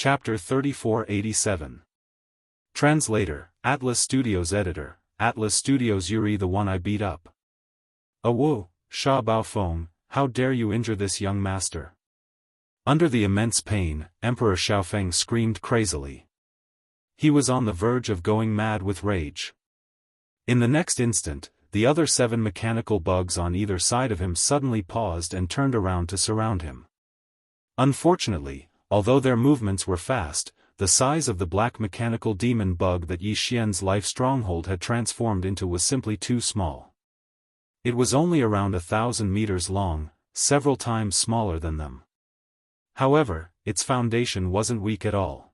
Chapter 3487. Translator, Atlas Studios Editor, Atlas Studios Yuri the one I beat up. Awu, Sha Baofeng, how dare you injure this young master? Under the immense pain, Emperor Xiaofeng screamed crazily. He was on the verge of going mad with rage. In the next instant, the other 7 mechanical bugs on either side of him suddenly paused and turned around to surround him. Unfortunately, although their movements were fast, the size of the black mechanical demon bug that Yi Xian's life stronghold had transformed into was simply too small. It was only around 1,000 meters long, several times smaller than them. However, its foundation wasn't weak at all.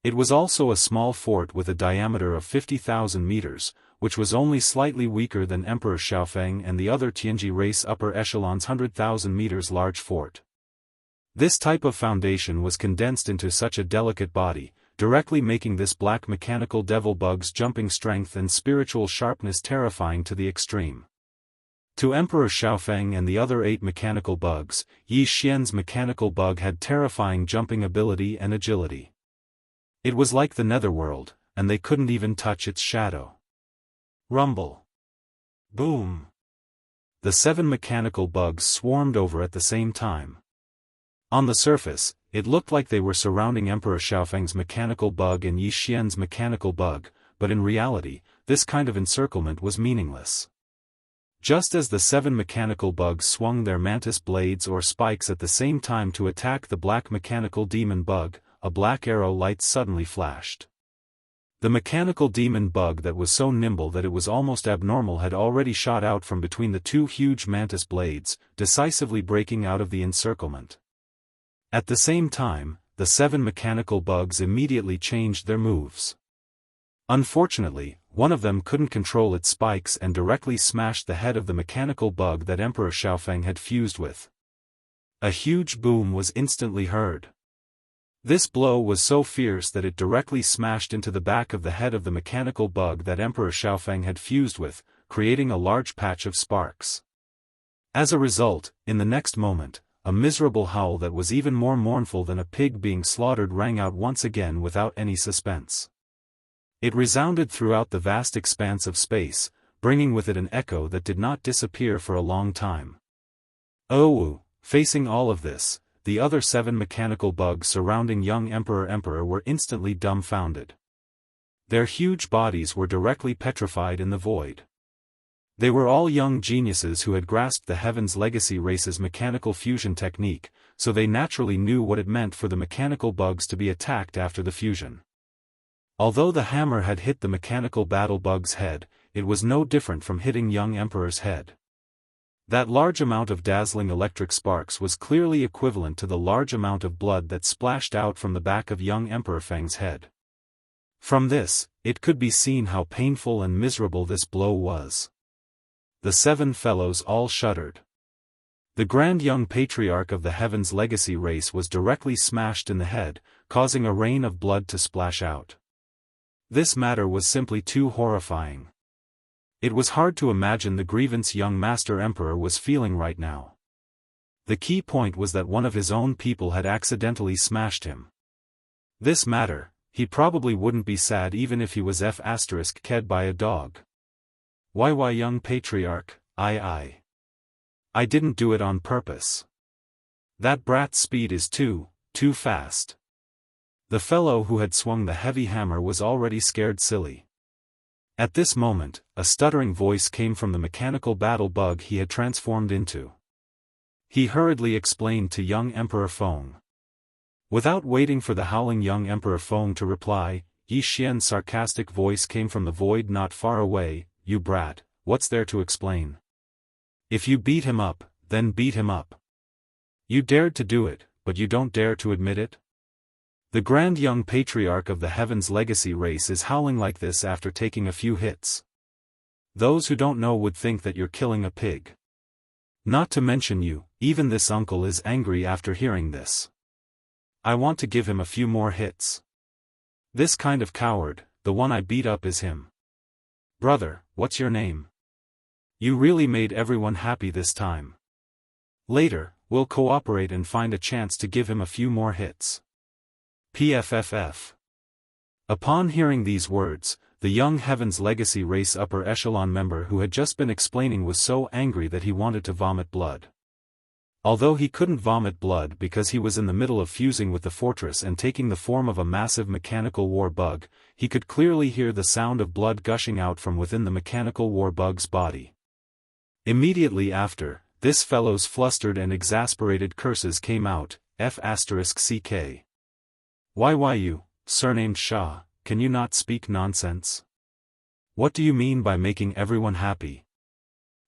It was also a small fort with a diameter of 50,000 meters, which was only slightly weaker than Emperor Xiaofeng and the other Tianji race upper echelon's 100,000 meters large fort. This type of foundation was condensed into such a delicate body, directly making this black mechanical devil bug's jumping strength and spiritual sharpness terrifying to the extreme. To Emperor Xiaofeng and the other 8 mechanical bugs, Yi Xian's mechanical bug had terrifying jumping ability and agility. It was like the netherworld, and they couldn't even touch its shadow. Rumble. Boom. The 7 mechanical bugs swarmed over at the same time. On the surface, it looked like they were surrounding Emperor Xiaofeng's mechanical bug and Yi Xian's mechanical bug, but in reality, this kind of encirclement was meaningless. Just as the 7 mechanical bugs swung their mantis blades or spikes at the same time to attack the black mechanical demon bug, a black arrow light suddenly flashed. The mechanical demon bug that was so nimble that it was almost abnormal had already shot out from between the 2 huge mantis blades, decisively breaking out of the encirclement. At the same time, the 7 mechanical bugs immediately changed their moves. Unfortunately, one of them couldn't control its spikes and directly smashed the head of the mechanical bug that Emperor Xiaofeng had fused with. A huge boom was instantly heard. This blow was so fierce that it directly smashed into the back of the head of the mechanical bug that Emperor Xiaofeng had fused with, creating a large patch of sparks. As a result, in the next moment, a miserable howl that was even more mournful than a pig being slaughtered rang out once again without any suspense. It resounded throughout the vast expanse of space, bringing with it an echo that did not disappear for a long time. Oh, facing all of this, the other 7 mechanical bugs surrounding young Emperor were instantly dumbfounded. Their huge bodies were directly petrified in the void. They were all young geniuses who had grasped the Heaven's Legacy race's mechanical fusion technique, so they naturally knew what it meant for the mechanical bugs to be attacked after the fusion. Although the hammer had hit the mechanical battle bug's head, it was no different from hitting young Emperor's head. That large amount of dazzling electric sparks was clearly equivalent to the large amount of blood that splashed out from the back of young Emperor Feng's head. From this, it could be seen how painful and miserable this blow was. The 7 fellows all shuddered. The grand young patriarch of the Heaven's Legacy race was directly smashed in the head, causing a rain of blood to splash out. This matter was simply too horrifying. It was hard to imagine the grievance young Master Emperor was feeling right now. The key point was that one of his own people had accidentally smashed him. This matter, he probably wouldn't be sad even if he was ked by a dog. Why young patriarch, I didn't do it on purpose. That brat's speed is too fast. The fellow who had swung the heavy hammer was already scared silly. At this moment, a stuttering voice came from the mechanical battle bug he had transformed into. He hurriedly explained to young Emperor Feng. Without waiting for the howling young Emperor Feng to reply, Yi Xian's sarcastic voice came from the void not far away. You brat, what's there to explain? If you beat him up, then beat him up. You dared to do it, but you don't dare to admit it? The grand young patriarch of the Heaven's Legacy race is howling like this after taking a few hits. Those who don't know would think that you're killing a pig. Not to mention you, even this uncle is angry after hearing this. I want to give him a few more hits. This kind of coward, the one I beat up is him. Brother, what's your name? You really made everyone happy this time. Later, we'll cooperate and find a chance to give him a few more hits. PFFF. Upon hearing these words, the young Heaven's Legacy race upper echelon member who had just been explaining was so angry that he wanted to vomit blood. Although he couldn't vomit blood because he was in the middle of fusing with the fortress and taking the form of a massive mechanical war bug, he could clearly hear the sound of blood gushing out from within the mechanical war bug's body. Immediately after, this fellow's flustered and exasperated curses came out, F***CK. Why you, surnamed Shah, can you not speak nonsense? What do you mean by making everyone happy?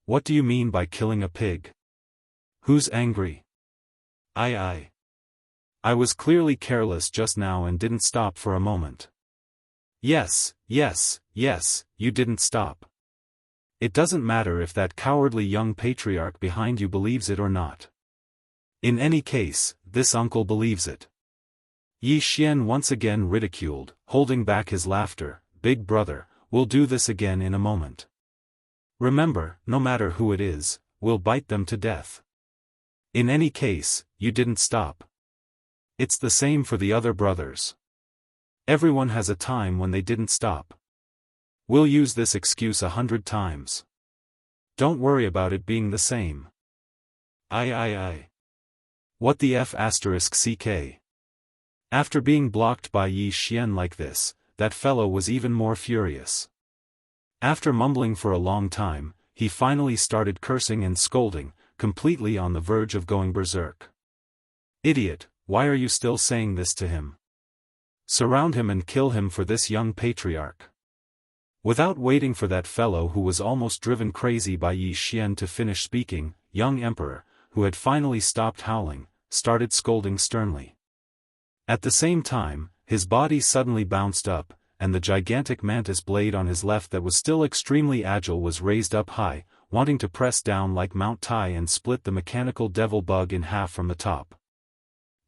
What do you mean by killing a pig? Who's angry? I was clearly careless just now and didn't stop for a moment. Yes, you didn't stop. It doesn't matter if that cowardly young patriarch behind you believes it or not. In any case, this uncle believes it. Yi Xian once again ridiculed, holding back his laughter. Big brother, we'll do this again in a moment. Remember, no matter who it is, we'll bite them to death. In any case, you didn't stop. It's the same for the other brothers. Everyone has a time when they didn't stop. We'll use this excuse 100 times. Don't worry about it being the same. I. What the F***CK? After being blocked by Yi Xian like this, that fellow was even more furious. After mumbling for a long time, he finally started cursing and scolding, completely on the verge of going berserk. Idiot, why are you still saying this to him? Surround him and kill him for this young patriarch. Without waiting for that fellow who was almost driven crazy by Yi Xian to finish speaking, young emperor, who had finally stopped howling, started scolding sternly. At the same time, his body suddenly bounced up, and the gigantic mantis blade on his left that was still extremely agile was raised up high, wanting to press down like Mount Tai and split the mechanical devil bug in half from the top.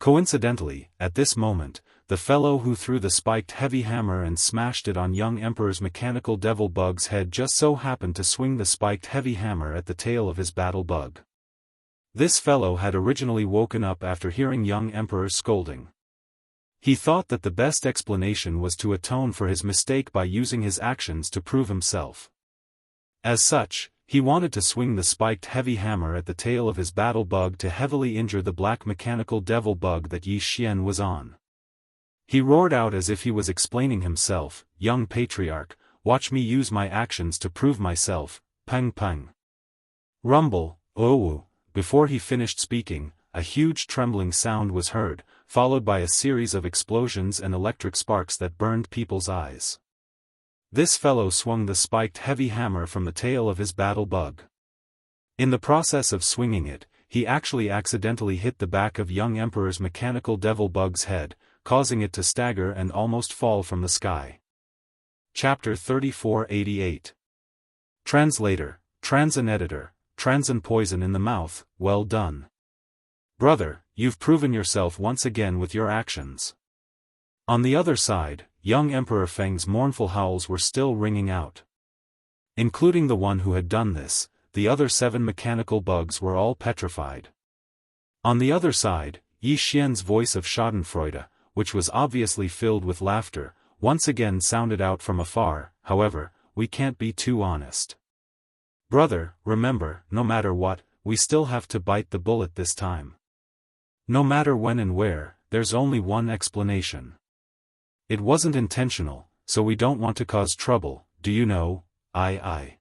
Coincidentally, at this moment, the fellow who threw the spiked heavy hammer and smashed it on young emperor's mechanical devil bug's head just so happened to swing the spiked heavy hammer at the tail of his battle bug. This fellow had originally woken up after hearing young emperor's scolding. He thought that the best explanation was to atone for his mistake by using his actions to prove himself. As such, he wanted to swing the spiked heavy hammer at the tail of his battle bug to heavily injure the black mechanical devil bug that Yi Xian was on. He roared out as if he was explaining himself, "Young patriarch, watch me use my actions to prove myself, peng peng." Rumble, oh. Before he finished speaking, a huge trembling sound was heard, followed by a series of explosions and electric sparks that burned people's eyes. This fellow swung the spiked heavy hammer from the tail of his battle bug. In the process of swinging it, he actually accidentally hit the back of young emperor's mechanical devil bug's head, causing it to stagger and almost fall from the sky. Chapter 3488. Translator, Transan Editor, Transan Poison in the Mouth, well done. Brother, you've proven yourself once again with your actions. On the other side, young Emperor Feng's mournful howls were still ringing out. Including the one who had done this, the other 7 mechanical bugs were all petrified. On the other side, Yi Xian's voice of schadenfreude, which was obviously filled with laughter, once again sounded out from afar. However, we can't be too honest. Brother, remember, no matter what, we still have to bite the bullet this time. No matter when and where, there's only one explanation. It wasn't intentional, so we don't want to cause trouble, do you know? I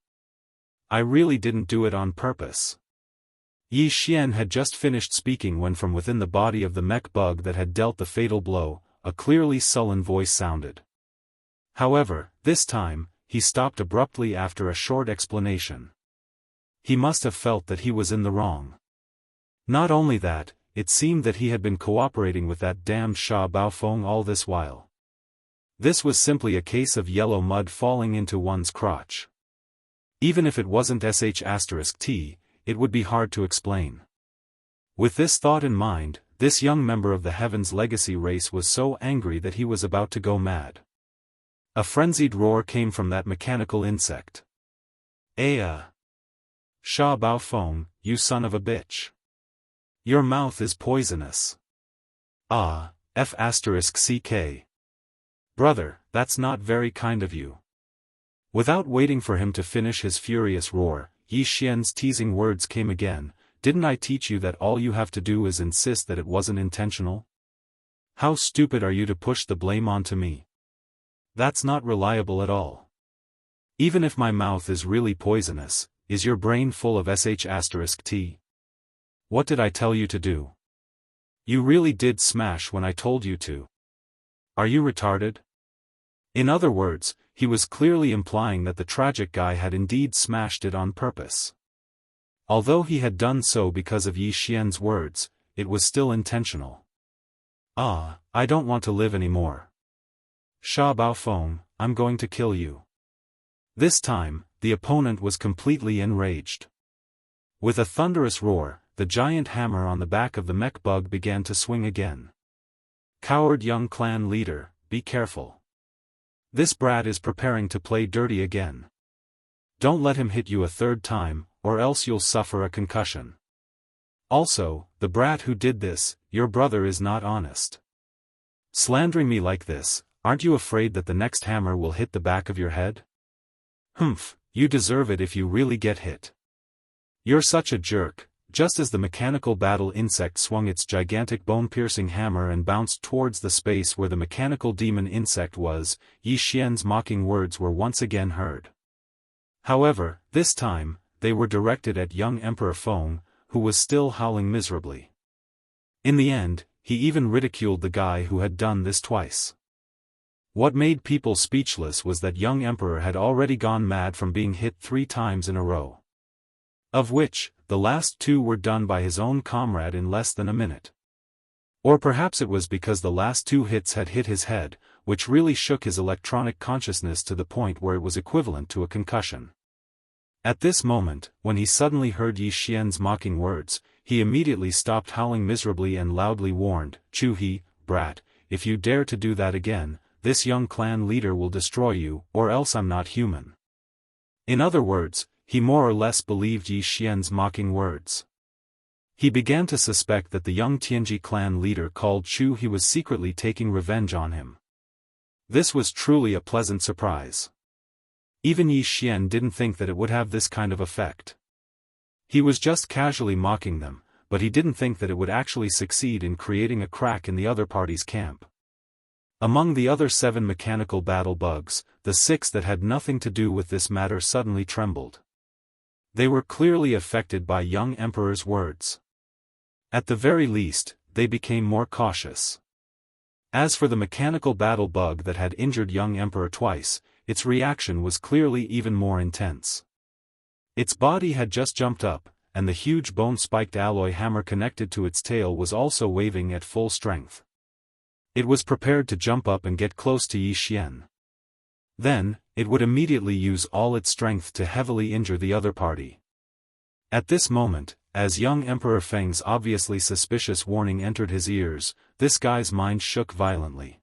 really didn't do it on purpose. Yi Xian had just finished speaking when from within the body of the mech bug that had dealt the fatal blow, a clearly sullen voice sounded. However, this time, he stopped abruptly after a short explanation. He must have felt that he was in the wrong. Not only that, it seemed that he had been cooperating with that damned Sha Baofeng all this while. This was simply a case of yellow mud falling into one's crotch. Even if it wasn't sh*t, it would be hard to explain. With this thought in mind, this young member of the Heaven's Legacy race was so angry that he was about to go mad. A frenzied roar came from that mechanical insect. Sha Baofeng, you son of a bitch. Your mouth is poisonous. F***ck. Brother, that's not very kind of you. Without waiting for him to finish his furious roar, Yi Xian's teasing words came again. Didn't I teach you that all you have to do is insist that it wasn't intentional? How stupid are you to push the blame onto me? That's not reliable at all. Even if my mouth is really poisonous, is your brain full of sh**t? What did I tell you to do? You really did smash when I told you to. Are you retarded? In other words, he was clearly implying that the tragic guy had indeed smashed it on purpose. Although he had done so because of Yi Xian's words, it was still intentional. Ah, I don't want to live anymore. Sha Baofeng, I'm going to kill you. This time, the opponent was completely enraged. With a thunderous roar, the giant hammer on the back of the mech bug began to swing again. Coward young clan leader, be careful. This brat is preparing to play dirty again. Don't let him hit you a third time, or else you'll suffer a concussion. Also, the brat who did this, your brother is not honest. Slandering me like this, aren't you afraid that the next hammer will hit the back of your head? Humph, you deserve it if you really get hit. You're such a jerk. Just as the mechanical battle insect swung its gigantic bone-piercing hammer and bounced towards the space where the mechanical demon insect was, Yi Xian's mocking words were once again heard. However, this time, they were directed at young Emperor Feng, who was still howling miserably. In the end, he even ridiculed the guy who had done this twice. What made people speechless was that young Emperor had already gone mad from being hit 3 times in a row. Of which, the last 2 were done by his own comrade in less than a minute. Or perhaps it was because the last 2 hits had hit his head, which really shook his electronic consciousness to the point where it was equivalent to a concussion. At this moment, when he suddenly heard Yi Xian's mocking words, he immediately stopped howling miserably and loudly warned, "Chu He, brat, if you dare to do that again, this young clan leader will destroy you, or else I'm not human." In other words, he more or less believed Yi Xian's mocking words. He began to suspect that the young Tianji clan leader called Chu He was secretly taking revenge on him. This was truly a pleasant surprise. Even Yi Xian didn't think that it would have this kind of effect. He was just casually mocking them, but he didn't think that it would actually succeed in creating a crack in the other party's camp. Among the other 7 mechanical battle bugs, the 6 that had nothing to do with this matter suddenly trembled. They were clearly affected by young Emperor's words. At the very least, they became more cautious. As for the mechanical battle bug that had injured young Emperor twice, its reaction was clearly even more intense. Its body had just jumped up, and the huge bone-spiked alloy hammer connected to its tail was also waving at full strength. It was prepared to jump up and get close to Yi Xian. Then, it would immediately use all its strength to heavily injure the other party. At this moment, as young Emperor Feng's obviously suspicious warning entered his ears, this guy's mind shook violently.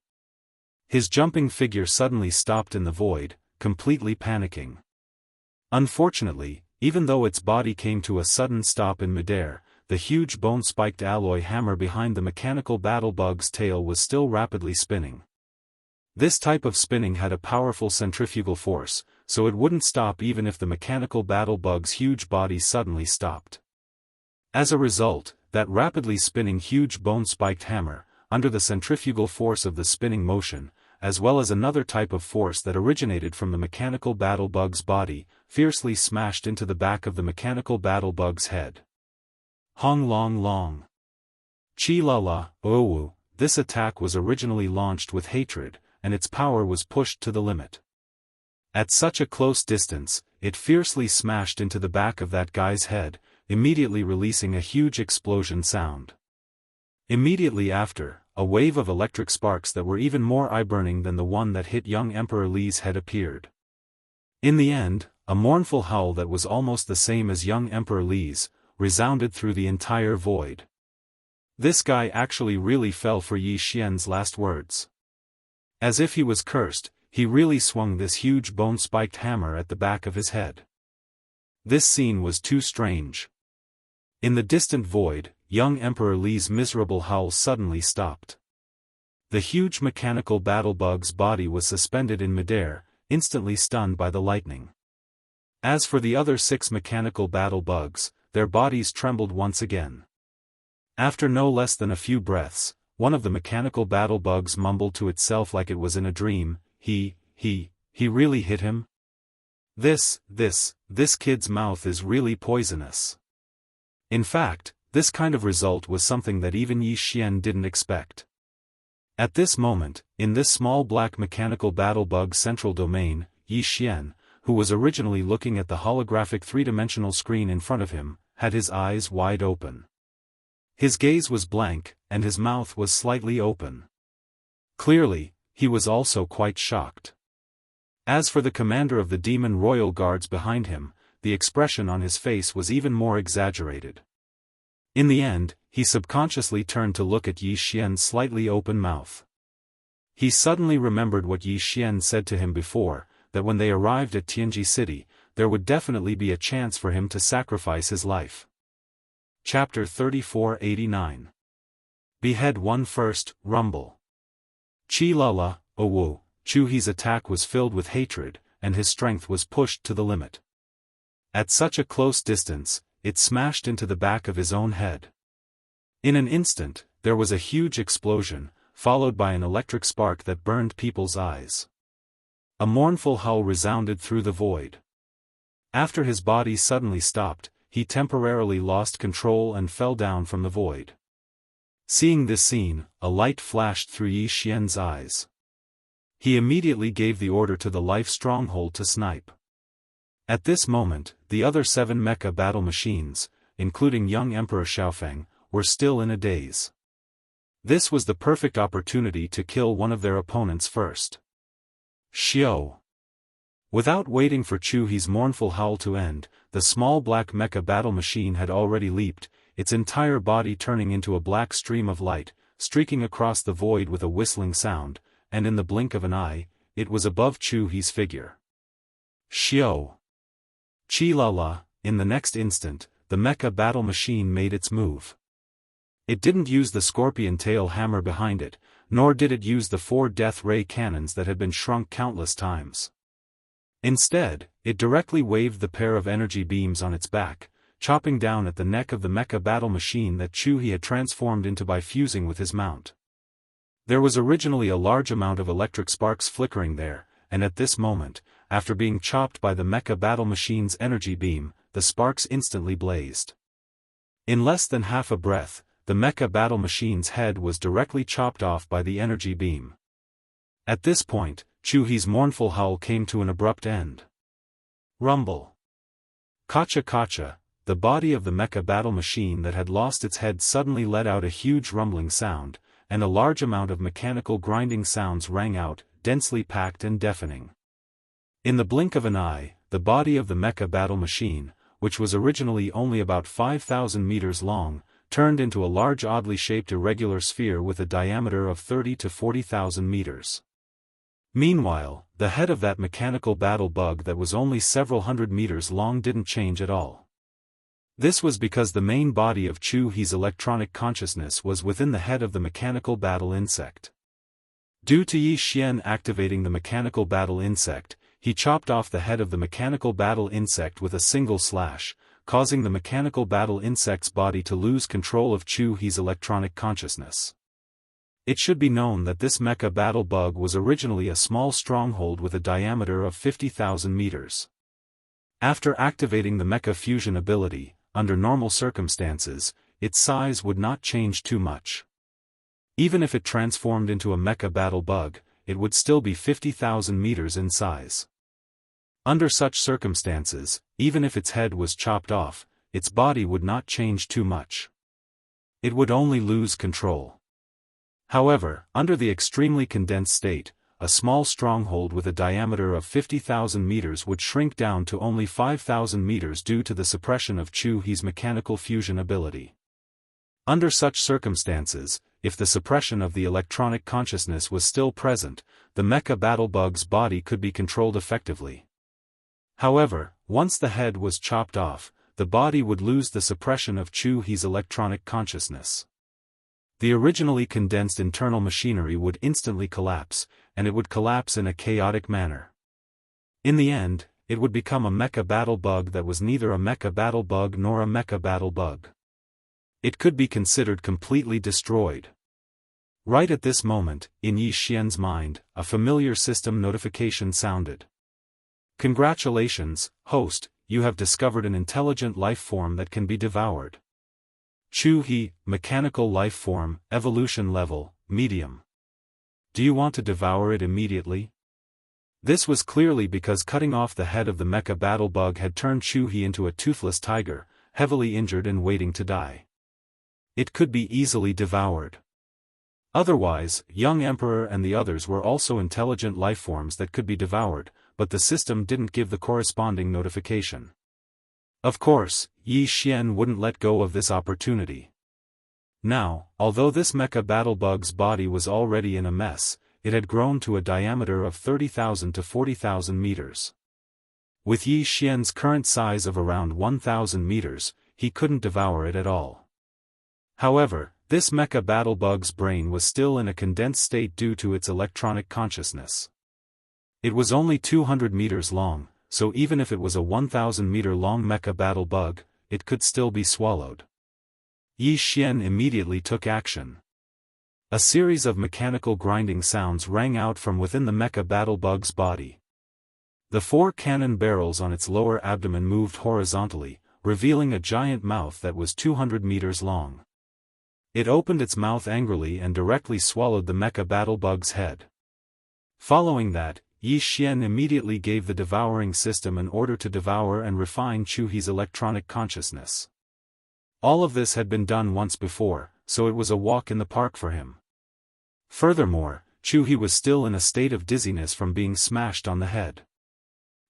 His jumping figure suddenly stopped in the void, completely panicking. Unfortunately, even though its body came to a sudden stop in midair, the huge bone-spiked alloy hammer behind the mechanical battle bug's tail was still rapidly spinning. This type of spinning had a powerful centrifugal force, so it wouldn't stop even if the mechanical battle bug's huge body suddenly stopped. As a result, that rapidly spinning huge bone-spiked hammer, under the centrifugal force of the spinning motion, as well as another type of force that originated from the mechanical battle bug's body, fiercely smashed into the back of the mechanical battle bug's head. Hong long long. Chi la la, owu, this attack was originally launched with hatred, and its power was pushed to the limit. At such a close distance, it fiercely smashed into the back of that guy's head, immediately releasing a huge explosion sound. Immediately after, a wave of electric sparks that were even more eye-burning than the one that hit young Emperor Li's head appeared. In the end, a mournful howl that was almost the same as young Emperor Li's, resounded through the entire void. This guy actually really fell for Yi Xian's last words. As if he was cursed, he really swung this huge bone-spiked hammer at the back of his head. This scene was too strange. In the distant void, young Emperor Li's miserable howl suddenly stopped. The huge mechanical battle bug's body was suspended in midair, instantly stunned by the lightning. As for the other 6 mechanical battle bugs, their bodies trembled once again. After no less than a few breaths, one of the mechanical battle bugs mumbled to itself like it was in a dream, he really hit him? This kid's mouth is really poisonous. In fact, this kind of result was something that even Yi Xian didn't expect. At this moment, in this small black mechanical battle bug central domain, Yi Xian, who was originally looking at the holographic 3-dimensional screen in front of him, had his eyes wide open. His gaze was blank, and his mouth was slightly open. Clearly, he was also quite shocked. As for the commander of the demon royal guards behind him, the expression on his face was even more exaggerated. In the end, he subconsciously turned to look at Yi Xian's slightly open mouth. He suddenly remembered what Yi Xian said to him before, that when they arrived at Tianji City, there would definitely be a chance for him to sacrifice his life. Chapter 3489. Behead One First, Rumble. Chi Lala, Owu, Chu He's attack was filled with hatred, and his strength was pushed to the limit. At such a close distance, it smashed into the back of his own head. In an instant, there was a huge explosion, followed by an electric spark that burned people's eyes. A mournful howl resounded through the void. After his body suddenly stopped, he temporarily lost control and fell down from the void. Seeing this scene, a light flashed through Yi Xian's eyes. He immediately gave the order to the life stronghold to snipe. At this moment, the other 7 mecha battle machines, including young Emperor Xiaofeng, were still in a daze. This was the perfect opportunity to kill one of their opponents first. Xiao. Without waiting for Chu He's mournful howl to end, the small black mecha battle machine had already leaped, its entire body turning into a black stream of light, streaking across the void with a whistling sound, and in the blink of an eye, it was above Chu He's figure. Xiao. Chi Lala, in the next instant, the mecha battle machine made its move. It didn't use the scorpion tail hammer behind it, nor did it use the 4 death ray cannons that had been shrunk countless times. Instead, it directly waved the pair of energy beams on its back, chopping down at the neck of the mecha battle machine that Chu He had transformed into by fusing with his mount. There was originally a large amount of electric sparks flickering there, and at this moment, after being chopped by the mecha battle machine's energy beam, the sparks instantly blazed. In less than half a breath, the mecha battle machine's head was directly chopped off by the energy beam. At this point, Chu He's mournful howl came to an abrupt end. Rumble. Kacha kacha, the body of the mecha battle machine that had lost its head suddenly let out a huge rumbling sound, and a large amount of mechanical grinding sounds rang out, densely packed and deafening. In the blink of an eye, the body of the mecha battle machine, which was originally only about 5,000 meters long, turned into a large oddly shaped irregular sphere with a diameter of 30 to 40,000 meters. Meanwhile, the head of that mechanical battle bug that was only several hundred meters long didn't change at all. This was because the main body of Chu He's electronic consciousness was within the head of the mechanical battle insect. Due to Yi Xian activating the mechanical battle insect, he chopped off the head of the mechanical battle insect with a single slash, causing the mechanical battle insect's body to lose control of Chu He's electronic consciousness. It should be known that this mecha battle bug was originally a small stronghold with a diameter of 50,000 meters. After activating the mecha fusion ability, under normal circumstances, its size would not change too much. Even if it transformed into a mecha battle bug, it would still be 50,000 meters in size. Under such circumstances, even if its head was chopped off, its body would not change too much. It would only lose control. However, under the extremely condensed state, a small stronghold with a diameter of 50,000 meters would shrink down to only 5,000 meters due to the suppression of Chu He's mechanical fusion ability. Under such circumstances, if the suppression of the electronic consciousness was still present, the mecha battle bug's body could be controlled effectively. However, once the head was chopped off, the body would lose the suppression of Chu He's electronic consciousness. The originally condensed internal machinery would instantly collapse, and it would collapse in a chaotic manner. In the end, it would become a mecha battle bug that was neither a mecha battle bug nor a mecha battle bug. It could be considered completely destroyed. Right at this moment, in Yi Xian's mind, a familiar system notification sounded. Congratulations, host, you have discovered an intelligent life form that can be devoured. Chu He, mechanical life form, evolution level, medium. Do you want to devour it immediately? This was clearly because cutting off the head of the mecha battle bug had turned Chu He into a toothless tiger, heavily injured and waiting to die. It could be easily devoured. Otherwise, young Emperor and the others were also intelligent life forms that could be devoured, but the system didn't give the corresponding notification. Of course, Yi Xian wouldn't let go of this opportunity. Now, although this mecha battle bug's body was already in a mess, it had grown to a diameter of 30,000 to 40,000 meters. With Yi Xian's current size of around 1,000 meters, he couldn't devour it at all. However, this mecha battle bug's brain was still in a condensed state due to its electronic consciousness. It was only 200 meters long, so even if it was a 1,000 meter long mecha battle bug, it could still be swallowed. Yi Xian immediately took action. A series of mechanical grinding sounds rang out from within the mecha battle bug's body. The 4 cannon barrels on its lower abdomen moved horizontally, revealing a giant mouth that was 200 meters long. It opened its mouth angrily and directly swallowed the mecha battle bug's head. Following that, Yi Xian immediately gave the devouring system an order to devour and refine Chu He's electronic consciousness. All of this had been done once before, so it was a walk in the park for him. Furthermore, Chu He was still in a state of dizziness from being smashed on the head.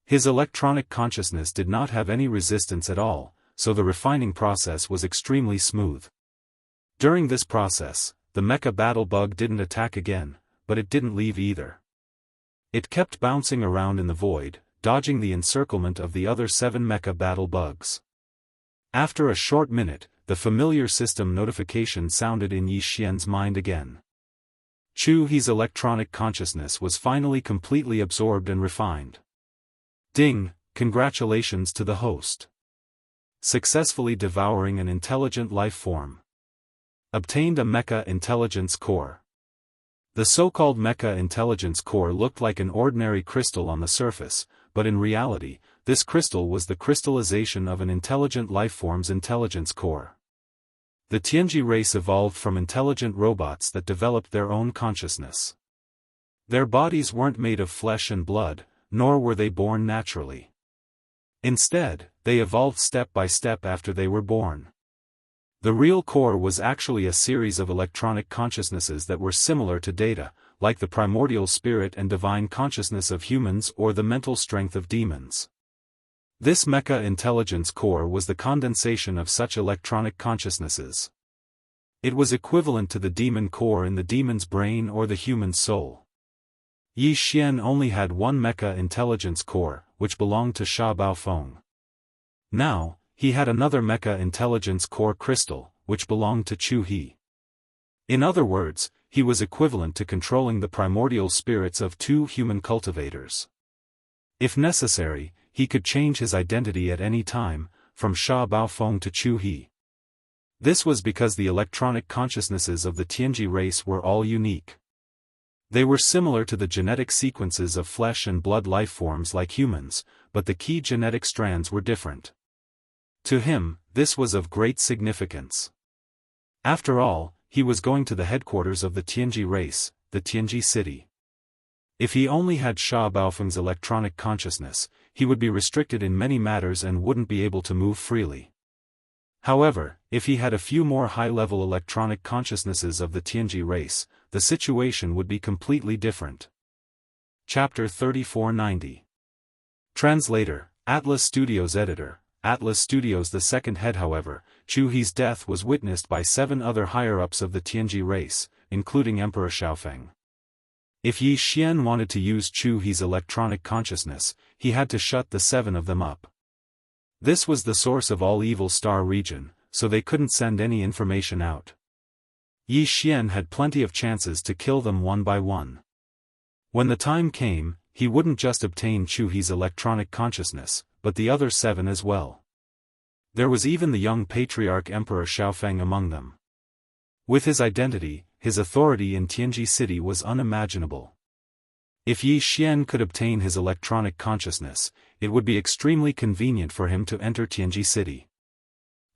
His electronic consciousness did not have any resistance at all, so the refining process was extremely smooth. During this process, the mecha battle bug didn't attack again, but it didn't leave either. It kept bouncing around in the void, dodging the encirclement of the other 7 mecha battle bugs. After a short minute, the familiar system notification sounded in Yi Xian's mind again. Chu He's electronic consciousness was finally completely absorbed and refined. Ding, congratulations to the host. Successfully devouring an intelligent life form. Obtained a mecha intelligence core. The so-called mecha intelligence core looked like an ordinary crystal on the surface, but in reality, this crystal was the crystallization of an intelligent life form's intelligence core. The Tianji race evolved from intelligent robots that developed their own consciousness. Their bodies weren't made of flesh and blood, nor were they born naturally. Instead, they evolved step by step after they were born. The real core was actually a series of electronic consciousnesses that were similar to data, like the primordial spirit and divine consciousness of humans or the mental strength of demons. This mecha intelligence core was the condensation of such electronic consciousnesses. It was equivalent to the demon core in the demon's brain or the human's soul. Yi Xian only had one mecha intelligence core, which belonged to Sha Baofeng. Now, he had another mecha intelligence core crystal, which belonged to Chu He. In other words, he was equivalent to controlling the primordial spirits of 2 human cultivators. If necessary, he could change his identity at any time, from Sha Baofeng to Chu He. This was because the electronic consciousnesses of the Tianji race were all unique. They were similar to the genetic sequences of flesh and blood life forms like humans, but the key genetic strands were different. To him, this was of great significance. After all, he was going to the headquarters of the Tianji race, the Tianji city. If he only had Sha Baofeng's electronic consciousness, he would be restricted in many matters and wouldn't be able to move freely. However, if he had a few more high-level electronic consciousnesses of the Tianji race, the situation would be completely different. Chapter 3490. Translator, Atlas Studios Editor, Atlas Studios. The second head. However, Chu He's death was witnessed by 7 other higher-ups of the Tianji race, including Emperor Xiaofeng. If Yi Xian wanted to use Chu He's electronic consciousness, he had to shut the 7 of them up. This was the source of all Evil Star region, so they couldn't send any information out. Yi Xian had plenty of chances to kill them one by one. When the time came, he wouldn't just obtain Chu He's electronic consciousness, but the other 7 as well. There was even the young patriarch Emperor Xiaofeng among them. With his identity, his authority in Tianji City was unimaginable. If Yi Xian could obtain his electronic consciousness, it would be extremely convenient for him to enter Tianji City.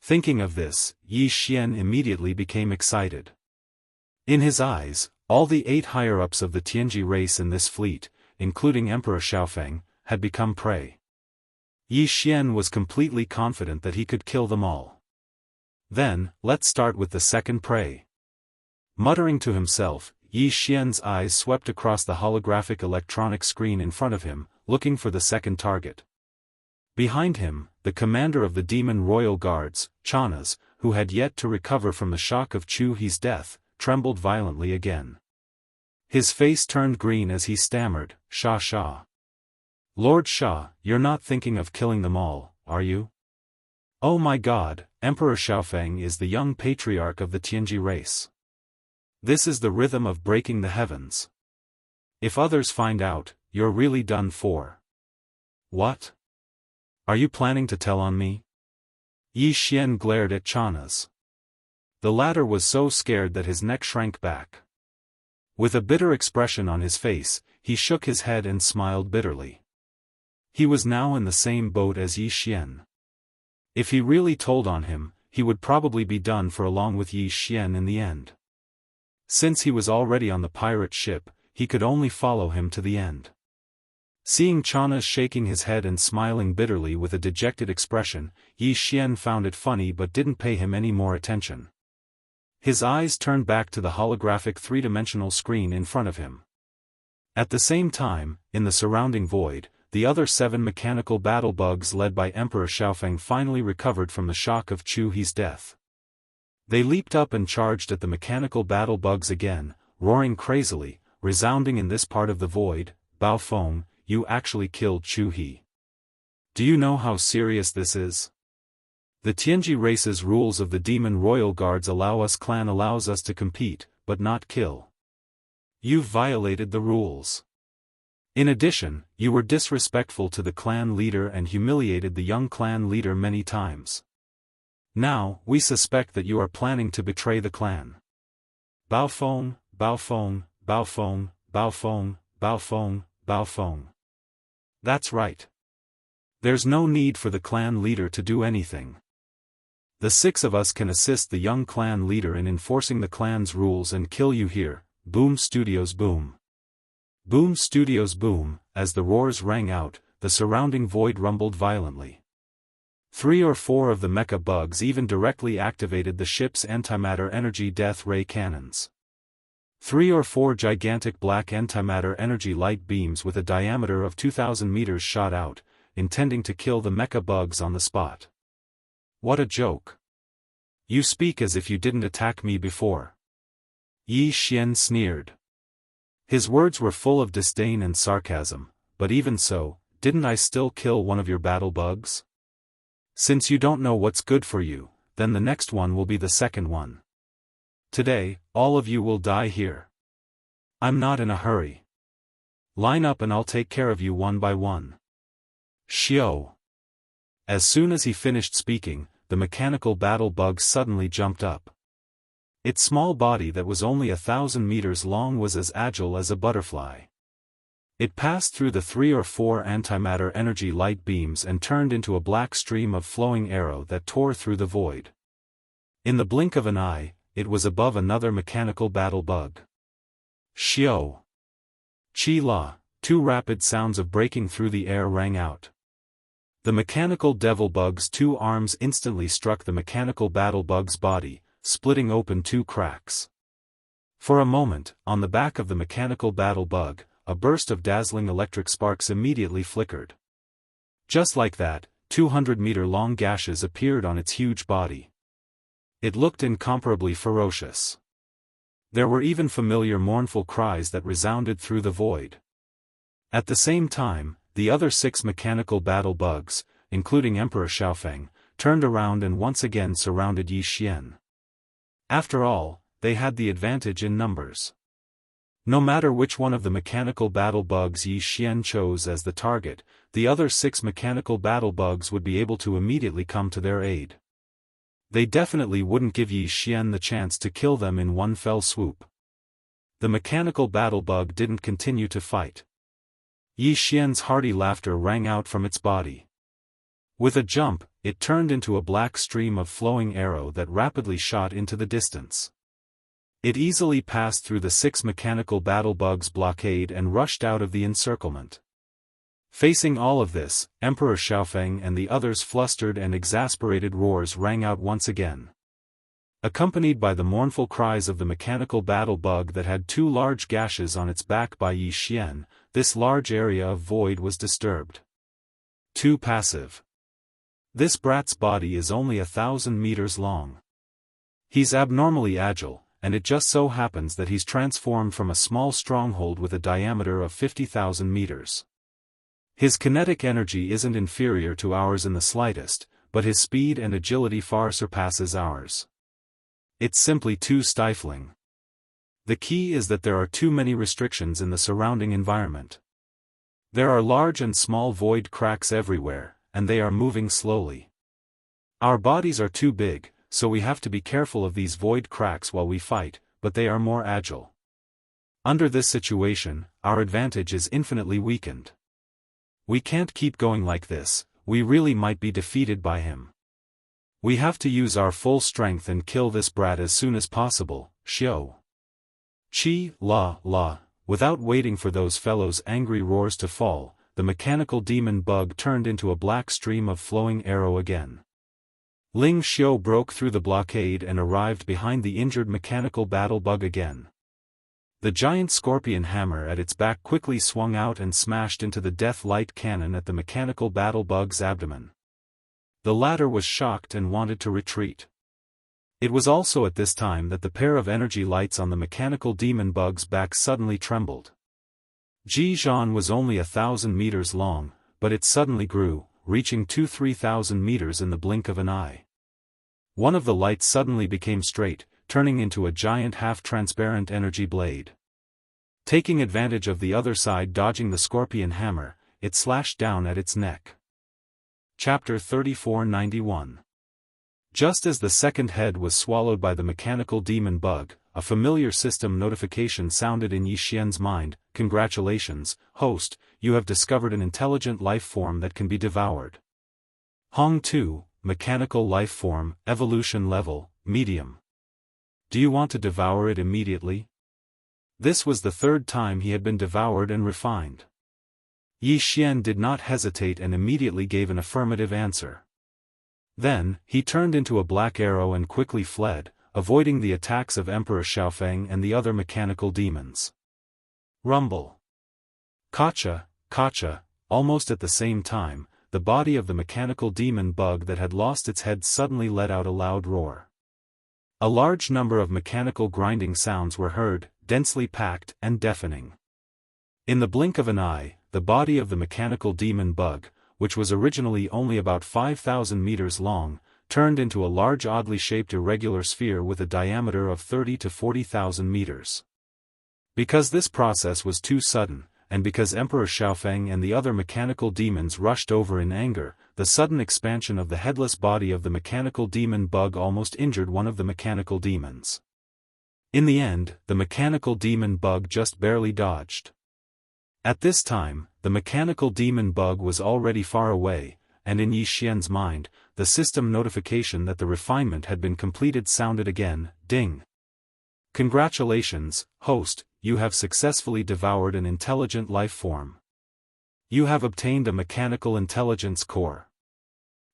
Thinking of this, Yi Xian immediately became excited. In his eyes, all the 8 higher-ups of the Tianji race in this fleet, including Emperor Xiaofeng, had become prey. Yi Xian was completely confident that he could kill them all. Then, let's start with the second prey. Muttering to himself, Yi Xian's eyes swept across the holographic electronic screen in front of him, looking for the second target. Behind him, the commander of the Demon Royal Guards, Chanas, who had yet to recover from the shock of Chu He's death, trembled violently again. His face turned green as he stammered, "Sha Sha. Lord Sha, you're not thinking of killing them all, are you? Oh my God, Emperor Xiaofeng is the young patriarch of the Tianji race. This is the rhythm of breaking the heavens. If others find out, you're really done for." "What? Are you planning to tell on me?" Yi Xian glared at Chanas. The latter was so scared that his neck shrank back. With a bitter expression on his face, he shook his head and smiled bitterly. He was now in the same boat as Yi Xian. If he really told on him, he would probably be done for along with Yi Xian in the end. Since he was already on the pirate ship, he could only follow him to the end. Seeing Chanas shaking his head and smiling bitterly with a dejected expression, Yi Xian found it funny but didn't pay him any more attention. His eyes turned back to the holographic 3-dimensional screen in front of him. At the same time, in the surrounding void, the other 7 mechanical battle bugs led by Emperor Xiaofeng finally recovered from the shock of Chu He's death. They leaped up and charged at the mechanical battle bugs again, roaring crazily, resounding in this part of the void, "Bao Feng, you actually killed Chu He. Do you know how serious this is? The Tianji race's rules of the Demon Royal Guards allows us to compete, but not kill. You've violated the rules. In addition, you were disrespectful to the clan leader and humiliated the young clan leader many times. Now, we suspect that you are planning to betray the clan." Bao Feng, Bao Feng, Bao Feng, Bao Feng, Bao Feng, Bao Feng. That's right. There's no need for the clan leader to do anything. The 6 of us can assist the young clan leader in enforcing the clan's rules and kill you here. Boom Studios boom. Boom Studios boom. As the roars rang out, the surrounding void rumbled violently. 3 or 4 of the mecha bugs even directly activated the ship's antimatter energy death ray cannons. 3 or 4 gigantic black antimatter energy light beams with a diameter of 2,000 meters shot out, intending to kill the mecha bugs on the spot. What a joke. You speak as if you didn't attack me before. Yi Xian sneered. His words were full of disdain and sarcasm, but even so, didn't I still kill one of your battle bugs? Since you don't know what's good for you, then the next one will be the second one. Today, all of you will die here. I'm not in a hurry. Line up and I'll take care of you one by one. Xiao. As soon as he finished speaking, the mechanical battle bug suddenly jumped up. Its small body that was only 1,000 meters long was as agile as a butterfly. It passed through the 3 or 4 antimatter energy light beams and turned into a black stream of flowing arrow that tore through the void. In the blink of an eye, it was above another mechanical battle bug. Xiao. Chi La, 2 rapid sounds of breaking through the air rang out. The mechanical devil bug's 2 arms instantly struck the mechanical battle bug's body, splitting open 2 cracks. For a moment, on the back of the mechanical battle bug, a burst of dazzling electric sparks immediately flickered. Just like that, 200-meter-long gashes appeared on its huge body. It looked incomparably ferocious. There were even familiar mournful cries that resounded through the void. At the same time, the other 6 mechanical battle bugs, including Emperor Xiaofeng, turned around and once again surrounded Yi Xian. After all, they had the advantage in numbers. No matter which one of the mechanical battle bugs Yi Xian chose as the target, the other 6 mechanical battle bugs would be able to immediately come to their aid. They definitely wouldn't give Yi Xian the chance to kill them in one fell swoop. The mechanical battle bug didn't continue to fight. Yi Xian's hearty laughter rang out from its body. With a jump, it turned into a black stream of flowing arrow that rapidly shot into the distance. It easily passed through the 6 mechanical battle bugs' blockade and rushed out of the encirclement. Facing all of this, Emperor Xiaofeng and the others' flustered and exasperated roars rang out once again. Accompanied by the mournful cries of the mechanical battle bug that had 2 large gashes on its back by Yi Xian, this large area of void was disturbed. Too passive. This brat's body is only 1,000 meters long. He's abnormally agile, and it just so happens that he's transformed from a small stronghold with a diameter of 50,000 meters. His kinetic energy isn't inferior to ours in the slightest, but his speed and agility far surpasses ours. It's simply too stifling. The key is that there are too many restrictions in the surrounding environment. There are large and small void cracks everywhere, and they are moving slowly. Our bodies are too big, so we have to be careful of these void cracks while we fight, but they are more agile. Under this situation, our advantage is infinitely weakened. We can't keep going like this, we really might be defeated by him. We have to use our full strength and kill this brat as soon as possible, Xiao. Chi, la. Without waiting for those fellows' angry roars to fall, the mechanical demon bug turned into a black stream of flowing arrow again. Ling Xiao broke through the blockade and arrived behind the injured mechanical battle bug again. The giant scorpion hammer at its back quickly swung out and smashed into the death light cannon at the mechanical battle bug's abdomen. The latter was shocked and wanted to retreat. It was also at this time that the pair of energy lights on the mechanical demon bug's back suddenly trembled. Ji Zhan was only 1,000 meters long, but it suddenly grew, reaching 2,000–3,000 meters in the blink of an eye. One of the lights suddenly became straight, turning into a giant half-transparent energy blade. Taking advantage of the other side dodging the scorpion hammer, it slashed down at its neck. Chapter 3491. Just as the second head was swallowed by the mechanical demon bug, a familiar system notification sounded in Yi Xian's mind. Congratulations, host, you have discovered an intelligent life form that can be devoured. Hong 2, mechanical life form, evolution level, medium. Do you want to devour it immediately? This was the 3rd time he had been devoured and refined. Yi Xian did not hesitate and immediately gave an affirmative answer. Then, he turned into a black arrow and quickly fled, avoiding the attacks of Emperor Xiaofeng and the other mechanical demons. Rumble. Kacha, almost at the same time, the body of the mechanical demon bug that had lost its head suddenly let out a loud roar. A large number of mechanical grinding sounds were heard, densely packed and deafening. In the blink of an eye, the body of the mechanical demon bug, which was originally only about 5,000 meters long, turned into a large oddly shaped irregular sphere with a diameter of 30 to 40,000 meters. Because this process was too sudden, and because Emperor Xiaofeng and the other mechanical demons rushed over in anger, the sudden expansion of the headless body of the mechanical demon bug almost injured one of the mechanical demons. In the end, the mechanical demon bug just barely dodged. At this time, the mechanical demon bug was already far away, and in Yi Xian's mind, the system notification that the refinement had been completed sounded again, ding. Congratulations, host, you have successfully devoured an intelligent life form. You have obtained a mechanical intelligence core.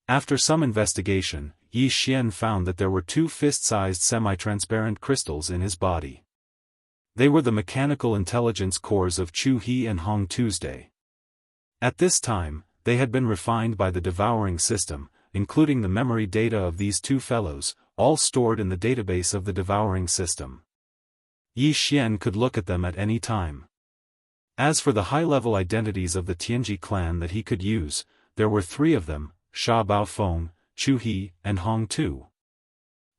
After some investigation, Yi Xian found that there were 2 fist-sized semi-transparent crystals in his body. They were the mechanical intelligence cores of Chu He and Hong Tuesday. At this time, they had been refined by the devouring system, including the memory data of these 2 fellows, all stored in the database of the devouring system. Yi Xian could look at them at any time. As for the high-level identities of the Tianji clan that he could use, there were 3 of them, Sha Baofeng, Chu He, and Hong Tu.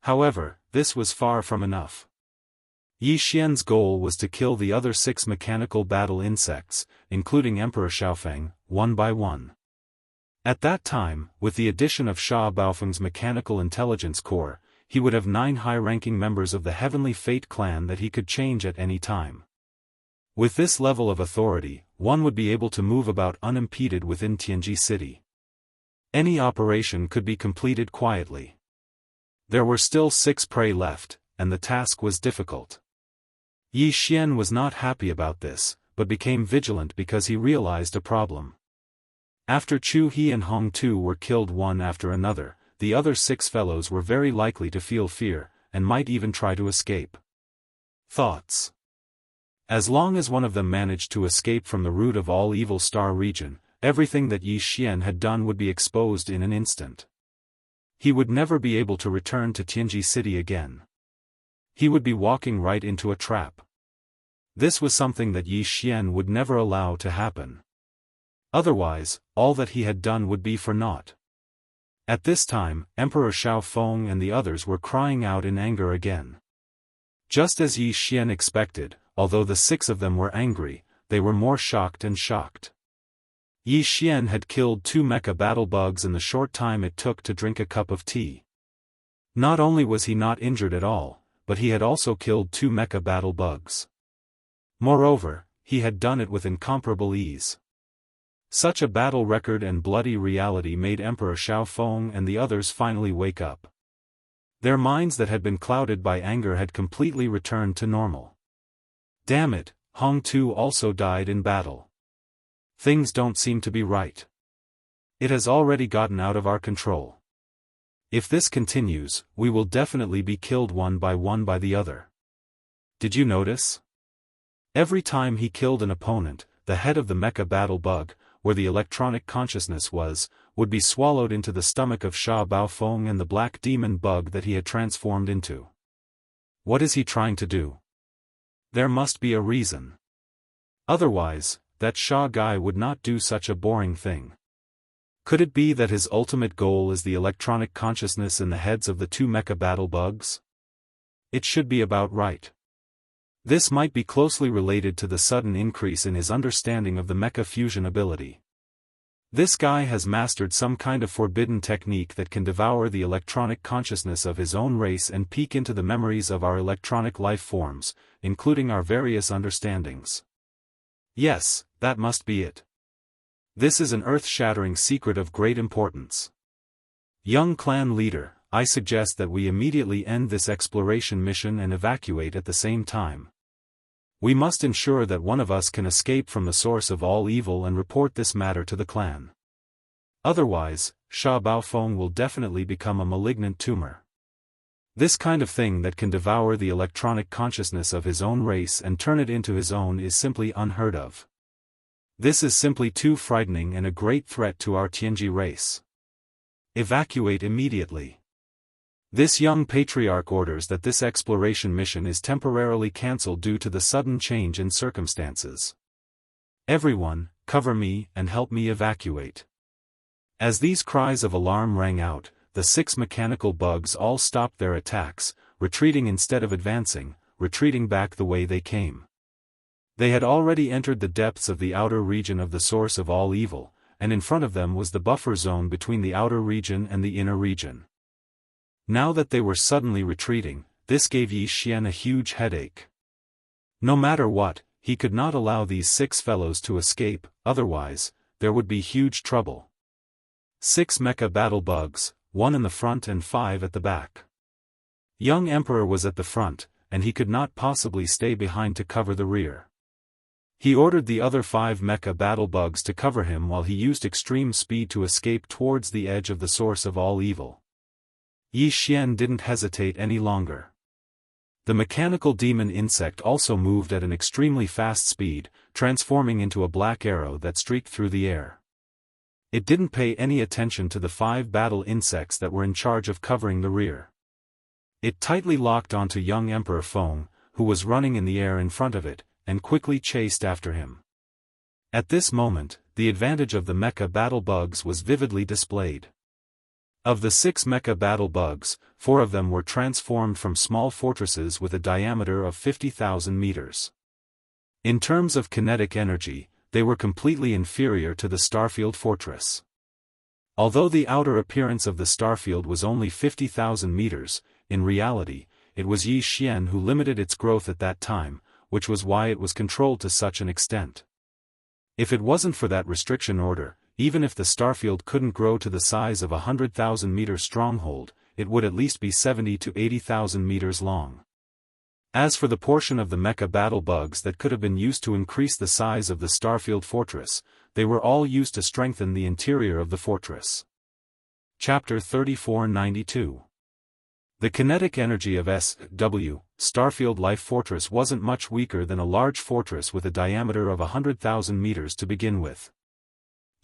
However, this was far from enough. Yi Xian's goal was to kill the other 6 mechanical battle insects, including Emperor Xiaofeng, one by one. At that time, with the addition of Sha Baofeng's mechanical intelligence core, he would have 9 high-ranking members of the Heavenly Fate clan that he could change at any time. With this level of authority, one would be able to move about unimpeded within Tianji City. Any operation could be completed quietly. There were still 6 prey left, and the task was difficult. Yi Xian was not happy about this, but became vigilant because he realized a problem. After Chu He and Hong Tu were killed one after another, the other 6 fellows were very likely to feel fear, and might even try to escape. Thoughts. As long as one of them managed to escape from the root of all evil Star region, everything that Yi Xian had done would be exposed in an instant. He would never be able to return to Tianji City again. He would be walking right into a trap. This was something that Yi Xian would never allow to happen. Otherwise, all that he had done would be for naught. At this time, Emperor Xiaofeng and the others were crying out in anger again. Just as Yi Xian expected, although the 6 of them were angry, they were more shocked and shocked. Yi Xian had killed 2 mecha battle bugs in the short time it took to drink a cup of tea. Not only was he not injured at all, but he had also killed 2 mecha battle bugs. Moreover, he had done it with incomparable ease. Such a battle record and bloody reality made Emperor Xiaofeng and the others finally wake up. Their minds that had been clouded by anger had completely returned to normal. Damn it, Hong Tu also died in battle. Things don't seem to be right. It has already gotten out of our control. If this continues, we will definitely be killed one by the other. Did you notice? Every time he killed an opponent, the head of the mecha battle bug, where the electronic consciousness was, would be swallowed into the stomach of Sha Baofeng and the black demon bug that he had transformed into. What is he trying to do? There must be a reason. Otherwise, that Sha guy would not do such a boring thing. Could it be that his ultimate goal is the electronic consciousness in the heads of the 2 mecha battle bugs? It should be about right. This might be closely related to the sudden increase in his understanding of the mecha fusion ability. This guy has mastered some kind of forbidden technique that can devour the electronic consciousness of his own race and peek into the memories of our electronic life forms, including our various understandings. Yes, that must be it. This is an earth-shattering secret of great importance. Young clan leader, I suggest that we immediately end this exploration mission and evacuate at the same time. We must ensure that one of us can escape from the source of all evil and report this matter to the clan. Otherwise, Sha Baofeng will definitely become a malignant tumor. This kind of thing that can devour the electronic consciousness of his own race and turn it into his own is simply unheard of. This is simply too frightening and a great threat to our Tianji race. Evacuate immediately. This young patriarch orders that this exploration mission is temporarily cancelled due to the sudden change in circumstances. Everyone, cover me and help me evacuate. As these cries of alarm rang out, the 6 mechanical bugs all stopped their attacks, retreating instead of advancing, retreating back the way they came. They had already entered the depths of the outer region of the source of all evil, and in front of them was the buffer zone between the outer region and the inner region. Now that they were suddenly retreating, this gave Yi Xian a huge headache. No matter what, he could not allow these 6 fellows to escape, otherwise, there would be huge trouble. 6 mecha battle bugs, 1 in the front and 5 at the back. Young Emperor was at the front, and he could not possibly stay behind to cover the rear. He ordered the other 5 mecha battle bugs to cover him while he used extreme speed to escape towards the edge of the source of all evil. Yi Xian didn't hesitate any longer. The mechanical demon insect also moved at an extremely fast speed, transforming into a black arrow that streaked through the air. It didn't pay any attention to the 5 battle insects that were in charge of covering the rear. It tightly locked onto young Emperor Feng, who was running in the air in front of it, and quickly chased after him. At this moment, the advantage of the mecha battle bugs was vividly displayed. Of the 6 mecha battle bugs, 4 of them were transformed from small fortresses with a diameter of 50,000 meters. In terms of kinetic energy, they were completely inferior to the Starfield fortress. Although the outer appearance of the Starfield was only 50,000 meters, in reality, it was Yi Xian who limited its growth at that time, which was why it was controlled to such an extent. If it wasn't for that restriction order, even if the Starfield couldn't grow to the size of a 100,000-meter stronghold, it would at least be 70 to 80,000 meters long. As for the portion of the mecha battle bugs that could have been used to increase the size of the Starfield fortress, they were all used to strengthen the interior of the fortress. Chapter 3492. The kinetic energy of S.W. Starfield Life Fortress wasn't much weaker than a large fortress with a diameter of 100,000 meters to begin with.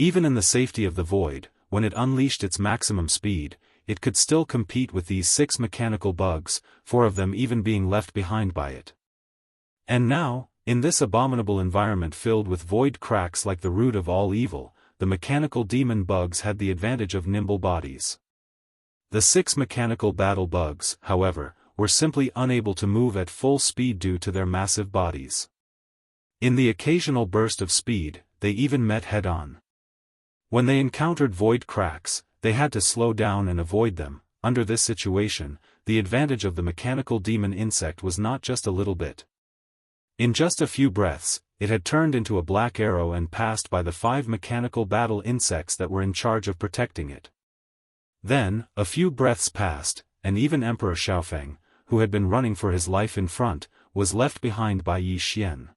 Even in the safety of the void, when it unleashed its maximum speed, it could still compete with these 6 mechanical bugs, 4 of them even being left behind by it. And now, in this abominable environment filled with void cracks like the root of all evil, the mechanical demon bugs had the advantage of nimble bodies. The 6 mechanical battle bugs, however, were simply unable to move at full speed due to their massive bodies. In the occasional burst of speed, they even met head-on. When they encountered void cracks, they had to slow down and avoid them. Under this situation, the advantage of the mechanical demon insect was not just a little bit. In just a few breaths, it had turned into a black arrow and passed by the 5 mechanical battle insects that were in charge of protecting it. Then, a few breaths passed, and even Emperor Xiaofeng, who had been running for his life in front, was left behind by Yi Xian.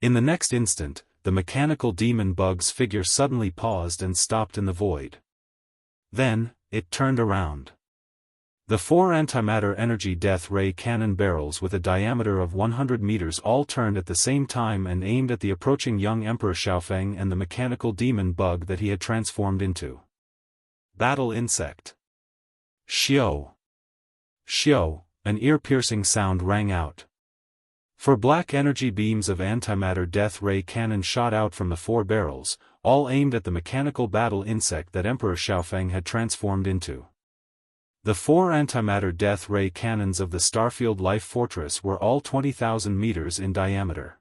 In the next instant, the mechanical demon bug's figure suddenly paused and stopped in the void. Then, it turned around. The 4 antimatter energy death ray cannon barrels with a diameter of 100 meters all turned at the same time and aimed at the approaching young Emperor Xiaofeng and the mechanical demon bug that he had transformed into. Battle Insect. Xiao. Xiao, an ear-piercing sound rang out. 4 black energy beams of antimatter death ray cannon shot out from the 4 barrels, all aimed at the mechanical battle insect that Emperor Xiaofeng had transformed into. The 4 antimatter death ray cannons of the Starfield Life Fortress were all 20,000 meters in diameter.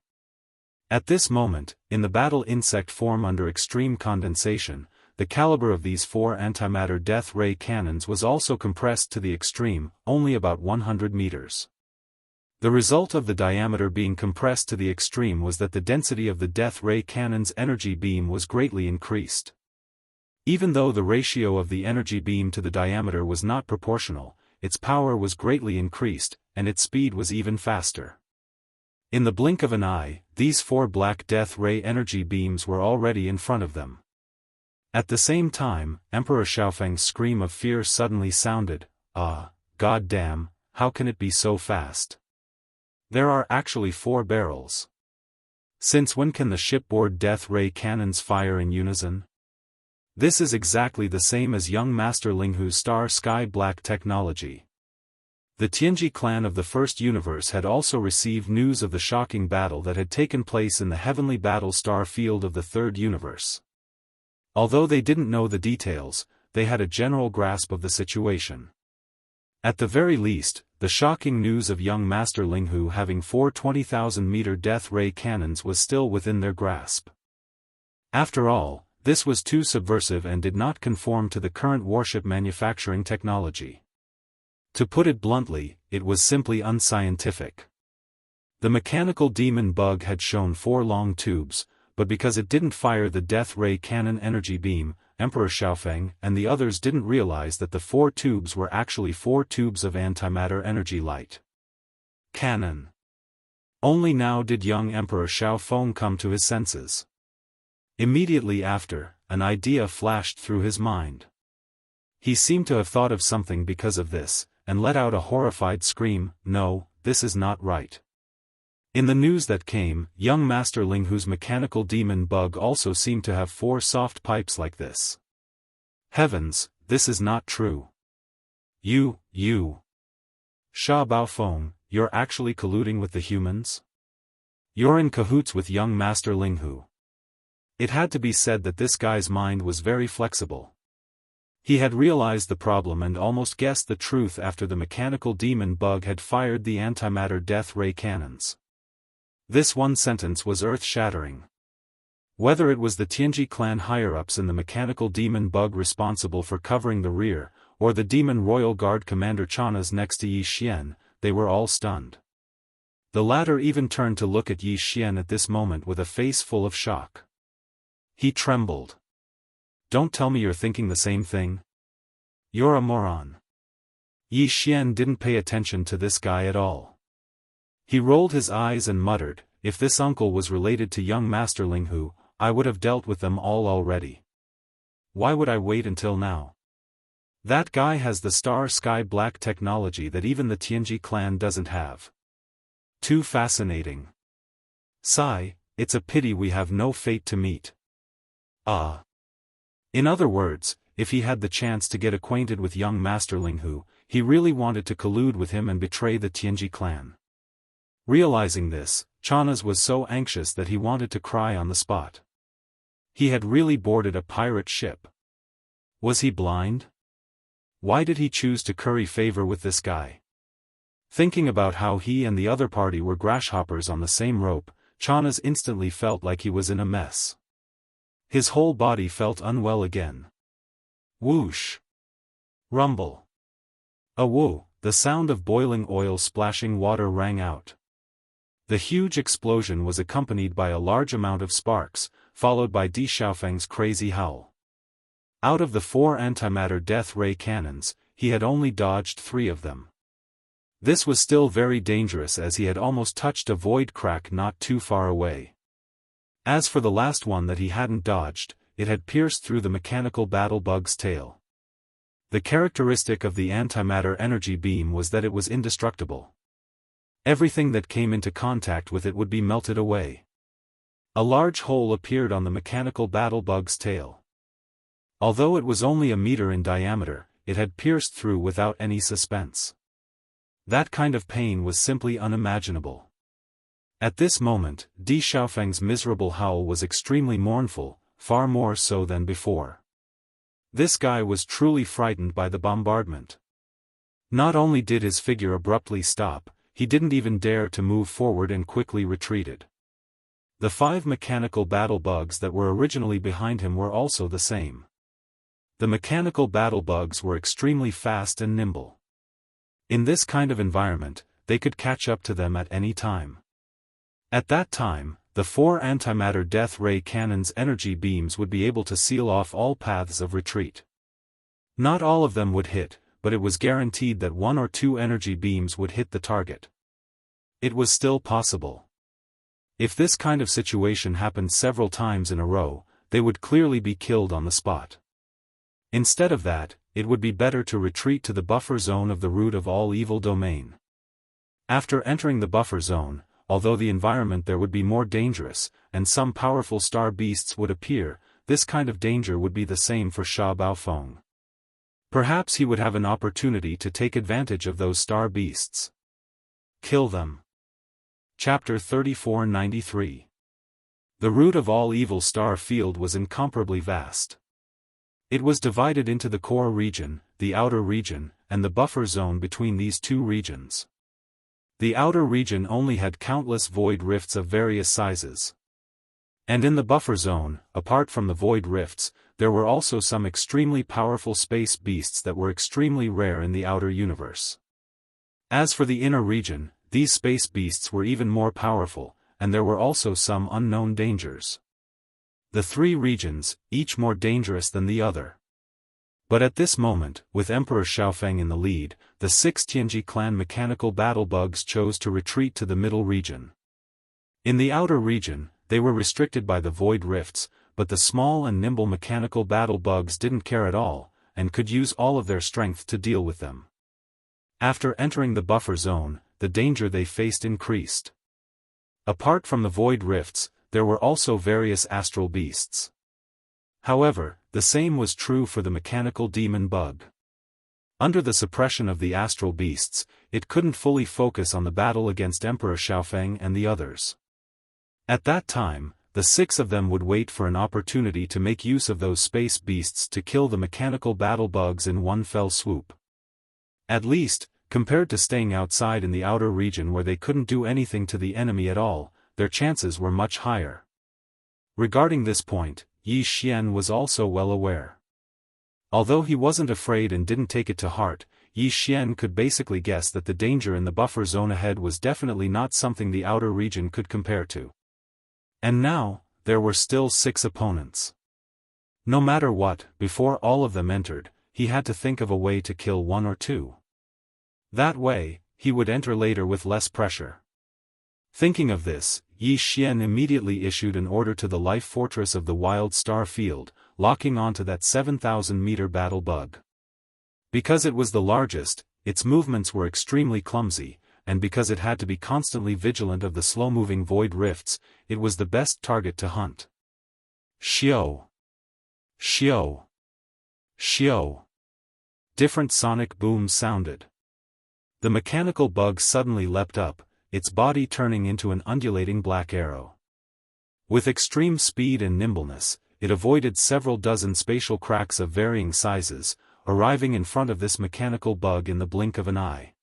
At this moment, in the battle insect form under extreme condensation, the caliber of these 4 antimatter death ray cannons was also compressed to the extreme, only about 100 meters. The result of the diameter being compressed to the extreme was that the density of the death ray cannon's energy beam was greatly increased. Even though the ratio of the energy beam to the diameter was not proportional, its power was greatly increased, and its speed was even faster. In the blink of an eye, these 4 black death ray energy beams were already in front of them. At the same time, Emperor Xiaofeng's scream of fear suddenly sounded. Ah, god damn, how can it be so fast? There are actually 4 barrels. Since when can the shipboard death ray cannons fire in unison? This is exactly the same as young Master Linghu's Star Sky Black technology. The Tianji clan of the First Universe had also received news of the shocking battle that had taken place in the heavenly battle star field of the Third Universe. Although they didn't know the details, they had a general grasp of the situation. At the very least, the shocking news of young Master Linghu having 4 20,000-meter death ray cannons was still within their grasp. After all, this was too subversive and did not conform to the current warship manufacturing technology. To put it bluntly, it was simply unscientific. The mechanical demon bug had shown 4 long tubes, but because it didn't fire the death ray cannon energy beam, Emperor Xiaofeng and the others didn't realize that the 4 tubes were actually 4 tubes of antimatter energy light cannon. Only now did young Emperor Xiaofeng come to his senses. Immediately after, an idea flashed through his mind. He seemed to have thought of something because of this, and let out a horrified scream. No, this is not right. In the news that came, young Master Linghu's mechanical demon bug also seemed to have 4 soft pipes like this. Heavens, this is not true. You. Sha Baofeng, you're actually colluding with the humans? You're in cahoots with young Master Linghu. It had to be said that this guy's mind was very flexible. He had realized the problem and almost guessed the truth after the mechanical demon bug had fired the antimatter death ray cannons. This one sentence was earth-shattering. Whether it was the Tianji clan higher-ups in the mechanical demon bug responsible for covering the rear, or the demon royal guard commander Chana's next to Yi Xian, they were all stunned. The latter even turned to look at Yi Xian at this moment with a face full of shock. He trembled. "Don't tell me you're thinking the same thing? You're a moron." Yi Xian didn't pay attention to this guy at all. He rolled his eyes and muttered, "If this uncle was related to young Master Linghu, I would have dealt with them all already. Why would I wait until now? That guy has the star sky black technology that even the Tianji clan doesn't have. Too fascinating. Sigh, it's a pity we have no fate to meet." In other words, if he had the chance to get acquainted with young Master Linghu, he really wanted to collude with him and betray the Tianji clan. Realizing this, Chana's was so anxious that he wanted to cry on the spot. He had really boarded a pirate ship. Was he blind? Why did he choose to curry favor with this guy? Thinking about how he and the other party were grasshoppers on the same rope, Chana's instantly felt like he was in a mess. His whole body felt unwell again. Whoosh! Rumble! A whoo! The sound of boiling oil splashing water rang out. The huge explosion was accompanied by a large amount of sparks, followed by Di Xiaofeng's crazy howl. Out of the 4 antimatter death ray cannons, he had only dodged 3 of them. This was still very dangerous as he had almost touched a void crack not too far away. As for the last one that he hadn't dodged, it had pierced through the mechanical battle bug's tail. The characteristic of the antimatter energy beam was that it was indestructible. Everything that came into contact with it would be melted away. A large hole appeared on the mechanical battle bug's tail. Although it was only a meter in diameter, it had pierced through without any suspense. That kind of pain was simply unimaginable. At this moment, Di Xiaofeng's miserable howl was extremely mournful, far more so than before. This guy was truly frightened by the bombardment. Not only did his figure abruptly stop, he didn't even dare to move forward and quickly retreated. The 5 mechanical battle bugs that were originally behind him were also the same. The mechanical battle bugs were extremely fast and nimble. In this kind of environment, they could catch up to them at any time. At that time, the 4 antimatter death ray cannons' energy beams would be able to seal off all paths of retreat. Not all of them would hit, but it was guaranteed that 1 or 2 energy beams would hit the target. It was still possible. If this kind of situation happened several times in a row, they would clearly be killed on the spot. Instead of that, it would be better to retreat to the buffer zone of the root of all evil domain. After entering the buffer zone, although the environment there would be more dangerous, and some powerful star beasts would appear, this kind of danger would be the same for Sha Baofeng. Perhaps he would have an opportunity to take advantage of those star beasts. Kill them. Chapter 3493. The root of all evil star field was incomparably vast. It was divided into the core region, the outer region, and the buffer zone between these 2 regions. The outer region only had countless void rifts of various sizes. And in the buffer zone, apart from the void rifts, there were also some extremely powerful space beasts that were extremely rare in the outer universe. As for the inner region, these space beasts were even more powerful, and there were also some unknown dangers. The 3 regions, each more dangerous than the other. But at this moment, with Emperor Xiaofeng in the lead, the 6 Tianji clan mechanical battle bugs chose to retreat to the middle region. In the outer region, they were restricted by the void rifts, but the small and nimble mechanical battle bugs didn't care at all, and could use all of their strength to deal with them. After entering the buffer zone, the danger they faced increased. Apart from the void rifts, there were also various astral beasts. However, the same was true for the mechanical demon bug. Under the suppression of the astral beasts, it couldn't fully focus on the battle against Emperor Xiaofeng and the others. At that time, the 6 of them would wait for an opportunity to make use of those space beasts to kill the mechanical battle bugs in one fell swoop. At least, compared to staying outside in the outer region where they couldn't do anything to the enemy at all, their chances were much higher. Regarding this point, Yi Xian was also well aware. Although he wasn't afraid and didn't take it to heart, Yi Xian could basically guess that the danger in the buffer zone ahead was definitely not something the outer region could compare to. And now, there were still 6 opponents. No matter what, before all of them entered, he had to think of a way to kill 1 or 2. That way, he would enter later with less pressure. Thinking of this, Yi Xian immediately issued an order to the life fortress of the Wild Star Field, locking onto that 7,000-meter battle bug. Because it was the largest, its movements were extremely clumsy, and because it had to be constantly vigilant of the slow-moving void rifts, it was the best target to hunt. Xiao! Xiao! Xiao! Different sonic booms sounded. The mechanical bug suddenly leapt up, its body turning into an undulating black arrow. With extreme speed and nimbleness, it avoided several dozen spatial cracks of varying sizes, arriving in front of this mechanical bug in the blink of an eye.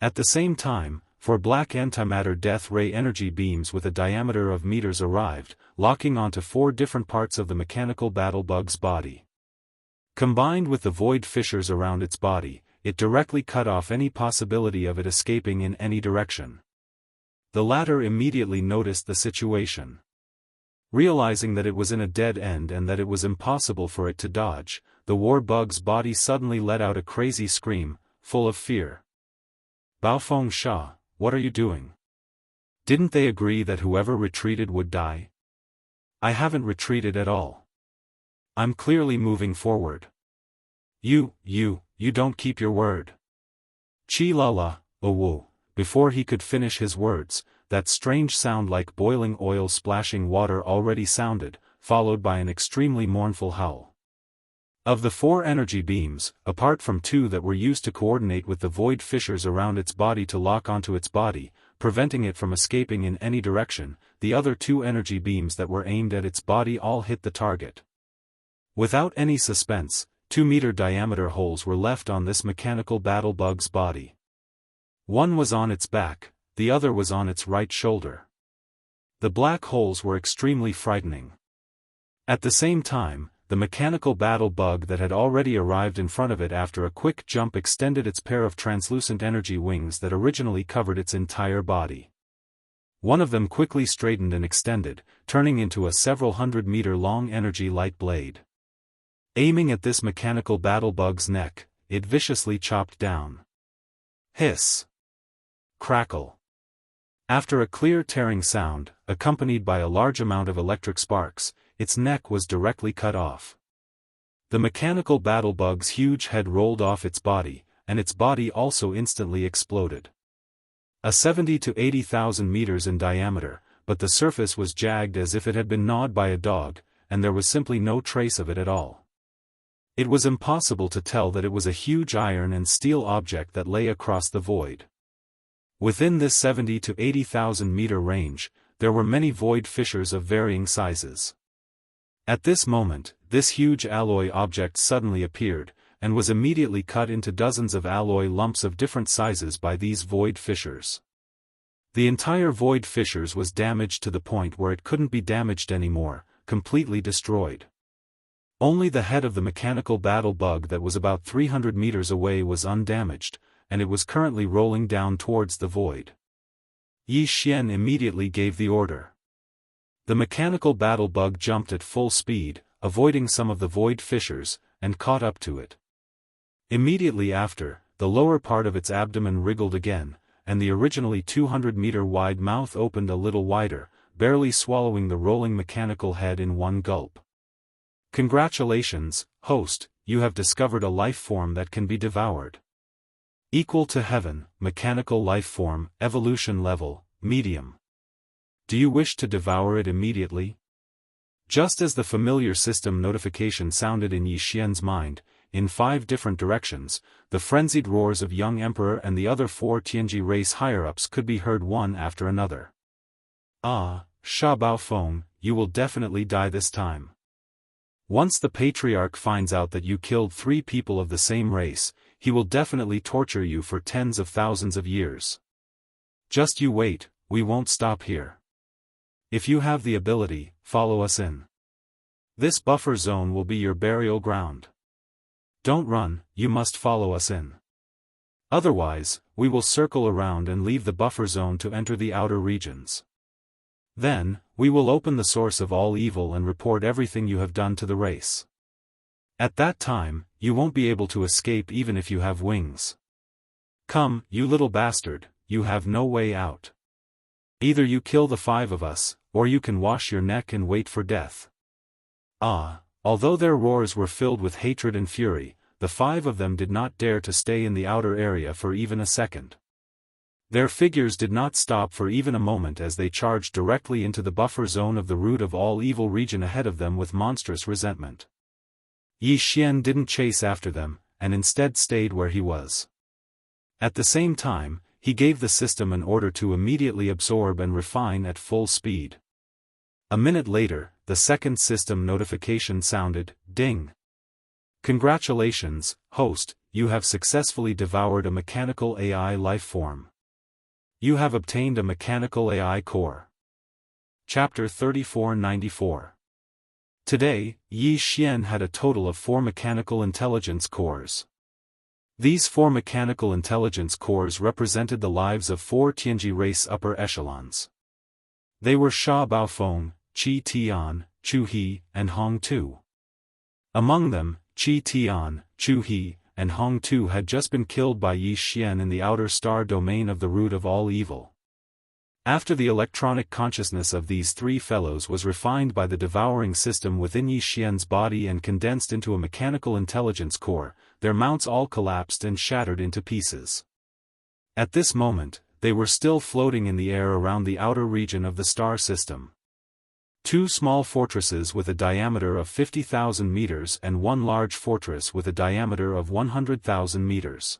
At the same time, 4 black antimatter death ray energy beams with a diameter of meters arrived, locking onto 4 different parts of the mechanical battle bug's body. Combined with the void fissures around its body, it directly cut off any possibility of it escaping in any direction. The latter immediately noticed the situation. Realizing that it was in a dead end and that it was impossible for it to dodge, the war bug's body suddenly let out a crazy scream, full of fear. Baofeng Sha, what are you doing? Didn't they agree that whoever retreated would die? I haven't retreated at all. I'm clearly moving forward. You don't keep your word. Chi la la, oh. Before he could finish his words, that strange sound like boiling oil splashing water already sounded, followed by an extremely mournful howl. Of the 4 energy beams, apart from 2 that were used to coordinate with the void fissures around its body to lock onto its body, preventing it from escaping in any direction, the other 2 energy beams that were aimed at its body all hit the target. Without any suspense, 2-meter diameter holes were left on this mechanical battle bug's body. One was on its back, the other was on its right shoulder. The black holes were extremely frightening. At the same time, the mechanical battle bug that had already arrived in front of it after a quick jump extended its pair of translucent energy wings that originally covered its entire body. One of them quickly straightened and extended, turning into a several 100-meter-long energy light blade. Aiming at this mechanical battle bug's neck, it viciously chopped down. Hiss! Crackle! After a clear tearing sound, accompanied by a large amount of electric sparks, its neck was directly cut off. The mechanical battle bug's huge head rolled off its body, and its body also instantly exploded. A 70 to 80,000 meters in diameter, but the surface was jagged as if it had been gnawed by a dog, and there was simply no trace of it at all. It was impossible to tell that it was a huge iron and steel object that lay across the void. Within this 70 to 80,000 meter range, there were many void fissures of varying sizes. At this moment, this huge alloy object suddenly appeared, and was immediately cut into dozens of alloy lumps of different sizes by these void fissures. The entire void fissures was damaged to the point where it couldn't be damaged anymore, completely destroyed. Only the head of the mechanical battle bug that was about 300 meters away was undamaged, and it was currently rolling down towards the void. Yi Xian immediately gave the order. The mechanical battle bug jumped at full speed, avoiding some of the void fissures, and caught up to it. Immediately after, the lower part of its abdomen wriggled again, and the originally 200-meter wide mouth opened a little wider, barely swallowing the rolling mechanical head in one gulp. Congratulations, host, you have discovered a life form that can be devoured. Equal to heaven, mechanical life form, evolution level, medium. Do you wish to devour it immediately? Just as the familiar system notification sounded in Yi Xian's mind, in 5 different directions, the frenzied roars of young emperor and the other 4 Tianji race higher-ups could be heard one after another. Ah, Sha Baofeng, you will definitely die this time. Once the Patriarch finds out that you killed 3 people of the same race, he will definitely torture you for tens of thousands of years. Just you wait, we won't stop here. If you have the ability, follow us in. This buffer zone will be your burial ground. Don't run, you must follow us in. Otherwise, we will circle around and leave the buffer zone to enter the outer regions. Then, we will open the source of all evil and report everything you have done to the race. At that time, you won't be able to escape even if you have wings. Come, you little bastard, you have no way out. Either you kill the 5 of us, or you can wash your neck and wait for death. Although their roars were filled with hatred and fury, the 5 of them did not dare to stay in the outer area for even a second. Their figures did not stop for even a moment as they charged directly into the buffer zone of the root of all evil region ahead of them with monstrous resentment. Yi Xian didn't chase after them, and instead stayed where he was. At the same time, he gave the system an order to immediately absorb and refine at full speed. A minute later, the second system notification sounded, ding. Congratulations, host, you have successfully devoured a mechanical AI life form. You have obtained a mechanical AI core. Chapter 3494. Today, Yi Xian had a total of 4 mechanical intelligence cores. These 4 mechanical intelligence cores represented the lives of 4 Tianji race upper echelons. They were Sha Baofeng, Qi Tian, Chu He, and Hong Tu. Among them, Qi Tian, Chu He, and Hong Tu had just been killed by Yi Xian in the outer star domain of the root of all evil. After the electronic consciousness of these 3 fellows was refined by the devouring system within Yi Xian's body and condensed into a mechanical intelligence core, their mounts all collapsed and shattered into pieces. At this moment, they were still floating in the air around the outer region of the star system. 2 small fortresses with a diameter of 50,000 meters and 1 large fortress with a diameter of 100,000 meters.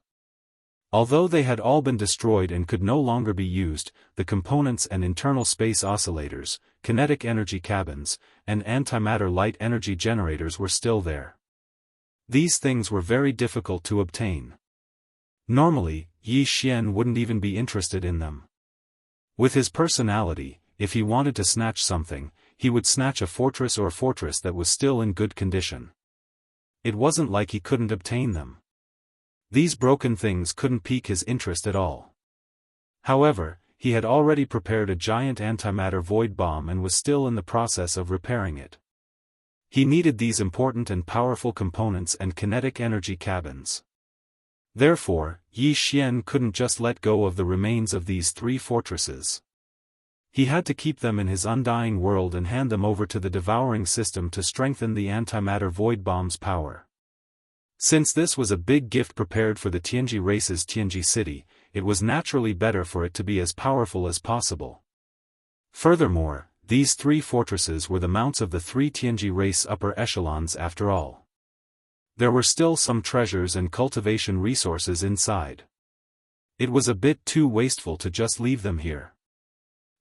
Although they had all been destroyed and could no longer be used, the components and internal space oscillators, kinetic energy cabins, and antimatter light energy generators were still there. These things were very difficult to obtain. Normally, Yi Xian wouldn't even be interested in them. With his personality, if he wanted to snatch something, he would snatch a fortress or fortress that was still in good condition. It wasn't like he couldn't obtain them. These broken things couldn't pique his interest at all. However, he had already prepared a giant antimatter void bomb and was still in the process of repairing it. He needed these important and powerful components and kinetic energy cabins. Therefore, Yi Xian couldn't just let go of the remains of these 3 fortresses. He had to keep them in his undying world and hand them over to the devouring system to strengthen the antimatter void bomb's power. Since this was a big gift prepared for the Tianji race's Tianji city, it was naturally better for it to be as powerful as possible. Furthermore, these 3 fortresses were the mounts of the 3 Tianji race upper echelons after all. There were still some treasures and cultivation resources inside. It was a bit too wasteful to just leave them here.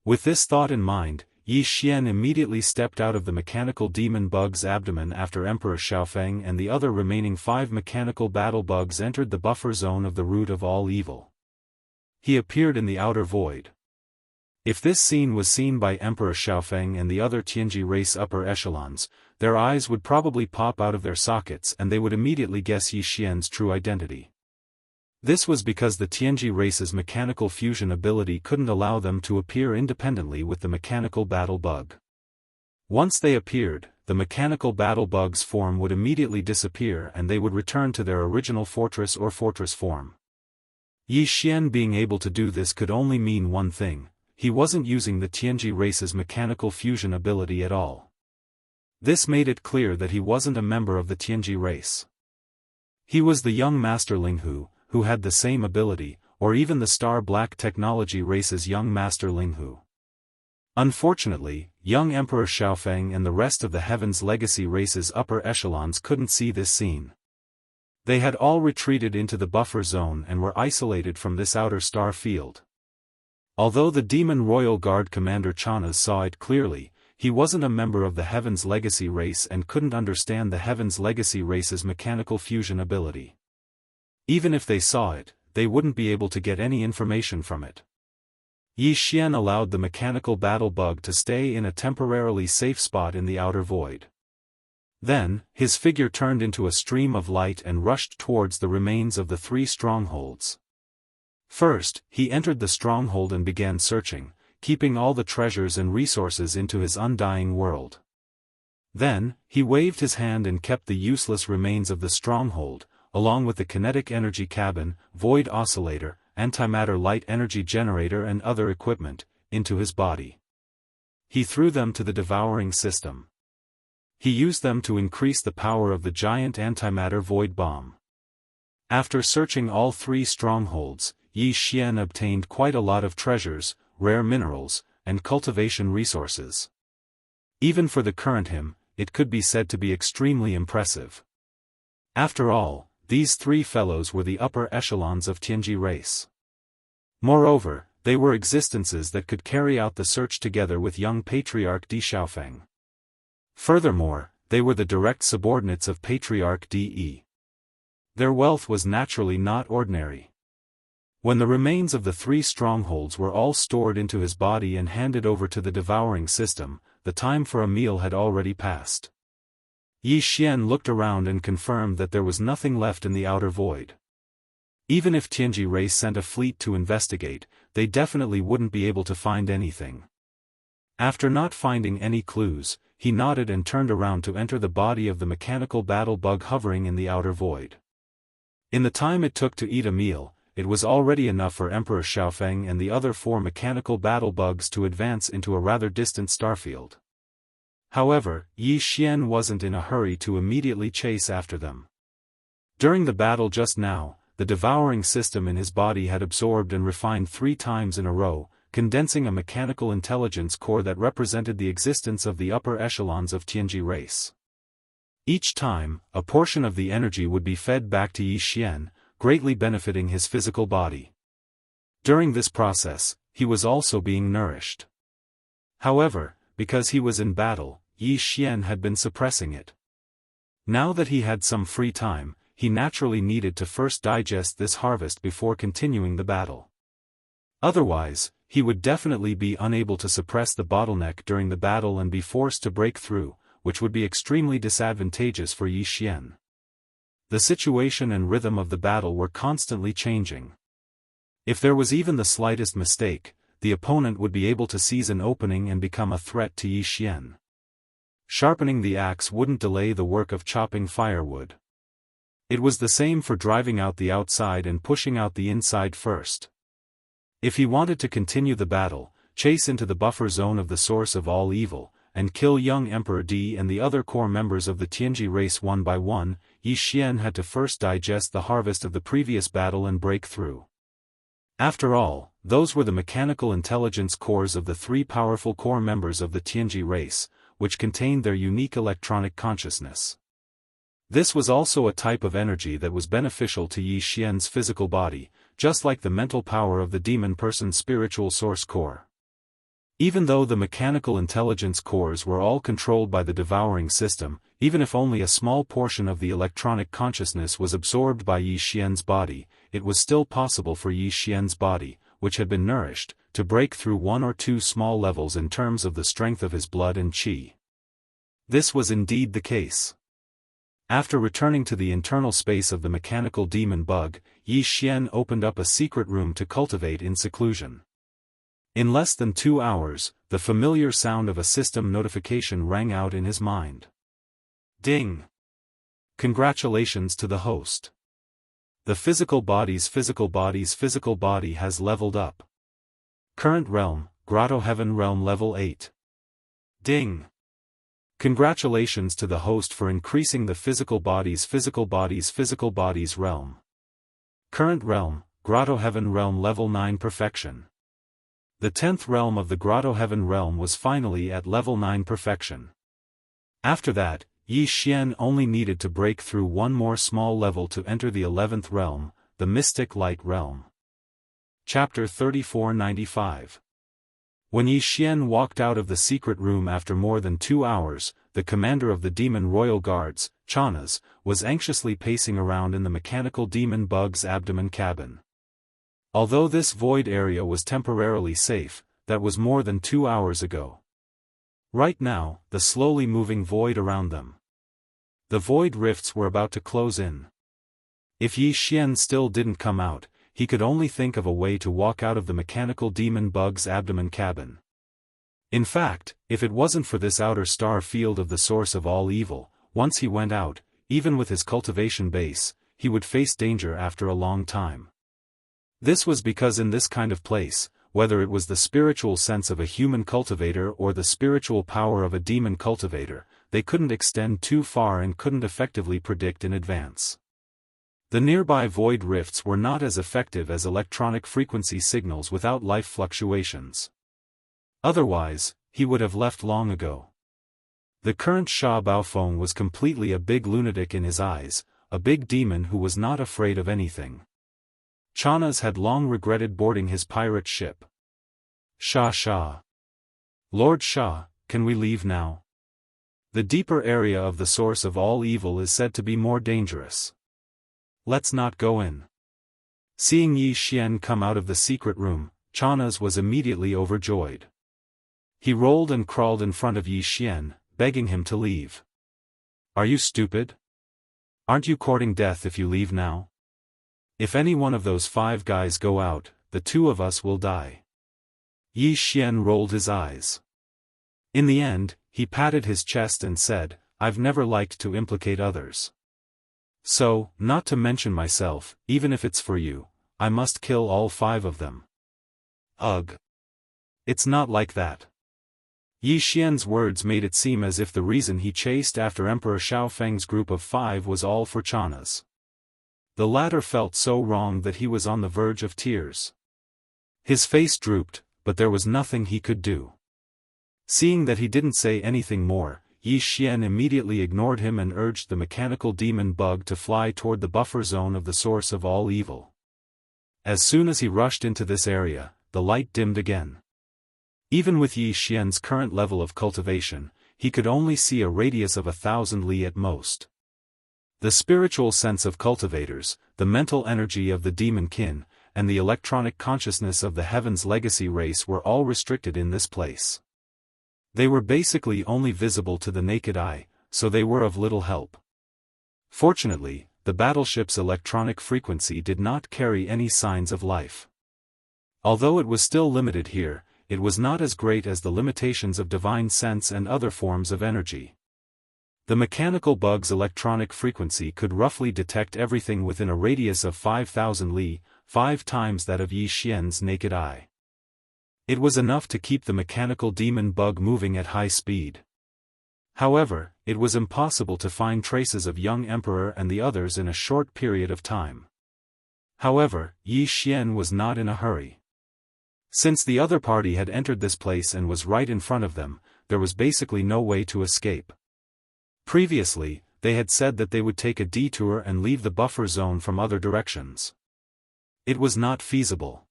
With this thought in mind, Yi Xian immediately stepped out of the mechanical demon bug's abdomen after Emperor Xiaofeng and the other remaining 5 mechanical battle bugs entered the buffer zone of the root of all evil. He appeared in the outer void. If this scene was seen by Emperor Xiaofeng and the other Tianji race upper echelons, their eyes would probably pop out of their sockets and they would immediately guess Yi Xian's true identity. This was because the Tianji race's mechanical fusion ability couldn't allow them to appear independently with the mechanical battle bug. Once they appeared, the mechanical battle bug's form would immediately disappear and they would return to their original fortress or fortress form. Yi Xian being able to do this could only mean one thing: he wasn't using the Tianji race's mechanical fusion ability at all. This made it clear that he wasn't a member of the Tianji race. He was the young Master Linghu, who had the same ability, or even the Star Black Technology race's young Master Linghu. Unfortunately, young Emperor Xiaofeng and the rest of the Heaven's Legacy race's upper echelons couldn't see this scene. They had all retreated into the buffer zone and were isolated from this outer star field. Although the Demon Royal Guard Commander Chanas saw it clearly, he wasn't a member of the Heaven's Legacy race and couldn't understand the Heaven's Legacy race's mechanical fusion ability. Even if they saw it, they wouldn't be able to get any information from it. Yi Xian allowed the mechanical battle bug to stay in a temporarily safe spot in the outer void. Then, his figure turned into a stream of light and rushed towards the remains of the 3 strongholds. First, he entered the stronghold and began searching, keeping all the treasures and resources into his undying world. Then, he waved his hand and kept the useless remains of the stronghold, along with the kinetic energy cabin, void oscillator, antimatter light energy generator and other equipment, into his body. He threw them to the devouring system. He used them to increase the power of the giant antimatter void bomb. After searching all 3 strongholds, Yi Xian obtained quite a lot of treasures, rare minerals, and cultivation resources. Even for the current him, it could be said to be extremely impressive. After all, these 3 fellows were the upper echelons of Tianji race. Moreover, they were existences that could carry out the search together with young Patriarch Di Xiaofeng. Furthermore, they were the direct subordinates of Patriarch Di. Their wealth was naturally not ordinary. When the remains of the 3 strongholds were all stored into his body and handed over to the devouring system, the time for a meal had already passed. Yi Xian looked around and confirmed that there was nothing left in the outer void. Even if Tianji race sent a fleet to investigate, they definitely wouldn't be able to find anything. After not finding any clues, he nodded and turned around to enter the body of the mechanical battle bug hovering in the outer void. In the time it took to eat a meal, it was already enough for Emperor Xiaofeng and the other 4 mechanical battle bugs to advance into a rather distant starfield. However, Yi Xian wasn't in a hurry to immediately chase after them. During the battle just now, the devouring system in his body had absorbed and refined 3 times in a row, condensing a mechanical intelligence core that represented the existence of the upper echelons of Tianji race. Each time, a portion of the energy would be fed back to Yi Xian, greatly benefiting his physical body. During this process, he was also being nourished. However, because he was in battle, Yi Xian had been suppressing it. Now that he had some free time, he naturally needed to first digest this harvest before continuing the battle. Otherwise, he would definitely be unable to suppress the bottleneck during the battle and be forced to break through, which would be extremely disadvantageous for Yi Xian. The situation and rhythm of the battle were constantly changing. If there was even the slightest mistake, the opponent would be able to seize an opening and become a threat to Yi Xian. Sharpening the axe wouldn't delay the work of chopping firewood. It was the same for driving out the outside and pushing out the inside first. If he wanted to continue the battle, chase into the buffer zone of the source of all evil, and kill young Emperor Di and the other core members of the Tianji race one by one, Yi Xian had to first digest the harvest of the previous battle and break through. After all, those were the mechanical intelligence cores of the 3 powerful core members of the Tianji race, which contained their unique electronic consciousness. This was also a type of energy that was beneficial to Yi Xian's physical body, just like the mental power of the demon person's spiritual source core. Even though the mechanical intelligence cores were all controlled by the devouring system, even if only a small portion of the electronic consciousness was absorbed by Yi Xian's body, it was still possible for Yi Xian's body, which had been nourished, to break through 1 or 2 small levels in terms of the strength of his blood and qi. This was indeed the case. After returning to the internal space of the mechanical demon bug, Yi Xian opened up a secret room to cultivate in seclusion. In less than 2 hours, the familiar sound of a system notification rang out in his mind. Ding! Congratulations to the host. The physical body has leveled up. Current realm, Grotto Heaven realm level 8. Ding! Congratulations to the host for increasing the physical body's realm. Current realm, Grotto Heaven realm level 9 perfection. The 10th realm of the Grotto Heaven realm was finally at level 9 perfection. After that, Yi Xian only needed to break through 1 more small level to enter the 11th realm, the Mystic Light realm. Chapter 3495. When Yi Xian walked out of the secret room after more than 2 hours, the commander of the demon royal guards, Chanas, was anxiously pacing around in the mechanical demon bug's abdomen cabin. Although this void area was temporarily safe, that was more than 2 hours ago. Right now, the slowly moving void around them. The void rifts were about to close in. If Yi Xian still didn't come out, he could only think of a way to walk out of the mechanical demon bug's abdomen cabin. In fact, if it wasn't for this outer star field of the source of all evil, once he went out, even with his cultivation base, he would face danger after a long time. This was because in this kind of place, whether it was the spiritual sense of a human cultivator or the spiritual power of a demon cultivator, they couldn't extend too far and couldn't effectively predict in advance. The nearby void rifts were not as effective as electronic frequency signals without life fluctuations. Otherwise, he would have left long ago. The current Sha Baofeng was completely a big lunatic in his eyes, a big demon who was not afraid of anything. Chanas had long regretted boarding his pirate ship. Sha. Lord Sha, can we leave now? The deeper area of the source of all evil is said to be more dangerous. Let's not go in. Seeing Yi Xian come out of the secret room, Chanas was immediately overjoyed. He rolled and crawled in front of Yi Xian, begging him to leave. Are you stupid? Aren't you courting death if you leave now? If any one of those 5 guys go out, the 2 of us will die. Yi Xian rolled his eyes. In the end, he patted his chest and said, I've never liked to implicate others. So, not to mention myself, even if it's for you, I must kill all 5 of them. Ugh. It's not like that. Yi Xian's words made it seem as if the reason he chased after Emperor Xiaofeng's group of 5 was all for Chanas. The latter felt so wrong that he was on the verge of tears. His face drooped, but there was nothing he could do. Seeing that he didn't say anything more, Yi Xian immediately ignored him and urged the mechanical demon bug to fly toward the buffer zone of the source of all evil. As soon as he rushed into this area, the light dimmed again. Even with Yi Xian's current level of cultivation, he could only see a radius of 1,000 li at most. The spiritual sense of cultivators, the mental energy of the demon kin, and the electronic consciousness of the Heaven's legacy race were all restricted in this place. They were basically only visible to the naked eye, so they were of little help. Fortunately, the battleship's electronic frequency did not carry any signs of life. Although it was still limited here, it was not as great as the limitations of divine sense and other forms of energy. The mechanical bug's electronic frequency could roughly detect everything within a radius of 5,000 li, 5 times that of Yi Xian's naked eye. It was enough to keep the mechanical demon bug moving at high speed. However, it was impossible to find traces of young Emperor and the others in a short period of time. However, Yi Xian was not in a hurry. Since the other party had entered this place and was right in front of them, there was basically no way to escape. Previously, they had said that they would take a detour and leave the buffer zone from other directions. It was not feasible.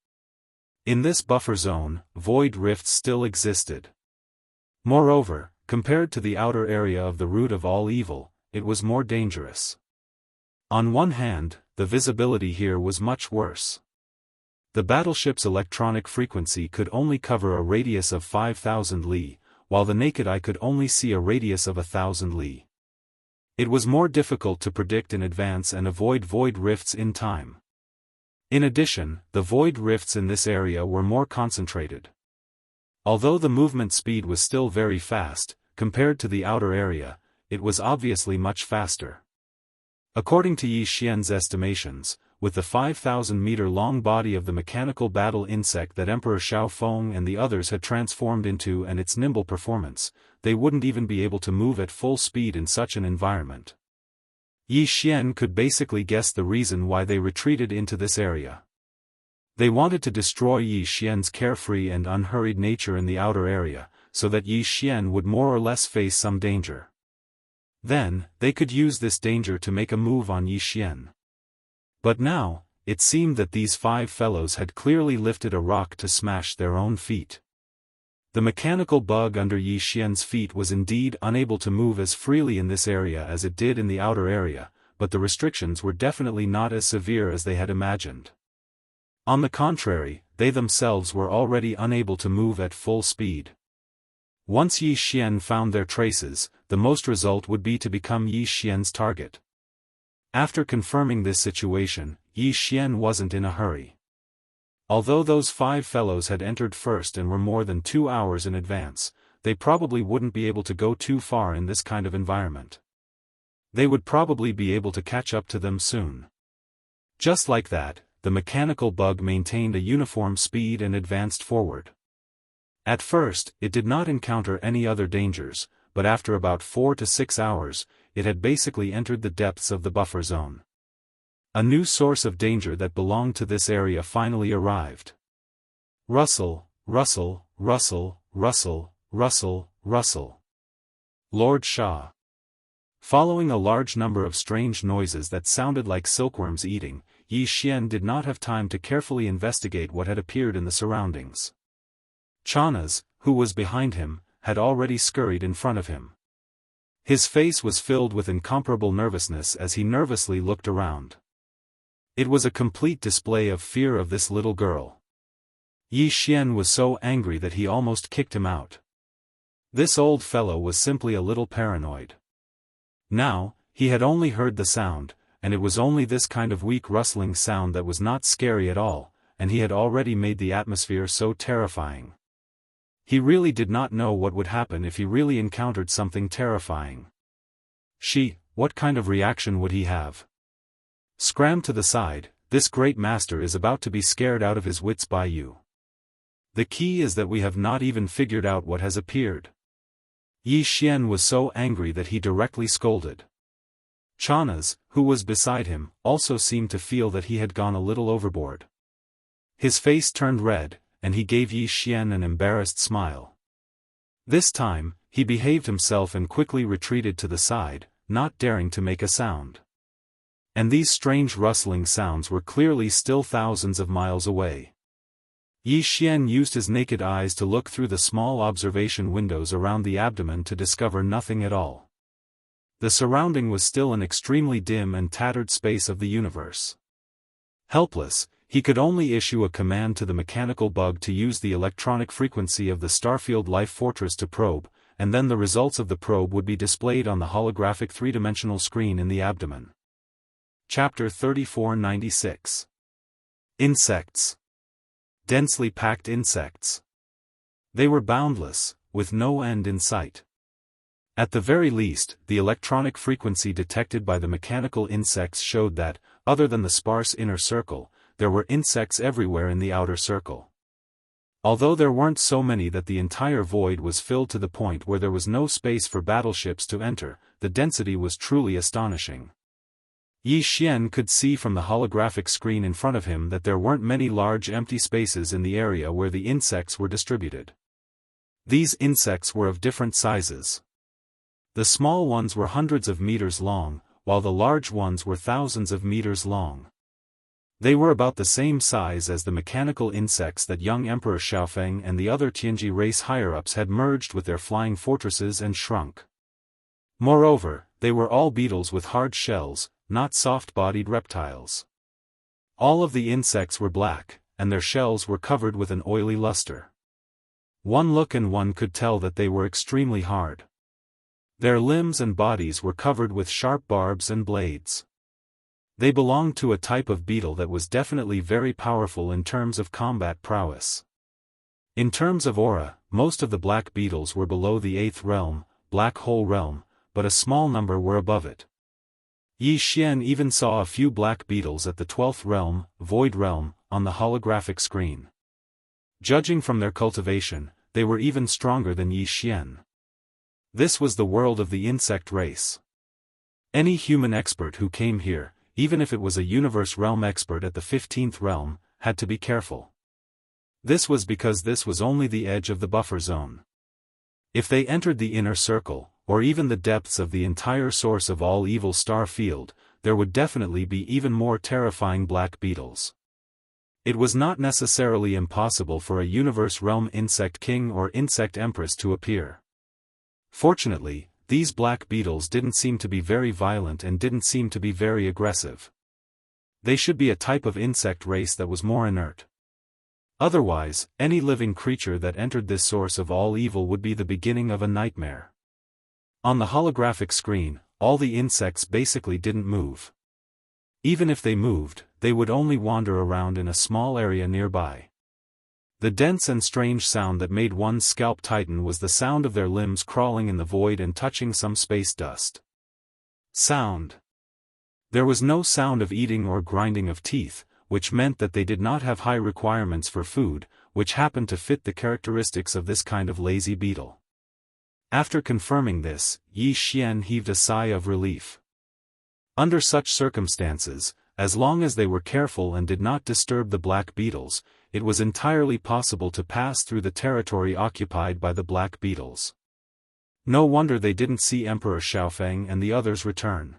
In this buffer zone, void rifts still existed. Moreover, compared to the outer area of the root of all evil, it was more dangerous. On one hand, the visibility here was much worse. The battleship's electronic frequency could only cover a radius of 5,000 li, while the naked eye could only see a radius of 1,000 li. It was more difficult to predict in advance and avoid void rifts in time. In addition, the void rifts in this area were more concentrated. Although the movement speed was still very fast, compared to the outer area, it was obviously much faster. According to Yi Xian's estimations, with the 5,000-meter-long body of the mechanical battle insect that Emperor Xiaofeng and the others had transformed into and its nimble performance, they wouldn't even be able to move at full speed in such an environment. Yi Xian could basically guess the reason why they retreated into this area. They wanted to destroy Yi Xian's carefree and unhurried nature in the outer area, so that Yi Xian would more or less face some danger. Then, they could use this danger to make a move on Yi Xian. But now, it seemed that these 5 fellows had clearly lifted a rock to smash their own feet. The mechanical bug under Yi Xian's feet was indeed unable to move as freely in this area as it did in the outer area, but the restrictions were definitely not as severe as they had imagined. On the contrary, they themselves were already unable to move at full speed. Once Yi Xian found their traces, the most result would be to become Yi Xian's target. After confirming this situation, Yi Xian wasn't in a hurry. Although those 5 fellows had entered first and were more than 2 hours in advance, they probably wouldn't be able to go too far in this kind of environment. They would probably be able to catch up to them soon. Just like that, the mechanical bug maintained a uniform speed and advanced forward. At first, it did not encounter any other dangers, but after about 4 to 6 hours, it had basically entered the depths of the buffer zone. A new source of danger that belonged to this area finally arrived. Rustle, rustle, rustle, rustle, rustle, rustle. Lord Shah. Following a large number of strange noises that sounded like silkworms eating, Yi Xian did not have time to carefully investigate what had appeared in the surroundings. Chanas, who was behind him, had already scurried in front of him. His face was filled with incomparable nervousness as he nervously looked around. It was a complete display of fear of this little girl. Yi Xian was so angry that he almost kicked him out. This old fellow was simply a little paranoid. Now, he had only heard the sound, and it was only this kind of weak rustling sound that was not scary at all, and he had already made the atmosphere so terrifying. He really did not know what would happen if he really encountered something terrifying. What kind of reaction would he have? Scram to the side, this great master is about to be scared out of his wits by you. The key is that we have not even figured out what has appeared. Yi Xian was so angry that he directly scolded. Chanas, who was beside him, also seemed to feel that he had gone a little overboard. His face turned red, and he gave Yi Xian an embarrassed smile. This time, he behaved himself and quickly retreated to the side, not daring to make a sound. And these strange rustling sounds were clearly still thousands of miles away. Yi Xian used his naked eyes to look through the small observation windows around the abdomen to discover nothing at all. The surrounding was still an extremely dim and tattered space of the universe. Helpless, he could only issue a command to the mechanical bug to use the electronic frequency of the Starfield Life Fortress to probe, and then the results of the probe would be displayed on the holographic three-dimensional screen in the abdomen. Chapter 3496. Insects. Densely packed insects. They were boundless, with no end in sight. At the very least, the electronic frequency detected by the mechanical insects showed that, other than the sparse inner circle, there were insects everywhere in the outer circle. Although there weren't so many that the entire void was filled to the point where there was no space for battleships to enter, the density was truly astonishing. Yi Xian could see from the holographic screen in front of him that there weren't many large empty spaces in the area where the insects were distributed. These insects were of different sizes. The small ones were hundreds of meters long, while the large ones were thousands of meters long. They were about the same size as the mechanical insects that young Emperor Xiaofeng and the other Tianji race higher-ups had merged with their flying fortresses and shrunk. Moreover, they were all beetles with hard shells, not soft-bodied reptiles. All of the insects were black, and their shells were covered with an oily luster. One look and one could tell that they were extremely hard. Their limbs and bodies were covered with sharp barbs and blades. They belonged to a type of beetle that was definitely very powerful in terms of combat prowess. In terms of aura, most of the black beetles were below the 8th realm, black hole realm, but a small number were above it. Yi Xian even saw a few black beetles at the 12th realm, void realm, on the holographic screen. Judging from their cultivation, they were even stronger than Yi Xian. This was the world of the insect race. Any human expert who came here, even if it was a universe realm expert at the 15th realm, had to be careful. This was because this was only the edge of the buffer zone. If they entered the inner circle, or even the depths of the entire source of all evil star field, there would definitely be even more terrifying black beetles. It was not necessarily impossible for a universe realm insect king or insect empress to appear. Fortunately, these black beetles didn't seem to be very violent and didn't seem to be very aggressive. They should be a type of insect race that was more inert. Otherwise, any living creature that entered this source of all evil would be the beginning of a nightmare. On the holographic screen, all the insects basically didn't move. Even if they moved, they would only wander around in a small area nearby. The dense and strange sound that made one's scalp tighten was the sound of their limbs crawling in the void and touching some space dust. Sound. There was no sound of eating or grinding of teeth, which meant that they did not have high requirements for food, which happened to fit the characteristics of this kind of lazy beetle. After confirming this, Yi Xian heaved a sigh of relief. Under such circumstances, as long as they were careful and did not disturb the black beetles, it was entirely possible to pass through the territory occupied by the black beetles. No wonder they didn't see Emperor Xiaofeng and the others return.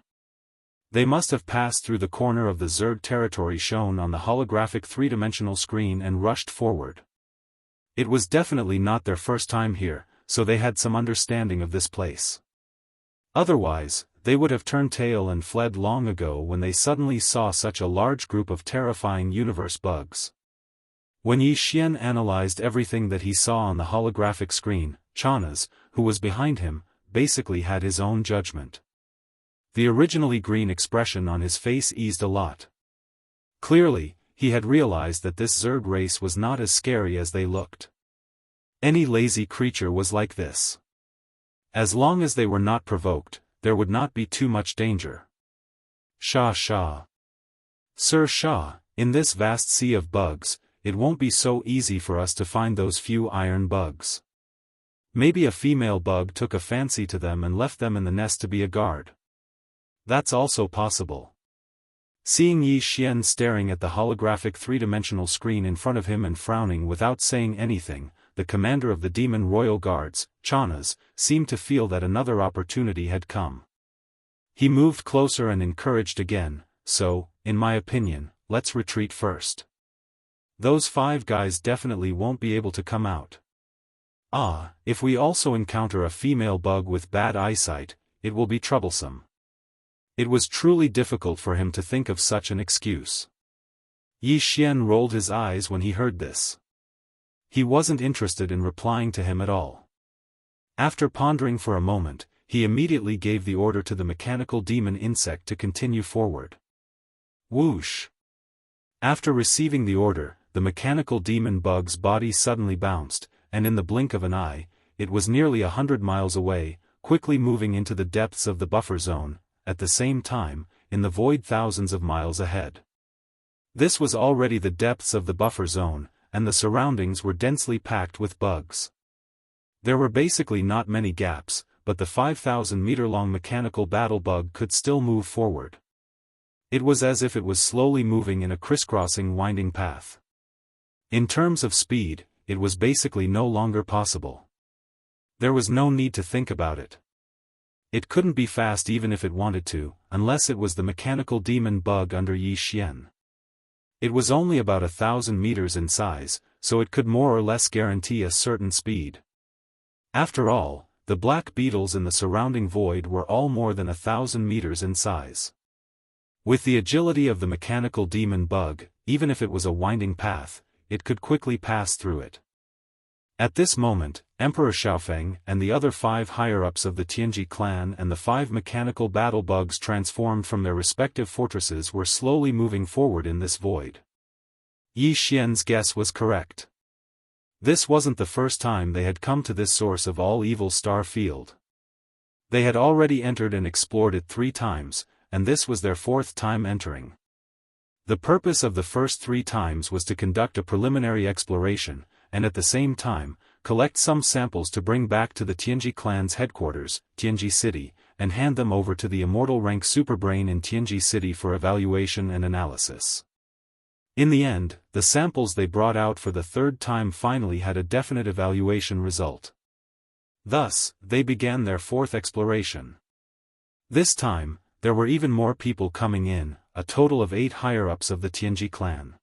They must have passed through the corner of the Zerg territory shown on the holographic three-dimensional screen and rushed forward. It was definitely not their first time here, so they had some understanding of this place. Otherwise, they would have turned tail and fled long ago when they suddenly saw such a large group of terrifying universe bugs. When Yi Xian analyzed everything that he saw on the holographic screen, Chanas, who was behind him, basically had his own judgment. The originally green expression on his face eased a lot. Clearly, he had realized that this Zerg race was not as scary as they looked. Any lazy creature was like this. As long as they were not provoked, there would not be too much danger. Sha. Sir Sha, in this vast sea of bugs, it won't be so easy for us to find those few iron bugs. Maybe a female bug took a fancy to them and left them in the nest to be a guard. That's also possible. Seeing Yi Xian staring at the holographic three-dimensional screen in front of him and frowning without saying anything, the commander of the Demon Royal Guards, Chanas, seemed to feel that another opportunity had come. He moved closer and encouraged again, so, in my opinion, let's retreat first. Those 5 guys definitely won't be able to come out. If we also encounter a female bug with bad eyesight, it will be troublesome. It was truly difficult for him to think of such an excuse. Yi Xian rolled his eyes when he heard this. He wasn't interested in replying to him at all. After pondering for a moment, he immediately gave the order to the mechanical demon insect to continue forward. Whoosh! After receiving the order, the mechanical demon bug's body suddenly bounced, and in the blink of an eye, it was nearly 100 miles away, quickly moving into the depths of the buffer zone, at the same time, in the void thousands of miles ahead. This was already the depths of the buffer zone, and the surroundings were densely packed with bugs. There were basically not many gaps, but the 5,000-meter-long mechanical battle bug could still move forward. It was as if it was slowly moving in a crisscrossing winding path. In terms of speed, it was basically no longer possible. There was no need to think about it. It couldn't be fast even if it wanted to, unless it was the mechanical demon bug under Yi Xian. It was only about 1,000 meters in size, so it could more or less guarantee a certain speed. After all, the black beetles in the surrounding void were all more than 1,000 meters in size. With the agility of the mechanical demon bug, even if it was a winding path, it could quickly pass through it. At this moment, Emperor Xiaofeng and the other 5 higher-ups of the Tianji clan and the 5 mechanical battle bugs transformed from their respective fortresses were slowly moving forward in this void. Yi Xian's guess was correct. This wasn't the first time they had come to this source of all evil star field. They had already entered and explored it 3 times, and this was their 4th time entering. The purpose of the first 3 times was to conduct a preliminary exploration, and at the same time, collect some samples to bring back to the Tianji clan's headquarters, Tianji City, and hand them over to the Immortal rank superbrain in Tianji City for evaluation and analysis. In the end, the samples they brought out for the 3rd time finally had a definite evaluation result. Thus, they began their 4th exploration. This time, there were even more people coming in, a total of 8 higher-ups of the Tianji clan.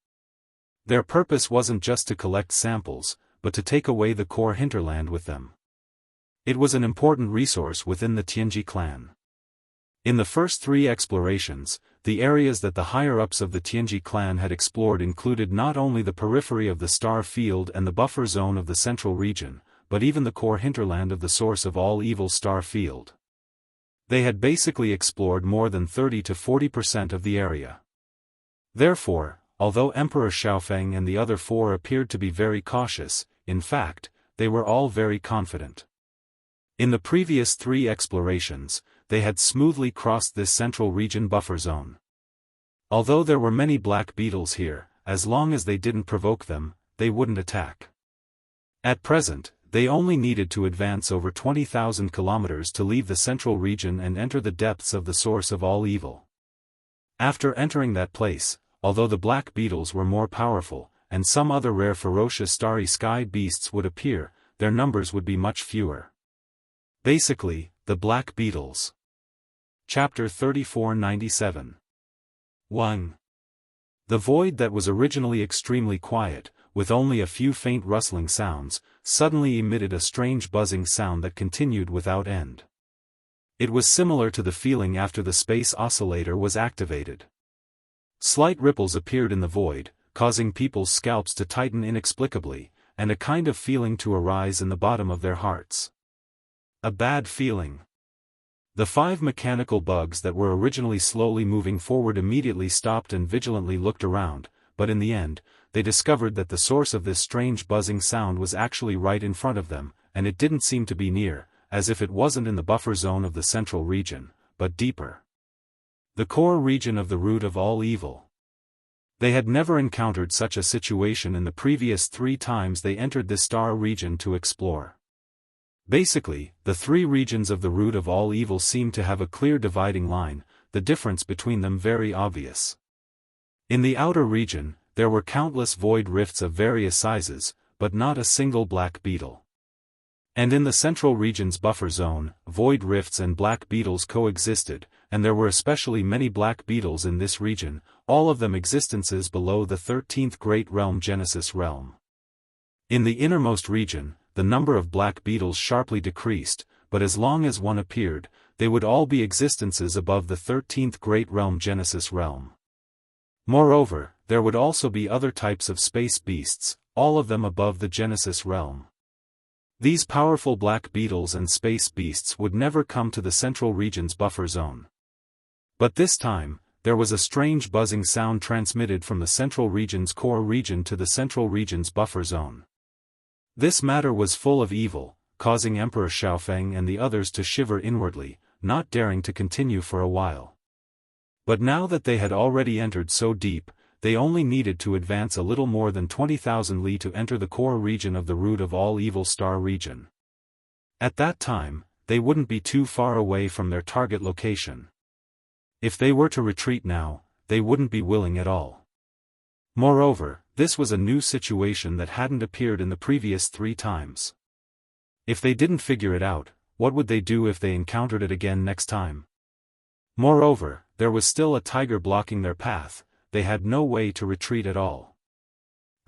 Their purpose wasn't just to collect samples, but to take away the core hinterland with them. It was an important resource within the Tianji clan. In the first 3 explorations, the areas that the higher-ups of the Tianji clan had explored included not only the periphery of the star field and the buffer zone of the central region, but even the core hinterland of the source of all evil star field. They had basically explored more than 30 to 40% of the area. Therefore, although Emperor Xiaofeng and the other 4 appeared to be very cautious, in fact, they were all very confident. In the previous 3 explorations, they had smoothly crossed this central region buffer zone. Although there were many black beetles here, as long as they didn't provoke them, they wouldn't attack. At present, they only needed to advance over 20,000 kilometers to leave the central region and enter the depths of the source of all evil. After entering that place, although the black beetles were more powerful, and some other rare ferocious starry sky beasts would appear, their numbers would be much fewer. Basically, the black beetles. Chapter 3497. 1. The void that was originally extremely quiet, with only a few faint rustling sounds, suddenly emitted a strange buzzing sound that continued without end. It was similar to the feeling after the space oscillator was activated. Slight ripples appeared in the void, causing people's scalps to tighten inexplicably, and a kind of feeling to arise in the bottom of their hearts. A bad feeling. The 5 mechanical bugs that were originally slowly moving forward immediately stopped and vigilantly looked around, but in the end, they discovered that the source of this strange buzzing sound was actually right in front of them, and it didn't seem to be near, as if it wasn't in the buffer zone of the central region, but deeper. The core region of the root of all evil. They had never encountered such a situation in the previous 3 times they entered this star region to explore. Basically, the 3 regions of the root of all evil seemed to have a clear dividing line, the difference between them very obvious. In the outer region, there were countless void rifts of various sizes, but not a single black beetle. And in the central region's buffer zone, void rifts and black beetles coexisted, and there were especially many black beetles in this region, all of them existences below the 13th Great Realm Genesis realm. In the innermost region, the number of black beetles sharply decreased, but as long as one appeared, they would all be existences above the 13th Great Realm Genesis realm. Moreover, there would also be other types of space beasts, all of them above the Genesis realm. These powerful black beetles and space beasts would never come to the central region's buffer zone. But this time, there was a strange buzzing sound transmitted from the central region's core region to the central region's buffer zone. This matter was full of evil, causing Emperor Xiaofeng and the others to shiver inwardly, not daring to continue for a while. But now that they had already entered so deep, they only needed to advance a little more than 20,000 li to enter the core region of the root of all evil star region. At that time, they wouldn't be too far away from their target location. If they were to retreat now, they wouldn't be willing at all. Moreover, this was a new situation that hadn't appeared in the previous 3 times. If they didn't figure it out, what would they do if they encountered it again next time? Moreover, there was still a tiger blocking their path, they had no way to retreat at all.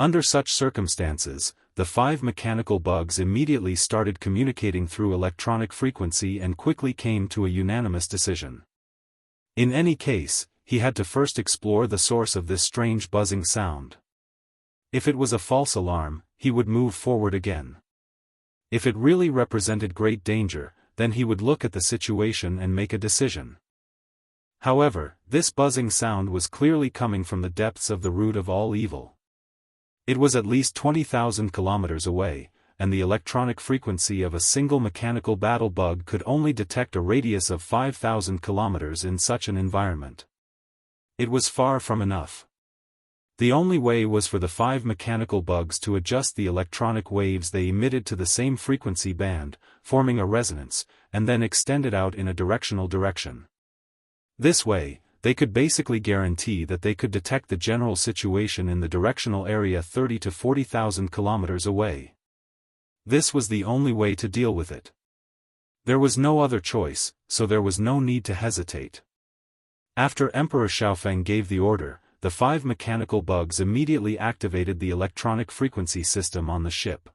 Under such circumstances, the 5 mechanical bugs immediately started communicating through electronic frequency and quickly came to a unanimous decision. In any case, he had to first explore the source of this strange buzzing sound. If it was a false alarm, he would move forward again. If it really represented great danger, then he would look at the situation and make a decision. However, this buzzing sound was clearly coming from the depths of the root of all evil. It was at least 20,000 kilometers away, and the electronic frequency of a single mechanical battle bug could only detect a radius of 5,000 kilometers in such an environment. It was far from enough. The only way was for the 5 mechanical bugs to adjust the electronic waves they emitted to the same frequency band, forming a resonance, and then extend it out in a directional direction. This way, they could basically guarantee that they could detect the general situation in the directional area 30 to 40,000 kilometers away. This was the only way to deal with it. There was no other choice, so there was no need to hesitate. After Emperor Xiaofeng gave the order, the 5 mechanical bugs immediately activated the electronic frequency system on the ship.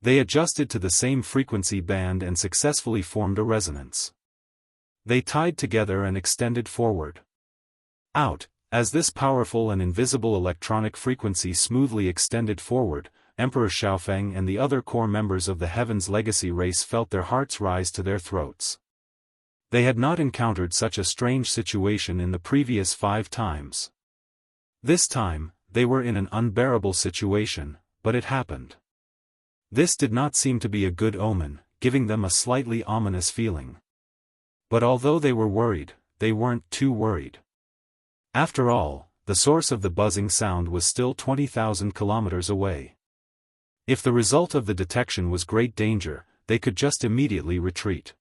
They adjusted to the same frequency band and successfully formed a resonance. They tied together and extended forward. Out. As this powerful and invisible electronic frequency smoothly extended forward, Emperor Xiaofeng and the other core members of the Heaven's Legacy race felt their hearts rise to their throats. They had not encountered such a strange situation in the previous 5 times. This time, they were in an unbearable situation, but it happened. This did not seem to be a good omen, giving them a slightly ominous feeling. But although they were worried, they weren't too worried. After all, the source of the buzzing sound was still 20,000 kilometers away. If the result of the detection was great danger, they could just immediately retreat.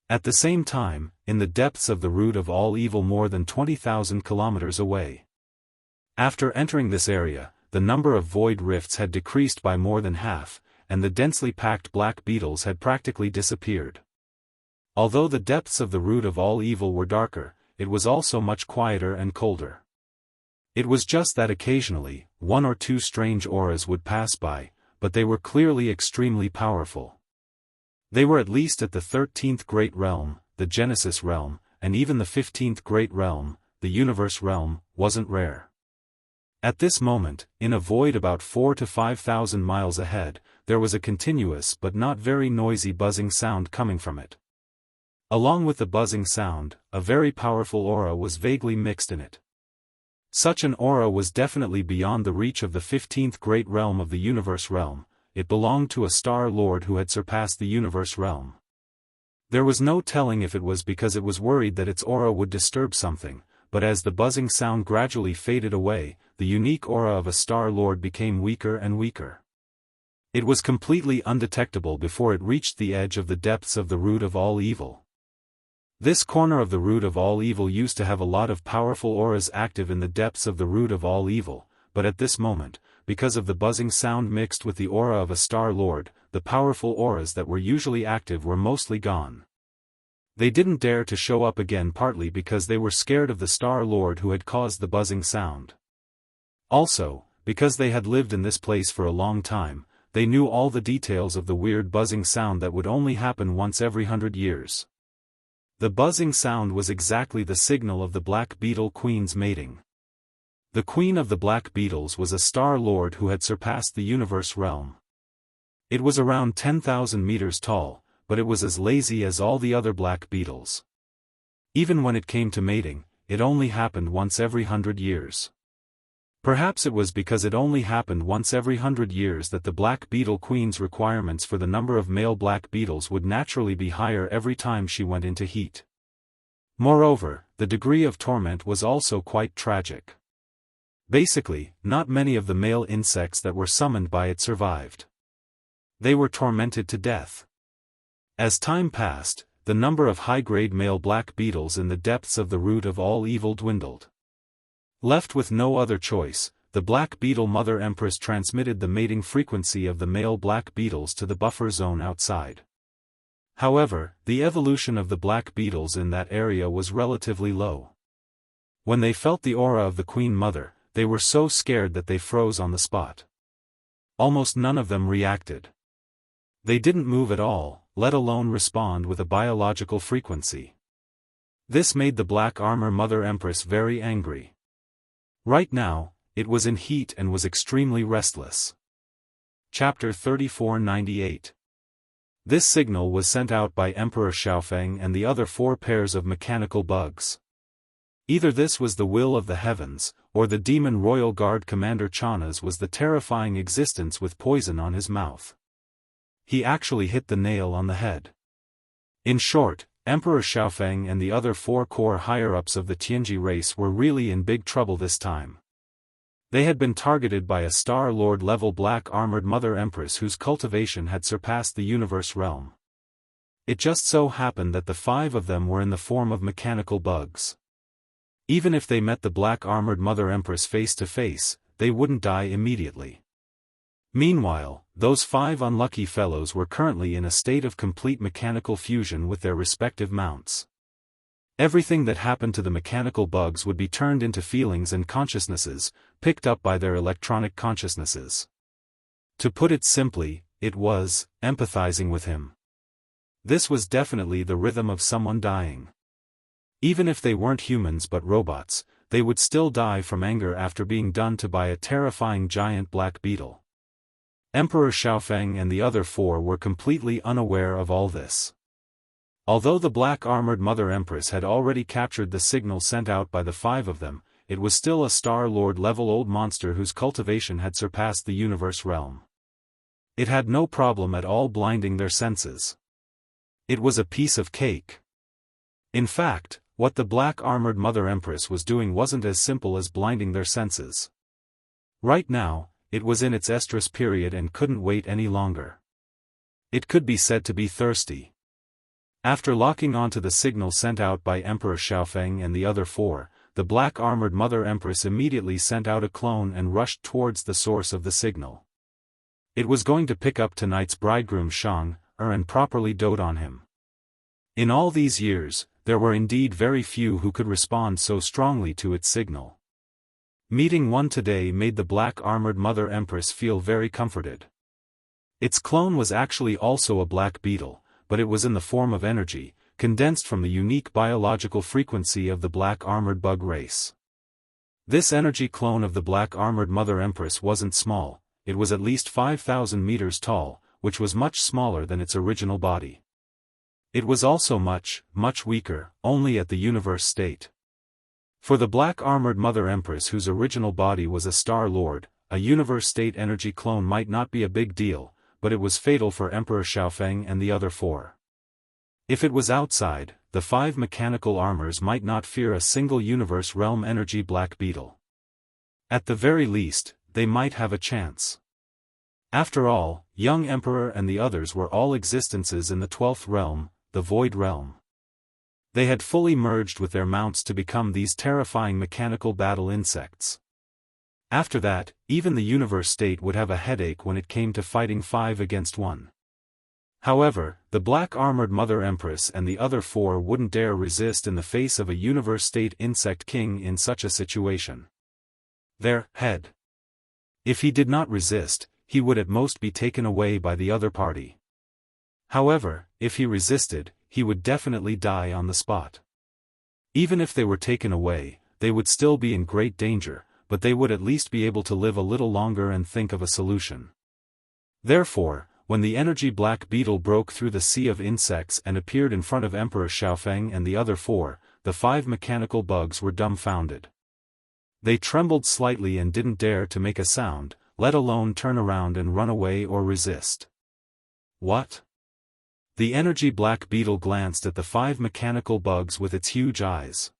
At the same time, in the depths of the root of all evil more than 20,000 kilometers away. After entering this area, the number of void rifts had decreased by more than half, and the densely packed black beetles had practically disappeared. Although the depths of the root of all evil were darker, it was also much quieter and colder. It was just that occasionally, 1 or 2 strange auras would pass by, but they were clearly extremely powerful. They were at least at the 13th Great Realm, the Genesis Realm, and even the 15th Great Realm, the Universe Realm, wasn't rare. At this moment, in a void about 4 to 5,000 miles ahead, there was a continuous but not very noisy buzzing sound coming from it. Along with the buzzing sound, a very powerful aura was vaguely mixed in it. Such an aura was definitely beyond the reach of the 15th Great Realm of the Universe Realm. It belonged to a Star Lord who had surpassed the Universe Realm. There was no telling if it was because it was worried that its aura would disturb something, but as the buzzing sound gradually faded away, the unique aura of a Star Lord became weaker and weaker. It was completely undetectable before it reached the edge of the depths of the root of all evil. This corner of the root of all evil used to have a lot of powerful auras active in the depths of the root of all evil, but at this moment, because of the buzzing sound mixed with the aura of a Star Lord, the powerful auras that were usually active were mostly gone. They didn't dare to show up again, partly because they were scared of the Star Lord who had caused the buzzing sound. Also, because they had lived in this place for a long time, they knew all the details of the weird buzzing sound that would only happen once every 100 years. The buzzing sound was exactly the signal of the Black Beetle Queen's mating. The Queen of the Black Beetles was a Star Lord who had surpassed the Universe Realm. It was around 10,000 meters tall, but it was as lazy as all the other black beetles. Even when it came to mating, it only happened once every 100 years. Perhaps it was because it only happened once every 100 years that the Black Beetle Queen's requirements for the number of male black beetles would naturally be higher every time she went into heat. Moreover, the degree of torment was also quite tragic. Basically, not many of the male insects that were summoned by it survived. They were tormented to death. As time passed, the number of high-grade male black beetles in the depths of the root of all evil dwindled. Left with no other choice, the Black Beetle Mother Empress transmitted the mating frequency of the male black beetles to the buffer zone outside. However, the evolution of the black beetles in that area was relatively low. When they felt the aura of the Queen Mother, they were so scared that they froze on the spot. Almost none of them reacted. They didn't move at all, let alone respond with a biological frequency. This made the Black Armor Mother Empress very angry. Right now, it was in heat and was extremely restless. Chapter 3498. This signal was sent out by Emperor Xiaofeng and the other 4 pairs of mechanical bugs. Either this was the will of the heavens, or the demon royal guard commander Chana's was the terrifying existence with poison on his mouth. He actually hit the nail on the head. In short, Emperor Xiaofeng and the other 4 core higher-ups of the Tianji race were really in big trouble this time. They had been targeted by a Star Lord-level black-armored Mother Empress whose cultivation had surpassed the Universe Realm. It just so happened that the 5 of them were in the form of mechanical bugs. Even if they met the black-armored Mother Empress face to face, they wouldn't die immediately. Meanwhile, those 5 unlucky fellows were currently in a state of complete mechanical fusion with their respective mounts. Everything that happened to the mechanical bugs would be turned into feelings and consciousnesses, picked up by their electronic consciousnesses. To put it simply, it was empathizing with him. This was definitely the rhythm of someone dying. Even if they weren't humans but robots, they would still die from anger after being done to by a terrifying giant black beetle. Emperor Xiaofeng and the other four were completely unaware of all this. Although the black-armored Mother Empress had already captured the signal sent out by the five of them, it was still a Star Lord-level old monster whose cultivation had surpassed the universe realm. It had no problem at all blinding their senses. It was a piece of cake. In fact, what the black-armored Mother Empress was doing wasn't as simple as blinding their senses. Right now, it was in its estrus period and couldn't wait any longer. It could be said to be thirsty. After locking onto the signal sent out by Emperor Xiaofeng and the other four, the black-armored Mother Empress immediately sent out a clone and rushed towards the source of the signal. It was going to pick up tonight's bridegroom Shang, and properly dote on him. In all these years, there were indeed very few who could respond so strongly to its signal. Meeting one today made the black-armored Mother Empress feel very comforted. Its clone was actually also a black beetle, but it was in the form of energy, condensed from the unique biological frequency of the black-armored bug race. This energy clone of the black-armored Mother Empress wasn't small, it was at least 5,000 meters tall, which was much smaller than its original body. It was also much, much weaker, only at the universe state. For the black-armored Mother Empress whose original body was a Star Lord, a universe state energy clone might not be a big deal, but it was fatal for Emperor Xiaofeng and the other four. If it was outside, the five mechanical armors might not fear a single universe realm energy black beetle. At the very least, they might have a chance. After all, young Emperor and the others were all existences in the 12th realm, the Void Realm. They had fully merged with their mounts to become these terrifying mechanical battle insects. After that, even the universe state would have a headache when it came to fighting 5 against 1. However, the black-armored Mother Empress and the other four wouldn't dare resist in the face of a universe state insect king in such a situation. Their head. If he did not resist, he would at most be taken away by the other party. However, if he resisted, he would definitely die on the spot. Even if they were taken away, they would still be in great danger, but they would at least be able to live a little longer and think of a solution. Therefore, when the energy black beetle broke through the sea of insects and appeared in front of Emperor Xiaofeng and the other four, the 5 mechanical bugs were dumbfounded. They trembled slightly and didn't dare to make a sound, let alone turn around and run away or resist. What? The energy black beetle glanced at the 5 mechanical bugs with its huge eyes.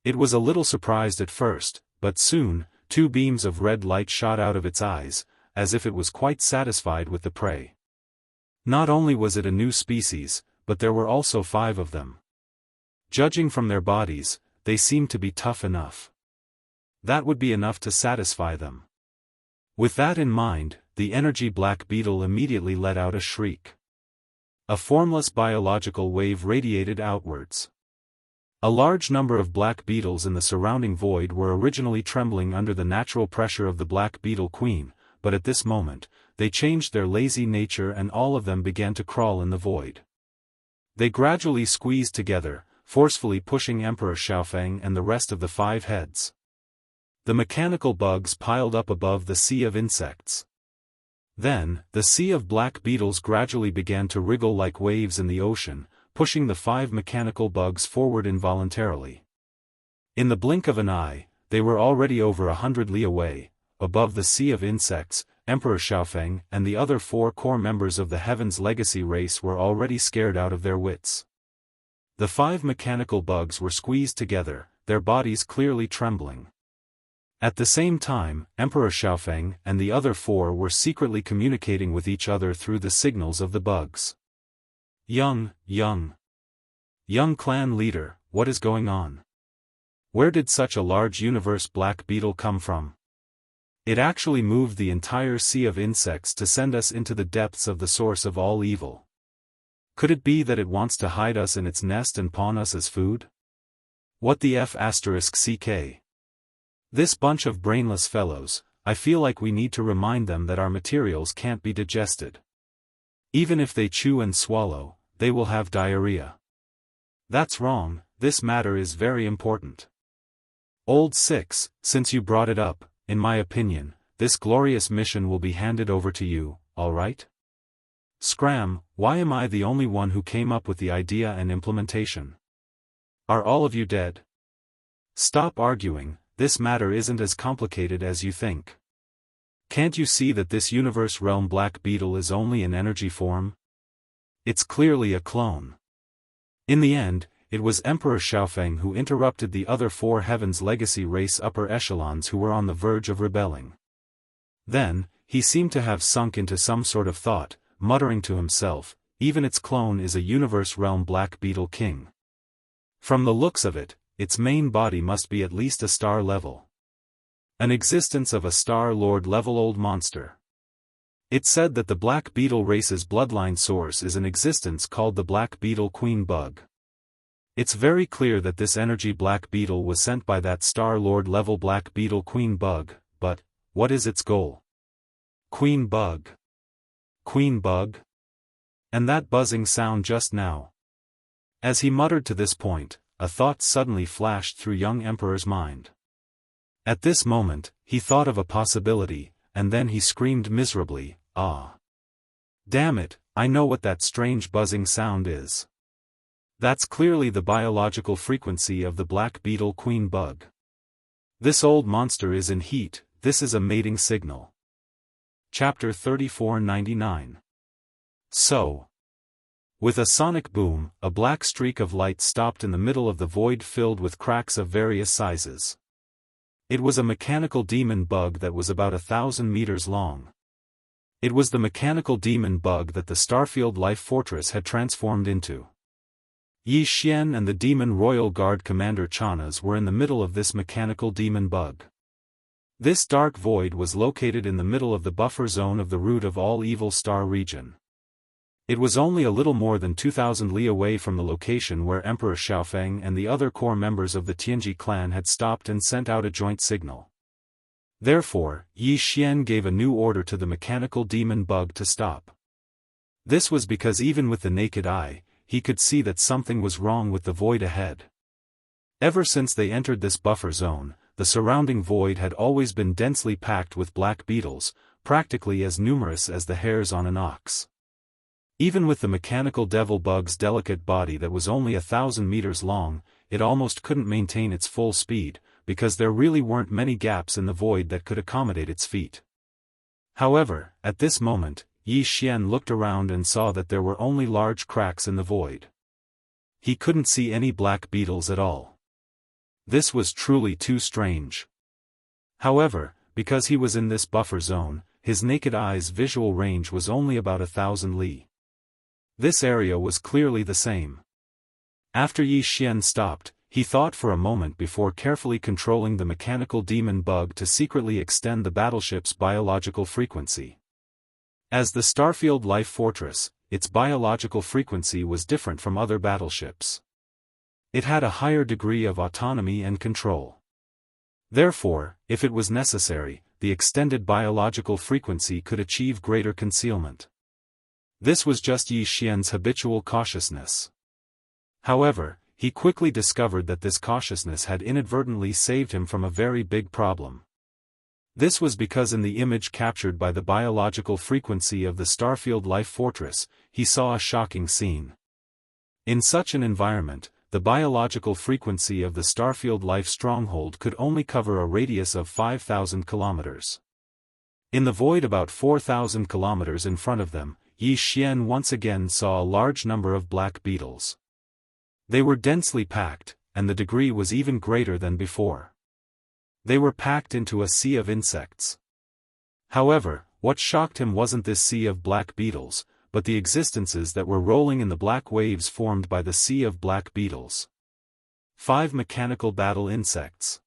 It was a little surprised at first, but soon, 2 beams of red light shot out of its eyes, as if it was quite satisfied with the prey. Not only was it a new species, but there were also 5 of them. Judging from their bodies, they seemed to be tough enough. That would be enough to satisfy them. With that in mind, the energy black beetle immediately let out a shriek. A formless biological wave radiated outwards. A large number of black beetles in the surrounding void were originally trembling under the natural pressure of the black beetle queen, but at this moment, they changed their lazy nature and all of them began to crawl in the void. They gradually squeezed together, forcefully pushing Emperor Xiaofeng and the rest of the 5 heads. The mechanical bugs piled up above the sea of insects. Then, the sea of black beetles gradually began to wriggle like waves in the ocean, pushing the 5 mechanical bugs forward involuntarily. In the blink of an eye, they were already over 100 li away. Above the sea of insects, Emperor Xiaofeng and the other 4 core members of the Heaven's Legacy race were already scared out of their wits. The 5 mechanical bugs were squeezed together, their bodies clearly trembling. At the same time, Emperor Xiaofeng and the other 4 were secretly communicating with each other through the signals of the bugs. Young clan leader, what is going on? Where did such a large universe black beetle come from? It actually moved the entire sea of insects to send us into the depths of the source of all evil. Could it be that it wants to hide us in its nest and pawn us as food? What the F***ck? This bunch of brainless fellows, I feel like we need to remind them that our materials can't be digested. Even if they chew and swallow, they will have diarrhea. That's wrong, this matter is very important. Old Six, since you brought it up, in my opinion, this glorious mission will be handed over to you, alright? Scram, why am I the only one who came up with the idea and implementation? Are all of you dead? Stop arguing, this matter isn't as complicated as you think. Can't you see that this universe realm black beetle is only in energy form? It's clearly a clone. In the end, it was Emperor Xiaofeng who interrupted the other four Heavens Legacy race upper echelons who were on the verge of rebelling. Then, he seemed to have sunk into some sort of thought, muttering to himself, even its clone is a universe realm black beetle king. From the looks of it, its main body must be at least a star level. An existence of a Star Lord level old monster. It said that the black beetle race's bloodline source is an existence called the black beetle queen bug. It's very clear that this energy black beetle was sent by that Star Lord level black beetle queen bug, but, what is its goal? Queen bug. Queen bug? And that buzzing sound just now. As he muttered to this point, a thought suddenly flashed through young Emperor's mind. At this moment, he thought of a possibility, and then he screamed miserably, "Ah! Damn it, I know what that strange buzzing sound is. That's clearly the biological frequency of the black beetle queen bug. This old monster is in heat, this is a mating signal." Chapter 3499. So. With a sonic boom, a black streak of light stopped in the middle of the void filled with cracks of various sizes. It was a mechanical demon bug that was about 1,000 meters long. It was the mechanical demon bug that the Starfield Life Fortress had transformed into. Yi Xian and the Demon Royal Guard Commander Chanas were in the middle of this mechanical demon bug. This dark void was located in the middle of the buffer zone of the root of all evil star region. It was only a little more than 2,000 li away from the location where Emperor Xiaofeng and the other core members of the Tianji clan had stopped and sent out a joint signal. Therefore, Yi Xian gave a new order to the mechanical demon bug to stop. This was because even with the naked eye, he could see that something was wrong with the void ahead. Ever since they entered this buffer zone, the surrounding void had always been densely packed with black beetles, practically as numerous as the hairs on an ox. Even with the mechanical devil bug's delicate body that was only 1,000 meters long, it almost couldn't maintain its full speed, because there really weren't many gaps in the void that could accommodate its feet. However, at this moment, Yi Xian looked around and saw that there were only large cracks in the void. He couldn't see any black beetles at all. This was truly too strange. However, because he was in this buffer zone, his naked eye's visual range was only about 1,000 li. This area was clearly the same. After Yi Xian stopped, he thought for a moment before carefully controlling the mechanical demon bug to secretly extend the battleship's biological frequency. As the Starfield Life Fortress, its biological frequency was different from other battleships. It had a higher degree of autonomy and control. Therefore, if it was necessary, the extended biological frequency could achieve greater concealment. This was just Yi Xian's habitual cautiousness. However, he quickly discovered that this cautiousness had inadvertently saved him from a very big problem. This was because in the image captured by the biological frequency of the Starfield Life Fortress, he saw a shocking scene. In such an environment, the biological frequency of the Starfield Life Stronghold could only cover a radius of 5,000 kilometers. In the void about 4,000 kilometers in front of them, Yi Xian once again saw a large number of black beetles. They were densely packed, and the degree was even greater than before. They were packed into a sea of insects. However, what shocked him wasn't this sea of black beetles, but the existences that were rolling in the black waves formed by the sea of black beetles. 5 mechanical battle insects.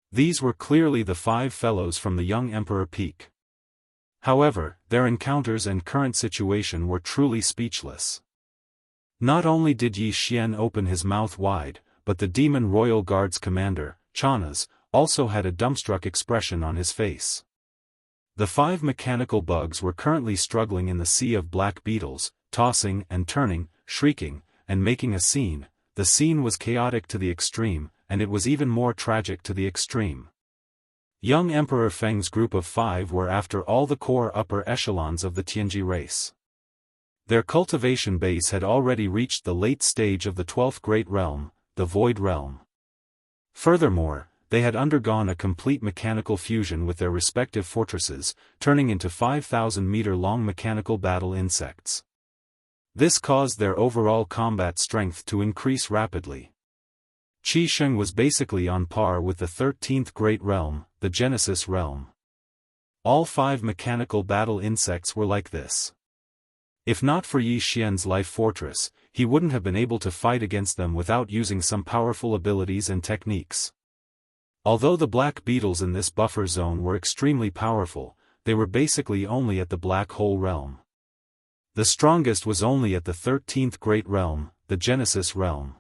These were clearly the 5 fellows from the young Emperor Peak. However, their encounters and current situation were truly speechless. Not only did Yi Xian open his mouth wide, but the Demon Royal Guard's commander, Chana's, also had a dumbstruck expression on his face. The 5 mechanical bugs were currently struggling in the sea of black beetles, tossing and turning, shrieking, and making a scene. The scene was chaotic to the extreme, and it was even more tragic to the extreme. Young Emperor Feng's group of 5 were after all the core upper echelons of the Tianji race. Their cultivation base had already reached the late stage of the 12th Great Realm, the Void Realm. Furthermore, they had undergone a complete mechanical fusion with their respective fortresses, turning into 5,000-meter-long mechanical battle insects. This caused their overall combat strength to increase rapidly. Qi Sheng was basically on par with the 13th Great Realm, the Genesis Realm. All 5 mechanical battle insects were like this. If not for Yi Xian's life fortress, he wouldn't have been able to fight against them without using some powerful abilities and techniques. Although the black beetles in this buffer zone were extremely powerful, they were basically only at the black hole realm. The strongest was only at the 13th Great Realm, the Genesis Realm.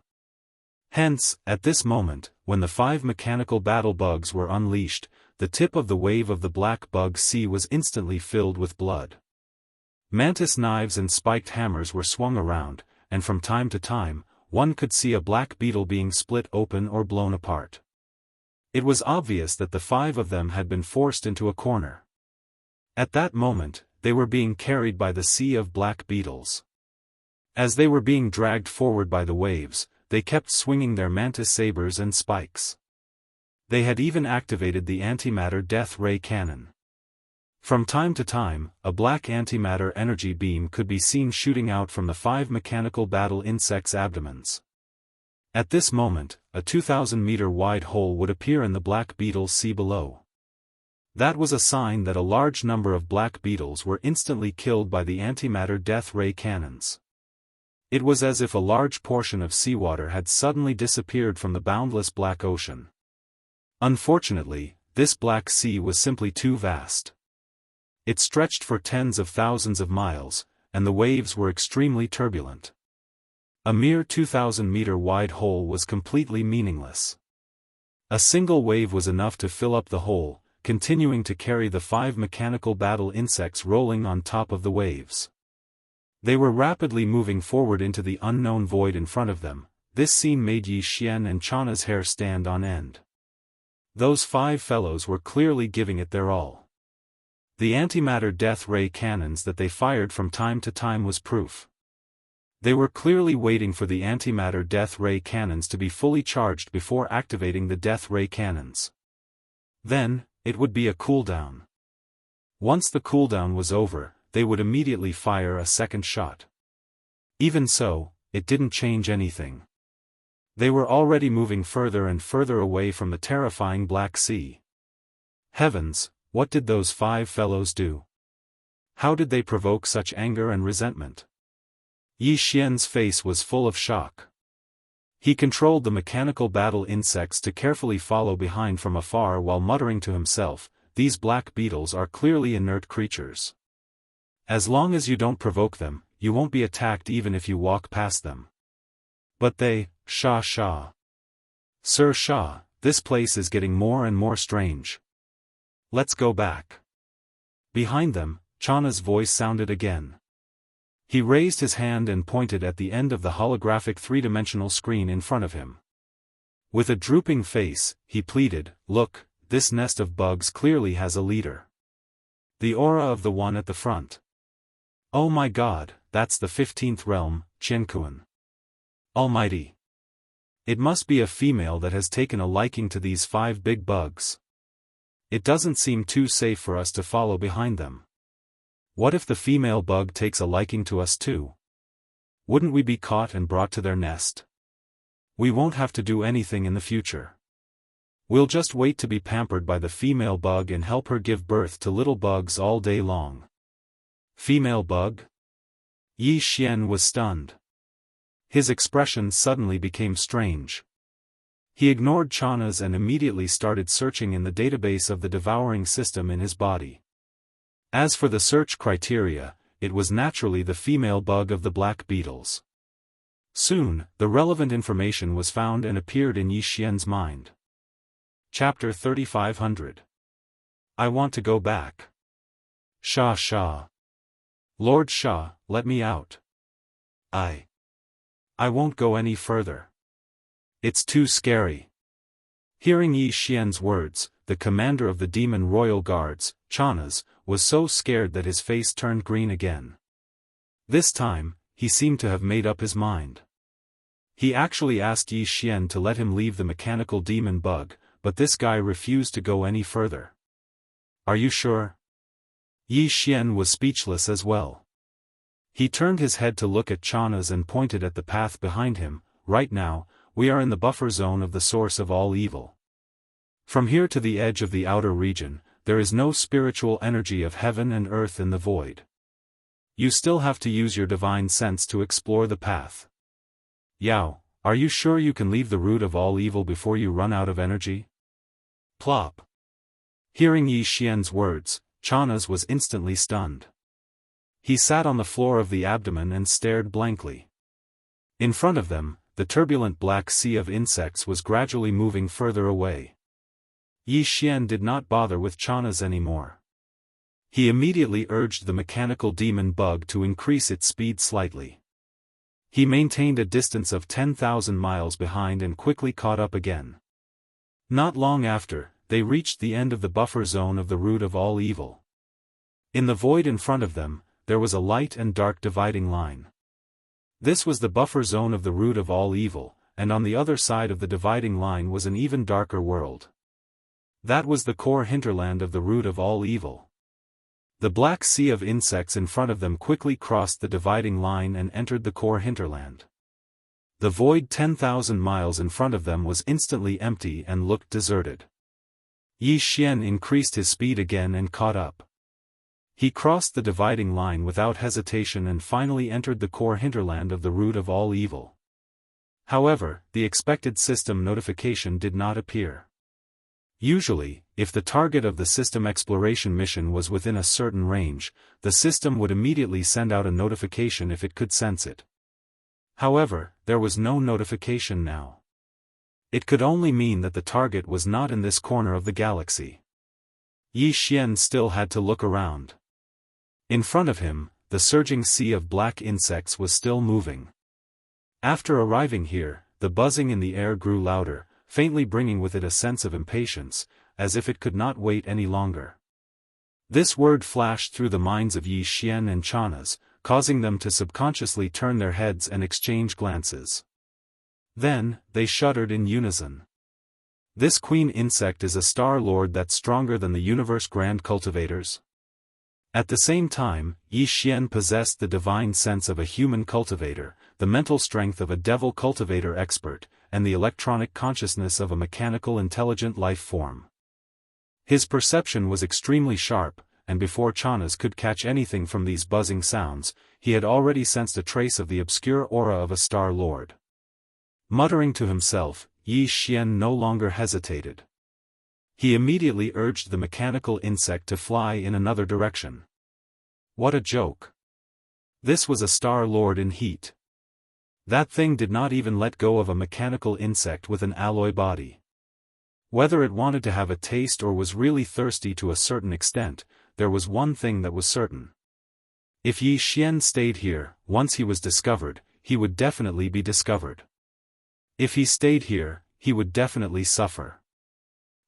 Hence, at this moment, when the 5 mechanical battle bugs were unleashed, the tip of the wave of the black bug sea was instantly filled with blood. Mantis knives and spiked hammers were swung around, and from time to time, one could see a black beetle being split open or blown apart. It was obvious that the 5 of them had been forced into a corner. At that moment, they were being carried by the sea of black beetles. As they were being dragged forward by the waves, they kept swinging their mantis sabers and spikes. They had even activated the antimatter death ray cannon. From time to time, a black antimatter energy beam could be seen shooting out from the 5 mechanical battle insects' abdomens. At this moment, a 2,000-meter wide hole would appear in the black beetle's sea below. That was a sign that a large number of black beetles were instantly killed by the antimatter death ray cannons. It was as if a large portion of seawater had suddenly disappeared from the boundless black ocean. Unfortunately, this black sea was simply too vast. It stretched for tens of thousands of miles, and the waves were extremely turbulent. A mere 2,000-meter wide hole was completely meaningless. A single wave was enough to fill up the hole, continuing to carry the 5 mechanical battle insects rolling on top of the waves. They were rapidly moving forward into the unknown void in front of them. This scene made Yi Xian and Chana's hair stand on end. Those 5 fellows were clearly giving it their all. The antimatter death ray cannons that they fired from time to time was proof. They were clearly waiting for the antimatter death ray cannons to be fully charged before activating the death ray cannons. Then, it would be a cooldown. Once the cooldown was over, they would immediately fire a second shot. Even so, it didn't change anything. They were already moving further and further away from the terrifying Black Sea. Heavens, what did those 5 fellows do? How did they provoke such anger and resentment? Yi Xian's face was full of shock. He controlled the mechanical battle insects to carefully follow behind from afar while muttering to himself, "These black beetles are clearly inert creatures. As long as you don't provoke them, you won't be attacked even if you walk past them. But they, Sha. Sir Sha, this place is getting more and more strange. Let's go back." Behind them, Chana's voice sounded again. He raised his hand and pointed at the end of the holographic 3-dimensional screen in front of him. With a drooping face, he pleaded, "Look, this nest of bugs clearly has a leader. The aura of the one at the front. Oh my god, that's the 15th realm, Qiankuan. Almighty. It must be a female that has taken a liking to these 5 big bugs. It doesn't seem too safe for us to follow behind them. What if the female bug takes a liking to us too? Wouldn't we be caught and brought to their nest? We won't have to do anything in the future. We'll just wait to be pampered by the female bug and help her give birth to little bugs all day long." Female bug? Yi Xian was stunned. His expression suddenly became strange. He ignored Chana's and immediately started searching in the database of the devouring system in his body. As for the search criteria, it was naturally the female bug of the black beetles. Soon, the relevant information was found and appeared in Yi Xian's mind. Chapter 3500. I want to go back. Sha. Lord Sha, let me out. I won't go any further. It's too scary. Hearing Yi Xian's words, the commander of the demon royal guards, Chanas, was so scared that his face turned green again. This time, he seemed to have made up his mind. He actually asked Yi Xian to let him leave the mechanical demon bug, but this guy refused to go any further. Are you sure? Yi Xian was speechless as well. He turned his head to look at Chanas and pointed at the path behind him. Right now, we are in the buffer zone of the source of all evil. From here to the edge of the outer region, there is no spiritual energy of heaven and earth in the void. You still have to use your divine sense to explore the path. Yao, are you sure you can leave the root of all evil before you run out of energy? Plop. Hearing Yi Xian's words, Chanas was instantly stunned. He sat on the floor of the abdomen and stared blankly. In front of them, the turbulent black sea of insects was gradually moving further away. Yi Xian did not bother with Chanas anymore. He immediately urged the mechanical demon bug to increase its speed slightly. He maintained a distance of 10,000 miles behind and quickly caught up again. Not long after, they reached the end of the buffer zone of the root of all evil. In the void in front of them, there was a light and dark dividing line. This was the buffer zone of the root of all evil, and on the other side of the dividing line was an even darker world. That was the core hinterland of the root of all evil. The black sea of insects in front of them quickly crossed the dividing line and entered the core hinterland. The void 10,000 miles in front of them was instantly empty and looked deserted. Yi Xian increased his speed again and caught up. He crossed the dividing line without hesitation and finally entered the core hinterland of the root of all evil. However, the expected system notification did not appear. Usually, if the target of the system exploration mission was within a certain range, the system would immediately send out a notification if it could sense it. However, there was no notification now. It could only mean that the target was not in this corner of the galaxy. Yi Xian still had to look around. In front of him, the surging sea of black insects was still moving. After arriving here, the buzzing in the air grew louder, faintly bringing with it a sense of impatience, as if it could not wait any longer. This word flashed through the minds of Yi Xian and Chanas, causing them to subconsciously turn their heads and exchange glances. Then, they shuddered in unison. This queen insect is a star lord that's stronger than the universe grand cultivators? At the same time, Yi Xian possessed the divine sense of a human cultivator, the mental strength of a devil cultivator expert, and the electronic consciousness of a mechanical intelligent life form. His perception was extremely sharp, and before Chanas could catch anything from these buzzing sounds, he had already sensed a trace of the obscure aura of a star lord. Muttering to himself, Yi Xian no longer hesitated. He immediately urged the mechanical insect to fly in another direction. What a joke! This was a star lord in heat. That thing did not even let go of a mechanical insect with an alloy body. Whether it wanted to have a taste or was really thirsty to a certain extent, there was one thing that was certain. If Yi Xian stayed here, once he was discovered, he would definitely be discovered. If he stayed here, he would definitely suffer.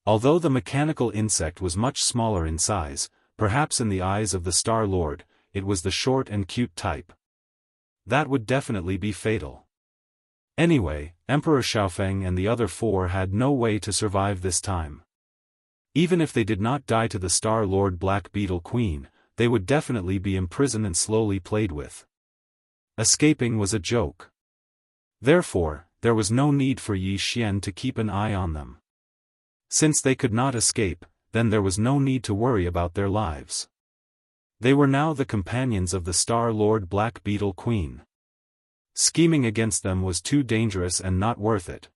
Although the mechanical insect was much smaller in size, perhaps in the eyes of the Star Lord, it was the short and cute type. That would definitely be fatal. Anyway, Emperor Xiaofeng and the other four had no way to survive this time. Even if they did not die to the Star Lord Black Beetle Queen, they would definitely be imprisoned and slowly played with. Escaping was a joke. Therefore, there was no need for Yi Xian to keep an eye on them. Since they could not escape, then there was no need to worry about their lives. They were now the companions of the Star Lord Black Beetle Queen. Scheming against them was too dangerous and not worth it.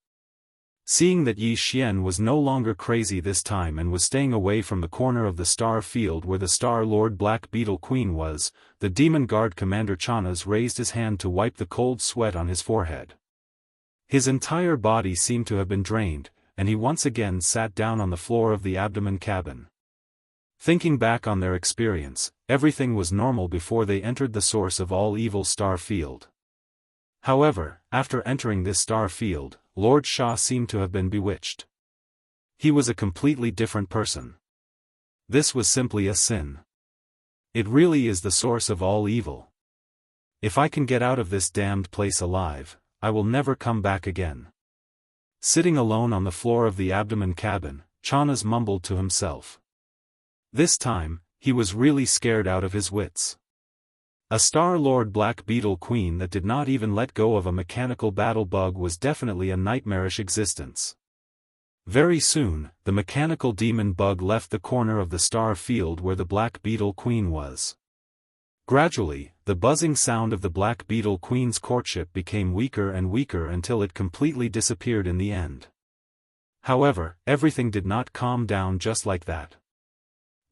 Seeing that Yi Xian was no longer crazy this time and was staying away from the corner of the star field where the Star Lord Black Beetle Queen was, the Demon Guard Commander Chanas raised his hand to wipe the cold sweat on his forehead. His entire body seemed to have been drained, and he once again sat down on the floor of the abdomen cabin. Thinking back on their experience, everything was normal before they entered the source of all evil star field. However, after entering this star field, Lord Sha seemed to have been bewitched. He was a completely different person. This was simply a sin. It really is the source of all evil. If I can get out of this damned place alive, I will never come back again. Sitting alone on the floor of the abdomen cabin, Chanas mumbled to himself. This time, he was really scared out of his wits. A Star Lord Black Beetle Queen that did not even let go of a mechanical battle bug was definitely a nightmarish existence. Very soon, the mechanical demon bug left the corner of the star field where the Black Beetle Queen was. Gradually, the buzzing sound of the Black Beetle Queen's courtship became weaker and weaker until it completely disappeared in the end. However, everything did not calm down just like that.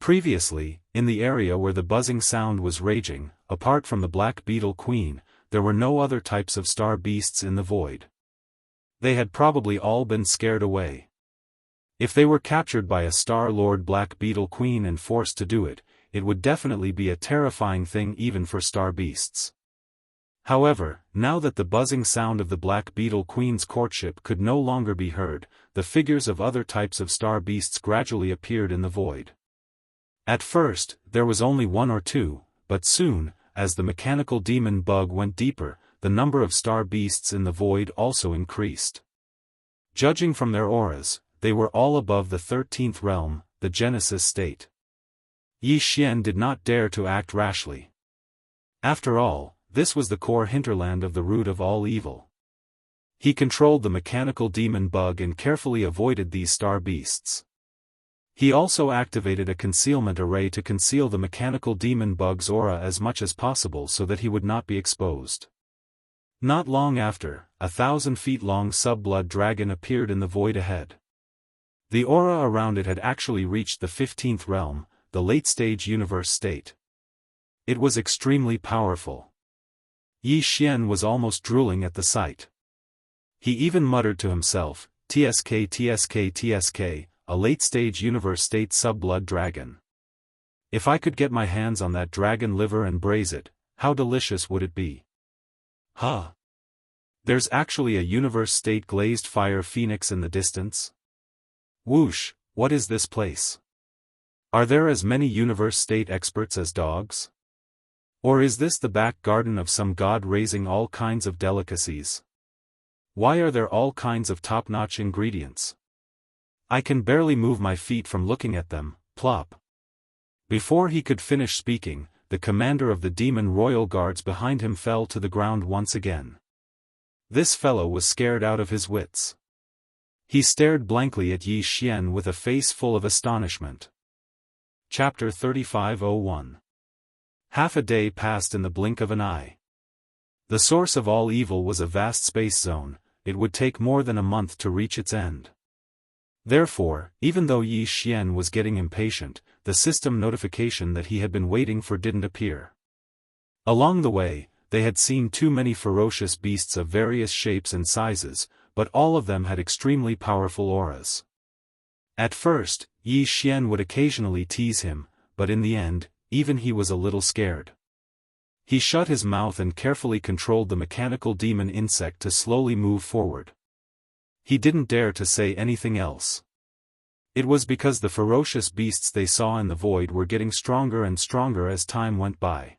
Previously, in the area where the buzzing sound was raging, apart from the Black Beetle Queen, there were no other types of star beasts in the void. They had probably all been scared away. If they were captured by a Star Lord Black Beetle Queen and forced to do it, it would definitely be a terrifying thing even for star beasts. However, now that the buzzing sound of the Black Beetle Queen's courtship could no longer be heard, the figures of other types of star beasts gradually appeared in the void. At first, there was only one or two, but soon, as the mechanical demon bug went deeper, the number of star beasts in the void also increased. Judging from their auras, they were all above the 13th realm, the Genesis state. Yi Xian did not dare to act rashly. After all, this was the core hinterland of the root of all evil. He controlled the mechanical demon bug and carefully avoided these star beasts. He also activated a concealment array to conceal the mechanical demon bug's aura as much as possible so that he would not be exposed. Not long after, 1,000 feet long sub-blood dragon appeared in the void ahead. The aura around it had actually reached the 15th realm, the late-stage universe state. It was extremely powerful. Yi Xian was almost drooling at the sight. He even muttered to himself, "TSK TSK TSK, a late-stage universe state sub-blood dragon. If I could get my hands on that dragon liver and braise it, how delicious would it be? Huh? There's actually a universe state glazed fire phoenix in the distance? Whoosh, what is this place? Are there as many universe state experts as dogs? Or is this the back garden of some god raising all kinds of delicacies? Why are there all kinds of top-notch ingredients? I can barely move my feet from looking at them." Plop. Before he could finish speaking, the commander of the demon royal guards behind him fell to the ground once again. This fellow was scared out of his wits. He stared blankly at Yi Xian with a face full of astonishment. Chapter 3501. Half a day passed in the blink of an eye. The source of all evil was a vast space zone. It would take more than a month to reach its end. Therefore, even though Yi Xian was getting impatient, the system notification that he had been waiting for didn't appear. Along the way, they had seen too many ferocious beasts of various shapes and sizes, but all of them had extremely powerful auras. At first, Yi Xian would occasionally tease him, but in the end, even he was a little scared. He shut his mouth and carefully controlled the mechanical demon insect to slowly move forward. He didn't dare to say anything else. It was because the ferocious beasts they saw in the void were getting stronger and stronger as time went by.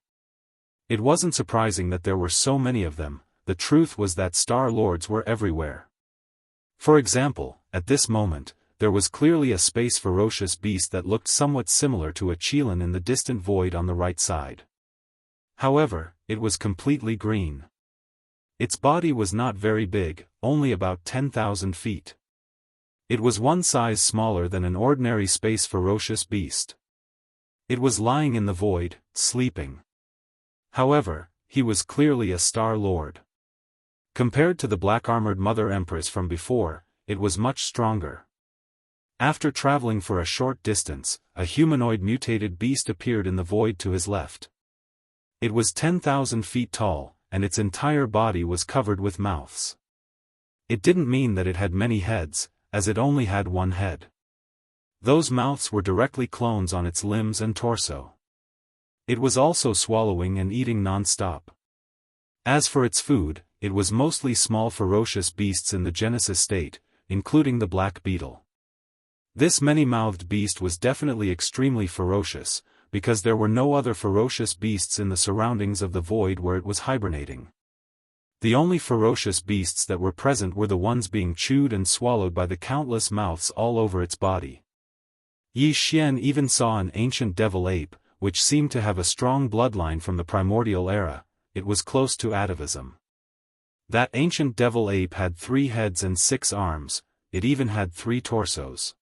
It wasn't surprising that there were so many of them. The truth was that Star Lords were everywhere. For example, at this moment, there was clearly a space ferocious beast that looked somewhat similar to a Qilin in the distant void on the right side. However, it was completely green. Its body was not very big, only about 10,000 feet. It was one size smaller than an ordinary space ferocious beast. It was lying in the void, sleeping. However, he was clearly a Star Lord. Compared to the black-armored Mother Empress from before, it was much stronger. After traveling for a short distance, a humanoid mutated beast appeared in the void to his left. It was 10,000 feet tall, and its entire body was covered with mouths. It didn't mean that it had many heads, as it only had one head. Those mouths were directly clones on its limbs and torso. It was also swallowing and eating non-stop. As for its food, it was mostly small ferocious beasts in the Genesis state, including the black beetle. This many-mouthed beast was definitely extremely ferocious, because there were no other ferocious beasts in the surroundings of the void where it was hibernating. The only ferocious beasts that were present were the ones being chewed and swallowed by the countless mouths all over its body. Yi Xian even saw an ancient devil ape, which seemed to have a strong bloodline from the primordial era. It was close to atavism. That ancient devil ape had 3 heads and 6 arms, it even had 3 torsos.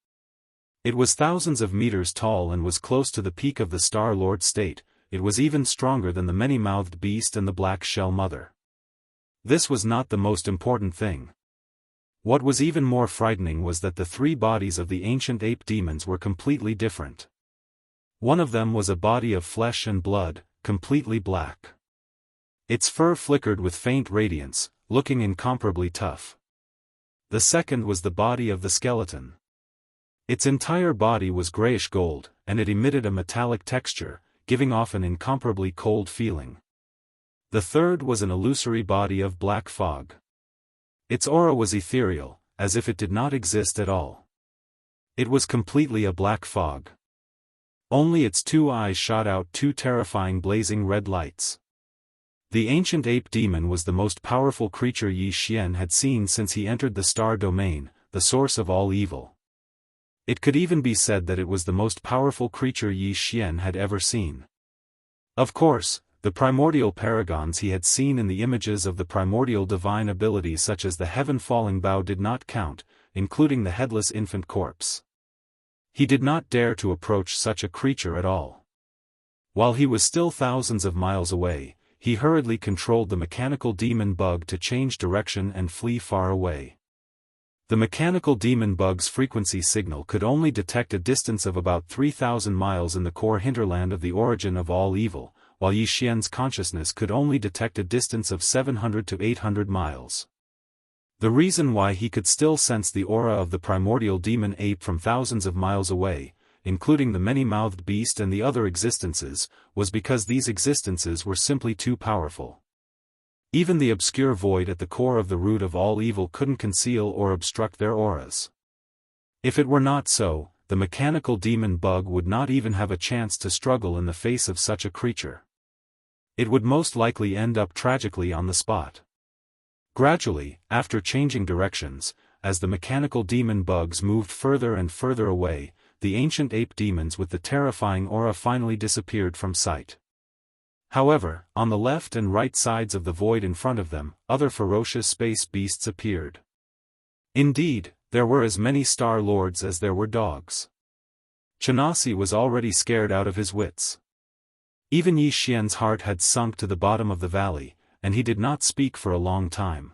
It was thousands of meters tall and was close to the peak of the Star-Lord state. It was even stronger than the many-mouthed beast and the black shell mother. This was not the most important thing. What was even more frightening was that the 3 bodies of the ancient ape demons were completely different. One of them was a body of flesh and blood, completely black. Its fur flickered with faint radiance, looking incomparably tough. The second was the body of the skeleton. Its entire body was grayish gold, and it emitted a metallic texture, giving off an incomparably cold feeling. The third was an illusory body of black fog. Its aura was ethereal, as if it did not exist at all. It was completely a black fog. Only its 2 eyes shot out 2 terrifying blazing red lights. The ancient ape demon was the most powerful creature Yi Xian had seen since he entered the star domain, the source of all evil. It could even be said that it was the most powerful creature Yi Xian had ever seen. Of course, the primordial paragons he had seen in the images of the primordial divine abilities such as the heaven-falling bow did not count, including the headless infant corpse. He did not dare to approach such a creature at all. While he was still thousands of miles away, he hurriedly controlled the mechanical demon bug to change direction and flee far away. The mechanical demon bug's frequency signal could only detect a distance of about 3,000 miles in the core hinterland of the origin of all evil, while Yi Xian's consciousness could only detect a distance of 700 to 800 miles. The reason why he could still sense the aura of the primordial demon ape from thousands of miles away, including the many-mouthed beast and the other existences, was because these existences were simply too powerful. Even the obscure void at the core of the root of all evil couldn't conceal or obstruct their auras. If it were not so, the mechanical demon bug would not even have a chance to struggle in the face of such a creature. It would most likely end up tragically on the spot. Gradually, after changing directions, as the mechanical demon bugs moved further and further away, the ancient ape demons with the terrifying aura finally disappeared from sight. However, on the left and right sides of the void in front of them, other ferocious space beasts appeared. Indeed, there were as many Star Lords as there were dogs. Chanasi was already scared out of his wits. Even Yi Xian's heart had sunk to the bottom of the valley, and he did not speak for a long time.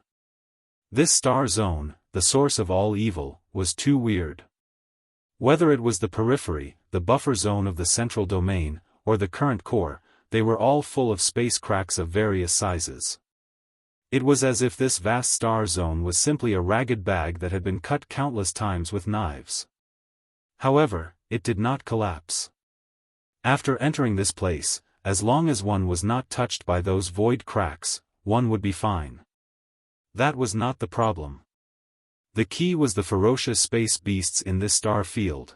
This star zone, the source of all evil, was too weird. Whether it was the periphery, the buffer zone of the central domain, or the current core, they were all full of space cracks of various sizes. It was as if this vast star zone was simply a ragged bag that had been cut countless times with knives. However, it did not collapse. After entering this place, as long as one was not touched by those void cracks, one would be fine. That was not the problem. The key was the ferocious space beasts in this star field.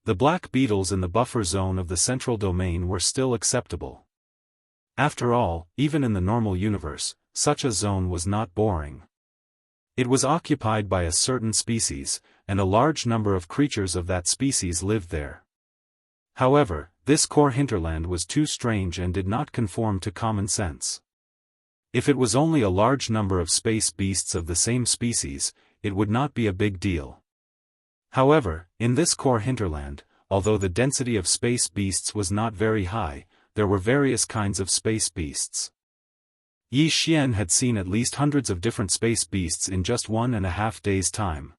The black beetles in the buffer zone of the central domain were still acceptable. After all, even in the normal universe, such a zone was not boring. It was occupied by a certain species, and a large number of creatures of that species lived there. However, this core hinterland was too strange and did not conform to common sense. If it was only a large number of space beasts of the same species, it would not be a big deal. However, in this core hinterland, although the density of space beasts was not very high, there were various kinds of space beasts. Yi Xian had seen at least hundreds of different space beasts in just 1.5 days' time.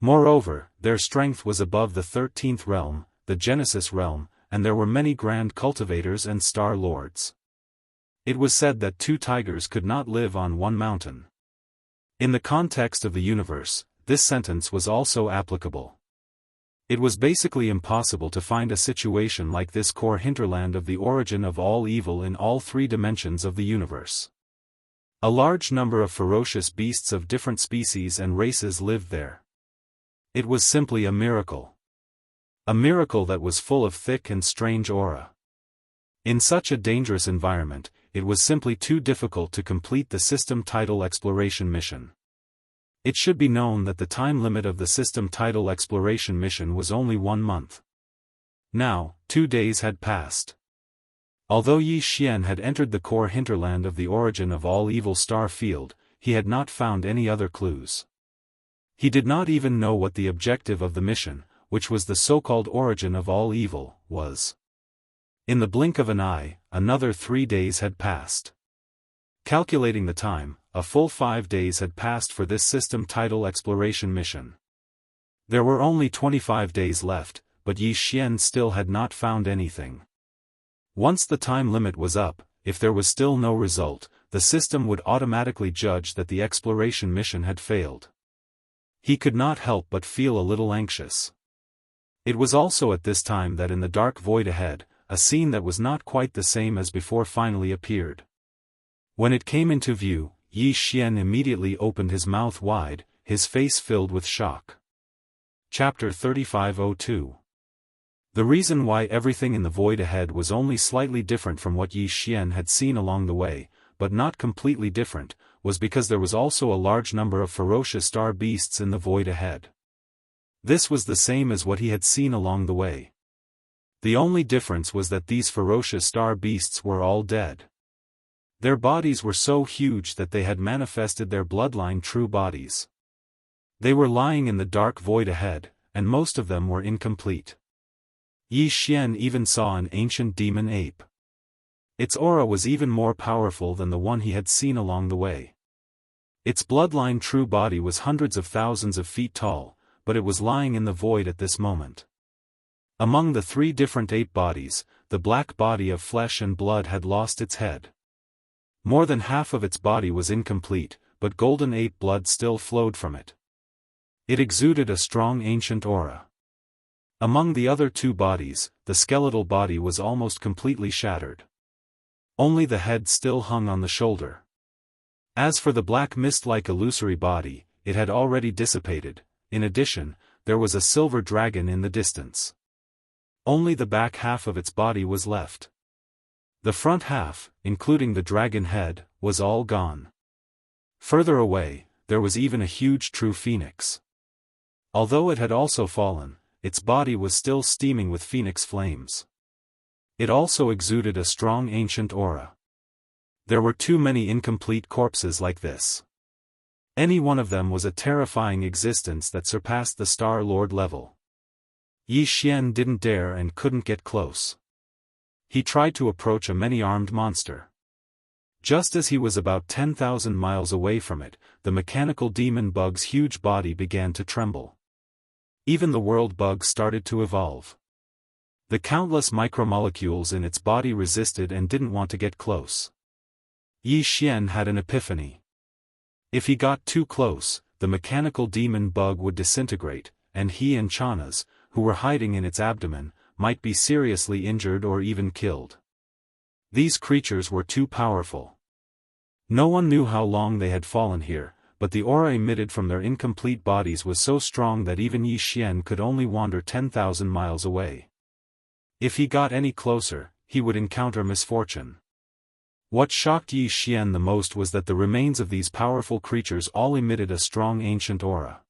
Moreover, their strength was above the 13th realm, the Genesis realm, and there were many grand cultivators and star lords. It was said that 2 tigers could not live on one mountain. In the context of the universe, this sentence was also applicable. It was basically impossible to find a situation like this core hinterland of the origin of all evil in all 3 dimensions of the universe. A large number of ferocious beasts of different species and races lived there. It was simply a miracle. A miracle that was full of thick and strange aura. In such a dangerous environment, it was simply too difficult to complete the system title exploration mission. It should be known that the time limit of the system title exploration mission was only 1 month. Now, 2 days had passed. Although Yi Xian had entered the core hinterland of the origin of all evil star field, he had not found any other clues. He did not even know what the objective of the mission, which was the so-called origin of all evil, was. In the blink of an eye, another 3 days had passed. Calculating the time, a full 5 days had passed for this system title exploration mission. There were only 25 days left, but Yi Xian still had not found anything. Once the time limit was up, if there was still no result, the system would automatically judge that the exploration mission had failed. He could not help but feel a little anxious. It was also at this time that in the dark void ahead, a scene that was not quite the same as before finally appeared. When it came into view, Yi Xian immediately opened his mouth wide, his face filled with shock. Chapter 3502. The reason why everything in the void ahead was only slightly different from what Yi Xian had seen along the way, but not completely different, was because there was also a large number of ferocious star beasts in the void ahead. This was the same as what he had seen along the way. The only difference was that these ferocious star beasts were all dead. Their bodies were so huge that they had manifested their bloodline true bodies. They were lying in the dark void ahead, and most of them were incomplete. Yi Xian even saw an ancient demon ape. Its aura was even more powerful than the one he had seen along the way. Its bloodline true body was hundreds of thousands of feet tall, but it was lying in the void at this moment. Among the 3 different ape bodies, the black body of flesh and blood had lost its head. More than half of its body was incomplete, but golden ape blood still flowed from it. It exuded a strong ancient aura. Among the other 2 bodies, the skeletal body was almost completely shattered. Only the head still hung on the shoulder. As for the black mist-like illusory body, it had already dissipated. In addition, there was a silver dragon in the distance. Only the back half of its body was left. The front half, including the dragon head, was all gone. Further away, there was even a huge true phoenix. Although it had also fallen, its body was still steaming with phoenix flames. It also exuded a strong ancient aura. There were too many incomplete corpses like this. Any one of them was a terrifying existence that surpassed the Star Lord level. Yi Xian didn't dare and couldn't get close. He tried to approach a many-armed monster. Just as he was about 10,000 miles away from it, the mechanical demon bug's huge body began to tremble. Even the world bug started to evolve. The countless micromolecules in its body resisted and didn't want to get close. Yi Xian had an epiphany. If he got too close, the mechanical demon bug would disintegrate, and he and Chanas, who were hiding in its abdomen, might be seriously injured or even killed. These creatures were too powerful. No one knew how long they had fallen here, but the aura emitted from their incomplete bodies was so strong that even Yi Xian could only wander 10,000 miles away. If he got any closer, he would encounter misfortune. What shocked Yi Xian the most was that the remains of these powerful creatures all emitted a strong ancient aura.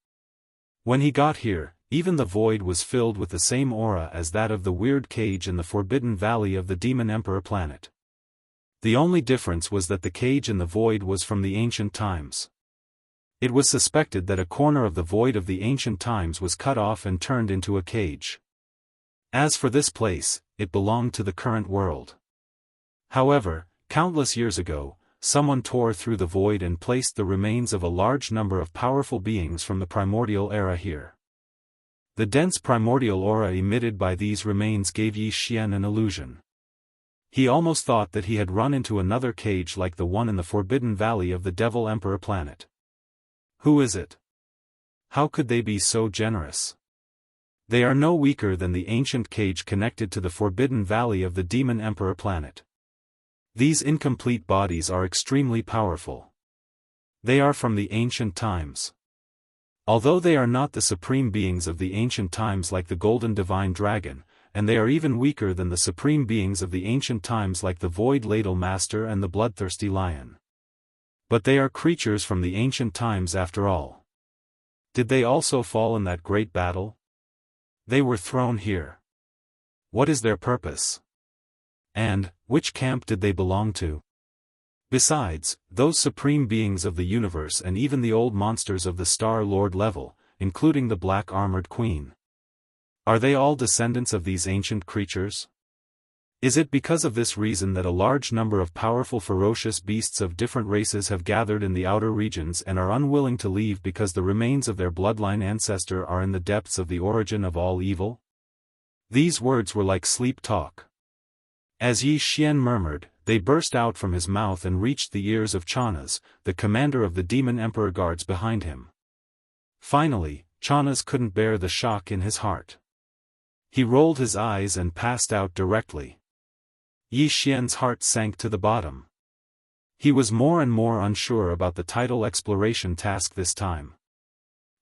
When he got here, even the void was filled with the same aura as that of the weird cage in the Forbidden Valley of the Demon Emperor planet. The only difference was that the cage in the void was from the ancient times. It was suspected that a corner of the void of the ancient times was cut off and turned into a cage. As for this place, it belonged to the current world. However, countless years ago, someone tore through the void and placed the remains of a large number of powerful beings from the primordial era here. The dense primordial aura emitted by these remains gave Yi Xian an illusion. He almost thought that he had run into another cage like the one in the Forbidden Valley of the Devil Emperor planet. Who is it? How could they be so generous? They are no weaker than the ancient cage connected to the Forbidden Valley of the Demon Emperor planet. These incomplete bodies are extremely powerful. They are from the ancient times. Although they are not the supreme beings of the ancient times like the Golden Divine Dragon, and they are even weaker than the supreme beings of the ancient times like the Void Ladle Master and the Bloodthirsty Lion. But they are creatures from the ancient times after all. Did they also fall in that great battle? They were thrown here. What is their purpose? And, which camp did they belong to? Besides, those supreme beings of the universe and even the old monsters of the Star Lord level, including the Black Armored Queen. Are they all descendants of these ancient creatures? Is it because of this reason that a large number of powerful ferocious beasts of different races have gathered in the outer regions and are unwilling to leave because the remains of their bloodline ancestor are in the depths of the origin of all evil? These words were like sleep talk. As Yi Xian murmured, they burst out from his mouth and reached the ears of Chanas, the commander of the Demon Emperor guards behind him. Finally, Chanas couldn't bear the shock in his heart. He rolled his eyes and passed out directly. Yi Xian's heart sank to the bottom. He was more and more unsure about the tidal exploration task this time.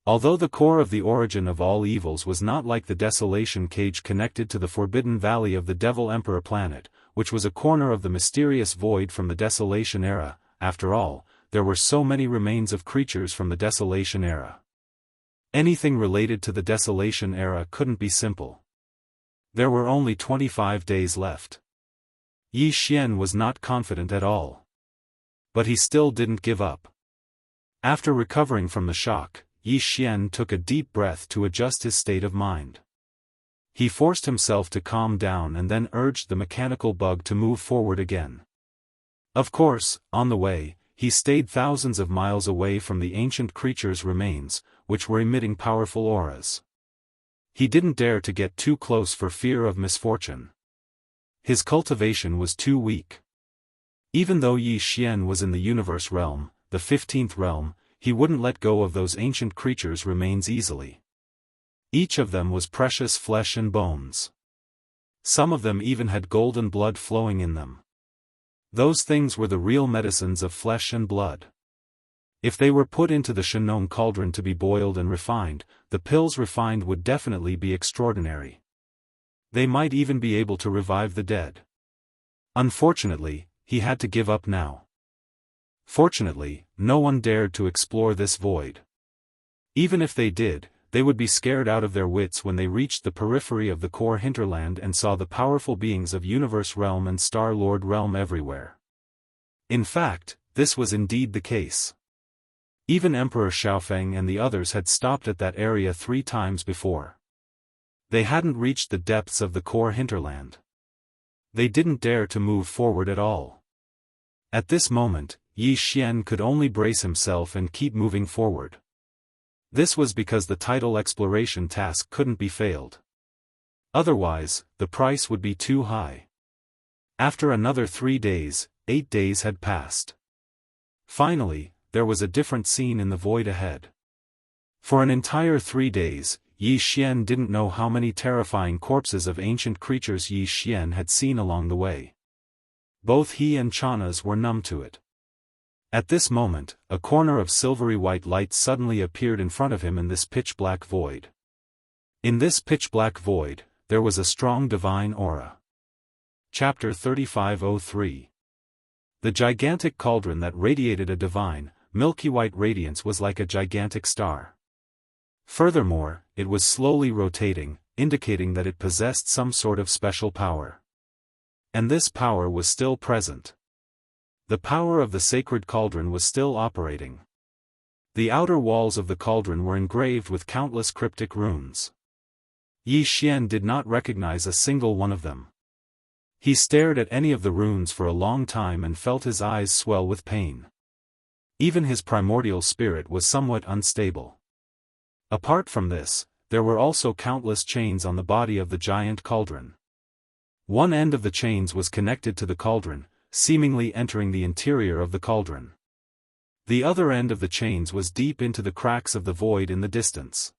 Although the core of the origin of all evils was not like the desolation cage connected to the Forbidden Valley of the Devil Emperor planet, which was a corner of the mysterious void from the Desolation era, after all, there were so many remains of creatures from the Desolation era. Anything related to the Desolation era couldn't be simple. There were only 25 days left. Yi Xian was not confident at all. But he still didn't give up. After recovering from the shock, Yi Xian took a deep breath to adjust his state of mind. He forced himself to calm down and then urged the mechanical bug to move forward again. Of course, on the way, he stayed thousands of miles away from the ancient creature's remains, which were emitting powerful auras. He didn't dare to get too close for fear of misfortune. His cultivation was too weak. Even though Yi Xian was in the universe realm, the 15th realm, he wouldn't let go of those ancient creatures' remains easily. Each of them was precious flesh and bones. Some of them even had golden blood flowing in them. Those things were the real medicines of flesh and blood. If they were put into the Shanong cauldron to be boiled and refined, the pills refined would definitely be extraordinary. They might even be able to revive the dead. Unfortunately, he had to give up now. Fortunately, no one dared to explore this void. Even if they did, they would be scared out of their wits when they reached the periphery of the core hinterland and saw the powerful beings of Universe Realm and Star Lord Realm everywhere. In fact, this was indeed the case. Even Emperor Xiaofeng and the others had stopped at that area 3 times before. They hadn't reached the depths of the core hinterland. They didn't dare to move forward at all. At this moment, Yi Xian could only brace himself and keep moving forward. This was because the tidal exploration task couldn't be failed. Otherwise, the price would be too high. After another 3 days, 8 days had passed. Finally, there was a different scene in the void ahead. For an entire 3 days, Yi Xian didn't know how many terrifying corpses of ancient creatures Yi Xian had seen along the way. Both he and Chanas were numb to it. At this moment, a corner of silvery white light suddenly appeared in front of him in this pitch-black void. In this pitch-black void, there was a strong divine aura. Chapter 3503. The gigantic cauldron that radiated a divine, milky white radiance was like a gigantic star. Furthermore, it was slowly rotating, indicating that it possessed some sort of special power. And this power was still present. The power of the sacred cauldron was still operating. The outer walls of the cauldron were engraved with countless cryptic runes. Yi Xian did not recognize a single one of them. He stared at any of the runes for a long time and felt his eyes swell with pain. Even his primordial spirit was somewhat unstable. Apart from this, there were also countless chains on the body of the giant cauldron. One end of the chains was connected to the cauldron, seemingly entering the interior of the cauldron. The other end of the chains was deep into the cracks of the void in the distance.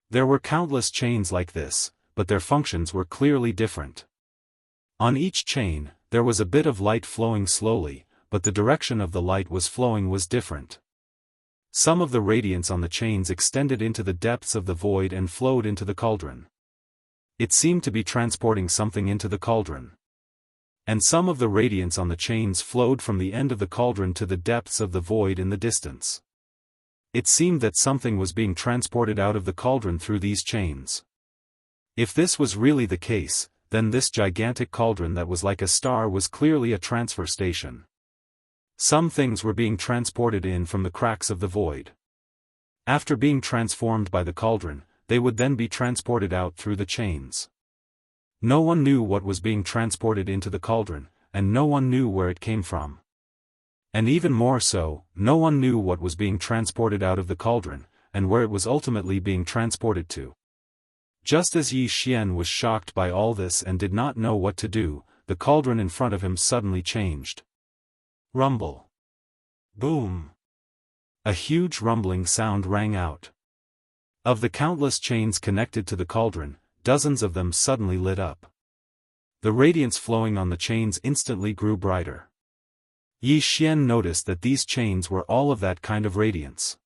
There were countless chains like this, but their functions were clearly different. On each chain, there was a bit of light flowing slowly, but the direction of the light was flowing was different. Some of the radiance on the chains extended into the depths of the void and flowed into the cauldron. It seemed to be transporting something into the cauldron. And some of the radiance on the chains flowed from the end of the cauldron to the depths of the void in the distance. It seemed that something was being transported out of the cauldron through these chains. If this was really the case, then this gigantic cauldron that was like a star was clearly a transfer station. Some things were being transported in from the cracks of the void. After being transformed by the cauldron, they would then be transported out through the chains. No one knew what was being transported into the cauldron, and no one knew where it came from. And even more so, no one knew what was being transported out of the cauldron, and where it was ultimately being transported to. Just as Yi Xian was shocked by all this and did not know what to do, the cauldron in front of him suddenly changed. Rumble. Boom. A huge rumbling sound rang out. Of the countless chains connected to the cauldron, dozens of them suddenly lit up. The radiance flowing on the chains instantly grew brighter. Yi Xian noticed that these chains were all of that kind of radiance.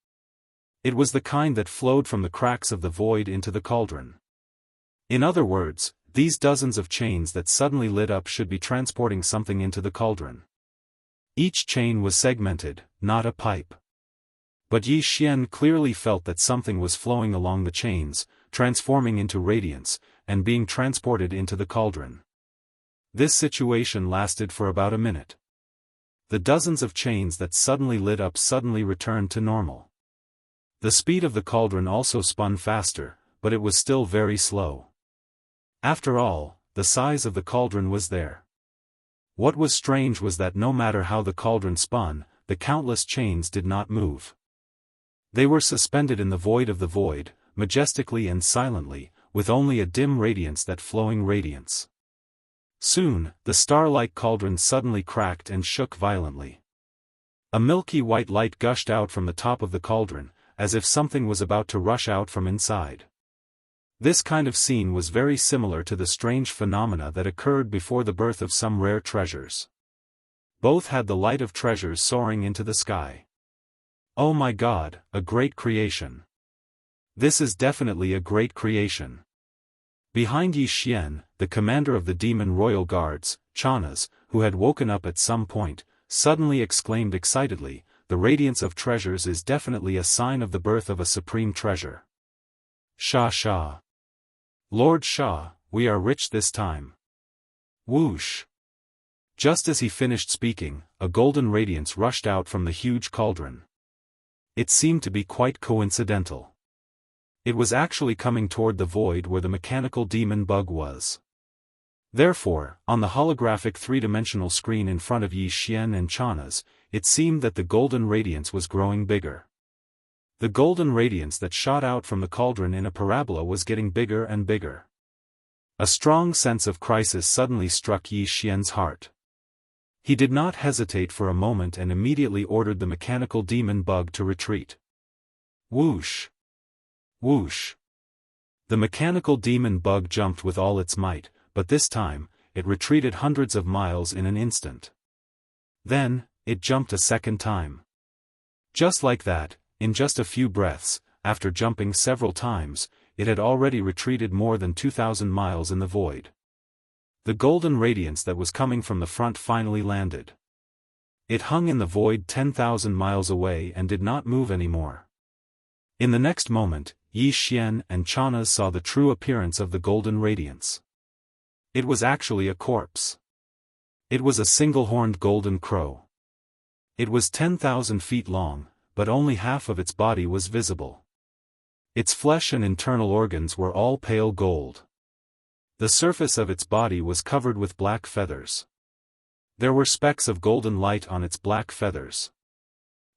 It was the kind that flowed from the cracks of the void into the cauldron. In other words, these dozens of chains that suddenly lit up should be transporting something into the cauldron. Each chain was segmented, not a pipe. But Yi Xian clearly felt that something was flowing along the chains, transforming into radiance, and being transported into the cauldron. This situation lasted for about a minute. The dozens of chains that suddenly lit up suddenly returned to normal. The speed of the cauldron also spun faster, but it was still very slow. After all, the size of the cauldron was there. What was strange was that no matter how the cauldron spun, the countless chains did not move. They were suspended in the void of the void, majestically and silently, with only a dim radiance that flowing radiance. Soon, the star-like cauldron suddenly cracked and shook violently. A milky white light gushed out from the top of the cauldron, as if something was about to rush out from inside. This kind of scene was very similar to the strange phenomena that occurred before the birth of some rare treasures. Both had the light of treasures soaring into the sky. Oh my God, a great creation. This is definitely a great creation. Behind Yi Xian, the commander of the demon royal guards, Chanas, who had woken up at some point, suddenly exclaimed excitedly, "The radiance of treasures is definitely a sign of the birth of a supreme treasure. Sha Sha. Lord Sha, we are rich this time." Whoosh. Just as he finished speaking, a golden radiance rushed out from the huge cauldron. It seemed to be quite coincidental. It was actually coming toward the void where the mechanical demon bug was. Therefore, on the holographic three-dimensional screen in front of Yi Xian and Chanas, it seemed that the golden radiance was growing bigger. The golden radiance that shot out from the cauldron in a parabola was getting bigger and bigger. A strong sense of crisis suddenly struck Yi Xian's heart. He did not hesitate for a moment and immediately ordered the mechanical demon bug to retreat. Whoosh! Whoosh! The mechanical demon bug jumped with all its might, but this time, it retreated hundreds of miles in an instant. Then, it jumped a second time. Just like that, in just a few breaths, after jumping several times, it had already retreated more than 2,000 miles in the void. The golden radiance that was coming from the front finally landed. It hung in the void 10,000 miles away and did not move anymore. In the next moment, Yi Xian and Chanas saw the true appearance of the golden radiance. It was actually a corpse. It was a single-horned golden crow. It was 10,000 feet long, but only half of its body was visible. Its flesh and internal organs were all pale gold. The surface of its body was covered with black feathers. There were specks of golden light on its black feathers.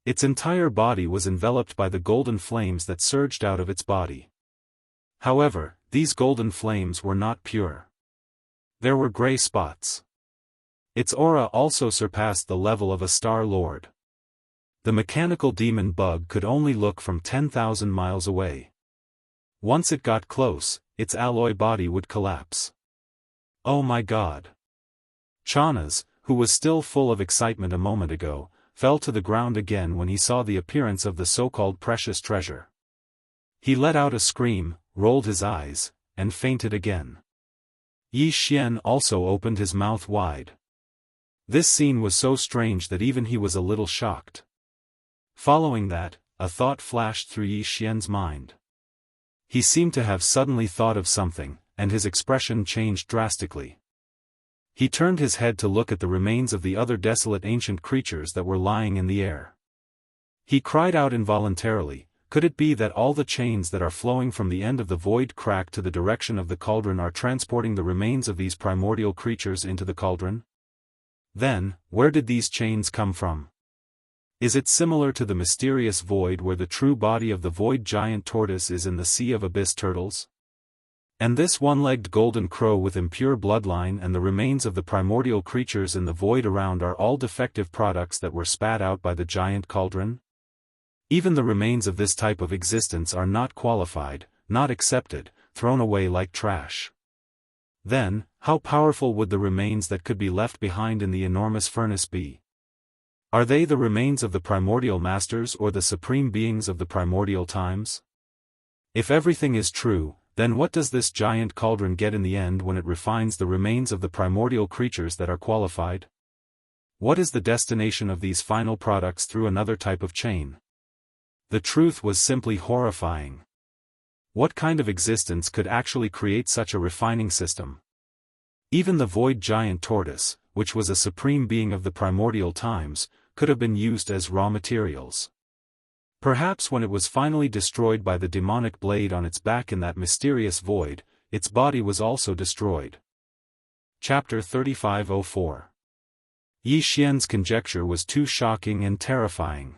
Its entire body was enveloped by the golden flames that surged out of its body. However, these golden flames were not pure. There were gray spots. Its aura also surpassed the level of a Star Lord. The mechanical demon bug could only look from 10,000 miles away. Once it got close, its alloy body would collapse. Oh my God! Chanas, who was still full of excitement a moment ago, fell to the ground again when he saw the appearance of the so-called precious treasure. He let out a scream, rolled his eyes, and fainted again. Yi Xian also opened his mouth wide. This scene was so strange that even he was a little shocked. Following that, a thought flashed through Yi Xian's mind. He seemed to have suddenly thought of something, and his expression changed drastically. He turned his head to look at the remains of the other desolate ancient creatures that were lying in the air. He cried out involuntarily, could it be that all the chains that are flowing from the end of the void crack to the direction of the cauldron are transporting the remains of these primordial creatures into the cauldron? Then, where did these chains come from? Is it similar to the mysterious void where the true body of the void giant tortoise is in the sea of abyss turtles? And this one-legged golden crow with impure bloodline and the remains of the primordial creatures in the void around are all defective products that were spat out by the giant cauldron? Even the remains of this type of existence are not qualified, not accepted, thrown away like trash. Then, how powerful would the remains that could be left behind in the enormous furnace be? Are they the remains of the primordial masters or the supreme beings of the primordial times? If everything is true, then what does this giant cauldron get in the end when it refines the remains of the primordial creatures that are qualified? What is the destination of these final products through another type of chain? The truth was simply horrifying. What kind of existence could actually create such a refining system? Even the void giant tortoise, which was a supreme being of the primordial times, could have been used as raw materials. Perhaps when it was finally destroyed by the demonic blade on its back in that mysterious void, its body was also destroyed. Chapter 3504. Yi Xian's conjecture was too shocking and terrifying.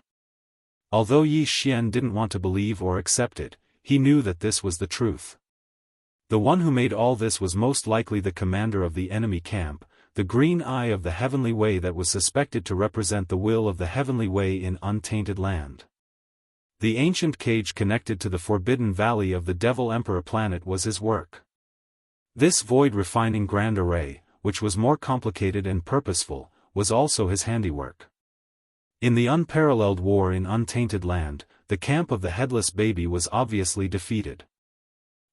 Although Yi Xian didn't want to believe or accept it, he knew that this was the truth. The one who made all this was most likely the commander of the enemy camp, the green eye of the heavenly way that was suspected to represent the will of the heavenly way in untainted land. The ancient cage connected to the forbidden valley of the Devil Emperor planet was his work. This void-refining grand array, which was more complicated and purposeful, was also his handiwork. In the unparalleled war in untainted land, the camp of the headless baby was obviously defeated.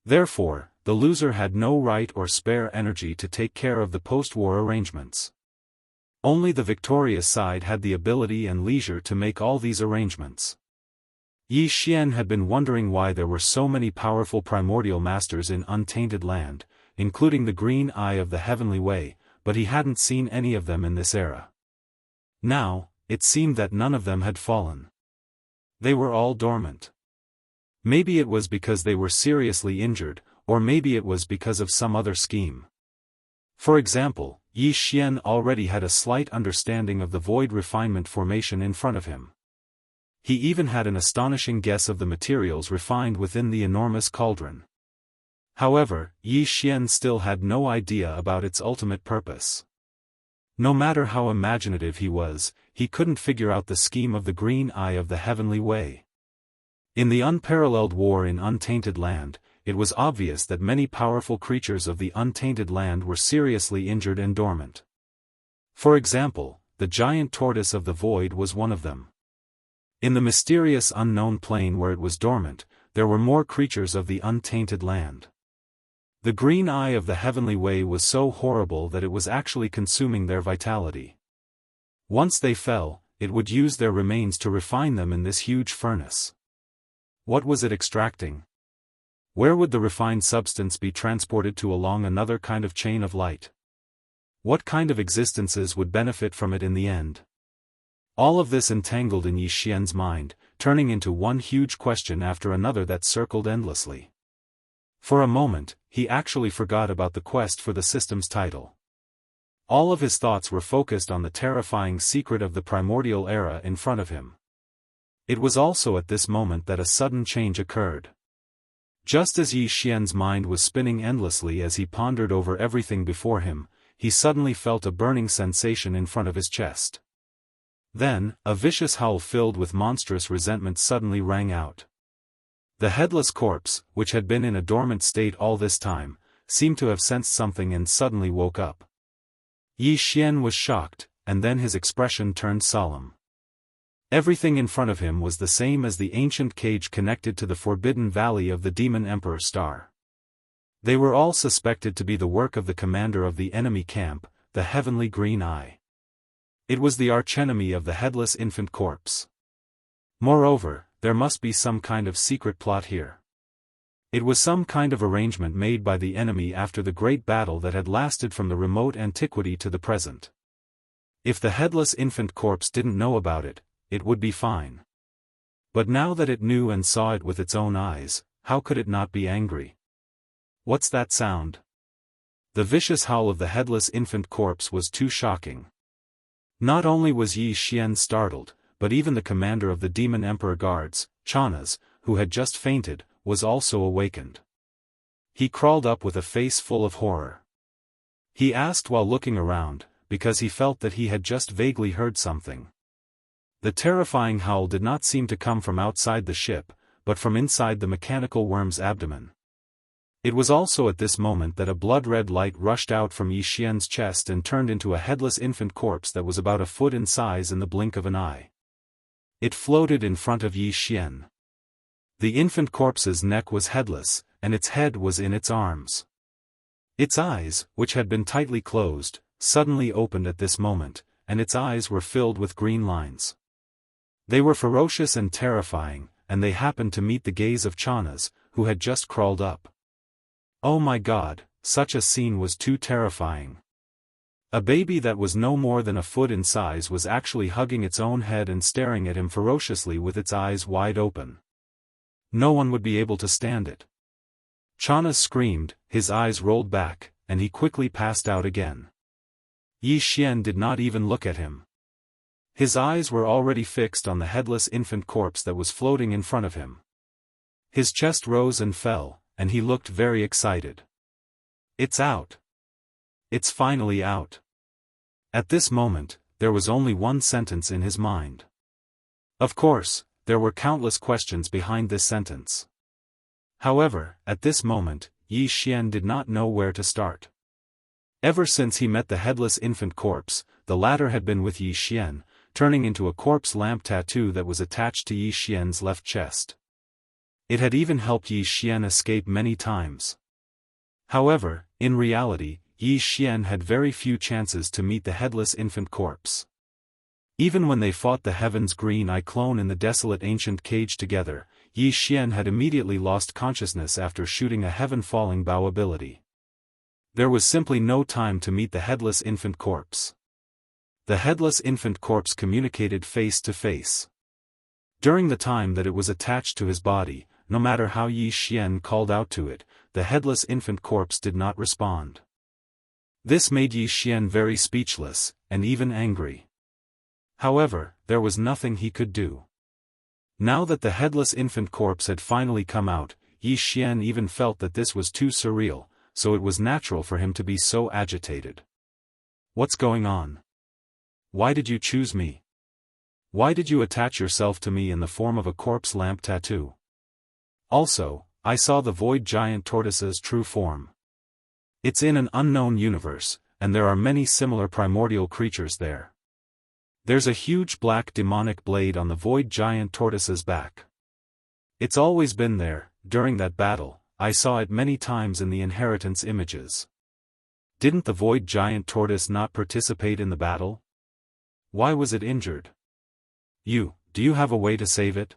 Therefore, the loser had no right or spare energy to take care of the post-war arrangements. Only the victorious side had the ability and leisure to make all these arrangements. Yi Xian had been wondering why there were so many powerful primordial masters in untainted land, including the green eye of the heavenly way, but he hadn't seen any of them in this era. Now, it seemed that none of them had fallen. They were all dormant. Maybe it was because they were seriously injured, or maybe it was because of some other scheme. For example, Yi Xian already had a slight understanding of the void refinement formation in front of him. He even had an astonishing guess of the materials refined within the enormous cauldron. However, Yi Xian still had no idea about its ultimate purpose. No matter how imaginative he was, he couldn't figure out the scheme of the green eye of the heavenly way. In the unparalleled war in untainted land, it was obvious that many powerful creatures of the untainted land were seriously injured and dormant. For example, the giant tortoise of the void was one of them. In the mysterious unknown plane where it was dormant, there were more creatures of the untainted land. The green eye of the heavenly way was so horrible that it was actually consuming their vitality. Once they fell, it would use their remains to refine them in this huge furnace. What was it extracting? Where would the refined substance be transported to along another kind of chain of light? What kind of existences would benefit from it in the end? All of this entangled in Yi Xian's mind, turning into one huge question after another that circled endlessly. For a moment, he actually forgot about the quest for the system's title. All of his thoughts were focused on the terrifying secret of the primordial era in front of him. It was also at this moment that a sudden change occurred. Just as Yi Xian's mind was spinning endlessly as he pondered over everything before him, he suddenly felt a burning sensation in front of his chest. Then, a vicious howl filled with monstrous resentment suddenly rang out. The headless corpse, which had been in a dormant state all this time, seemed to have sensed something and suddenly woke up. Yi Xian was shocked, and then his expression turned solemn. Everything in front of him was the same as the ancient cage connected to the forbidden valley of the Demon Emperor Star. They were all suspected to be the work of the commander of the enemy camp, the Heavenly Green Eye. It was the archenemy of the headless infant corpse. Moreover, there must be some kind of secret plot here. It was some kind of arrangement made by the enemy after the great battle that had lasted from the remote antiquity to the present. If the headless infant corpse didn't know about it, it would be fine. But now that it knew and saw it with its own eyes, how could it not be angry? What's that sound? The vicious howl of the headless infant corpse was too shocking. Not only was Yi Xian startled, but even the commander of the Demon Emperor Guards, Chanas, who had just fainted, was also awakened. He crawled up with a face full of horror. He asked while looking around, because he felt that he had just vaguely heard something. The terrifying howl did not seem to come from outside the ship, but from inside the mechanical worm's abdomen. It was also at this moment that a blood-red light rushed out from Yi Xian's chest and turned into a headless infant corpse that was about a foot in size in the blink of an eye. It floated in front of Yi Xian. The infant corpse's neck was headless, and its head was in its arms. Its eyes, which had been tightly closed, suddenly opened at this moment, and its eyes were filled with green lines. They were ferocious and terrifying, and they happened to meet the gaze of Chanas, who had just crawled up. Oh my God, such a scene was too terrifying. A baby that was no more than a foot in size was actually hugging its own head and staring at him ferociously with its eyes wide open. No one would be able to stand it. Chanas screamed, his eyes rolled back, and he quickly passed out again. Yi Xian did not even look at him. His eyes were already fixed on the headless infant corpse that was floating in front of him. His chest rose and fell, and he looked very excited. It's out. It's finally out. At this moment, there was only one sentence in his mind. Of course, there were countless questions behind this sentence. However, at this moment, Yi Xian did not know where to start. Ever since he met the headless infant corpse, the latter had been with Yi Xian, turning into a corpse lamp tattoo that was attached to Yi Xian's left chest. It had even helped Yi Xian escape many times. However, in reality, Yi Xian had very few chances to meet the headless infant corpse. Even when they fought the Heaven's Green Eye clone in the desolate ancient cage together, Yi Xian had immediately lost consciousness after shooting a heaven-falling bow ability. There was simply no time to meet the headless infant corpse. The headless infant corpse communicated face to face. During the time that it was attached to his body, no matter how Yi Xian called out to it, the headless infant corpse did not respond. This made Yi Xian very speechless, and even angry. However, there was nothing he could do. Now that the headless infant corpse had finally come out, Yi Xian even felt that this was too surreal, so it was natural for him to be so agitated. What's going on? Why did you choose me? Why did you attach yourself to me in the form of a corpse lamp tattoo? Also, I saw the void giant tortoise's true form. It's in an unknown universe, and there are many similar primordial creatures there. There's a huge black demonic blade on the void giant tortoise's back. It's always been there. During that battle, I saw it many times in the inheritance images. Didn't the void giant tortoise not participate in the battle? Why was it injured? Do you have a way to save it?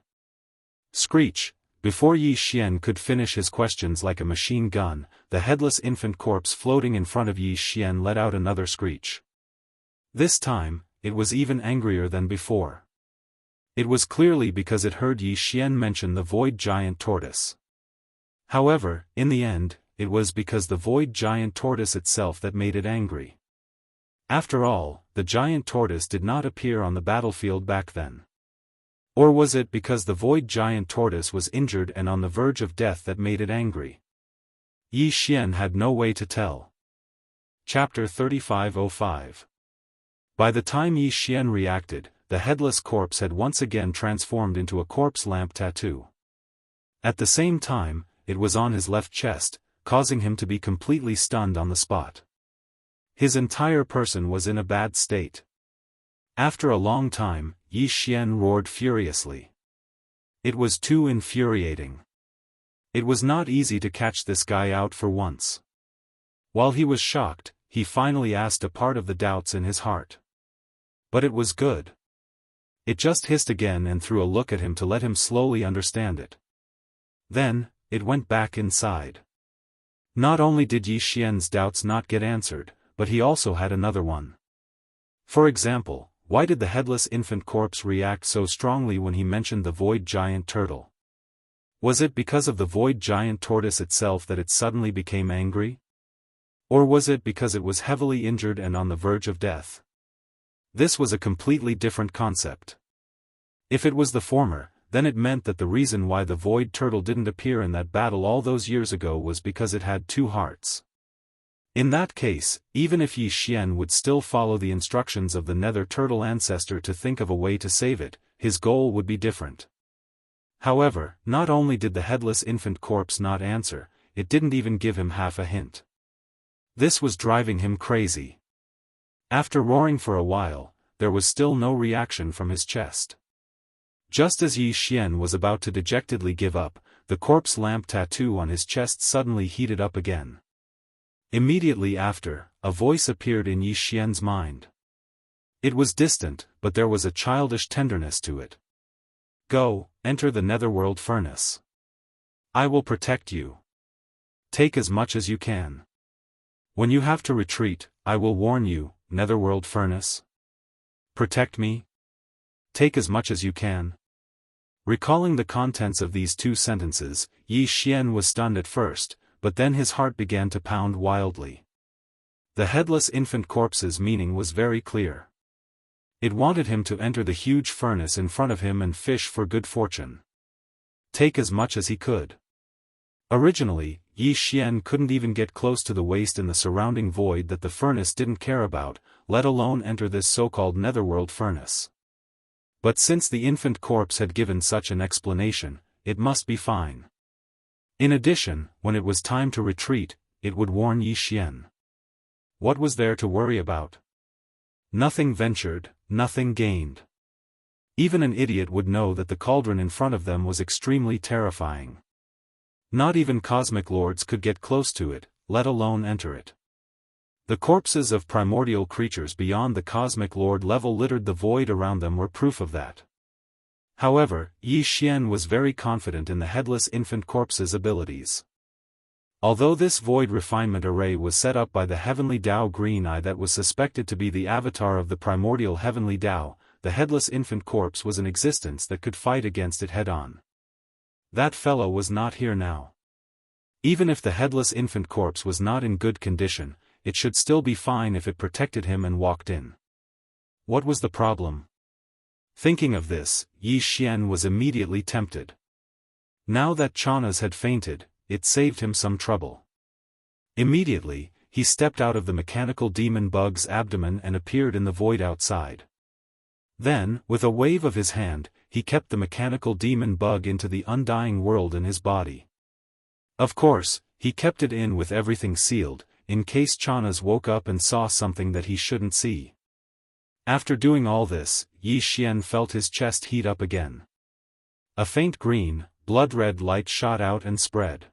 Screech! Before Yi Xian could finish his questions like a machine gun, the headless infant corpse floating in front of Yi Xian let out another screech. This time, it was even angrier than before. It was clearly because it heard Yi Xian mention the void giant tortoise. However, in the end, it was because the void giant tortoise itself that made it angry. After all, the giant tortoise did not appear on the battlefield back then. Or was it because the void giant tortoise was injured and on the verge of death that made it angry? Yi Xian had no way to tell. Chapter 3505. By the time Yi Xian reacted, the headless corpse had once again transformed into a corpse lamp tattoo. At the same time, it was on his left chest, causing him to be completely stunned on the spot. His entire person was in a bad state. After a long time, Yi Xian roared furiously. It was too infuriating. It was not easy to catch this guy out for once. While he was shocked, he finally asked a part of the doubts in his heart. But it was good. It just hissed again and threw a look at him to let him slowly understand it. Then, it went back inside. Not only did Yi Xian's doubts not get answered, but he also had another one. For example, why did the headless infant corpse react so strongly when he mentioned the void giant turtle? Was it because of the void giant tortoise itself that it suddenly became angry? Or was it because it was heavily injured and on the verge of death? This was a completely different concept. If it was the former, then it meant that the reason why the void turtle didn't appear in that battle all those years ago was because it had two hearts. In that case, even if Yi Xian would still follow the instructions of the nether turtle ancestor to think of a way to save it, his goal would be different. However, not only did the headless infant corpse not answer, it didn't even give him half a hint. This was driving him crazy. After roaring for a while, there was still no reaction from his chest. Just as Yi Xian was about to dejectedly give up, the corpse lamp tattoo on his chest suddenly heated up again. Immediately after, a voice appeared in Yi Xian's mind. It was distant, but there was a childish tenderness to it. Go, enter the netherworld furnace. I will protect you. Take as much as you can. When you have to retreat, I will warn you, netherworld furnace. Protect me. Take as much as you can. Recalling the contents of these two sentences, Yi Xian was stunned at first, but then his heart began to pound wildly. The headless infant corpse's meaning was very clear. It wanted him to enter the huge furnace in front of him and fish for good fortune. Take as much as he could. Originally, Yi Xian couldn't even get close to the waste in the surrounding void that the furnace didn't care about, let alone enter this so-called netherworld furnace. But since the infant corpse had given such an explanation, it must be fine. In addition, when it was time to retreat, it would warn Yi Xian. What was there to worry about? Nothing ventured, nothing gained. Even an idiot would know that the cauldron in front of them was extremely terrifying. Not even cosmic lords could get close to it, let alone enter it. The corpses of primordial creatures beyond the cosmic lord level littered the void around them were proof of that. However, Yi Xian was very confident in the headless infant corpse's abilities. Although this void refinement array was set up by the heavenly Dao Green Eye that was suspected to be the avatar of the primordial heavenly Dao, the headless infant corpse was an existence that could fight against it head-on. That fellow was not here now. Even if the headless infant corpse was not in good condition, it should still be fine if it protected him and walked in. What was the problem? Thinking of this, Yi Xian was immediately tempted. Now that Chanas had fainted, it saved him some trouble. Immediately, he stepped out of the mechanical demon bug's abdomen and appeared in the void outside. Then, with a wave of his hand, he kept the mechanical demon bug into the undying world in his body. Of course, he kept it in with everything sealed, in case Chanas woke up and saw something that he shouldn't see. After doing all this, Yi Xian felt his chest heat up again. A faint green, blood-red light shot out and spread.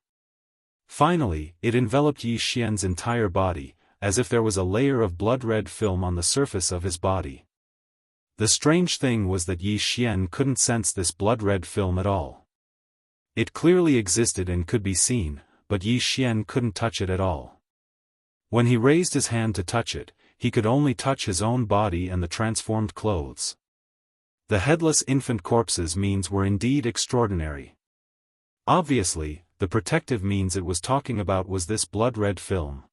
Finally, it enveloped Yi Xian's entire body, as if there was a layer of blood-red film on the surface of his body. The strange thing was that Yi Xian couldn't sense this blood-red film at all. It clearly existed and could be seen, but Yi Xian couldn't touch it at all. When he raised his hand to touch it, he could only touch his own body and the transformed clothes. The headless infant corpse's means were indeed extraordinary. Obviously, the protective means it was talking about was this blood-red film.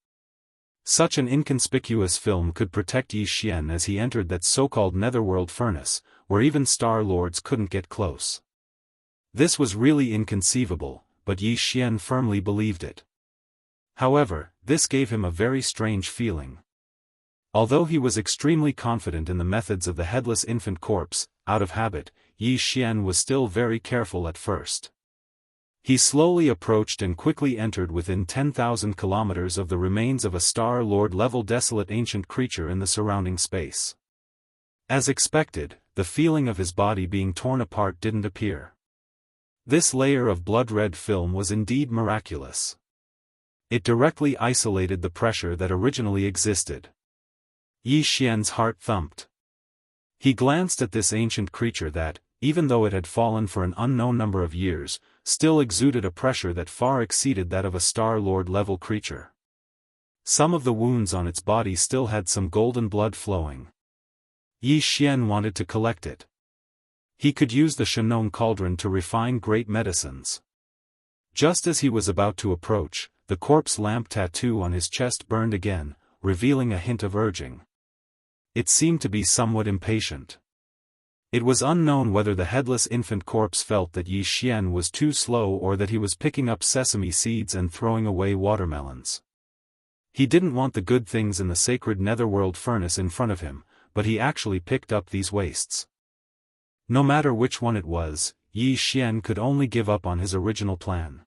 Such an inconspicuous film could protect Yi Xian as he entered that so-called netherworld furnace, where even Star Lords couldn't get close. This was really inconceivable, but Yi Xian firmly believed it. However, this gave him a very strange feeling. Although he was extremely confident in the methods of the headless infant corpse, out of habit, Yi Xian was still very careful at first. He slowly approached and quickly entered within 10,000 kilometers of the remains of a Star Lord-level desolate ancient creature in the surrounding space. As expected, the feeling of his body being torn apart didn't appear. This layer of blood-red film was indeed miraculous. It directly isolated the pressure that originally existed. Yi Xian's heart thumped. He glanced at this ancient creature that, even though it had fallen for an unknown number of years, still exuded a pressure that far exceeded that of a Star Lord-level creature. Some of the wounds on its body still had some golden blood flowing. Yi Xian wanted to collect it. He could use the Shenong cauldron to refine great medicines. Just as he was about to approach, the corpse lamp tattoo on his chest burned again, revealing a hint of urging. It seemed to be somewhat impatient. It was unknown whether the headless infant corpse felt that Yi Xian was too slow or that he was picking up sesame seeds and throwing away watermelons. He didn't want the good things in the sacred netherworld furnace in front of him, but he actually picked up these wastes. No matter which one it was, Yi Xian could only give up on his original plan.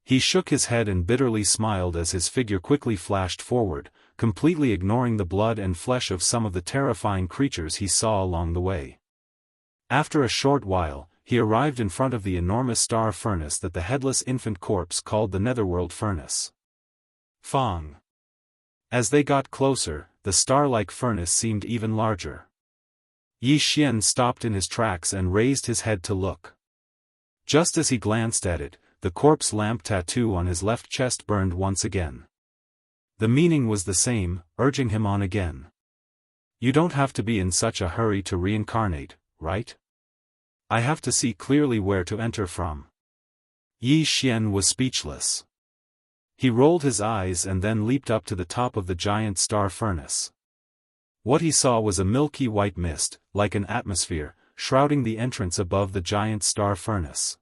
He shook his head and bitterly smiled as his figure quickly flashed forward, completely ignoring the blood and flesh of some of the terrifying creatures he saw along the way. After a short while, he arrived in front of the enormous star furnace that the headless infant corpse called the netherworld furnace. Fong. As they got closer, the star-like furnace seemed even larger. Yi Xian stopped in his tracks and raised his head to look. Just as he glanced at it, the corpse lamp tattoo on his left chest burned once again. The meaning was the same, urging him on again. You don't have to be in such a hurry to reincarnate, right? I have to see clearly where to enter from. Yi Xian was speechless. He rolled his eyes and then leaped up to the top of the giant star furnace. What he saw was a milky white mist, like an atmosphere, shrouding the entrance above the giant star furnace.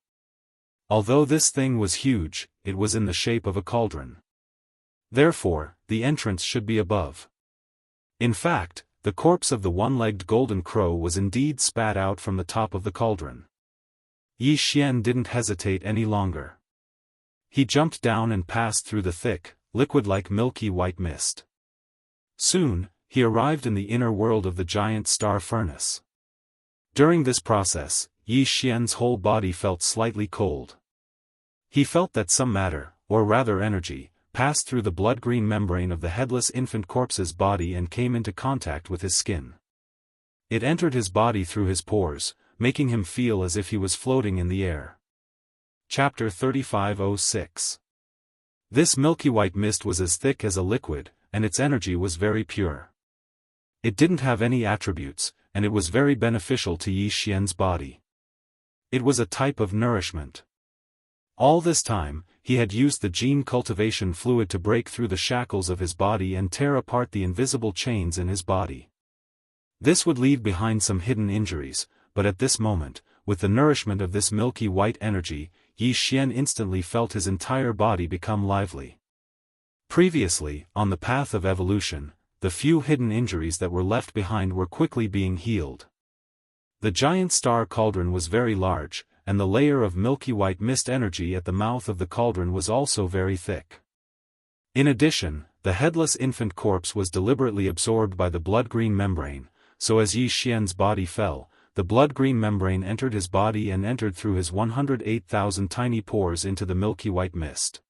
Although this thing was huge, it was in the shape of a cauldron. Therefore, the entrance should be above. In fact, the corpse of the one-legged golden crow was indeed spat out from the top of the cauldron. Yi Xian didn't hesitate any longer. He jumped down and passed through the thick, liquid-like milky white mist. Soon, he arrived in the inner world of the giant star furnace. During this process, Yi Xian's whole body felt slightly cold. He felt that some matter, or rather energy, passed through the blood-green membrane of the headless infant corpse's body and came into contact with his skin. It entered his body through his pores, making him feel as if he was floating in the air. Chapter 3506. This milky white mist was as thick as a liquid, and its energy was very pure. It didn't have any attributes, and it was very beneficial to Yi Xian's body. It was a type of nourishment. All this time, he had used the gene cultivation fluid to break through the shackles of his body and tear apart the invisible chains in his body. This would leave behind some hidden injuries, but at this moment, with the nourishment of this milky white energy, Yi Xian instantly felt his entire body become lively. Previously, on the path of evolution, the few hidden injuries that were left behind were quickly being healed. The giant star cauldron was very large, and the layer of milky white mist energy at the mouth of the cauldron was also very thick. In addition, the headless infant corpse was deliberately absorbed by the blood-green membrane, so as Yi Xian's body fell, the blood-green membrane entered his body and entered through his 108,000 tiny pores into the milky white mist.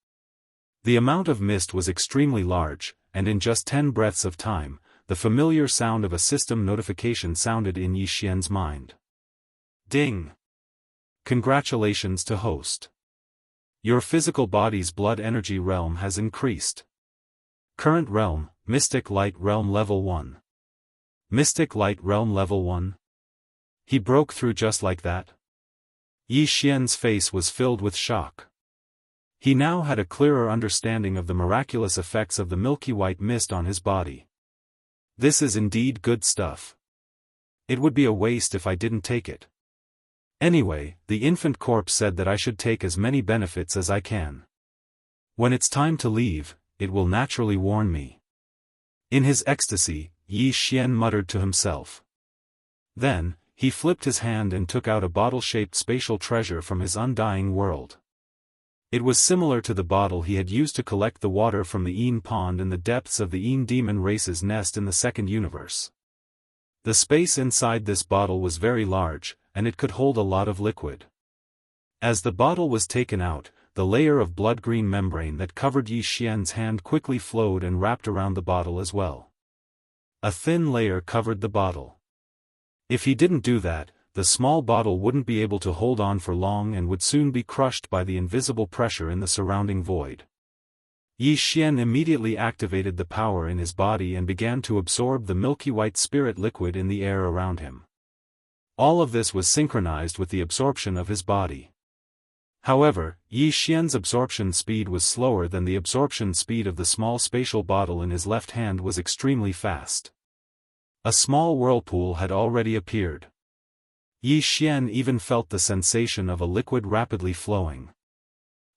The amount of mist was extremely large, and in just 10 breaths of time, the familiar sound of a system notification sounded in Yi Xian's mind. Ding! Congratulations to host. Your physical body's blood energy realm has increased. Current realm, Mystic Light Realm Level 1. Mystic Light Realm Level 1? He broke through just like that? Yi Xian's face was filled with shock. He now had a clearer understanding of the miraculous effects of the milky white mist on his body. This is indeed good stuff. It would be a waste if I didn't take it. Anyway, the infant corpse said that I should take as many benefits as I can. When it's time to leave, it will naturally warn me. In his ecstasy, Yi Xian muttered to himself. Then, he flipped his hand and took out a bottle-shaped spatial treasure from his undying world. It was similar to the bottle he had used to collect the water from the Yin pond in the depths of the Yin demon race's nest in the second universe. The space inside this bottle was very large, and it could hold a lot of liquid. As the bottle was taken out, the layer of blood-green membrane that covered Yi Xian's hand quickly flowed and wrapped around the bottle as well. A thin layer covered the bottle. If he didn't do that, the small bottle wouldn't be able to hold on for long and would soon be crushed by the invisible pressure in the surrounding void. Yi Xian immediately activated the power in his body and began to absorb the milky white spirit liquid in the air around him. All of this was synchronized with the absorption of his body. However, Yi Xian's absorption speed was slower than the absorption speed of the small spatial bottle in his left hand was extremely fast. A small whirlpool had already appeared. Yi Xian even felt the sensation of a liquid rapidly flowing.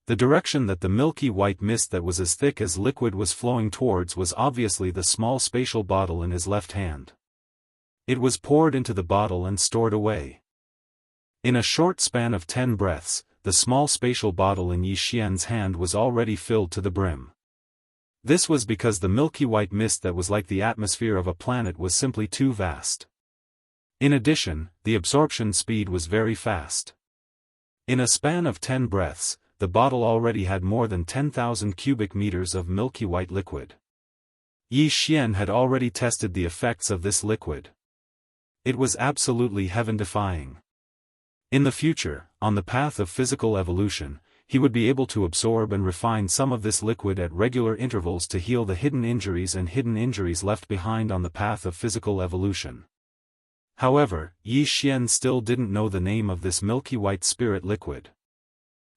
The direction that the milky white mist that was as thick as liquid was flowing towards was obviously the small spatial bottle in his left hand. It was poured into the bottle and stored away. In a short span of 10 breaths, the small spatial bottle in Yi Xian's hand was already filled to the brim. This was because the milky white mist that was like the atmosphere of a planet was simply too vast. In addition, the absorption speed was very fast. In a span of 10 breaths, the bottle already had more than 10,000 cubic meters of milky white liquid. Yi Xian had already tested the effects of this liquid. It was absolutely heaven-defying. In the future, on the path of physical evolution, he would be able to absorb and refine some of this liquid at regular intervals to heal the hidden injuries left behind on the path of physical evolution. However, Yi Xian still didn't know the name of this milky white spirit liquid.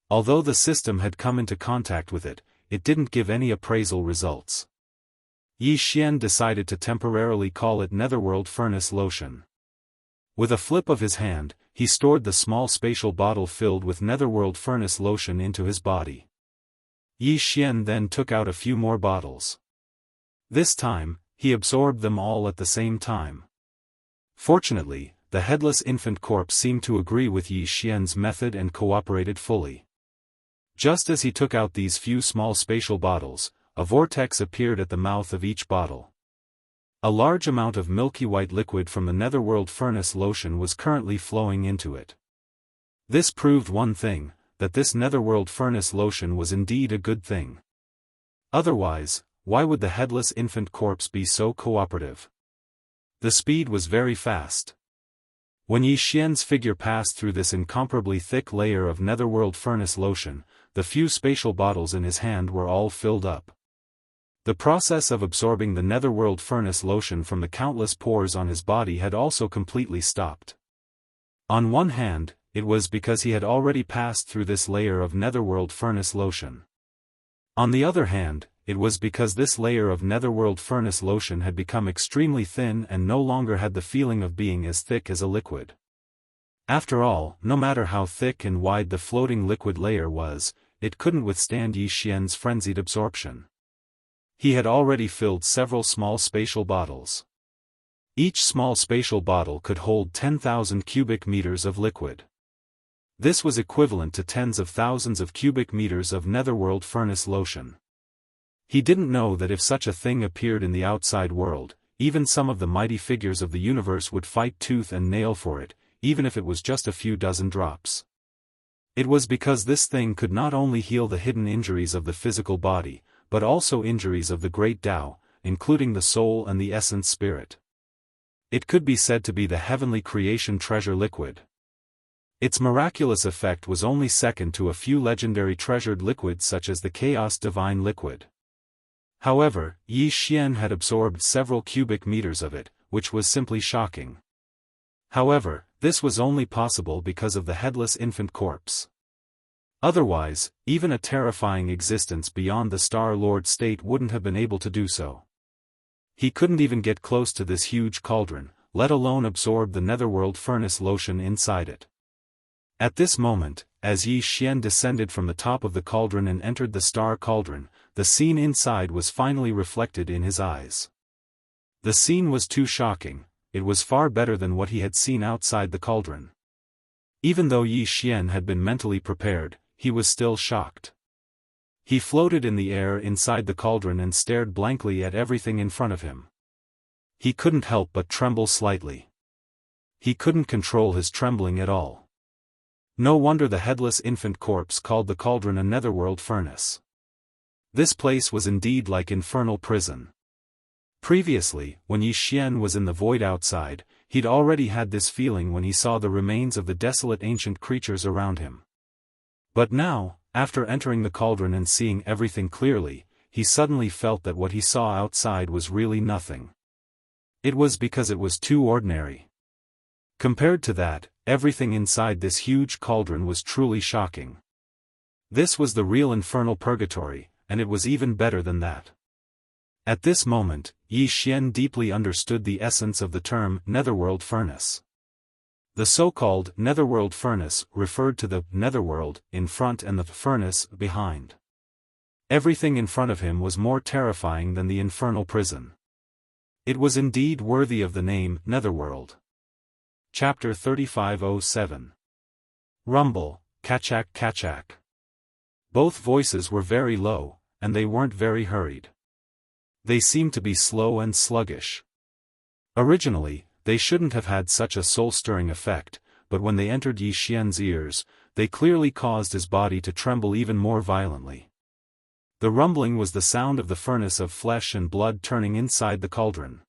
Although the system had come into contact with it, it didn't give any appraisal results. Yi Xian decided to temporarily call it Netherworld Furnace Lotion. With a flip of his hand, he stored the small spatial bottle filled with Netherworld Furnace Lotion into his body. Yi Xian then took out a few more bottles. This time, he absorbed them all at the same time. Fortunately, the headless infant corpse seemed to agree with Yi Xian's method and cooperated fully. Just as he took out these few small spatial bottles, a vortex appeared at the mouth of each bottle. A large amount of milky white liquid from the Netherworld Furnace Lotion was currently flowing into it. This proved one thing, that this Netherworld Furnace Lotion was indeed a good thing. Otherwise, why would the headless infant corpse be so cooperative? The speed was very fast. When Yi Xian's figure passed through this incomparably thick layer of Netherworld Furnace Lotion, the few spatial bottles in his hand were all filled up. The process of absorbing the Netherworld Furnace Lotion from the countless pores on his body had also completely stopped. On one hand, it was because he had already passed through this layer of Netherworld Furnace Lotion. On the other hand, it was because this layer of Netherworld Furnace Lotion had become extremely thin and no longer had the feeling of being as thick as a liquid. After all, no matter how thick and wide the floating liquid layer was, it couldn't withstand Yi Xian's frenzied absorption. He had already filled several small spatial bottles. Each small spatial bottle could hold 10,000 cubic meters of liquid. This was equivalent to tens of thousands of cubic meters of Netherworld Furnace Lotion. He didn't know that if such a thing appeared in the outside world, even some of the mighty figures of the universe would fight tooth and nail for it, even if it was just a few dozen drops. It was because this thing could not only heal the hidden injuries of the physical body, but also injuries of the great Tao, including the soul and the essence spirit. It could be said to be the heavenly creation treasure liquid. Its miraculous effect was only second to a few legendary treasured liquids such as the Chaos Divine Liquid. However, Yi Xian had absorbed several cubic meters of it, which was simply shocking. However, this was only possible because of the headless infant corpse. Otherwise, even a terrifying existence beyond the Star-Lord state wouldn't have been able to do so. He couldn't even get close to this huge cauldron, let alone absorb the netherworld furnace lotion inside it. At this moment, as Yi Xian descended from the top of the cauldron and entered the star cauldron, the scene inside was finally reflected in his eyes. The scene was too shocking. It was far better than what he had seen outside the cauldron. Even though Yi Xian had been mentally prepared, he was still shocked. He floated in the air inside the cauldron and stared blankly at everything in front of him. He couldn't help but tremble slightly. He couldn't control his trembling at all. No wonder the headless infant corpse called the cauldron a netherworld furnace. This place was indeed like infernal prison. Previously, when Yi Xian was in the void outside, he'd already had this feeling when he saw the remains of the desolate ancient creatures around him. But now, after entering the cauldron and seeing everything clearly, he suddenly felt that what he saw outside was really nothing. It was because it was too ordinary. Compared to that, everything inside this huge cauldron was truly shocking. This was the real infernal purgatory, and it was even better than that. At this moment, Yi Xian deeply understood the essence of the term netherworld furnace. The so-called netherworld furnace referred to the netherworld in front and the furnace behind. Everything in front of him was more terrifying than the infernal prison. It was indeed worthy of the name netherworld. Chapter 3507. Rumble, kachak kachak. Both voices were very low, and they weren't very hurried. They seemed to be slow and sluggish. Originally, they shouldn't have had such a soul-stirring effect, but when they entered Yi Xian's ears, they clearly caused his body to tremble even more violently. The rumbling was the sound of the furnace of flesh and blood turning inside the cauldron.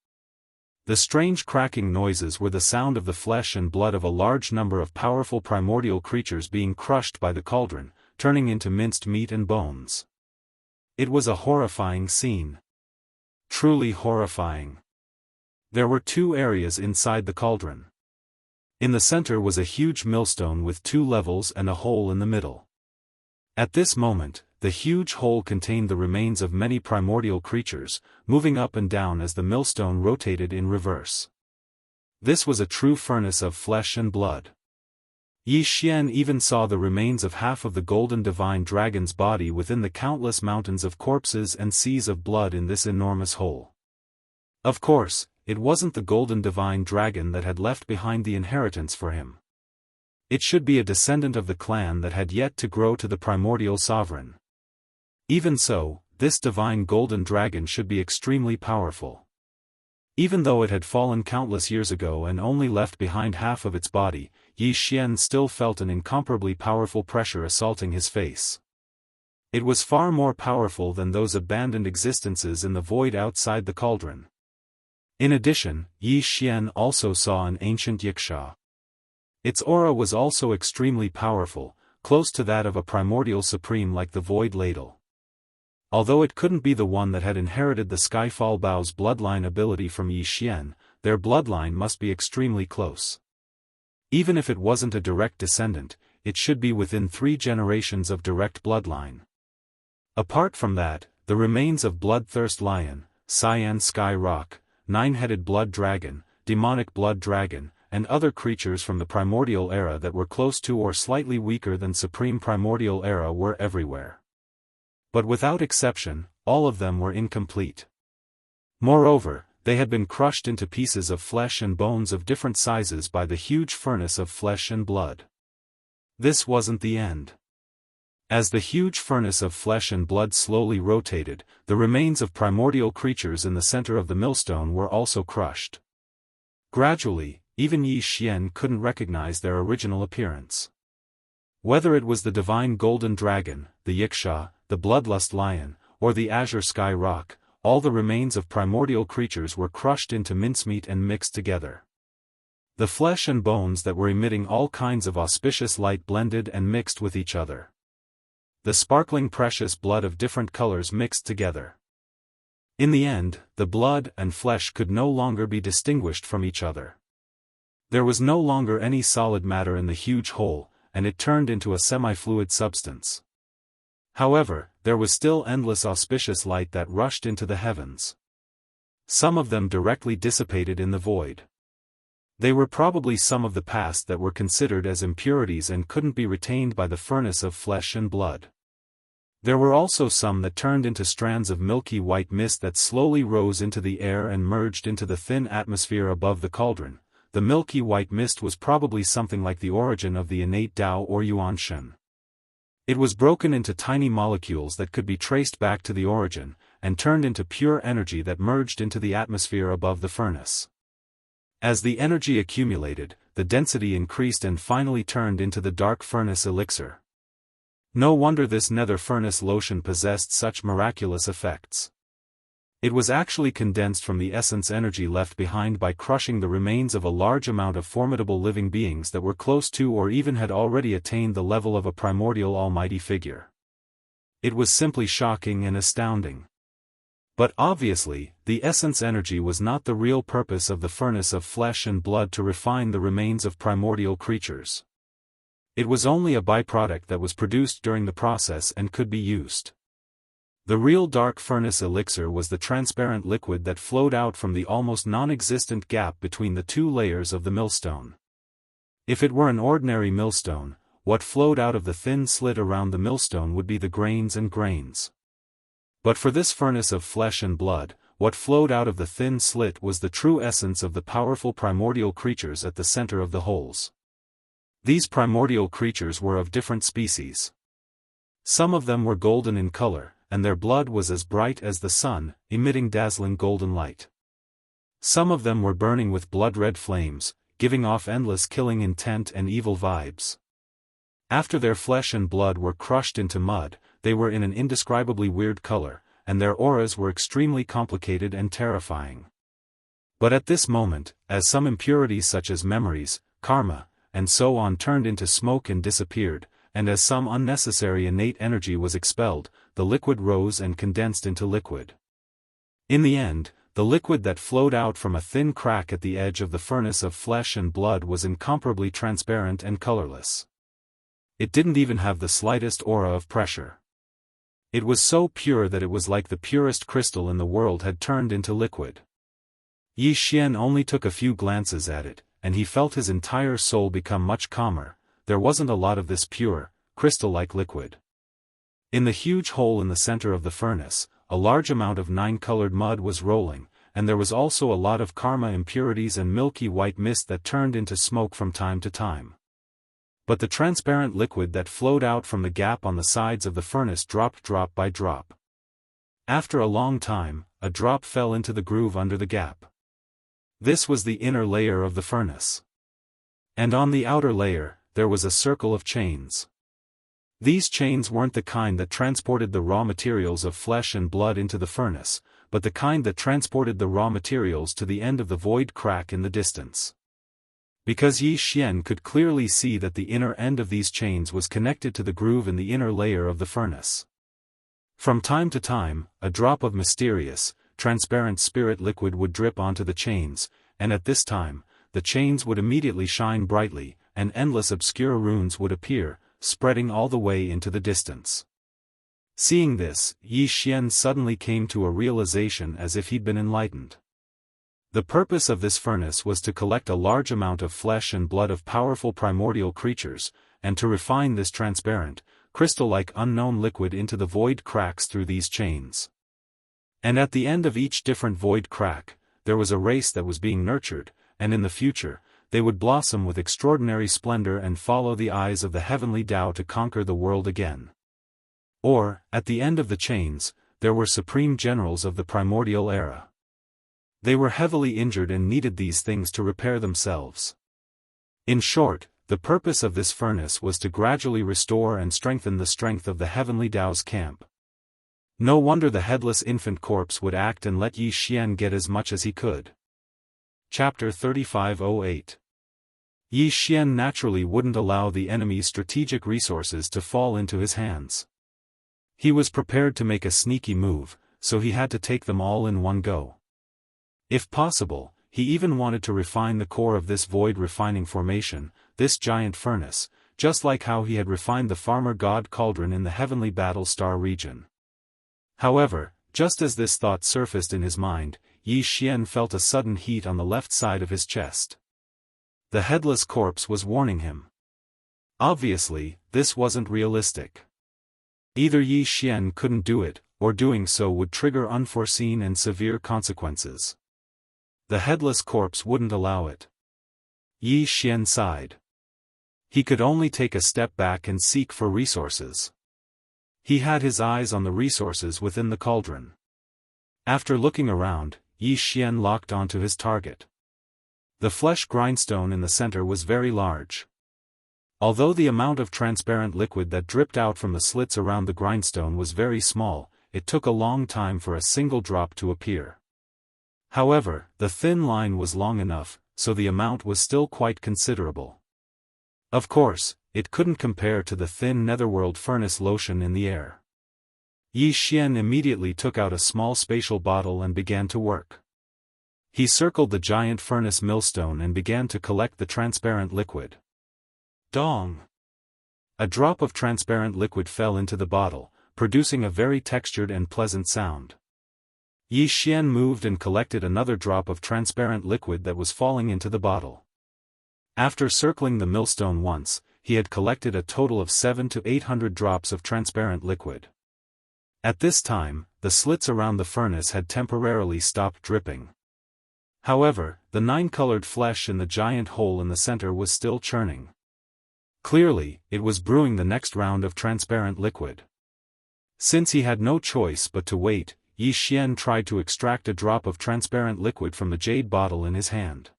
The strange cracking noises were the sound of the flesh and blood of a large number of powerful primordial creatures being crushed by the cauldron, turning into minced meat and bones. It was a horrifying scene. Truly horrifying. There were two areas inside the cauldron. In the center was a huge millstone with two levels and a hole in the middle. At this moment, the huge hole contained the remains of many primordial creatures, moving up and down as the millstone rotated in reverse. This was a true furnace of flesh and blood. Yi Xian even saw the remains of half of the golden divine dragon's body within the countless mountains of corpses and seas of blood in this enormous hole. Of course, it wasn't the golden divine dragon that had left behind the inheritance for him. It should be a descendant of the clan that had yet to grow to the primordial sovereign. Even so, this divine golden dragon should be extremely powerful. Even though it had fallen countless years ago and only left behind half of its body, Yi Xian still felt an incomparably powerful pressure assaulting his face. It was far more powerful than those abandoned existences in the void outside the cauldron. In addition, Yi Xian also saw an ancient yiksha. Its aura was also extremely powerful, close to that of a primordial supreme like the void ladle. Although it couldn't be the one that had inherited the Skyfall Bao's bloodline ability from Yi Xian, their bloodline must be extremely close. Even if it wasn't a direct descendant, it should be within 3 generations of direct bloodline. Apart from that, the remains of Bloodthirst Lion, Cyan Sky Rock, Nine-Headed Blood Dragon, Demonic Blood Dragon, and other creatures from the Primordial Era that were close to or slightly weaker than Supreme Primordial Era were everywhere. But without exception, all of them were incomplete. Moreover, they had been crushed into pieces of flesh and bones of different sizes by the huge furnace of flesh and blood. This wasn't the end. As the huge furnace of flesh and blood slowly rotated, the remains of primordial creatures in the center of the millstone were also crushed. Gradually, even Yi Xian couldn't recognize their original appearance. Whether it was the divine golden dragon, the yiksha, the bloodlust lion, or the azure sky rock, all the remains of primordial creatures were crushed into mincemeat and mixed together. The flesh and bones that were emitting all kinds of auspicious light blended and mixed with each other. The sparkling precious blood of different colors mixed together. In the end, the blood and flesh could no longer be distinguished from each other. There was no longer any solid matter in the huge hole, and it turned into a semi-fluid substance. However, there was still endless auspicious light that rushed into the heavens. Some of them directly dissipated in the void. They were probably some of the past that were considered as impurities and couldn't be retained by the furnace of flesh and blood. There were also some that turned into strands of milky white mist that slowly rose into the air and merged into the thin atmosphere above the cauldron. The milky white mist was probably something like the origin of the innate Tao or Yuanshen. It was broken into tiny molecules that could be traced back to the origin, and turned into pure energy that merged into the atmosphere above the furnace. As the energy accumulated, the density increased and finally turned into the dark furnace elixir. No wonder this nether furnace lotion possessed such miraculous effects. It was actually condensed from the essence energy left behind by crushing the remains of a large amount of formidable living beings that were close to or even had already attained the level of a primordial almighty figure. It was simply shocking and astounding. But obviously, the essence energy was not the real purpose of the furnace of flesh and blood to refine the remains of primordial creatures. It was only a byproduct that was produced during the process and could be used. The real dark furnace elixir was the transparent liquid that flowed out from the almost non-existent gap between the two layers of the millstone. If it were an ordinary millstone, what flowed out of the thin slit around the millstone would be the grains and grains. But for this furnace of flesh and blood, what flowed out of the thin slit was the true essence of the powerful primordial creatures at the center of the holes. These primordial creatures were of different species. Some of them were golden in color, and their blood was as bright as the sun, emitting dazzling golden light. Some of them were burning with blood-red flames, giving off endless killing intent and evil vibes. After their flesh and blood were crushed into mud, they were in an indescribably weird color, and their auras were extremely complicated and terrifying. But at this moment, as some impurities such as memories, karma, and so on turned into smoke and disappeared, and as some unnecessary innate energy was expelled, the liquid rose and condensed into liquid. In the end, the liquid that flowed out from a thin crack at the edge of the furnace of flesh and blood was incomparably transparent and colorless. It didn't even have the slightest aura of pressure. It was so pure that it was like the purest crystal in the world had turned into liquid. Yi Xian only took a few glances at it, and he felt his entire soul become much calmer. There wasn't a lot of this pure, crystal-like liquid. In the huge hole in the center of the furnace, a large amount of nine-colored mud was rolling, and there was also a lot of karma impurities and milky white mist that turned into smoke from time to time. But the transparent liquid that flowed out from the gap on the sides of the furnace dropped drop by drop. After a long time, a drop fell into the groove under the gap. This was the inner layer of the furnace. And on the outer layer, there was a circle of chains. These chains weren't the kind that transported the raw materials of flesh and blood into the furnace, but the kind that transported the raw materials to the end of the void crack in the distance. Because Yi Xian could clearly see that the inner end of these chains was connected to the groove in the inner layer of the furnace. From time to time, a drop of mysterious, transparent spirit liquid would drip onto the chains, and at this time, the chains would immediately shine brightly, and endless obscure runes would appear, spreading all the way into the distance. Seeing this, Yi Xian suddenly came to a realization as if he'd been enlightened. The purpose of this furnace was to collect a large amount of flesh and blood of powerful primordial creatures, and to refine this transparent, crystal-like unknown liquid into the void cracks through these chains. And at the end of each different void crack, there was a race that was being nurtured, and in the future, they would blossom with extraordinary splendor and follow the eyes of the heavenly Tao to conquer the world again. Or, at the end of the chains, there were supreme generals of the primordial era. They were heavily injured and needed these things to repair themselves. In short, the purpose of this furnace was to gradually restore and strengthen the strength of the heavenly Tao's camp. No wonder the headless infant corpse would act and let Yi Xian get as much as he could. Chapter 3508. Yi Xian naturally wouldn't allow the enemy's strategic resources to fall into his hands. He was prepared to make a sneaky move, so he had to take them all in one go. If possible, he even wanted to refine the core of this void refining formation, this giant furnace, just like how he had refined the farmer god cauldron in the heavenly battle star region. However, just as this thought surfaced in his mind, Yi Xian felt a sudden heat on the left side of his chest. The headless corpse was warning him. Obviously, this wasn't realistic. Either Yi Xian couldn't do it, or doing so would trigger unforeseen and severe consequences. The headless corpse wouldn't allow it. Yi Xian sighed. He could only take a step back and seek for resources. He had his eyes on the resources within the cauldron. After looking around, Yi Xian locked onto his target. The flesh grindstone in the center was very large. Although the amount of transparent liquid that dripped out from the slits around the grindstone was very small, it took a long time for a single drop to appear. However, the thin line was long enough, so the amount was still quite considerable. Of course, it couldn't compare to the thin netherworld furnace lotion in the air. Yi Xian immediately took out a small spatial bottle and began to work. He circled the giant furnace millstone and began to collect the transparent liquid. Dong! A drop of transparent liquid fell into the bottle, producing a very textured and pleasant sound. Yi Xian moved and collected another drop of transparent liquid that was falling into the bottle. After circling the millstone once, he had collected a total of 700 to 800 drops of transparent liquid. At this time, the slits around the furnace had temporarily stopped dripping. However, the 9-colored flesh in the giant hole in the center was still churning. Clearly, it was brewing the next round of transparent liquid. Since he had no choice but to wait, Yi Xian tried to extract a drop of transparent liquid from the jade bottle in his hand.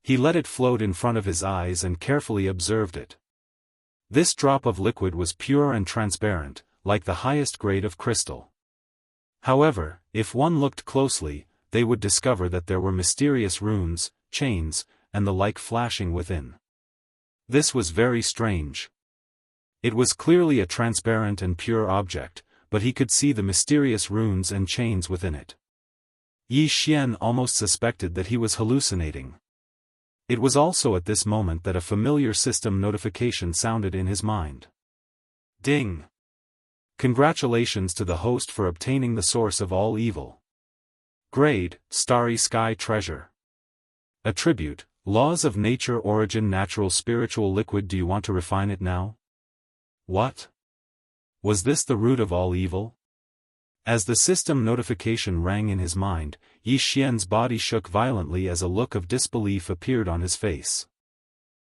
He let it float in front of his eyes and carefully observed it. This drop of liquid was pure and transparent, like the highest grade of crystal. However, if one looked closely, they would discover that there were mysterious runes, chains, and the like flashing within. This was very strange. It was clearly a transparent and pure object, but he could see the mysterious runes and chains within it. Yi Xian almost suspected that he was hallucinating. It was also at this moment that a familiar system notification sounded in his mind. Ding! Congratulations to the host for obtaining the source of all evil. Grade, Starry Sky Treasure. Attribute, Laws of Nature Origin Natural Spiritual Liquid. Do you want to refine it now? What? Was this the root of all evil? As the system notification rang in his mind, Yi Xian's body shook violently as a look of disbelief appeared on his face.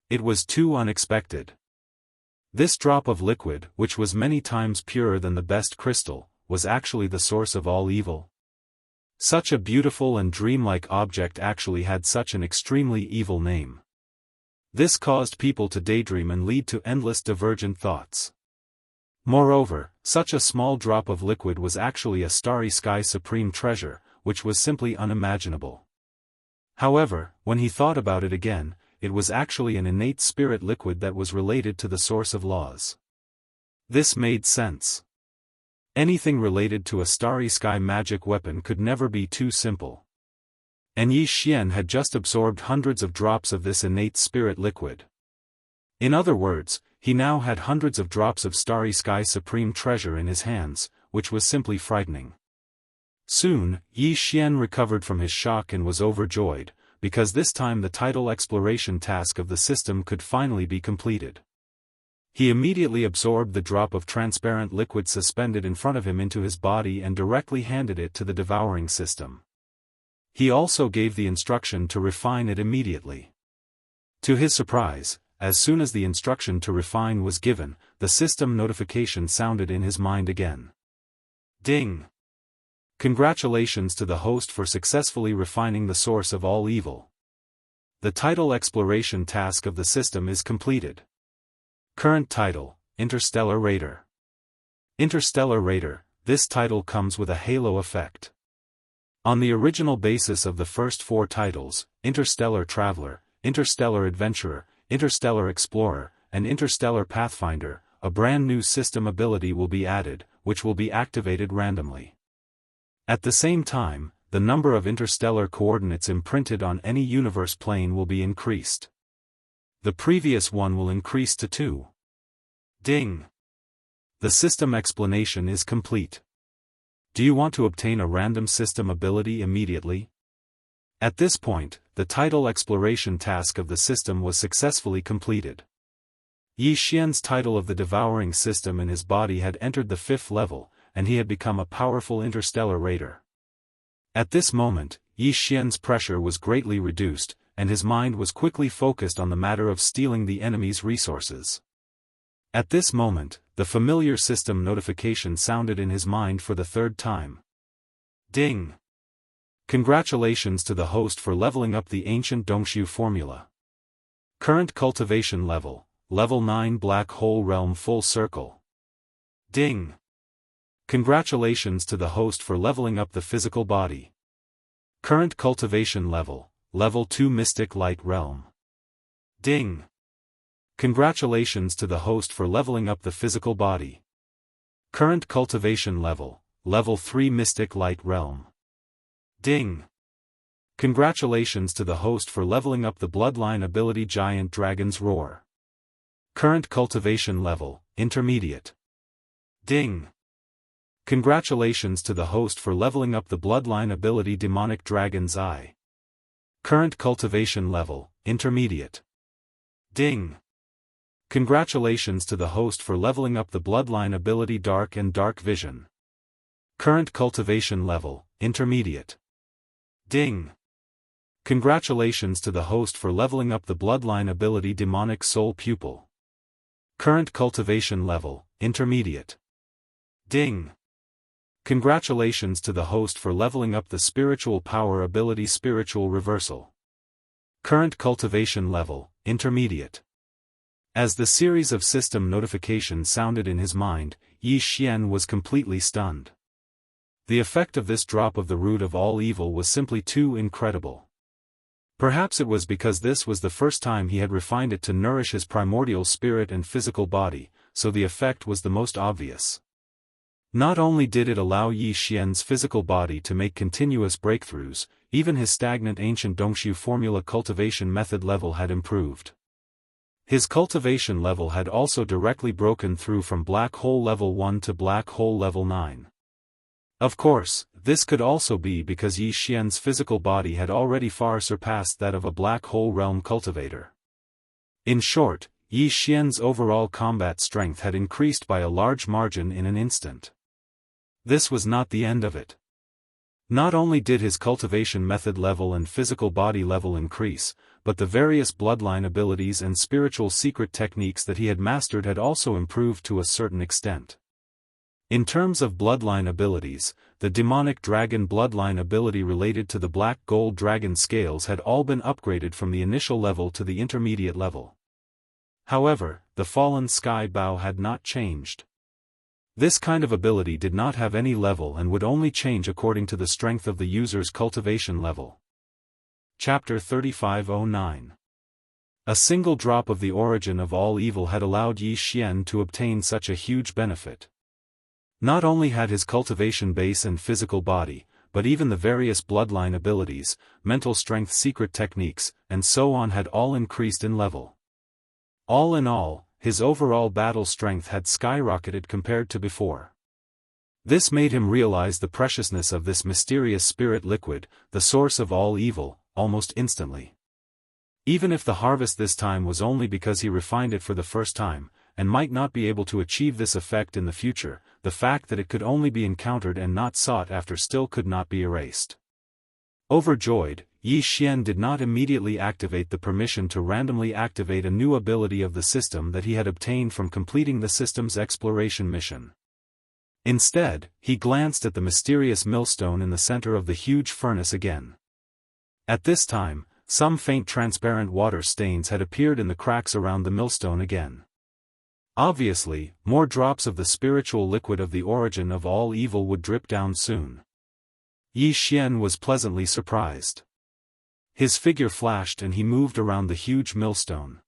It was too unexpected. This drop of liquid, which was many times purer than the best crystal, was actually the source of all evil. Such a beautiful and dreamlike object actually had such an extremely evil name. This caused people to daydream and lead to endless divergent thoughts. Moreover, such a small drop of liquid was actually a starry sky supreme treasure, which was simply unimaginable. However, when he thought about it again, it was actually an innate spirit liquid that was related to the source of laws. This made sense. Anything related to a starry sky magic weapon could never be too simple. And Yi Xian had just absorbed hundreds of drops of this innate spirit liquid. In other words, he now had hundreds of drops of starry sky supreme treasure in his hands, which was simply frightening. Soon, Yi Xian recovered from his shock and was overjoyed, because this time the title exploration task of the system could finally be completed. He immediately absorbed the drop of transparent liquid suspended in front of him into his body and directly handed it to the devouring system. He also gave the instruction to refine it immediately. To his surprise, as soon as the instruction to refine was given, the system notification sounded in his mind again. Ding! Congratulations to the host for successfully refining the source of all evil. The title exploration task of the system is completed. Current title, Interstellar Raider. Interstellar Raider, this title comes with a halo effect. On the original basis of the first 4 titles, Interstellar Traveler, Interstellar Adventurer, Interstellar Explorer, and Interstellar Pathfinder, a brand new system ability will be added, which will be activated randomly. At the same time, the number of interstellar coordinates imprinted on any universe plane will be increased. The previous one will increase to 2. Ding. The system explanation is complete. Do you want to obtain a random system ability immediately? At this point, the title exploration task of the system was successfully completed. Yi Xian's title of the Devouring system in his body had entered the 5th level, and he had become a powerful interstellar raider. At this moment, Yi Xian's pressure was greatly reduced, and his mind was quickly focused on the matter of stealing the enemy's resources. At this moment, the familiar system notification sounded in his mind for the 3rd time. Ding! Congratulations to the host for leveling up the ancient Dongshu formula. Current cultivation level, level 9 Black Hole Realm Full Circle. Ding! Congratulations to the host for leveling up the physical body. Current cultivation level, level 2 Mystic Light Realm. Ding! Congratulations to the host for leveling up the physical body. Current cultivation level, level 3 Mystic Light Realm. Ding! Congratulations to the host for leveling up the bloodline ability Giant Dragon's Roar. Current cultivation level, intermediate. Ding! Congratulations to the host for leveling up the bloodline ability Demonic Dragon's Eye. Current cultivation level, intermediate. Ding! Congratulations to the host for leveling up the bloodline ability Dark and Dark Vision. Current cultivation level, intermediate. Ding! Congratulations to the host for leveling up the bloodline ability Demonic Soul Pupil. Current cultivation level, intermediate. Ding! Congratulations to the host for leveling up the spiritual power ability Spiritual Reversal. Current cultivation level, intermediate. As the series of system notifications sounded in his mind, Yi Xian was completely stunned. The effect of this drop of the root of all evil was simply too incredible. Perhaps it was because this was the first time he had refined it to nourish his primordial spirit and physical body, so the effect was the most obvious. Not only did it allow Yi Xian's physical body to make continuous breakthroughs, even his stagnant ancient Dongshu formula cultivation method level had improved. His cultivation level had also directly broken through from Black Hole Level 1 to Black Hole Level 9. Of course, this could also be because Yi Xian's physical body had already far surpassed that of a Black Hole Realm cultivator. In short, Yi Xian's overall combat strength had increased by a large margin in an instant. This was not the end of it. Not only did his cultivation method level and physical body level increase, but the various bloodline abilities and spiritual secret techniques that he had mastered had also improved to a certain extent. In terms of bloodline abilities, the demonic dragon bloodline ability related to the black gold dragon scales had all been upgraded from the initial level to the intermediate level. However, the fallen sky bow had not changed. This kind of ability did not have any level and would only change according to the strength of the user's cultivation level. Chapter 3509. A single drop of the origin of all evil had allowed Yi Xian to obtain such a huge benefit. Not only had his cultivation base and physical body, but even the various bloodline abilities, mental strength secret techniques, and so on had all increased in level. All in all, his overall battle strength had skyrocketed compared to before. This made him realize the preciousness of this mysterious spirit liquid, the source of all evil, almost instantly. Even if the harvest this time was only because he refined it for the first time, and might not be able to achieve this effect in the future, the fact that it could only be encountered and not sought after still could not be erased. Overjoyed, Yi Xian did not immediately activate the permission to randomly activate a new ability of the system that he had obtained from completing the system's exploration mission. Instead, he glanced at the mysterious millstone in the center of the huge furnace again. At this time, some faint transparent water stains had appeared in the cracks around the millstone again. Obviously, more drops of the spiritual liquid of the origin of all evil would drip down soon. Yi Xian was pleasantly surprised. His figure flashed and he moved around the huge millstone.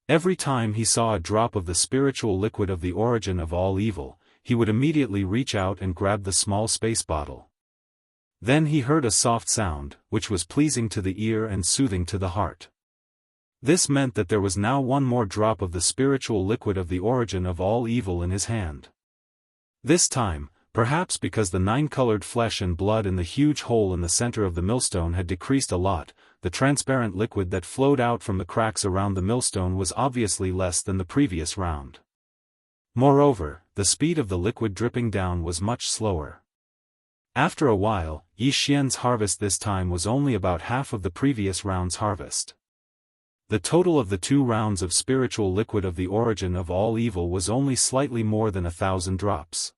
Every time he saw a drop of the spiritual liquid of the origin of all evil, he would immediately reach out and grab the small space bottle. Then he heard a soft sound, which was pleasing to the ear and soothing to the heart. This meant that there was now one more drop of the spiritual liquid of the origin of all evil in his hand. This time, perhaps because the 9-colored flesh and blood in the huge hole in the center of the millstone had decreased a lot, the transparent liquid that flowed out from the cracks around the millstone was obviously less than the previous round. Moreover, the speed of the liquid dripping down was much slower. After a while, Yi Xian's harvest this time was only about half of the previous round's harvest. The total of the 2 rounds of spiritual liquid of the origin of all evil was only slightly more than 1,000 drops.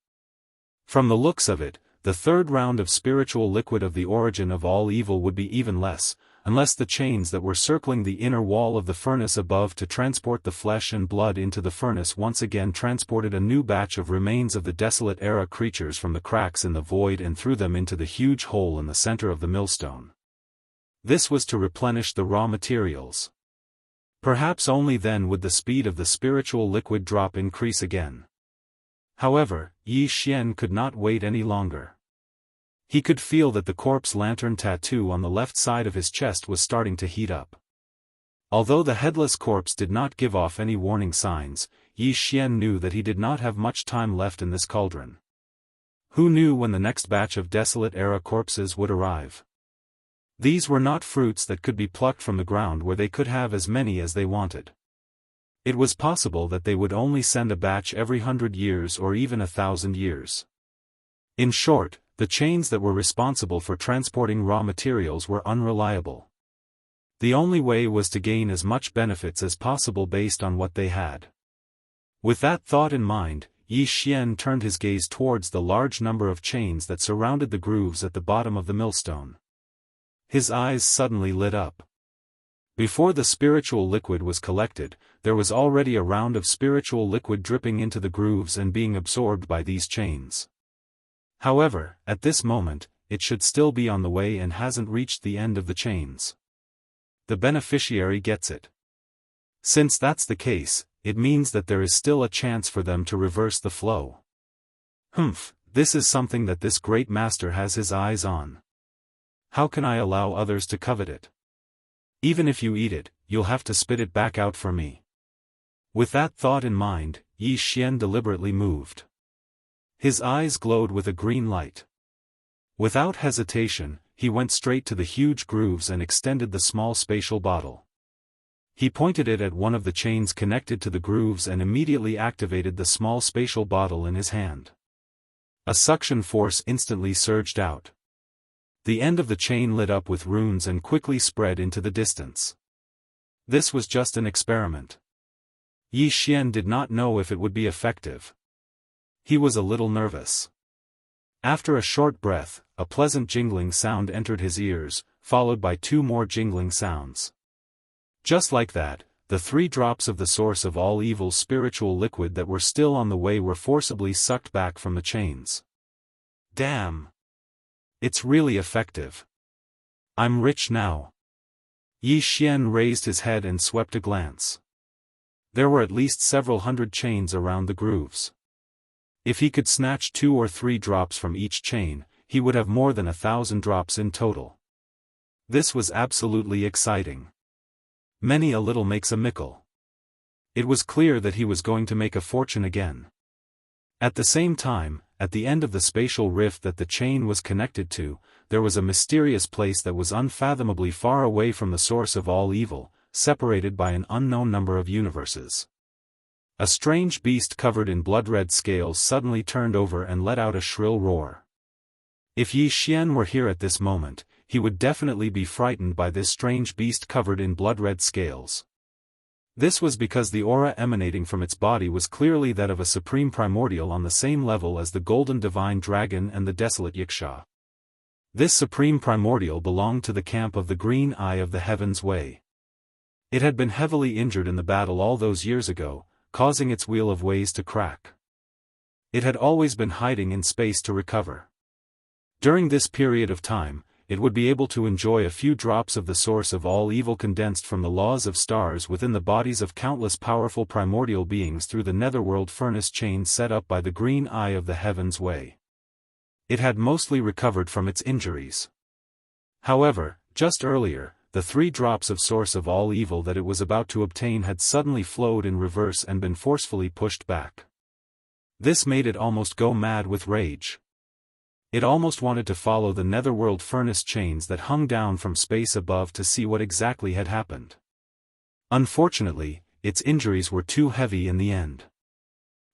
From the looks of it, the 3rd round of spiritual liquid of the origin of all evil would be even less, unless the chains that were circling the inner wall of the furnace above to transport the flesh and blood into the furnace once again transported a new batch of remains of the desolate era creatures from the cracks in the void and threw them into the huge hole in the center of the millstone. This was to replenish the raw materials. Perhaps only then would the speed of the spiritual liquid drop increase again. However, Yi Xian could not wait any longer. He could feel that the corpse lantern tattoo on the left side of his chest was starting to heat up. Although the headless corpse did not give off any warning signs, Yi Xian knew that he did not have much time left in this cauldron. Who knew when the next batch of desolate era corpses would arrive? These were not fruits that could be plucked from the ground where they could have as many as they wanted. It was possible that they would only send a batch every 100 years or even 1,000 years. In short, the chains that were responsible for transporting raw materials were unreliable. The only way was to gain as much benefits as possible based on what they had. With that thought in mind, Yi Xian turned his gaze towards the large number of chains that surrounded the grooves at the bottom of the millstone. His eyes suddenly lit up. Before the spiritual liquid was collected, there was already a round of spiritual liquid dripping into the grooves and being absorbed by these chains. However, at this moment, it should still be on the way and hasn't reached the end of the chains. The beneficiary gets it. Since that's the case, it means that there is still a chance for them to reverse the flow. This is something that this great master has his eyes on. How can I allow others to covet it? Even if you eat it, you'll have to spit it back out for me. With that thought in mind, Yi Xian deliberately moved. His eyes glowed with a green light. Without hesitation, he went straight to the huge grooves and extended the small spatial bottle. He pointed it at one of the chains connected to the grooves and immediately activated the small spatial bottle in his hand. A suction force instantly surged out. The end of the chain lit up with runes and quickly spread into the distance. This was just an experiment. Yi Xian did not know if it would be effective. He was a little nervous. After a short breath, a pleasant jingling sound entered his ears, followed by 2 more jingling sounds. Just like that, the 3 drops of the source of all evil's spiritual liquid that were still on the way were forcibly sucked back from the chains. Damn! It's really effective. I'm rich now. Yi Xian raised his head and swept a glance. There were at least several hundred chains around the grooves. If he could snatch 2 or 3 drops from each chain, he would have more than 1,000 drops in total. This was absolutely exciting. Many a little makes a mickle. It was clear that he was going to make a fortune again. At the same time, at the end of the spatial rift that the chain was connected to, there was a mysterious place that was unfathomably far away from the source of all evil, separated by an unknown number of universes. A strange beast covered in blood-red scales suddenly turned over and let out a shrill roar. If Yi Xian were here at this moment, he would definitely be frightened by this strange beast covered in blood-red scales. This was because the aura emanating from its body was clearly that of a supreme primordial on the same level as the golden divine dragon and the desolate Yiksha. This supreme primordial belonged to the camp of the Green Eye of the Heaven's Way. It had been heavily injured in the battle all those years ago, causing its wheel of ways to crack. It had always been hiding in space to recover. During this period of time, it would be able to enjoy a few drops of the source of all evil condensed from the laws of stars within the bodies of countless powerful primordial beings through the netherworld furnace chain set up by the Green Eye of the Heaven's Way. It had mostly recovered from its injuries. However, just earlier, the 3 drops of source of all evil that it was about to obtain had suddenly flowed in reverse and been forcefully pushed back. This made it almost go mad with rage. It almost wanted to follow the netherworld furnace chains that hung down from space above to see what exactly had happened. Unfortunately, its injuries were too heavy in the end.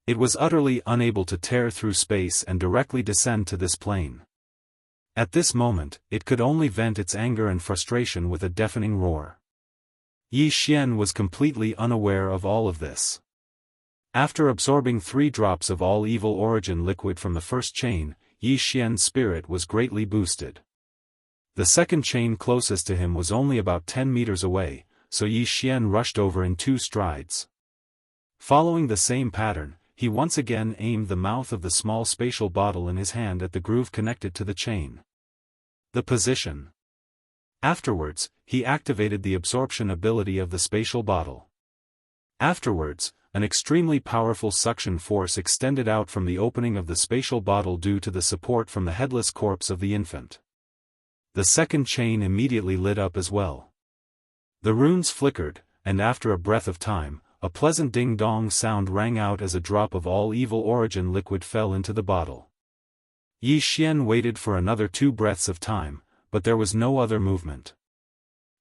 It was utterly unable to tear through space and directly descend to this plane. At this moment, it could only vent its anger and frustration with a deafening roar. Yi Xian was completely unaware of all of this. After absorbing 3 drops of all evil origin liquid from the first chain, Yi Xian's spirit was greatly boosted. The second chain closest to him was only about 10 meters away, so Yi Xian rushed over in 2 strides. Following the same pattern, he once again aimed the mouth of the small spatial bottle in his hand at the groove connected to the chain. The position. Afterwards, he activated the absorption ability of the spatial bottle. Afterwards, an extremely powerful suction force extended out from the opening of the spatial bottle due to the support from the headless corpse of the infant. The second chain immediately lit up as well. The runes flickered, and after a breath of time, a pleasant ding-dong sound rang out as a drop of all evil origin liquid fell into the bottle. Yi Xian waited for another 2 breaths of time, but there was no other movement.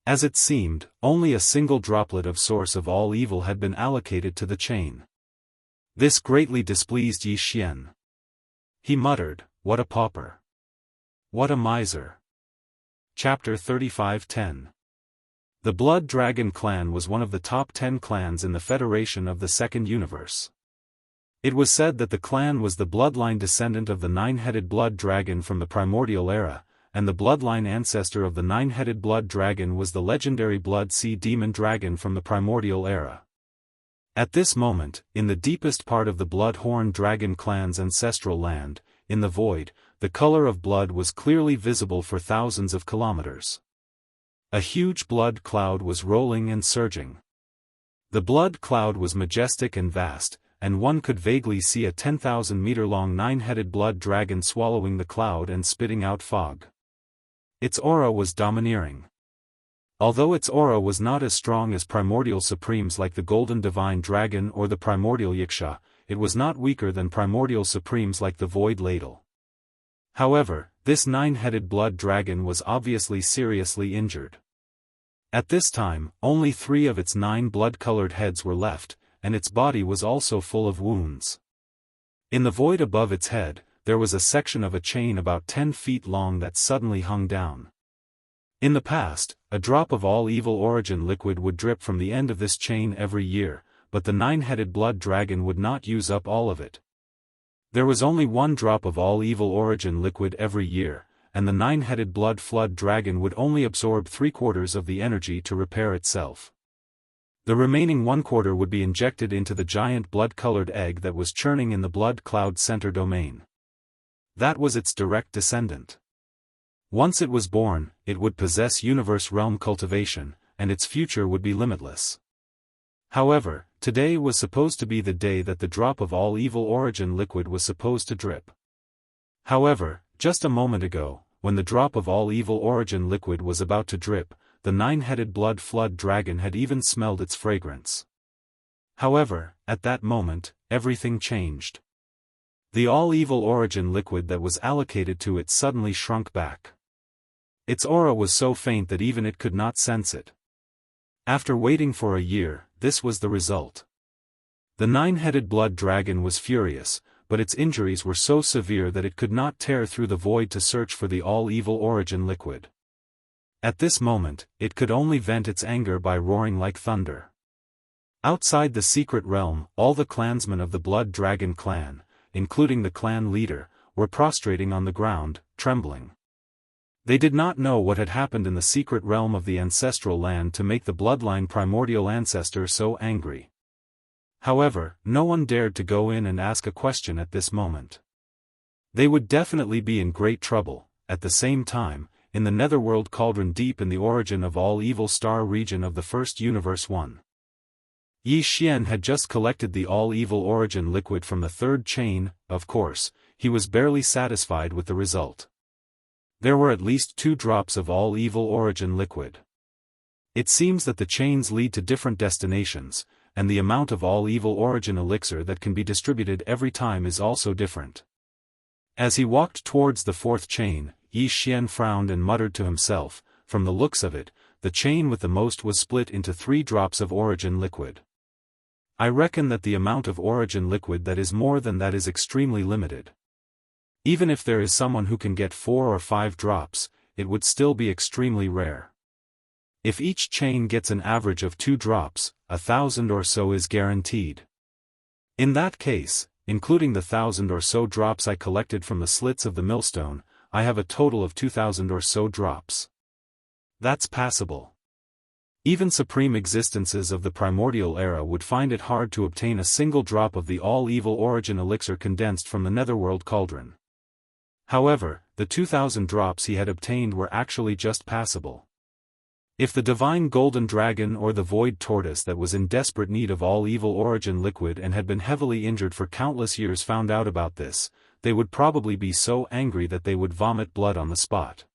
As it seemed, only a single droplet of source of all evil had been allocated to the chain. This greatly displeased Yi Xian. He muttered, "What a pauper! What a miser!" Chapter 35:10. The Blood Dragon clan was one of the top 10 clans in the Federation of the Second Universe. It was said that the clan was the bloodline descendant of the 9-headed blood dragon from the primordial era, and the bloodline ancestor of the 9-headed blood dragon was the legendary blood sea demon dragon from the primordial era. At this moment, in the deepest part of the Bloodhorn Dragon clan's ancestral land, in the void, the color of blood was clearly visible for thousands of kilometers. A huge blood cloud was rolling and surging. The blood cloud was majestic and vast, and one could vaguely see a 10,000-meter-long 9-headed blood dragon swallowing the cloud and spitting out fog. Its aura was domineering. Although its aura was not as strong as primordial supremes like the Golden Divine Dragon or the primordial Yiksha, it was not weaker than primordial supremes like the Void Ladle. However, this 9-headed blood dragon was obviously seriously injured. At this time, only 3 of its 9 blood-colored heads were left, and its body was also full of wounds. In the void above its head, there was a section of a chain about 10 feet long that suddenly hung down. In the past, a drop of all evil origin liquid would drip from the end of this chain every year, but the 9-headed blood dragon would not use up all of it. There was only 1 drop of all evil origin liquid every year, and the 9-headed blood flood dragon would only absorb 3/4 of the energy to repair itself. The remaining 1/4 would be injected into the giant blood-colored egg that was churning in the blood cloud center domain. That was its direct descendant. Once it was born, it would possess universe realm cultivation, and its future would be limitless. However, today was supposed to be the day that the drop of all evil origin liquid was supposed to drip. However, just a moment ago, when the drop of all evil origin liquid was about to drip, the 9-headed blood flood dragon had even smelled its fragrance. However, at that moment, everything changed. The all evil origin liquid that was allocated to it suddenly shrunk back. Its aura was so faint that even it could not sense it. After waiting for a year, this was the result. The 9-headed blood dragon was furious, but its injuries were so severe that it could not tear through the void to search for the all-evil origin liquid. At this moment, it could only vent its anger by roaring like thunder. Outside the secret realm, all the clansmen of the Blood Dragon clan, including the clan leader, were prostrating on the ground, trembling. They did not know what had happened in the secret realm of the ancestral land to make the bloodline primordial ancestor so angry. However, no one dared to go in and ask a question at this moment. They would definitely be in great trouble. At the same time, in the netherworld cauldron deep in the origin of all evil star region of the first universe 1. Yi Xian had just collected the all-evil origin liquid from the 3rd chain. Of course, he was barely satisfied with the result. There were at least 2 drops of all-evil origin liquid. It seems that the chains lead to different destinations, and the amount of all evil origin elixir that can be distributed every time is also different. As he walked towards the fourth chain, Yi Xian frowned and muttered to himself, from the looks of it, the chain with the most was split into 3 drops of origin liquid. I reckon that the amount of origin liquid that is more than that is extremely limited. Even if there is someone who can get 4 or 5 drops, it would still be extremely rare. If each chain gets an average of 2 drops, 1,000 or so is guaranteed. In that case, including the 1,000 or so drops I collected from the slits of the millstone, I have a total of 2,000 or so drops. That's passable. Even supreme existences of the primordial era would find it hard to obtain a single drop of the all-evil origin elixir condensed from the netherworld cauldron. However, the 2,000 drops he had obtained were actually just passable. If the divine golden dragon or the void tortoise that was in desperate need of all evil origin liquid and had been heavily injured for countless years found out about this, they would probably be so angry that they would vomit blood on the spot.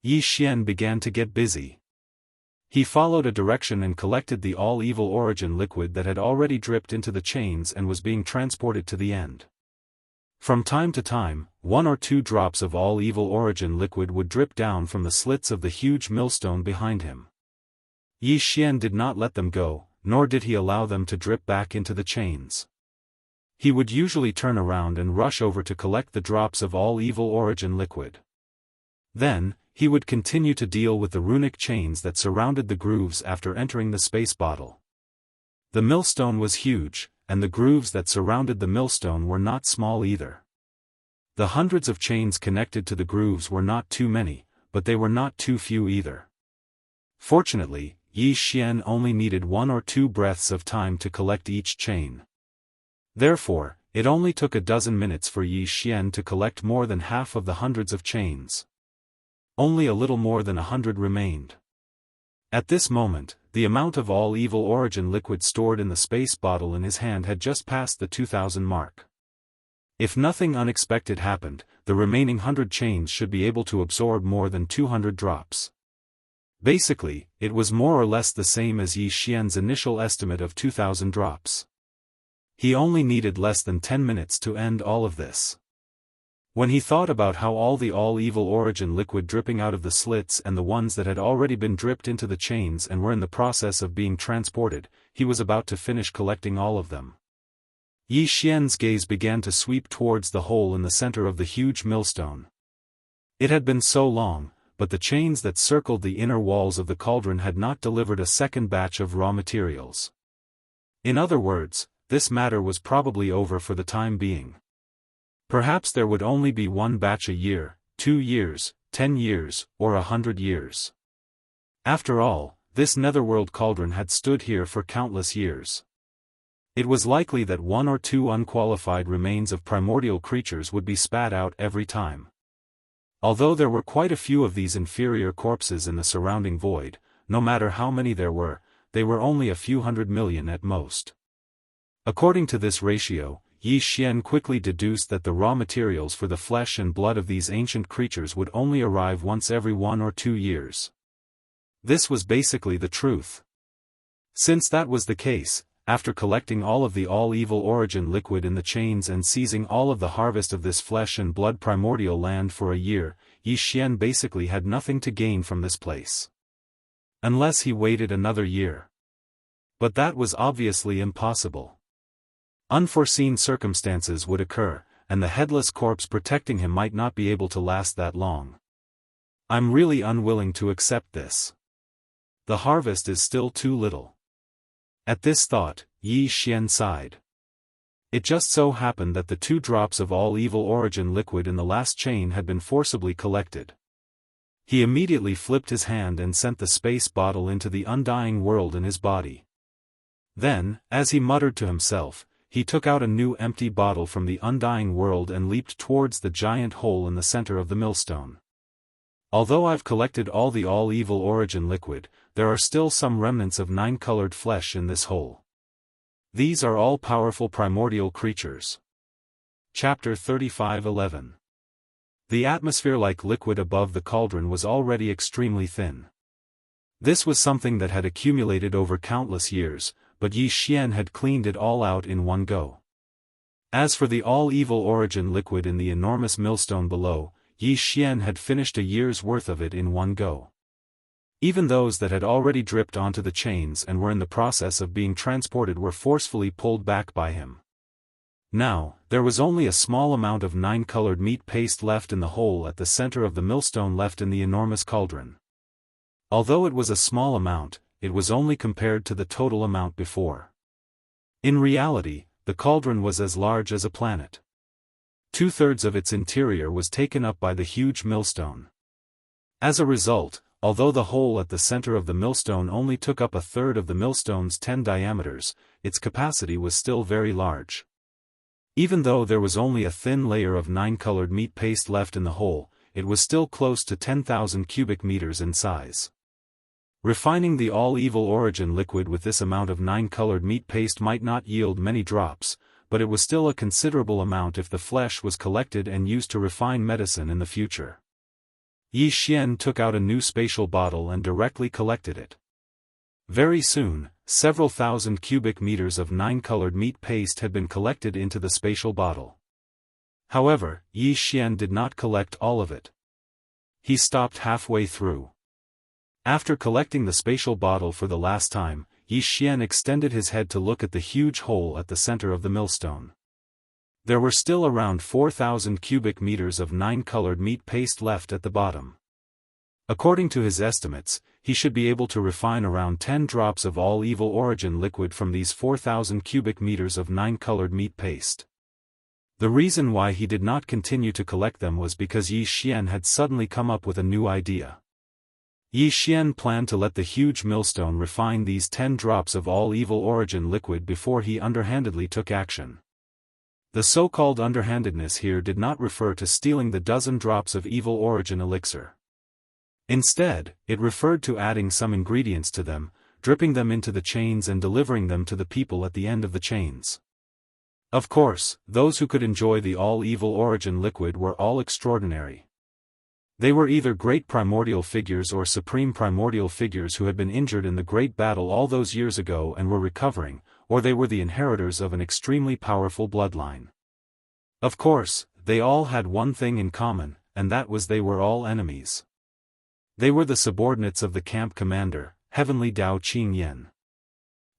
Yi Xian began to get busy. He followed a direction and collected the all evil origin liquid that had already dripped into the chains and was being transported to the end. From time to time, 1 or 2 drops of all evil origin liquid would drip down from the slits of the huge millstone behind him. Yi Xian did not let them go, nor did he allow them to drip back into the chains. He would usually turn around and rush over to collect the drops of all evil origin liquid. Then, he would continue to deal with the runic chains that surrounded the grooves after entering the space bottle. The millstone was huge, and the grooves that surrounded the millstone were not small either. The hundreds of chains connected to the grooves were not too many, but they were not too few either. Fortunately, Yi Xian only needed 1 or 2 breaths of time to collect each chain. Therefore, it only took a dozen minutes for Yi Xian to collect more than half of the hundreds of chains. Only a little more than 100 remained. At this moment, the amount of all evil origin liquid stored in the space bottle in his hand had just passed the 2,000 mark. If nothing unexpected happened, the remaining 100 chains should be able to absorb more than 200 drops. Basically, it was more or less the same as Yi Xian's initial estimate of 2,000 drops. He only needed less than 10 minutes to end all of this. When he thought about how all the all-evil origin liquid dripping out of the slits and the ones that had already been dripped into the chains and were in the process of being transported, he was about to finish collecting all of them. Yi Xian's gaze began to sweep towards the hole in the center of the huge millstone. It had been so long, but the chains that circled the inner walls of the cauldron had not delivered a second batch of raw materials. In other words, this matter was probably over for the time being. Perhaps there would only be 1 batch a year, 2 years, 10 years, or 100 years. After all, this netherworld cauldron had stood here for countless years. It was likely that 1 or 2 unqualified remains of primordial creatures would be spat out every time. Although there were quite a few of these inferior corpses in the surrounding void, no matter how many there were, they were only a few 100 million at most. According to this ratio, Yi Xian quickly deduced that the raw materials for the flesh and blood of these ancient creatures would only arrive once every 1 or 2 years. This was basically the truth. Since that was the case, after collecting all of the all-evil origin liquid in the chains and seizing all of the harvest of this flesh and blood primordial land for a year, Yi Xian basically had nothing to gain from this place. Unless he waited another year. But that was obviously impossible. Unforeseen circumstances would occur, and the headless corpse protecting him might not be able to last that long. I'm really unwilling to accept this. The harvest is still too little. At this thought, Yi Xian sighed. It just so happened that the 2 drops of all evil origin liquid in the last chain had been forcibly collected. He immediately flipped his hand and sent the space bottle into the undying world in his body. Then, as he muttered to himself, he took out a new empty bottle from the undying world and leaped towards the giant hole in the center of the millstone. Although I've collected all the all-evil origin liquid, there are still some remnants of 9-colored flesh in this hole. These are all powerful primordial creatures. Chapter 35:11. The atmosphere-like liquid above the cauldron was already extremely thin. This was something that had accumulated over countless years, but Yi Xian had cleaned it all out in one go. As for the all-evil origin liquid in the enormous millstone below, Yi Xian had finished a year's worth of it in one go. Even those that had already dripped onto the chains and were in the process of being transported were forcefully pulled back by him. Now, there was only a small amount of 9-colored meat paste left in the hole at the center of the millstone left in the enormous cauldron. Although it was a small amount, it was only compared to the total amount before. In reality, the cauldron was as large as a planet. 2/3 of its interior was taken up by the huge millstone. As a result, although the hole at the center of the millstone only took up 1/3 of the millstone's 10 diameters, its capacity was still very large. Even though there was only a thin layer of 9-colored meat paste left in the hole, it was still close to 10,000 cubic meters in size. Refining the all-evil origin liquid with this amount of 9-colored meat paste might not yield many drops, but it was still a considerable amount if the flesh was collected and used to refine medicine in the future. Yi Xian took out a new spatial bottle and directly collected it. Very soon, several thousand cubic meters of 9-colored meat paste had been collected into the spatial bottle. However, Yi Xian did not collect all of it. He stopped halfway through. After collecting the spatial bottle for the last time, Yi Xian extended his head to look at the huge hole at the center of the millstone. There were still around 4,000 cubic meters of 9-colored meat paste left at the bottom. According to his estimates, he should be able to refine around 10 drops of all-evil origin liquid from these 4,000 cubic meters of 9-colored meat paste. The reason why he did not continue to collect them was because Yi Xian had suddenly come up with a new idea. Yi Xian planned to let the huge millstone refine these 10 drops of all-evil origin liquid before he underhandedly took action. The so-called underhandedness here did not refer to stealing the dozen drops of evil origin elixir. Instead, it referred to adding some ingredients to them, dripping them into the chains and delivering them to the people at the end of the chains. Of course, those who could enjoy the all-evil origin liquid were all extraordinary. They were either great primordial figures or supreme primordial figures who had been injured in the great battle all those years ago and were recovering, or they were the inheritors of an extremely powerful bloodline. Of course, they all had one thing in common, and that was they were all enemies. They were the subordinates of the camp commander, Heavenly Dao Qingyan.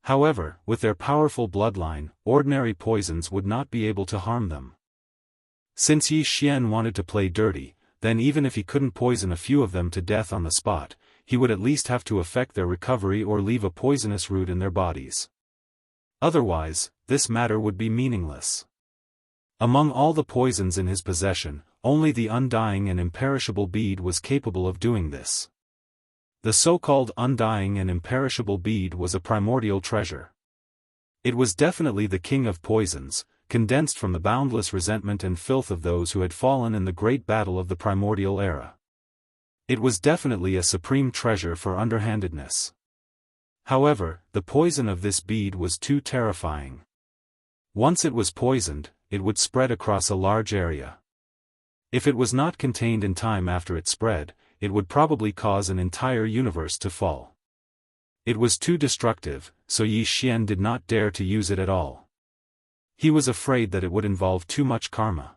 However, with their powerful bloodline, ordinary poisons would not be able to harm them. Since Yi Xian wanted to play dirty, then even if he couldn't poison a few of them to death on the spot, he would at least have to affect their recovery or leave a poisonous root in their bodies. Otherwise, this matter would be meaningless. Among all the poisons in his possession, only the undying and imperishable bead was capable of doing this. The so-called undying and imperishable bead was a primordial treasure. It was definitely the king of poisons, condensed from the boundless resentment and filth of those who had fallen in the great battle of the primordial era. It was definitely a supreme treasure for underhandedness. However, the poison of this bead was too terrifying. Once it was poisoned, it would spread across a large area. If it was not contained in time after it spread, it would probably cause an entire universe to fall. It was too destructive, so Yi Xian did not dare to use it at all. He was afraid that it would involve too much karma.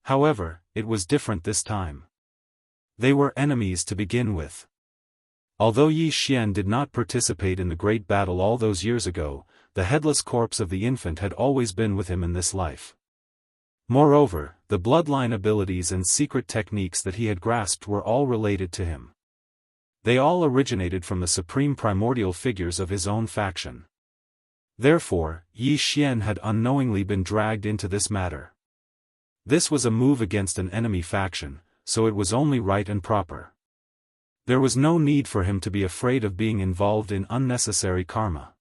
However, it was different this time. They were enemies to begin with. Although Yi Xian did not participate in the great battle all those years ago, the headless corpse of the infant had always been with him in this life. Moreover, the bloodline abilities and secret techniques that he had grasped were all related to him. They all originated from the supreme primordial figures of his own faction. Therefore, Yi Xian had unknowingly been dragged into this matter. This was a move against an enemy faction, so it was only right and proper. There was no need for him to be afraid of being involved in unnecessary karma.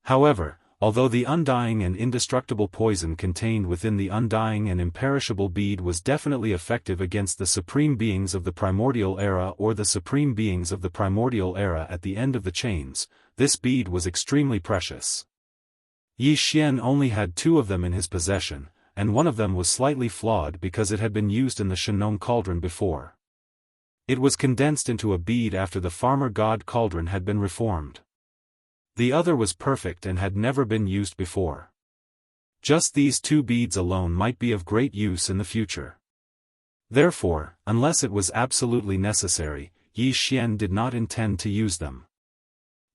However, although the undying and indestructible poison contained within the undying and imperishable bead was definitely effective against the supreme beings of the primordial era or the supreme beings of the primordial era at the end of the chains, this bead was extremely precious. Yi Xian only had 2 of them in his possession, and one of them was slightly flawed because it had been used in the Shenong cauldron before. It was condensed into a bead after the farmer god cauldron had been reformed. The other was perfect and had never been used before. Just these 2 beads alone might be of great use in the future. Therefore, unless it was absolutely necessary, Yi Xian did not intend to use them.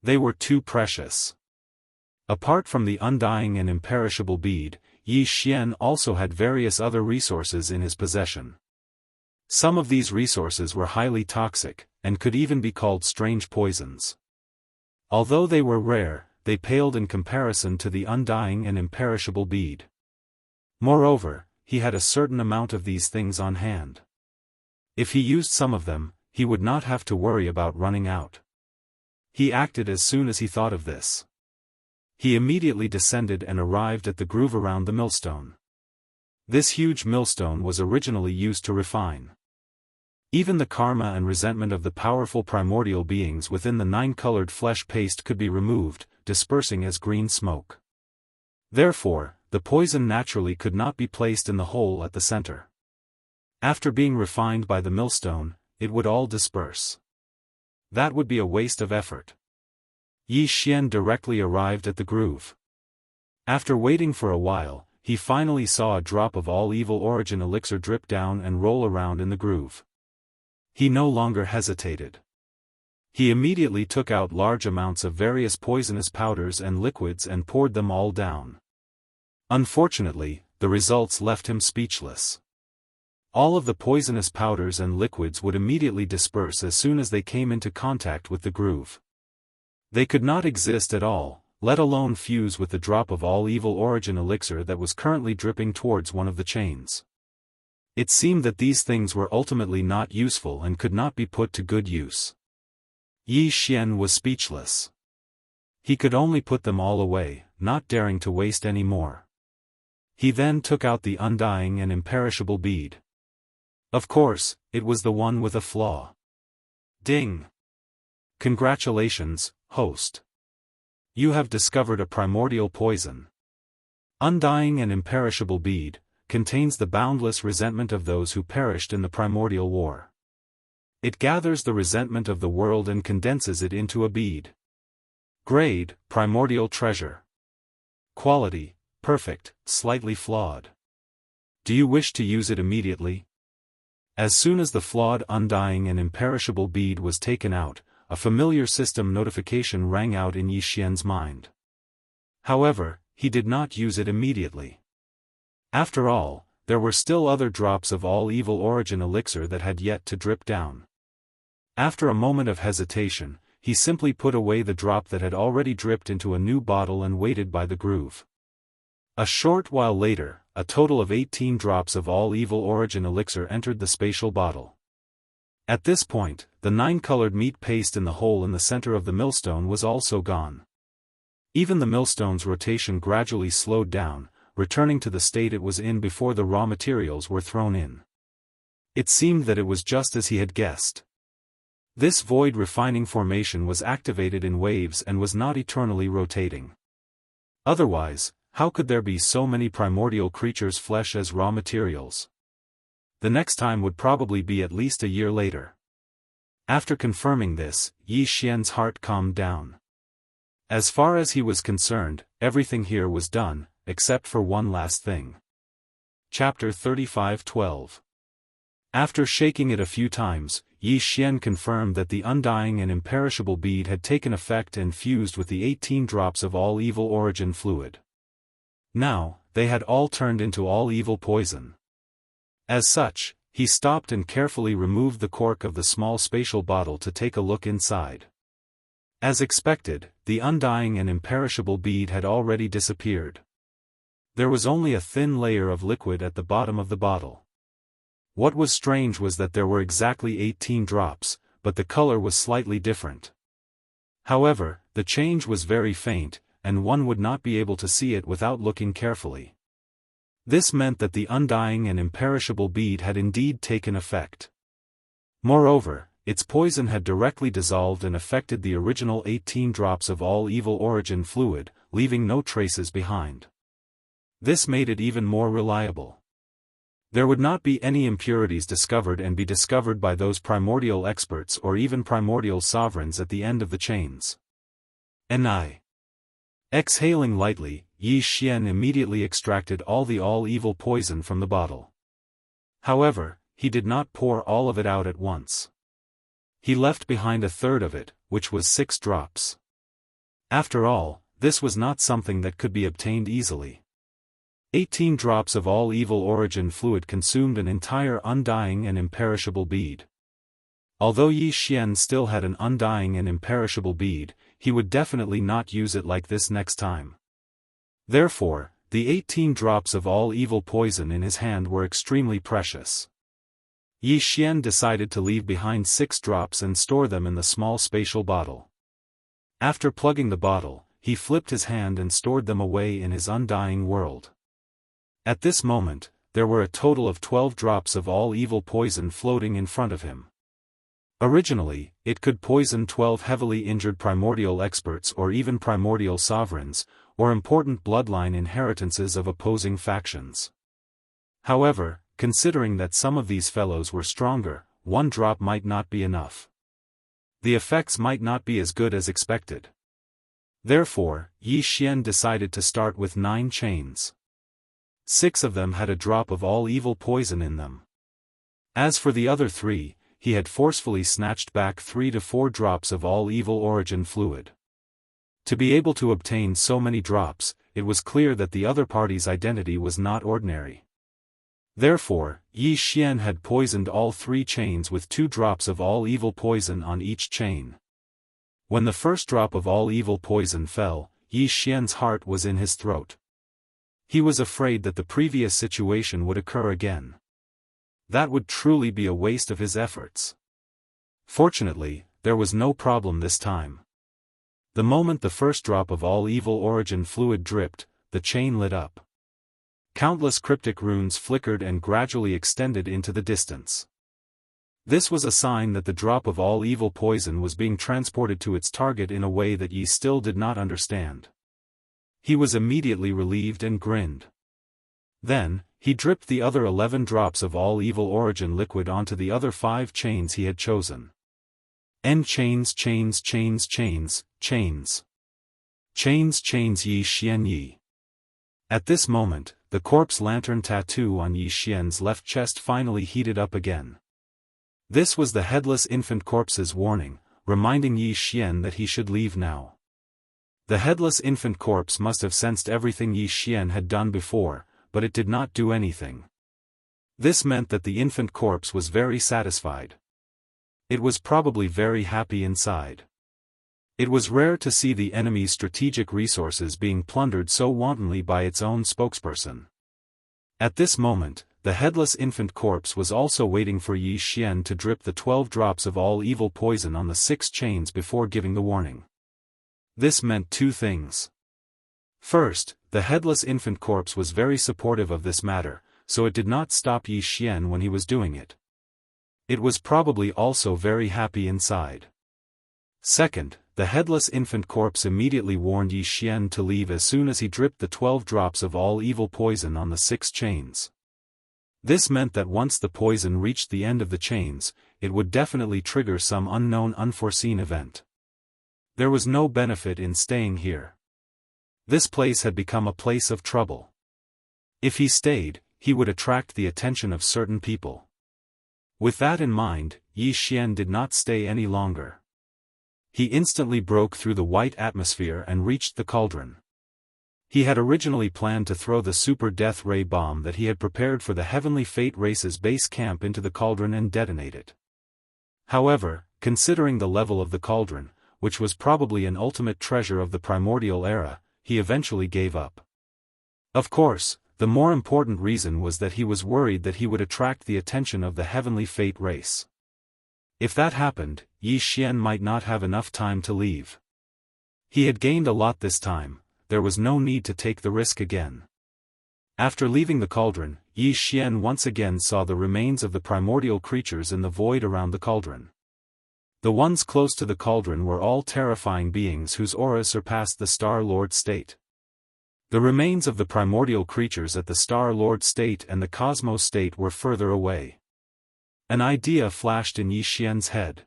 They were too precious. Apart from the undying and imperishable bead, Yi Xian also had various other resources in his possession. Some of these resources were highly toxic, and could even be called strange poisons. Although they were rare, they paled in comparison to the undying and imperishable bead. Moreover, he had a certain amount of these things on hand. If he used some of them, he would not have to worry about running out. He acted as soon as he thought of this. He immediately descended and arrived at the groove around the millstone. This huge millstone was originally used to refine. Even the karma and resentment of the powerful primordial beings within the 9-colored flesh paste could be removed, dispersing as green smoke. Therefore, the poison naturally could not be placed in the hole at the center. After being refined by the millstone, it would all disperse. That would be a waste of effort. Yi Xian directly arrived at the groove. After waiting for a while, he finally saw a drop of all evil origin elixir drip down and roll around in the groove. He no longer hesitated. He immediately took out large amounts of various poisonous powders and liquids and poured them all down. Unfortunately, the results left him speechless. All of the poisonous powders and liquids would immediately disperse as soon as they came into contact with the groove. They could not exist at all, let alone fuse with the drop of all evil origin elixir that was currently dripping towards one of the chains. It seemed that these things were ultimately not useful and could not be put to good use. Yi Xian was speechless. He could only put them all away, not daring to waste any more. He then took out the undying and imperishable bead. Of course, it was the one with a flaw. Ding! Congratulations, host. You have discovered a primordial poison. Undying and imperishable bead, contains the boundless resentment of those who perished in the primordial war. It gathers the resentment of the world and condenses it into a bead. Grade, primordial treasure. Quality, perfect, slightly flawed. Do you wish to use it immediately? As soon as the flawed undying and imperishable bead was taken out, a familiar system notification rang out in Yi Xian's mind. However, he did not use it immediately. After all, there were still other drops of all evil origin elixir that had yet to drip down. After a moment of hesitation, he simply put away the drop that had already dripped into a new bottle and waited by the groove. A short while later, a total of 18 drops of all evil origin elixir entered the spatial bottle. At this point, the 9-colored meat paste in the hole in the center of the millstone was also gone. Even the millstone's rotation gradually slowed down, returning to the state it was in before the raw materials were thrown in. It seemed that it was just as he had guessed. This void refining formation was activated in waves and was not eternally rotating. Otherwise, how could there be so many primordial creatures' flesh as raw materials? The next time would probably be at least a year later. After confirming this, Yi Xian's heart calmed down. As far as he was concerned, everything here was done, except for one last thing. Chapter 35:12. After shaking it a few times, Yi Xian confirmed that the undying and imperishable bead had taken effect and fused with the 18 drops of all evil origin fluid. Now, they had all turned into all evil poison. As such, he stopped and carefully removed the cork of the small spatial bottle to take a look inside. As expected, the undying and imperishable bead had already disappeared. There was only a thin layer of liquid at the bottom of the bottle. What was strange was that there were exactly 18 drops, but the color was slightly different. However, the change was very faint, and one would not be able to see it without looking carefully. This meant that the undying and imperishable bead had indeed taken effect. Moreover, its poison had directly dissolved and affected the original 18 drops of all evil origin fluid, leaving no traces behind. This made it even more reliable. There would not be any impurities discovered and be discovered by those primordial experts or even primordial sovereigns at the end of the chains. Exhaling lightly, Yi Xian immediately extracted all the all-evil poison from the bottle. However, he did not pour all of it out at once. He left behind a third of it, which was 6 drops. After all, this was not something that could be obtained easily. 18 drops of all-evil origin fluid consumed an entire undying and imperishable bead. Although Yi Xian still had an undying and imperishable bead, he would definitely not use it like this next time. Therefore, the 18 drops of all-evil poison in his hand were extremely precious. Yi Xian decided to leave behind 6 drops and store them in the small spatial bottle. After plugging the bottle, he flipped his hand and stored them away in his undying world. At this moment, there were a total of 12 drops of all-evil poison floating in front of him. Originally, it could poison 12 heavily injured primordial experts or even primordial sovereigns, or important bloodline inheritances of opposing factions. However, considering that some of these fellows were stronger, 1 drop might not be enough. The effects might not be as good as expected. Therefore, Yi Xian decided to start with 9 chains. 6 of them had a drop of all-evil poison in them. As for the other 3, he had forcefully snatched back 3 to 4 drops of all-evil origin fluid. To be able to obtain so many drops, it was clear that the other party's identity was not ordinary. Therefore, Yi Xian had poisoned all 3 chains with 2 drops of all-evil poison on each chain. When the first drop of all-evil poison fell, Yi Xian's heart was in his throat. He was afraid that the previous situation would occur again. That would truly be a waste of his efforts. Fortunately, there was no problem this time. The moment the first drop of all-evil origin fluid dripped, the chain lit up. Countless cryptic runes flickered and gradually extended into the distance. This was a sign that the drop of all-evil poison was being transported to its target in a way that Yi still did not understand. He was immediately relieved and grinned. Then, he dripped the other 11 drops of all-evil origin liquid onto the other 5 chains he had chosen. Chains. Yi Xian Yi. At this moment, the corpse lantern tattoo on Yi Xian's left chest finally heated up again. This was the headless infant corpse's warning, reminding Yi Xian that he should leave now. The headless infant corpse must have sensed everything Yi Xian had done before, but it did not do anything. This meant that the infant corpse was very satisfied. It was probably very happy inside. It was rare to see the enemy's strategic resources being plundered so wantonly by its own spokesperson. At this moment, the headless infant corpse was also waiting for Yi Xian to drip the 12 drops of all-evil poison on the 6 chains before giving the warning. This meant 2 things. First, the headless infant corpse was very supportive of this matter, so it did not stop Yi Xian when he was doing it. It was probably also very happy inside. Second, the headless infant corpse immediately warned Yi Xian to leave as soon as he dripped the 12 drops of all-evil poison on the 6 chains. This meant that once the poison reached the end of the chains, it would definitely trigger some unknown unforeseen event. There was no benefit in staying here. This place had become a place of trouble. If he stayed, he would attract the attention of certain people. With that in mind, Yi Xian did not stay any longer. He instantly broke through the white atmosphere and reached the cauldron. He had originally planned to throw the super death ray bomb that he had prepared for the Heavenly Fate race's base camp into the cauldron and detonate it. However, considering the level of the cauldron, which was probably an ultimate treasure of the primordial era, he eventually gave up. Of course, the more important reason was that he was worried that he would attract the attention of the Heavenly Fate race. If that happened, Yi Xian might not have enough time to leave. He had gained a lot this time, there was no need to take the risk again. After leaving the cauldron, Yi Xian once again saw the remains of the primordial creatures in the void around the cauldron. The ones close to the cauldron were all terrifying beings whose auras surpassed the Star Lord state. The remains of the primordial creatures at the Star-Lord state and the Cosmos state were further away. An idea flashed in Yi Xian's head.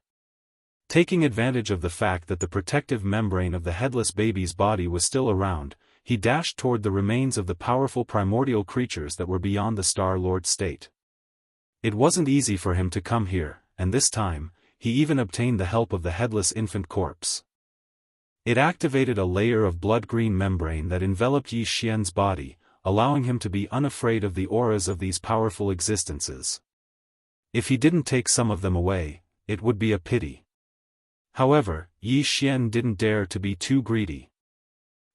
Taking advantage of the fact that the protective membrane of the headless baby's body was still around, he dashed toward the remains of the powerful primordial creatures that were beyond the Star-Lord state. It wasn't easy for him to come here, and this time, he even obtained the help of the headless infant corpse. It activated a layer of blood-green membrane that enveloped Yi Xian's body, allowing him to be unafraid of the auras of these powerful existences. If he didn't take some of them away, it would be a pity. However, Yi Xian didn't dare to be too greedy.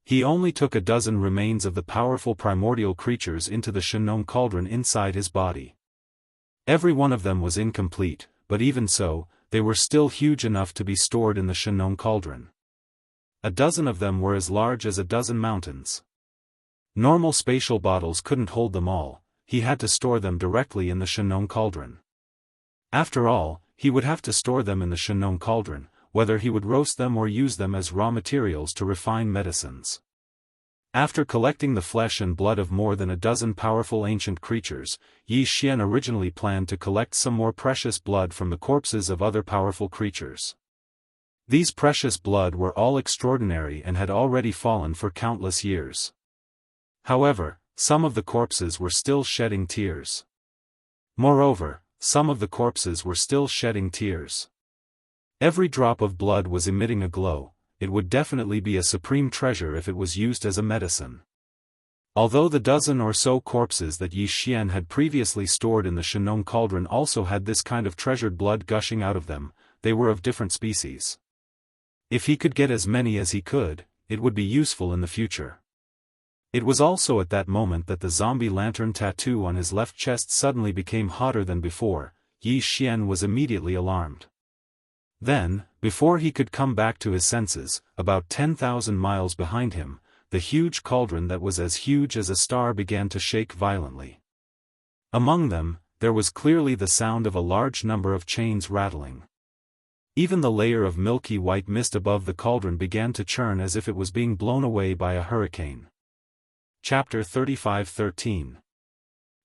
He only took a dozen remains of the powerful primordial creatures into the Shenong cauldron inside his body. Every one of them was incomplete, but even so, they were still huge enough to be stored in the Shenong cauldron. A dozen of them were as large as a dozen mountains. Normal spatial bottles couldn't hold them all, he had to store them directly in the Shenong cauldron. After all, he would have to store them in the Shenong cauldron, whether he would roast them or use them as raw materials to refine medicines. After collecting the flesh and blood of more than a dozen powerful ancient creatures, Yi Xian originally planned to collect some more precious blood from the corpses of other powerful creatures. These precious blood were all extraordinary and had already fallen for countless years. However, some of the corpses were still shedding tears. Moreover, some of the corpses were still shedding tears. Every drop of blood was emitting a glow. It would definitely be a supreme treasure if it was used as a medicine. Although the dozen or so corpses that Yi Xian had previously stored in the Shenong cauldron also had this kind of treasured blood gushing out of them, they were of different species. If he could get as many as he could, it would be useful in the future. It was also at that moment that the zombie lantern tattoo on his left chest suddenly became hotter than before. Yi Xian was immediately alarmed. Then, before he could come back to his senses, about 10,000 miles behind him, the huge cauldron that was as huge as a star began to shake violently. Among them, there was clearly the sound of a large number of chains rattling. Even the layer of milky white mist above the cauldron began to churn as if it was being blown away by a hurricane. Chapter 35:13.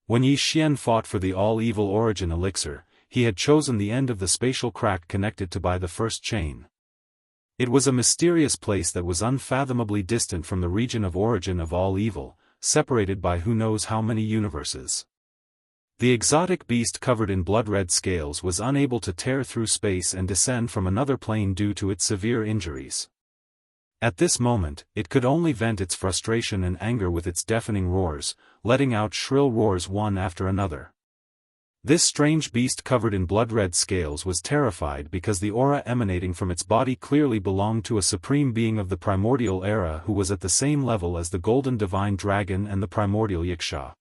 When Yi Xian fought for the all-evil origin elixir, he had chosen the end of the spatial crack connected to by the first chain. It was a mysterious place that was unfathomably distant from the region of origin of all evil, separated by who knows how many universes. The exotic beast covered in blood-red scales was unable to tear through space and descend from another plane due to its severe injuries. At this moment, it could only vent its frustration and anger with its deafening roars, letting out shrill roars one after another. This strange beast covered in blood-red scales was terrified because the aura emanating from its body clearly belonged to a supreme being of the primordial era who was at the same level as the golden divine dragon and the primordial Yiksha.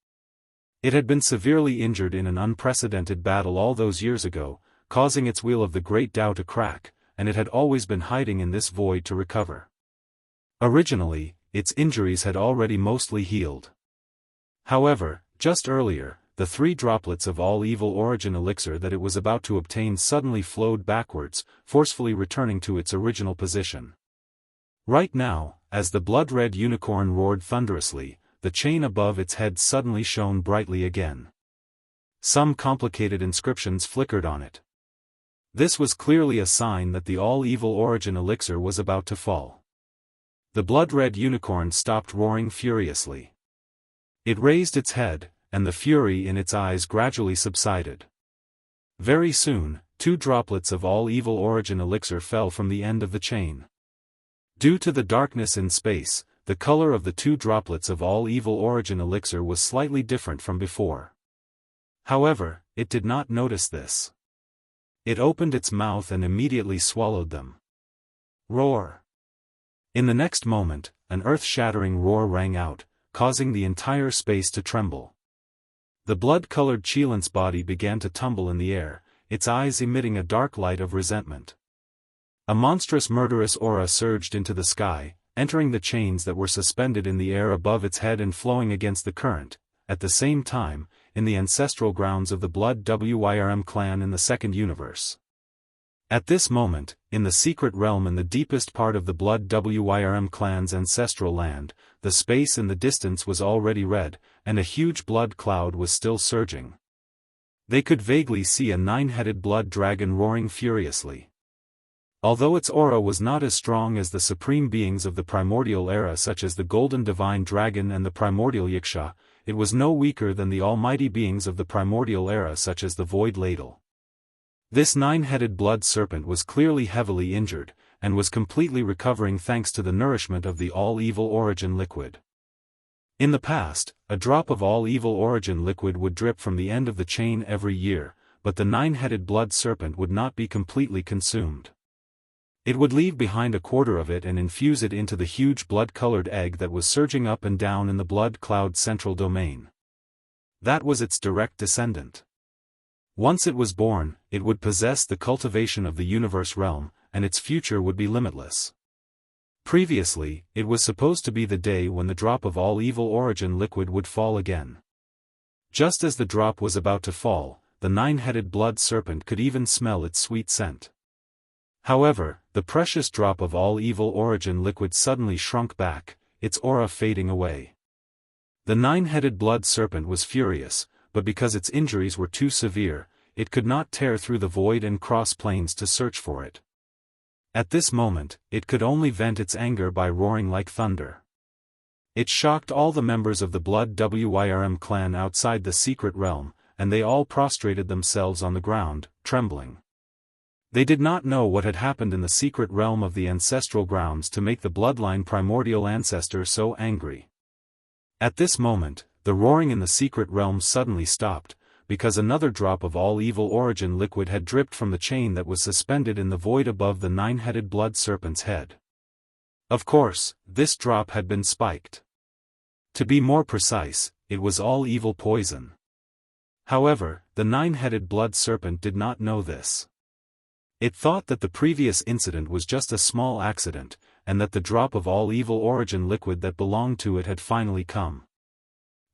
It had been severely injured in an unprecedented battle all those years ago, causing its wheel of the great Tao to crack, and it had always been hiding in this void to recover. Originally, its injuries had already mostly healed. However, just earlier, the 3 droplets of all-evil origin elixir that it was about to obtain suddenly flowed backwards, forcefully returning to its original position. Right now, as the blood-red unicorn roared thunderously, the chain above its head suddenly shone brightly again. Some complicated inscriptions flickered on it. This was clearly a sign that the all-evil origin elixir was about to fall. The blood-red unicorn stopped roaring furiously. It raised its head, and the fury in its eyes gradually subsided. Very soon, 2 droplets of all-evil origin elixir fell from the end of the chain. Due to the darkness in space, the color of the 2 droplets of all-evil origin elixir was slightly different from before. However, it did not notice this. It opened its mouth and immediately swallowed them. Roar! In the next moment, an earth-shattering roar rang out, causing the entire space to tremble. The blood-colored Qilint's body began to tumble in the air, its eyes emitting a dark light of resentment. A monstrous murderous aura surged into the sky, entering the chains that were suspended in the air above its head and flowing against the current. At the same time, in the ancestral grounds of the Blood Wyrm clan in the second universe. At this moment, in the secret realm in the deepest part of the Blood Wyrm clan's ancestral land, the space in the distance was already red, and a huge blood cloud was still surging. They could vaguely see a nine-headed blood dragon roaring furiously. Although its aura was not as strong as the supreme beings of the primordial era such as the Golden Divine Dragon and the primordial Yiksha, it was no weaker than the almighty beings of the primordial era such as the Void Ladle. This nine-headed blood serpent was clearly heavily injured, and was completely recovering thanks to the nourishment of the all-evil origin liquid. In the past, a drop of all-evil origin liquid would drip from the end of the chain every year, but the nine-headed blood serpent would not be completely consumed. It would leave behind a quarter of it and infuse it into the huge blood-colored egg that was surging up and down in the blood cloud's central domain. That was its direct descendant. Once it was born, it would possess the cultivation of the universe realm, and its future would be limitless. Previously, it was supposed to be the day when the drop of all evil origin liquid would fall again. Just as the drop was about to fall, the nine-headed blood serpent could even smell its sweet scent. However, the precious drop of all evil origin liquid suddenly shrunk back, its aura fading away. The nine-headed blood serpent was furious, but because its injuries were too severe, it could not tear through the void and cross planes to search for it. At this moment, it could only vent its anger by roaring like thunder. It shocked all the members of the Blood Wyrm clan outside the secret realm, and they all prostrated themselves on the ground, trembling. They did not know what had happened in the secret realm of the ancestral grounds to make the bloodline primordial ancestor so angry. At this moment, the roaring in the secret realm suddenly stopped, because another drop of all evil origin liquid had dripped from the chain that was suspended in the void above the nine-headed blood serpent's head. Of course, this drop had been spiked. To be more precise, it was all evil poison. However, the nine-headed blood serpent did not know this. It thought that the previous incident was just a small accident, and that the drop of all evil origin liquid that belonged to it had finally come.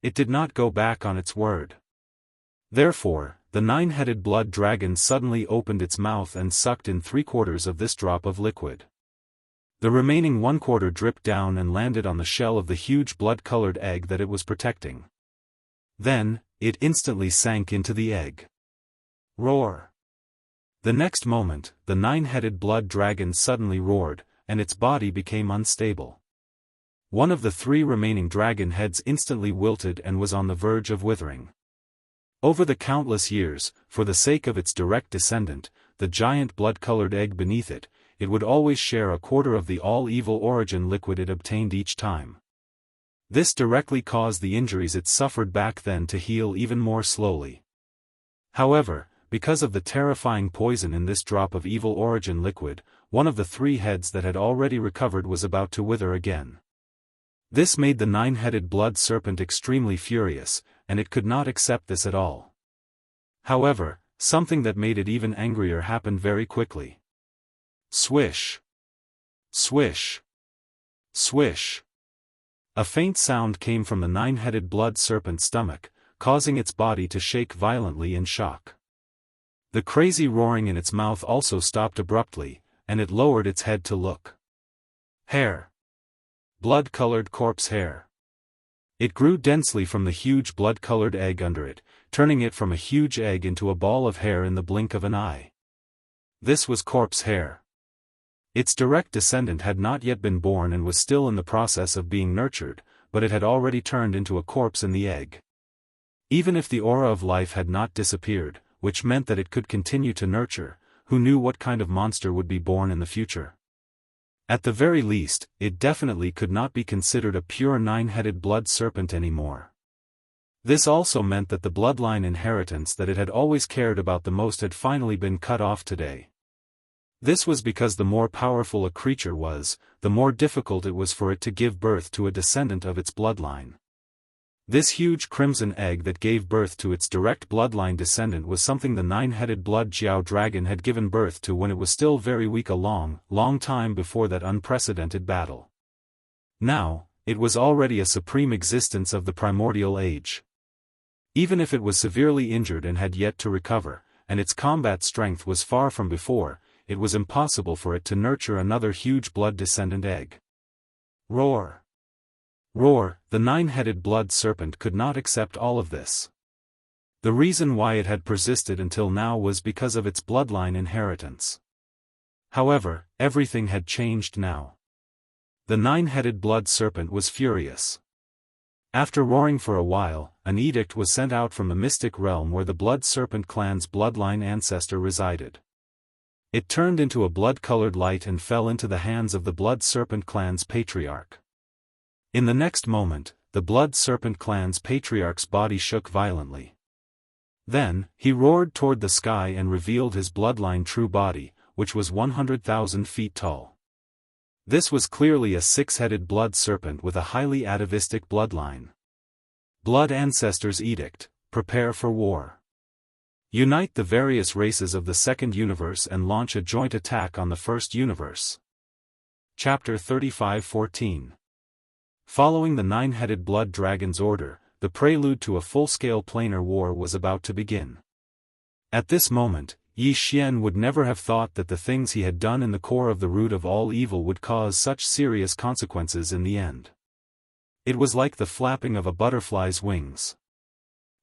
It did not go back on its word. Therefore, the nine-headed blood dragon suddenly opened its mouth and sucked in 3/4 of this drop of liquid. The remaining 1/4 dripped down and landed on the shell of the huge blood-colored egg that it was protecting. Then, it instantly sank into the egg. Roar! The next moment, the nine-headed blood dragon suddenly roared, and its body became unstable. One of the 3 remaining dragon heads instantly wilted and was on the verge of withering. Over the countless years, for the sake of its direct descendant, the giant blood-colored egg beneath it, it would always share a quarter of the all-evil origin liquid it obtained each time. This directly caused the injuries it suffered back then to heal even more slowly. However, because of the terrifying poison in this drop of evil origin liquid, one of the 3 heads that had already recovered was about to wither again. This made the nine-headed blood serpent extremely furious, and it could not accept this at all. However, something that made it even angrier happened very quickly. Swish! Swish! Swish! A faint sound came from the nine-headed blood serpent's stomach, causing its body to shake violently in shock. The crazy roaring in its mouth also stopped abruptly, and it lowered its head to look. Hair. Blood-colored corpse hair. It grew densely from the huge blood-colored egg under it, turning it from a huge egg into a ball of hair in the blink of an eye. This was corpse hair. Its direct descendant had not yet been born and was still in the process of being nurtured, but it had already turned into a corpse in the egg. Even if the aura of life had not disappeared, which meant that it could continue to nurture, who knew what kind of monster would be born in the future? At the very least, it definitely could not be considered a pure nine-headed blood serpent anymore. This also meant that the bloodline inheritance that it had always cared about the most had finally been cut off today. This was because the more powerful a creature was, the more difficult it was for it to give birth to a descendant of its bloodline. This huge crimson egg that gave birth to its direct bloodline descendant was something the nine-headed blood Jiao dragon had given birth to when it was still very weak a long, long time before that unprecedented battle. Now, it was already a supreme existence of the primordial age. Even if it was severely injured and had yet to recover, and its combat strength was far from before, it was impossible for it to nurture another huge blood-descendant egg. Roar! Roar! The nine-headed blood serpent could not accept all of this. The reason why it had persisted until now was because of its bloodline inheritance. However, everything had changed now. The nine-headed blood serpent was furious. After roaring for a while, an edict was sent out from the mystic realm where the blood serpent clan's bloodline ancestor resided. It turned into a blood-colored light and fell into the hands of the blood serpent clan's patriarch. In the next moment, the blood serpent clan's patriarch's body shook violently. Then, he roared toward the sky and revealed his bloodline true body, which was 100,000 feet tall. This was clearly a six-headed blood serpent with a highly atavistic bloodline. Blood Ancestors Edict, prepare for war. Unite the various races of the second universe and launch a joint attack on the first universe. Chapter 35:14. Following the nine-headed blood dragon's order, the prelude to a full-scale planar war was about to begin. At this moment, Yi Xian would never have thought that the things he had done in the core of the root of all evil would cause such serious consequences in the end. It was like the flapping of a butterfly's wings.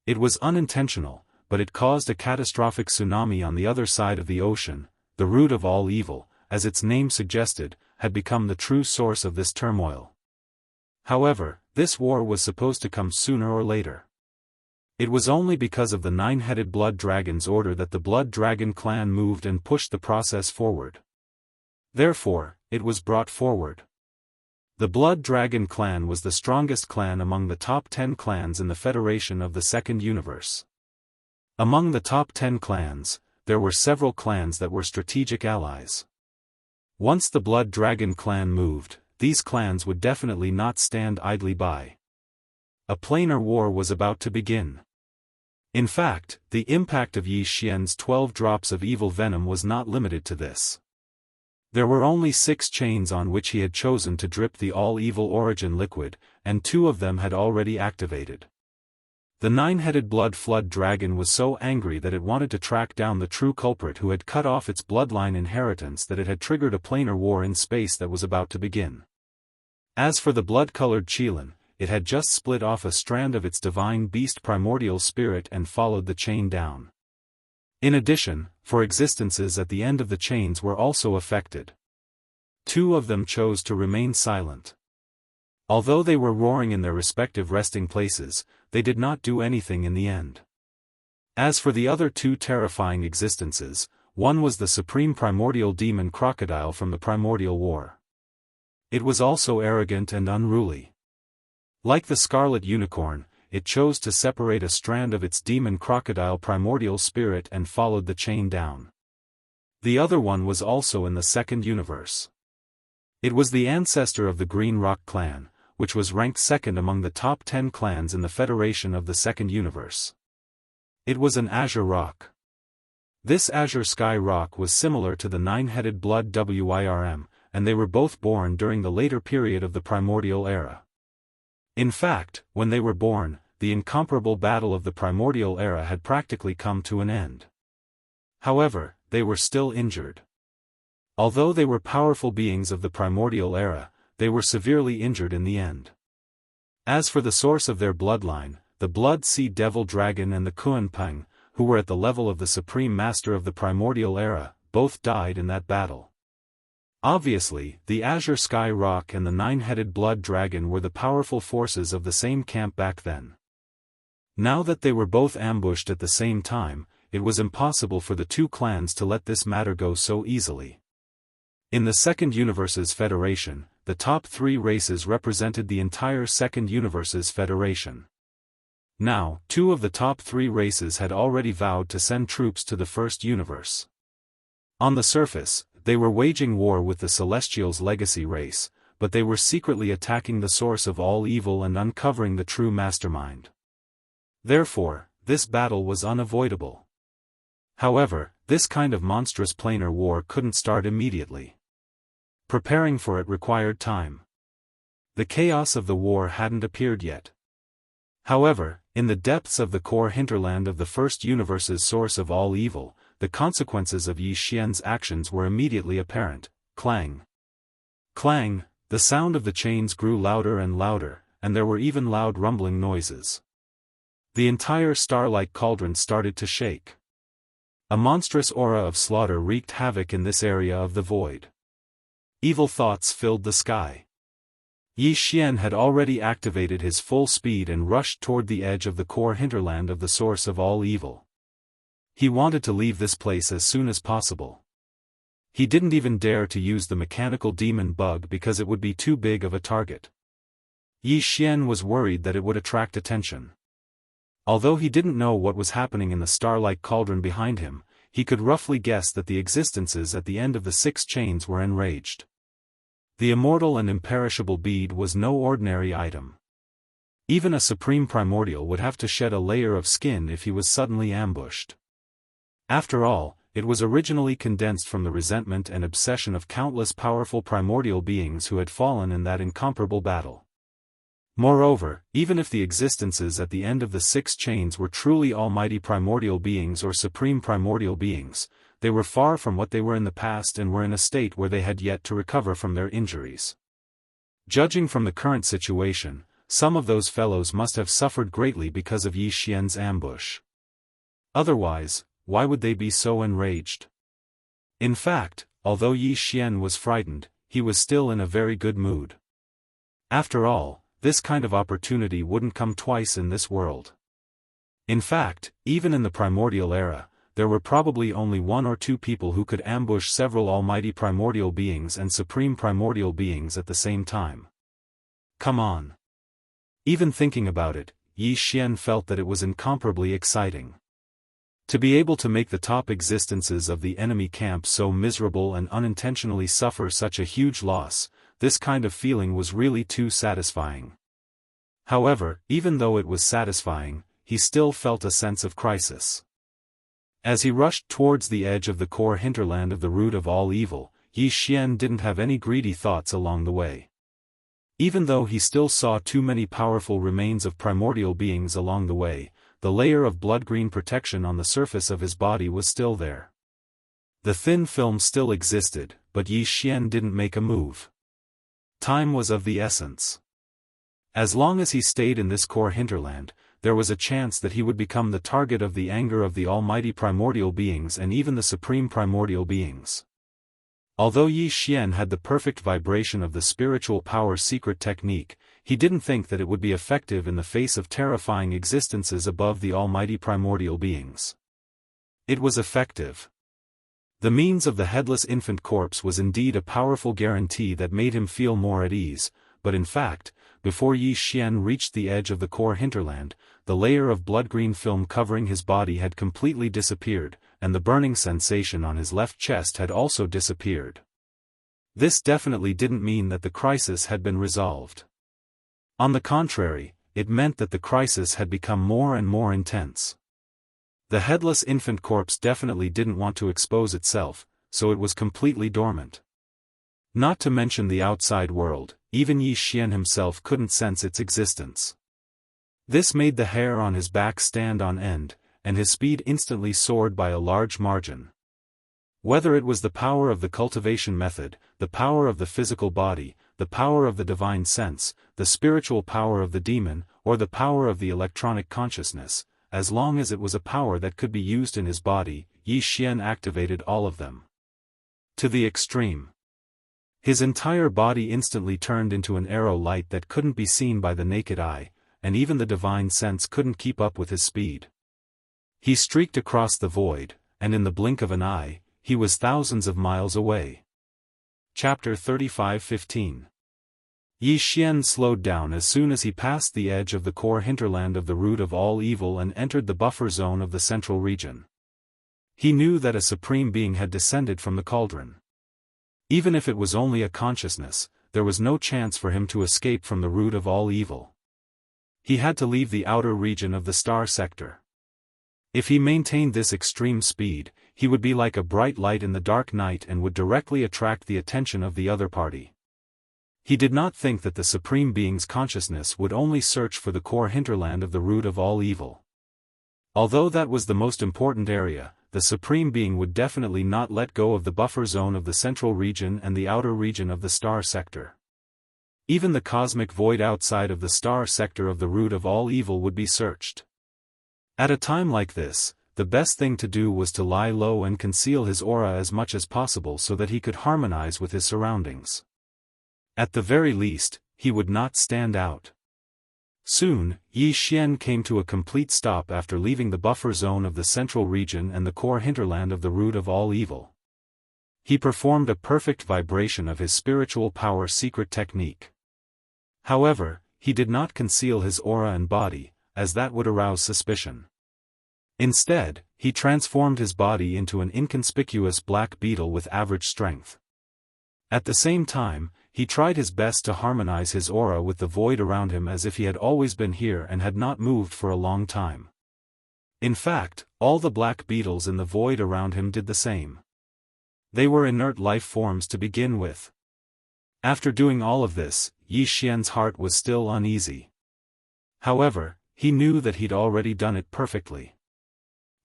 It was unintentional, but it caused a catastrophic tsunami on the other side of the ocean. The root of all evil, as its name suggested, had become the true source of this turmoil. However, this war was supposed to come sooner or later. It was only because of the nine-headed blood dragon's order that the blood dragon clan moved and pushed the process forward. Therefore, it was brought forward. The blood dragon clan was the strongest clan among the top 10 clans in the Federation of the Second Universe. Among the top 10 clans, there were several clans that were strategic allies. Once the blood dragon clan moved, these clans would definitely not stand idly by. A planar war was about to begin. In fact, the impact of Yi Xian's 12 drops of evil venom was not limited to this. There were only 6 chains on which he had chosen to drip the all-evil origin liquid, and 2 of them had already activated. The nine-headed blood flood dragon was so angry that it wanted to track down the true culprit who had cut off its bloodline inheritance that it had triggered a planar war in space that was about to begin. As for the blood-colored Qilin, it had just split off a strand of its divine beast primordial spirit and followed the chain down. In addition, 4 existences at the end of the chains were also affected. 2 of them chose to remain silent. Although they were roaring in their respective resting places, they did not do anything in the end. As for the other 2 terrifying existences, one was the supreme primordial demon crocodile from the primordial war. It was also arrogant and unruly. Like the scarlet unicorn, it chose to separate a strand of its demon crocodile primordial spirit and followed the chain down. The other one was also in the second universe. It was the ancestor of the Green Rock clan, which was ranked second among the top 10 clans in the Federation of the Second Universe. It was an azure rock. This azure sky rock was similar to the nine-headed blood Wirm, and they were both born during the later period of the primordial era. In fact, when they were born, the incomparable battle of the primordial era had practically come to an end. However, they were still injured. Although they were powerful beings of the primordial era, they were severely injured in the end. As for the source of their bloodline, the Blood Sea Devil Dragon and the Kuanpeng, who were at the level of the Supreme Master of the primordial era, both died in that battle. Obviously, the Azure Sky Rock and the nine-headed blood dragon were the powerful forces of the same camp back then. Now that they were both ambushed at the same time, it was impossible for the 2 clans to let this matter go so easily. In the Second Universe's Federation, the top 3 races represented the entire Second Universe's Federation. Now, 2 of the top 3 races had already vowed to send troops to the First Universe. On the surface, they were waging war with the Celestials' legacy race, but they were secretly attacking the source of all evil and uncovering the true mastermind. Therefore, this battle was unavoidable. However, this kind of monstrous planar war couldn't start immediately. Preparing for it required time. The chaos of the war hadn't appeared yet. However, in the depths of the core hinterland of the First Universe's source of all evil, the consequences of Yi Xian's actions were immediately apparent. Clang! Clang! The sound of the chains grew louder and louder, and there were even loud rumbling noises. The entire star-like cauldron started to shake. A monstrous aura of slaughter wreaked havoc in this area of the void. Evil thoughts filled the sky. Yi Xian had already activated his full speed and rushed toward the edge of the core hinterland of the source of all evil. He wanted to leave this place as soon as possible. He didn't even dare to use the mechanical demon bug because it would be too big of a target. Yi Xian was worried that it would attract attention. Although he didn't know what was happening in the star-like cauldron behind him, he could roughly guess that the existences at the end of the 6 chains were enraged. The immortal and imperishable bead was no ordinary item. Even a supreme primordial would have to shed a layer of skin if he was suddenly ambushed. After all, it was originally condensed from the resentment and obsession of countless powerful primordial beings who had fallen in that incomparable battle. Moreover, even if the existences at the end of the 6 chains were truly almighty primordial beings or supreme primordial beings, they were far from what they were in the past and were in a state where they had yet to recover from their injuries. Judging from the current situation, some of those fellows must have suffered greatly because of Yi Xian's ambush. Otherwise, why would they be so enraged? In fact, although Yi Xian was frightened, he was still in a very good mood. After all, this kind of opportunity wouldn't come twice in this world. In fact, even in the primordial era, there were probably only 1 or 2 people who could ambush several almighty primordial beings and supreme primordial beings at the same time. Come on. Even thinking about it, Yi Xian felt that it was incomparably exciting. To be able to make the top existences of the enemy camp so miserable and unintentionally suffer such a huge loss, this kind of feeling was really too satisfying. However, even though it was satisfying, he still felt a sense of crisis. As he rushed towards the edge of the core hinterland of the root of all evil, Yi Xian didn't have any greedy thoughts along the way. Even though he still saw too many powerful remains of primordial beings along the way, the layer of blood-green protection on the surface of his body was still there. The thin film still existed, but Yi Xian didn't make a move. Time was of the essence. As long as he stayed in this core hinterland, there was a chance that he would become the target of the anger of the almighty primordial beings and even the supreme primordial beings. Although Yi Xian had the perfect vibration of the spiritual power secret technique, he didn't think that it would be effective in the face of terrifying existences above the almighty primordial beings. It was effective. The means of the headless infant corpse was indeed a powerful guarantee that made him feel more at ease, but in fact, before Yi Xian reached the edge of the core hinterland, the layer of blood-green film covering his body had completely disappeared, and the burning sensation on his left chest had also disappeared. This definitely didn't mean that the crisis had been resolved. On the contrary, it meant that the crisis had become more and more intense. The headless infant corpse definitely didn't want to expose itself, so it was completely dormant. Not to mention the outside world, even Yi Xian himself couldn't sense its existence. This made the hair on his back stand on end, and his speed instantly soared by a large margin. Whether it was the power of the cultivation method, the power of the physical body, the power of the divine sense, the spiritual power of the demon, or the power of the electronic consciousness, as long as it was a power that could be used in his body, Yi Xian activated all of them. To the extreme. His entire body instantly turned into an arrow light that couldn't be seen by the naked eye, and even the divine sense couldn't keep up with his speed. He streaked across the void, and in the blink of an eye, he was thousands of miles away. Chapter 35:15. Yi Xian slowed down as soon as he passed the edge of the core hinterland of the root of all evil and entered the buffer zone of the central region. He knew that a supreme being had descended from the cauldron. Even if it was only a consciousness, there was no chance for him to escape from the root of all evil. He had to leave the outer region of the star sector. If he maintained this extreme speed, he would be like a bright light in the dark night and would directly attract the attention of the other party. He did not think that the Supreme Being's consciousness would only search for the core hinterland of the root of all evil. Although that was the most important area, the Supreme Being would definitely not let go of the buffer zone of the central region and the outer region of the star sector. Even the cosmic void outside of the star sector of the root of all evil would be searched. At a time like this, the best thing to do was to lie low and conceal his aura as much as possible so that he could harmonize with his surroundings. At the very least, he would not stand out. Soon, Yi Xian came to a complete stop after leaving the buffer zone of the central region and the core hinterland of the root of all evil. He performed a perfect vibration of his spiritual power secret technique. However, he did not conceal his aura and body, as that would arouse suspicion. Instead, he transformed his body into an inconspicuous black beetle with average strength. At the same time, he tried his best to harmonize his aura with the void around him as if he had always been here and had not moved for a long time. In fact, all the black beetles in the void around him did the same. They were inert life forms to begin with. After doing all of this, Yi Xian's heart was still uneasy. However, he knew that he'd already done it perfectly.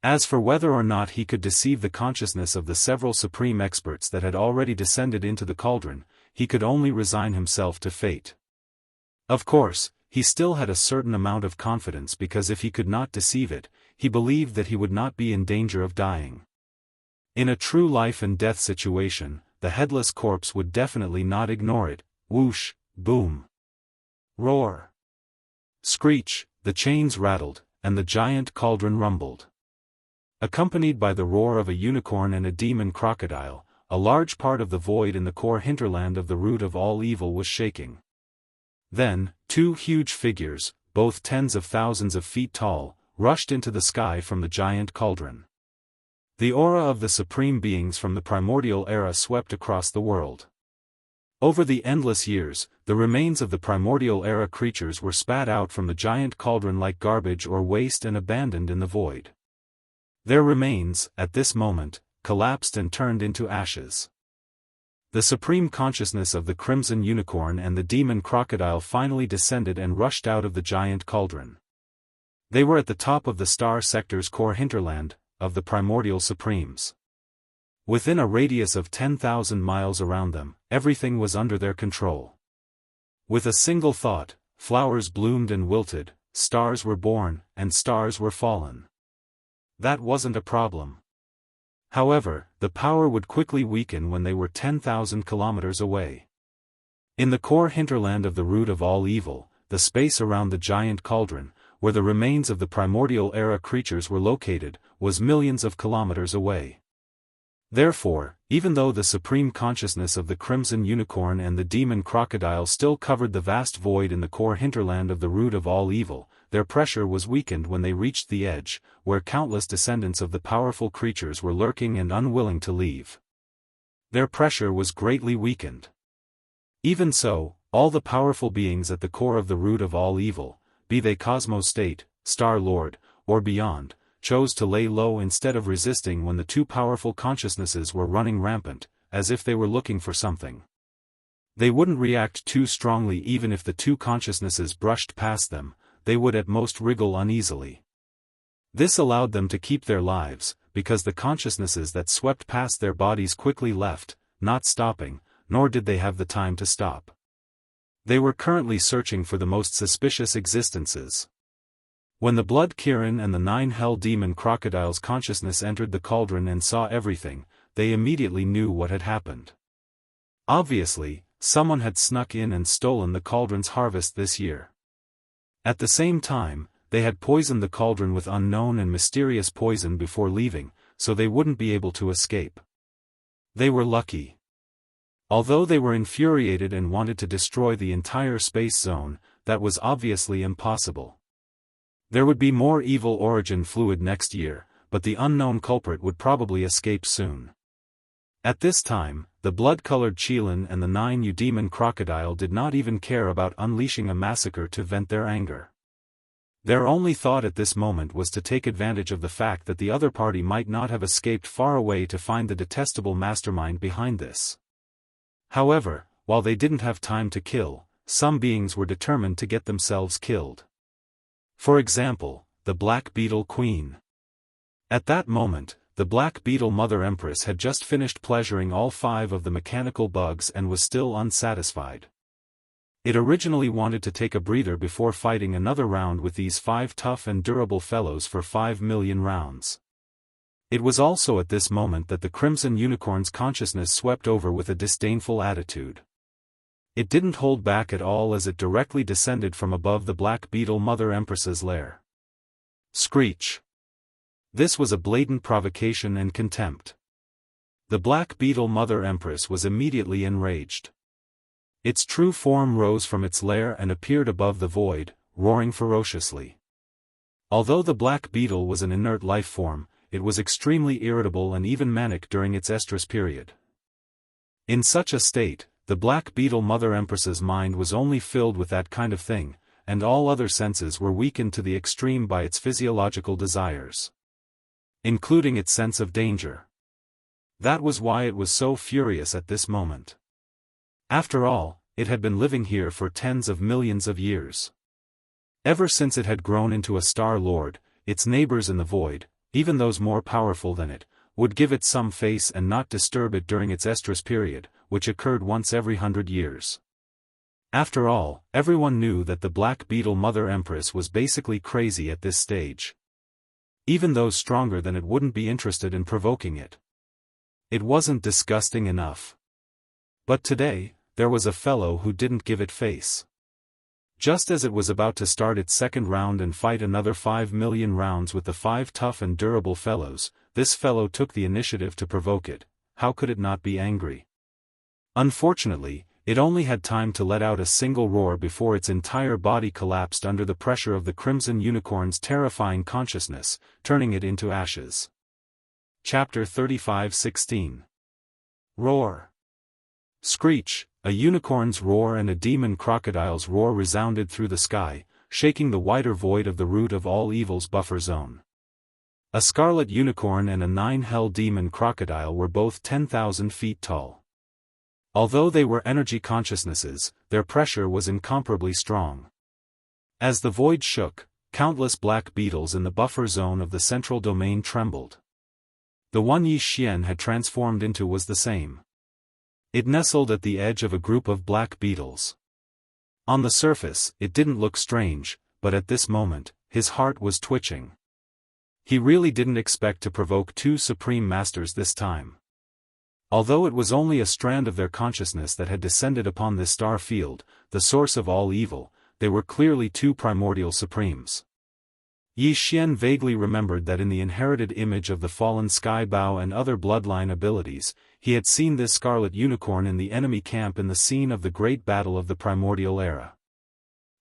As for whether or not he could deceive the consciousness of the several supreme experts that had already descended into the cauldron, he could only resign himself to fate. Of course, he still had a certain amount of confidence because if he could not deceive it, he believed that he would not be in danger of dying. In a true life and death situation, the headless corpse would definitely not ignore it. Whoosh, boom. Roar. Screech, the chains rattled, and the giant cauldron rumbled. Accompanied by the roar of a unicorn and a demon crocodile, a large part of the void in the core hinterland of the root of all evil was shaking. Then, two huge figures, both tens of thousands of feet tall, rushed into the sky from the giant cauldron. The aura of the supreme beings from the primordial era swept across the world. Over the endless years, the remains of the primordial era creatures were spat out from the giant cauldron like garbage or waste and abandoned in the void. Their remains, at this moment, collapsed and turned into ashes. The supreme consciousness of the crimson unicorn and the demon crocodile finally descended and rushed out of the giant cauldron. They were at the top of the star sector's core hinterland, of the primordial supremes. Within a radius of 10,000 miles around them, everything was under their control. With a single thought, flowers bloomed and wilted, stars were born, and stars were fallen. That wasn't a problem. However, the power would quickly weaken when they were 10,000 kilometers away. In the core hinterland of the root of all evil, the space around the giant cauldron, where the remains of the primordial era creatures were located, was millions of kilometers away. Therefore, even though the supreme consciousness of the crimson unicorn and the demon crocodile still covered the vast void in the core hinterland of the root of all evil, their pressure was weakened when they reached the edge, where countless descendants of the powerful creatures were lurking and unwilling to leave. Their pressure was greatly weakened. Even so, all the powerful beings at the core of the root of all evil, be they Cosmos State, Star Lord, or beyond, chose to lay low instead of resisting when the two powerful consciousnesses were running rampant, as if they were looking for something. They wouldn't react too strongly even if the two consciousnesses brushed past them, they would at most wriggle uneasily. This allowed them to keep their lives, because the consciousnesses that swept past their bodies quickly left, not stopping, nor did they have the time to stop. They were currently searching for the most suspicious existences. When the Blood Kirin and the 9 Hell Demon Crocodiles' consciousness entered the cauldron and saw everything, they immediately knew what had happened. Obviously, someone had snuck in and stolen the cauldron's harvest this year. At the same time, they had poisoned the cauldron with unknown and mysterious poison before leaving, so they wouldn't be able to escape. They were lucky. Although they were infuriated and wanted to destroy the entire space zone, that was obviously impossible. There would be more evil origin fluid next year, but the unknown culprit would probably escape soon. At this time, the blood-colored Qilin and the 9 Demon Crocodile did not even care about unleashing a massacre to vent their anger. Their only thought at this moment was to take advantage of the fact that the other party might not have escaped far away to find the detestable mastermind behind this. However, while they didn't have time to kill, some beings were determined to get themselves killed. For example, the Black Beetle Queen. At that moment, the Black Beetle Mother Empress had just finished pleasuring all 5 of the mechanical bugs and was still unsatisfied. It originally wanted to take a breather before fighting another round with these 5 tough and durable fellows for 5 million rounds. It was also at this moment that the Crimson Unicorn's consciousness swept over with a disdainful attitude. It didn't hold back at all as it directly descended from above the Black Beetle Mother Empress's lair. Screech! This was a blatant provocation and contempt. The Black Beetle Mother Empress was immediately enraged. Its true form rose from its lair and appeared above the void, roaring ferociously. Although the black beetle was an inert life form, it was extremely irritable and even manic during its estrus period. In such a state, the Black Beetle Mother Empress's mind was only filled with that kind of thing, and all other senses were weakened to the extreme by its physiological desires, including its sense of danger. That was why it was so furious at this moment. After all, it had been living here for tens of millions of years. Ever since it had grown into a Star Lord, its neighbors in the void, even those more powerful than it, would give it some face and not disturb it during its estrus period, which occurred once every 100 years. After all, everyone knew that the Black Beetle Mother Empress was basically crazy at this stage. Even those stronger than it wouldn't be interested in provoking it. It wasn't disgusting enough. But today, there was a fellow who didn't give it face. Just as it was about to start its second round and fight another 5 million rounds with the 5 tough and durable fellows, this fellow took the initiative to provoke it. How could it not be angry? Unfortunately, it only had time to let out a single roar before its entire body collapsed under the pressure of the Crimson Unicorn's terrifying consciousness, turning it into ashes. Chapter 35:16. Roar. Screech, a unicorn's roar and a demon crocodile's roar resounded through the sky, shaking the wider void of the root of all evil's buffer zone. A scarlet unicorn and a 9-hell demon crocodile were both 10,000 feet tall. Although they were energy consciousnesses, their pressure was incomparably strong. As the void shook, countless black beetles in the buffer zone of the central domain trembled. The one Yi Xian had transformed into was the same. It nestled at the edge of a group of black beetles. On the surface, it didn't look strange, but at this moment, his heart was twitching. He really didn't expect to provoke 2 supreme masters this time. Although it was only a strand of their consciousness that had descended upon this star field, the source of all evil, they were clearly 2 primordial supremes. Yi Xian vaguely remembered that in the inherited image of the fallen Sky Bow and other bloodline abilities, he had seen this scarlet unicorn in the enemy camp in the scene of the great battle of the primordial era.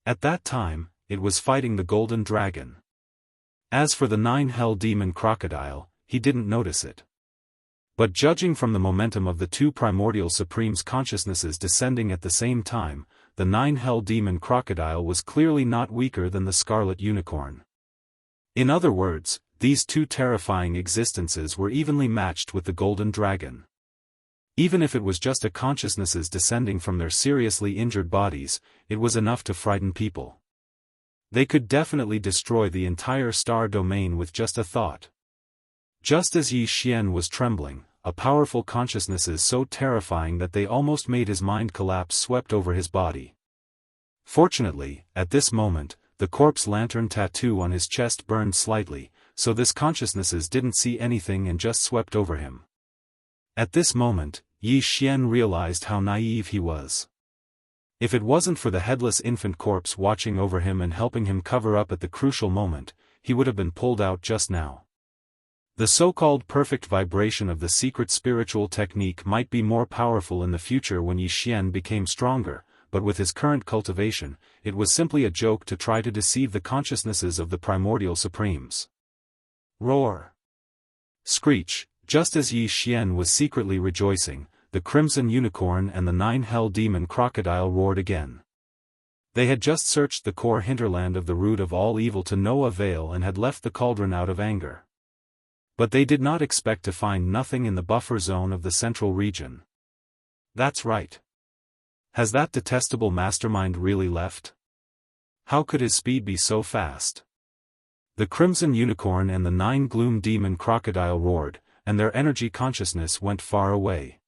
At that time, it was fighting the golden dragon. As for the 9-hell demon crocodile, he didn't notice it. But judging from the momentum of the 2 primordial supremes' consciousnesses descending at the same time, the 9-hell demon crocodile was clearly not weaker than the scarlet unicorn. In other words, these 2 terrifying existences were evenly matched with the golden dragon. Even if it was just a consciousnesses descending from their seriously injured bodies, it was enough to frighten people. They could definitely destroy the entire star domain with just a thought. Just as Yi Xian was trembling, a powerful consciousnesses so terrifying that they almost made his mind collapse swept over his body. Fortunately, at this moment, the corpse lantern tattoo on his chest burned slightly, so this consciousnesses didn't see anything and just swept over him. At this moment, Yi Xian realized how naive he was. If it wasn't for the headless infant corpse watching over him and helping him cover up at the crucial moment, he would have been pulled out just now. The so-called perfect vibration of the secret spiritual technique might be more powerful in the future when Yi Xian became stronger, but with his current cultivation, it was simply a joke to try to deceive the consciousnesses of the primordial supremes. Roar. Screech. Just as Yi Xian was secretly rejoicing, the Crimson Unicorn and the 9-hell demon crocodile roared again. They had just searched the core hinterland of the root of all evil to no avail and had left the cauldron out of anger. But they did not expect to find nothing in the buffer zone of the central region. That's right. Has that detestable mastermind really left? How could his speed be so fast? The Crimson Unicorn and the 9 Gloom Demon Crocodile roared, and their energy consciousness went far away.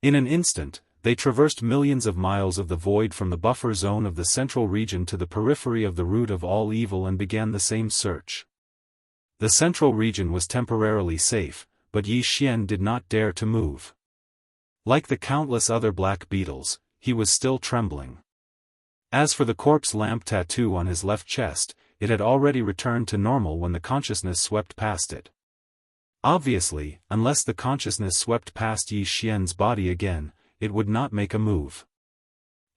In an instant, they traversed millions of miles of the void from the buffer zone of the central region to the periphery of the root of all evil and began the same search. The central region was temporarily safe, but Yi Xian did not dare to move. Like the countless other black beetles, he was still trembling. As for the corpse lamp tattoo on his left chest, it had already returned to normal when the consciousness swept past it. Obviously, unless the consciousness swept past Yi Xian's body again, it would not make a move.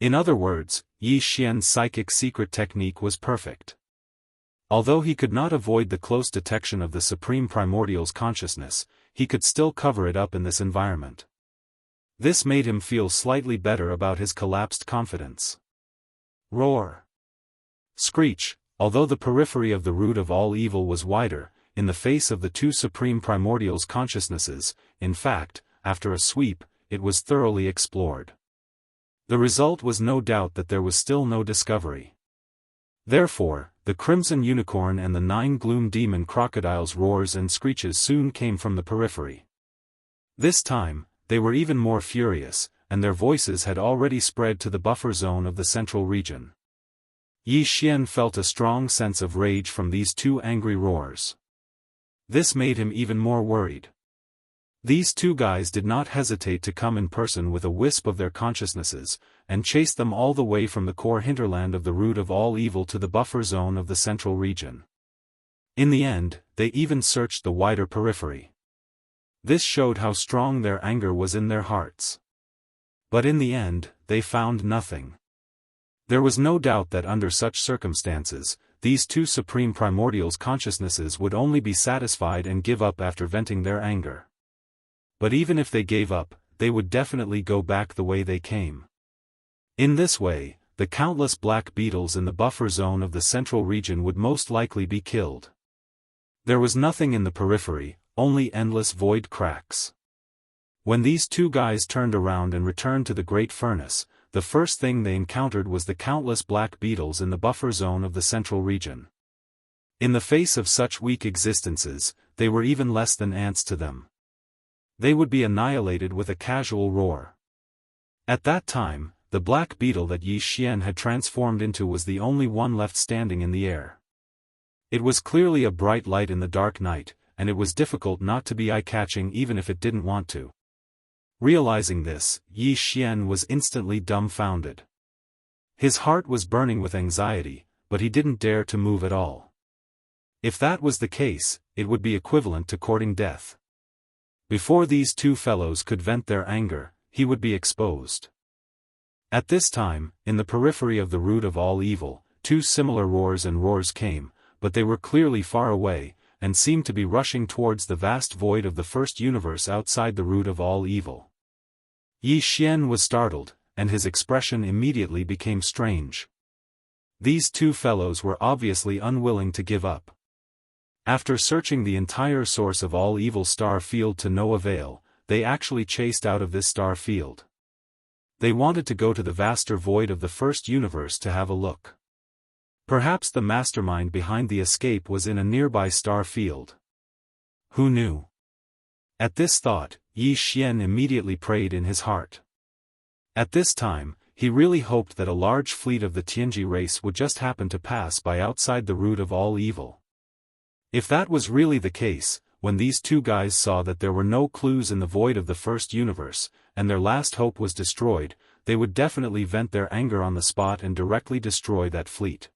In other words, Yi Xian's psychic secret technique was perfect. Although he could not avoid the close detection of the Supreme Primordial's consciousness, he could still cover it up in this environment. This made him feel slightly better about his collapsed confidence. Roar. Screech. Although the periphery of the root of all evil was wider, in the face of the two Supreme Primordials' consciousnesses, in fact, after a sweep, it was thoroughly explored. The result was no doubt that there was still no discovery. Therefore, the Crimson Unicorn and the 9 Gloom Demon Crocodiles' roars and screeches soon came from the periphery. This time, they were even more furious, and their voices had already spread to the buffer zone of the central region. Yi Xian felt a strong sense of rage from these two angry roars. This made him even more worried. These two guys did not hesitate to come in person with a wisp of their consciousnesses, and chase them all the way from the core hinterland of the root of all evil to the buffer zone of the central region. In the end, they even searched the wider periphery. This showed how strong their anger was in their hearts. But in the end, they found nothing. There was no doubt that under such circumstances, these two Supreme Primordials' consciousnesses would only be satisfied and give up after venting their anger. But even if they gave up, they would definitely go back the way they came. In this way, the countless black beetles in the buffer zone of the central region would most likely be killed. There was nothing in the periphery, only endless void cracks. When these two guys turned around and returned to the Great Furnace, the first thing they encountered was the countless black beetles in the buffer zone of the central region. In the face of such weak existences, they were even less than ants to them. They would be annihilated with a casual roar. At that time, the black beetle that Yi Xian had transformed into was the only one left standing in the air. It was clearly a bright light in the dark night, and it was difficult not to be eye-catching even if it didn't want to. Realizing this, Yi Xian was instantly dumbfounded. His heart was burning with anxiety, but he didn't dare to move at all. If that was the case, it would be equivalent to courting death. Before these two fellows could vent their anger, he would be exposed. At this time, in the periphery of the root of all evil, two similar roars came, but they were clearly far away, and seemed to be rushing towards the vast void of the first universe outside the root of all evil. Yi Xian was startled, and his expression immediately became strange. These two fellows were obviously unwilling to give up. After searching the entire source of all evil star field to no avail, they actually chased out of this star field. They wanted to go to the vaster void of the first universe to have a look. Perhaps the mastermind behind the escape was in a nearby star field. Who knew? At this thought, Yi Xian immediately prayed in his heart. At this time, he really hoped that a large fleet of the Tianji race would just happen to pass by outside the root of all evil. If that was really the case, when these two guys saw that there were no clues in the void of the first universe, and their last hope was destroyed, they would definitely vent their anger on the spot and directly destroy that fleet.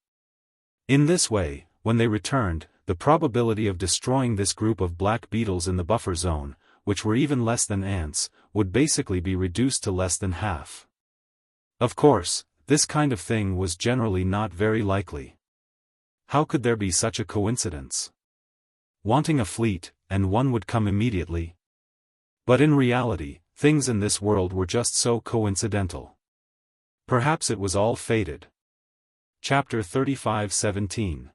In this way, when they returned, the probability of destroying this group of black beetles in the buffer zone, which were even less than ants, would basically be reduced to less than half. Of course, this kind of thing was generally not very likely. How could there be such a coincidence? Wanting a fleet, and one would come immediately. But in reality, things in this world were just so coincidental. Perhaps it was all fated. Chapter 35:17.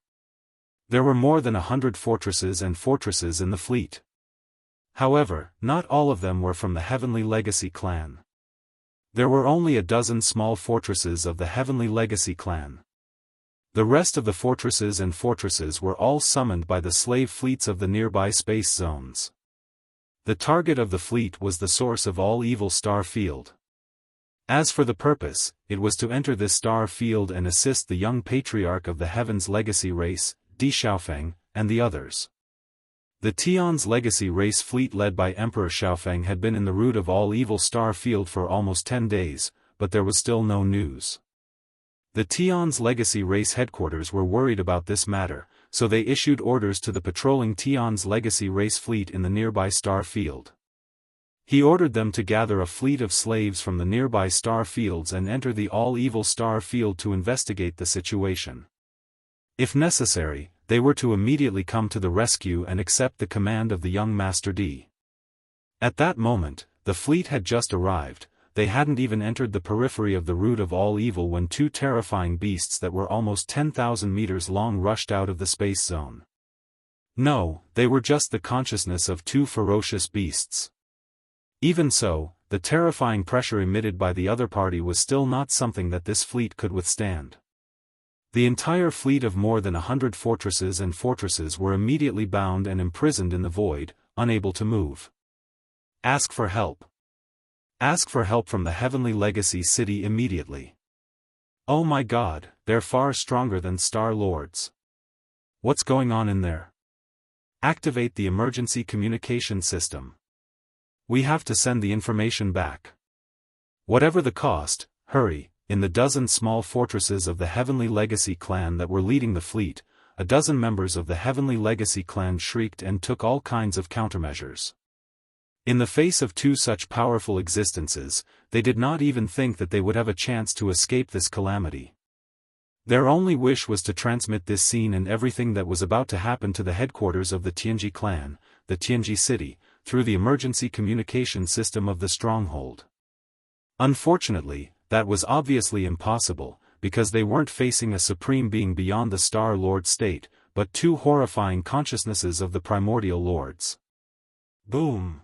There were more than 100 fortresses and fortresses in the fleet. However, not all of them were from the Heavenly Legacy clan. There were only a dozen small fortresses of the Heavenly Legacy clan. The rest of the fortresses were all summoned by the slave fleets of the nearby space zones. The target of the fleet was the source of all evil star field. As for the purpose, it was to enter this star field and assist the young patriarch of the Heaven's legacy race, Di Xiaofeng, and the others. The Tian's legacy race fleet led by Emperor Xiaofeng had been in the root of all evil star field for almost 10 days, but there was still no news. The Tian's legacy race headquarters were worried about this matter, so they issued orders to the patrolling Tian's legacy race fleet in the nearby star field. He ordered them to gather a fleet of slaves from the nearby star fields and enter the all-evil star field to investigate the situation. If necessary, they were to immediately come to the rescue and accept the command of the young Master D. At that moment, the fleet had just arrived. They hadn't even entered the periphery of the root of all evil when two terrifying beasts that were almost 10,000 meters long rushed out of the space zone. No, they were just the consciousness of two ferocious beasts. Even so, the terrifying pressure emitted by the other party was still not something that this fleet could withstand. The entire fleet of more than 100 fortresses were immediately bound and imprisoned in the void, unable to move. Ask for help. Ask for help from the Heavenly Legacy City immediately. Oh my God, they're far stronger than Star Lords. What's going on in there? Activate the emergency communication system. We have to send the information back. Whatever the cost, hurry. In the dozen small fortresses of the Heavenly Legacy clan that were leading the fleet, a dozen members of the Heavenly Legacy clan shrieked and took all kinds of countermeasures. In the face of two such powerful existences, they did not even think that they would have a chance to escape this calamity. Their only wish was to transmit this scene and everything that was about to happen to the headquarters of the Tianji clan, the Tianji city, through the emergency communication system of the stronghold. Unfortunately, that was obviously impossible, because they weren't facing a supreme being beyond the Star Lord state, but two horrifying consciousnesses of the primordial lords. Boom!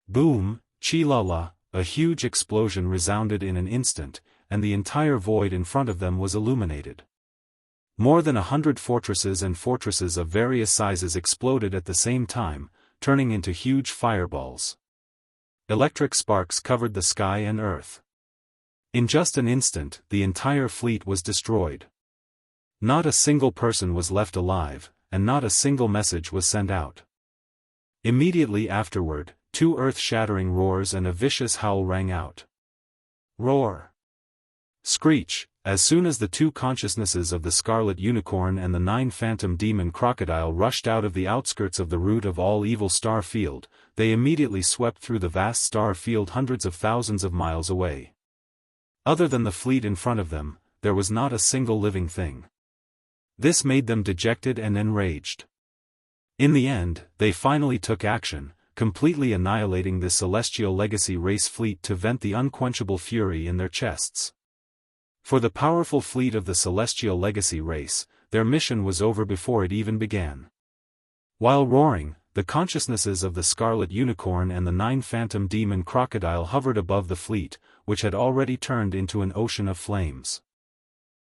Boom, chi-la-la, a huge explosion resounded in an instant, and the entire void in front of them was illuminated. More than 100 fortresses of various sizes exploded at the same time, turning into huge fireballs. Electric sparks covered the sky and earth. In just an instant, the entire fleet was destroyed. Not a single person was left alive, and not a single message was sent out. Immediately afterward, two earth-shattering roars and a vicious howl rang out. Roar! Screech! As soon as the two consciousnesses of the Scarlet Unicorn and the 9 Phantom Demon Crocodile rushed out of the outskirts of the root of all evil star field, they immediately swept through the vast star field hundreds of thousands of miles away. Other than the fleet in front of them, there was not a single living thing. This made them dejected and enraged. In the end, they finally took action, completely annihilating the Celestial Legacy race fleet to vent the unquenchable fury in their chests. For the powerful fleet of the Celestial Legacy race, their mission was over before it even began. While roaring, the consciousnesses of the Scarlet Unicorn and the 9 Phantom Demon Crocodile hovered above the fleet, which had already turned into an ocean of flames.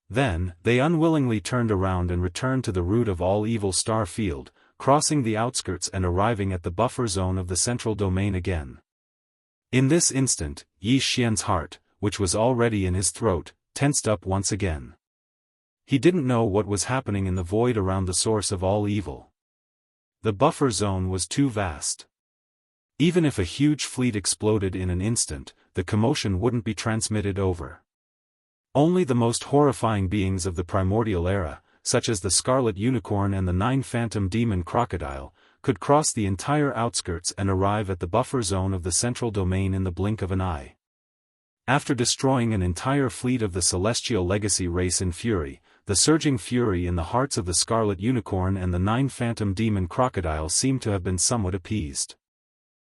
Then, they unwillingly turned around and returned to the root of all evil star field, crossing the outskirts and arriving at the buffer zone of the central domain again. In this instant, Yi Xian's heart, which was already in his throat, tensed up once again. He didn't know what was happening in the void around the source of all evil. The buffer zone was too vast. Even if a huge fleet exploded in an instant, the commotion wouldn't be transmitted over. Only the most horrifying beings of the primordial era, such as the Scarlet Unicorn and the 9 Phantom Demon Crocodile, could cross the entire outskirts and arrive at the buffer zone of the central domain in the blink of an eye. After destroying an entire fleet of the Celestial Legacy race in fury, the surging fury in the hearts of the Scarlet Unicorn and the 9 Phantom Demon Crocodile seemed to have been somewhat appeased.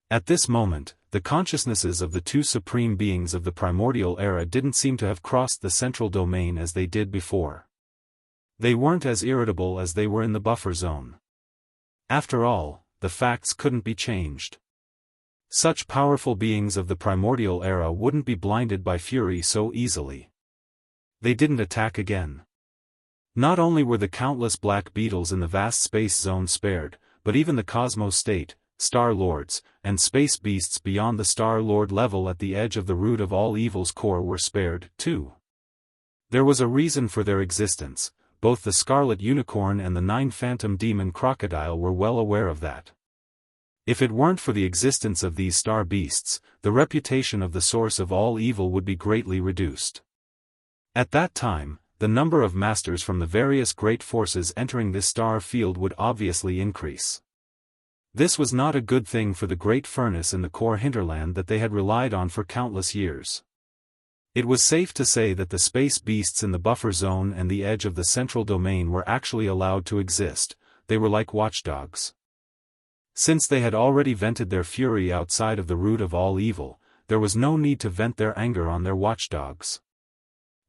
At this moment, the consciousnesses of the two supreme beings of the primordial era didn't seem to have crossed the central domain as they did before. They weren't as irritable as they were in the buffer zone. After all, the facts couldn't be changed. Such powerful beings of the primordial era wouldn't be blinded by fury so easily. They didn't attack again. Not only were the countless black beetles in the vast space zone spared, but even the cosmos state, Star Lords, and space beasts beyond the Star Lord level at the edge of the root of all evil's core were spared, too. There was a reason for their existence. Both the Scarlet Unicorn and the 9 Phantom Demon Crocodile were well aware of that. If it weren't for the existence of these star beasts, the reputation of the source of all evil would be greatly reduced. At that time, the number of masters from the various great forces entering this star field would obviously increase. This was not a good thing for the great furnace in the core hinterland that they had relied on for countless years. It was safe to say that the space beasts in the buffer zone and the edge of the central domain were actually allowed to exist. They were like watchdogs. Since they had already vented their fury outside of the root of all evil, there was no need to vent their anger on their watchdogs.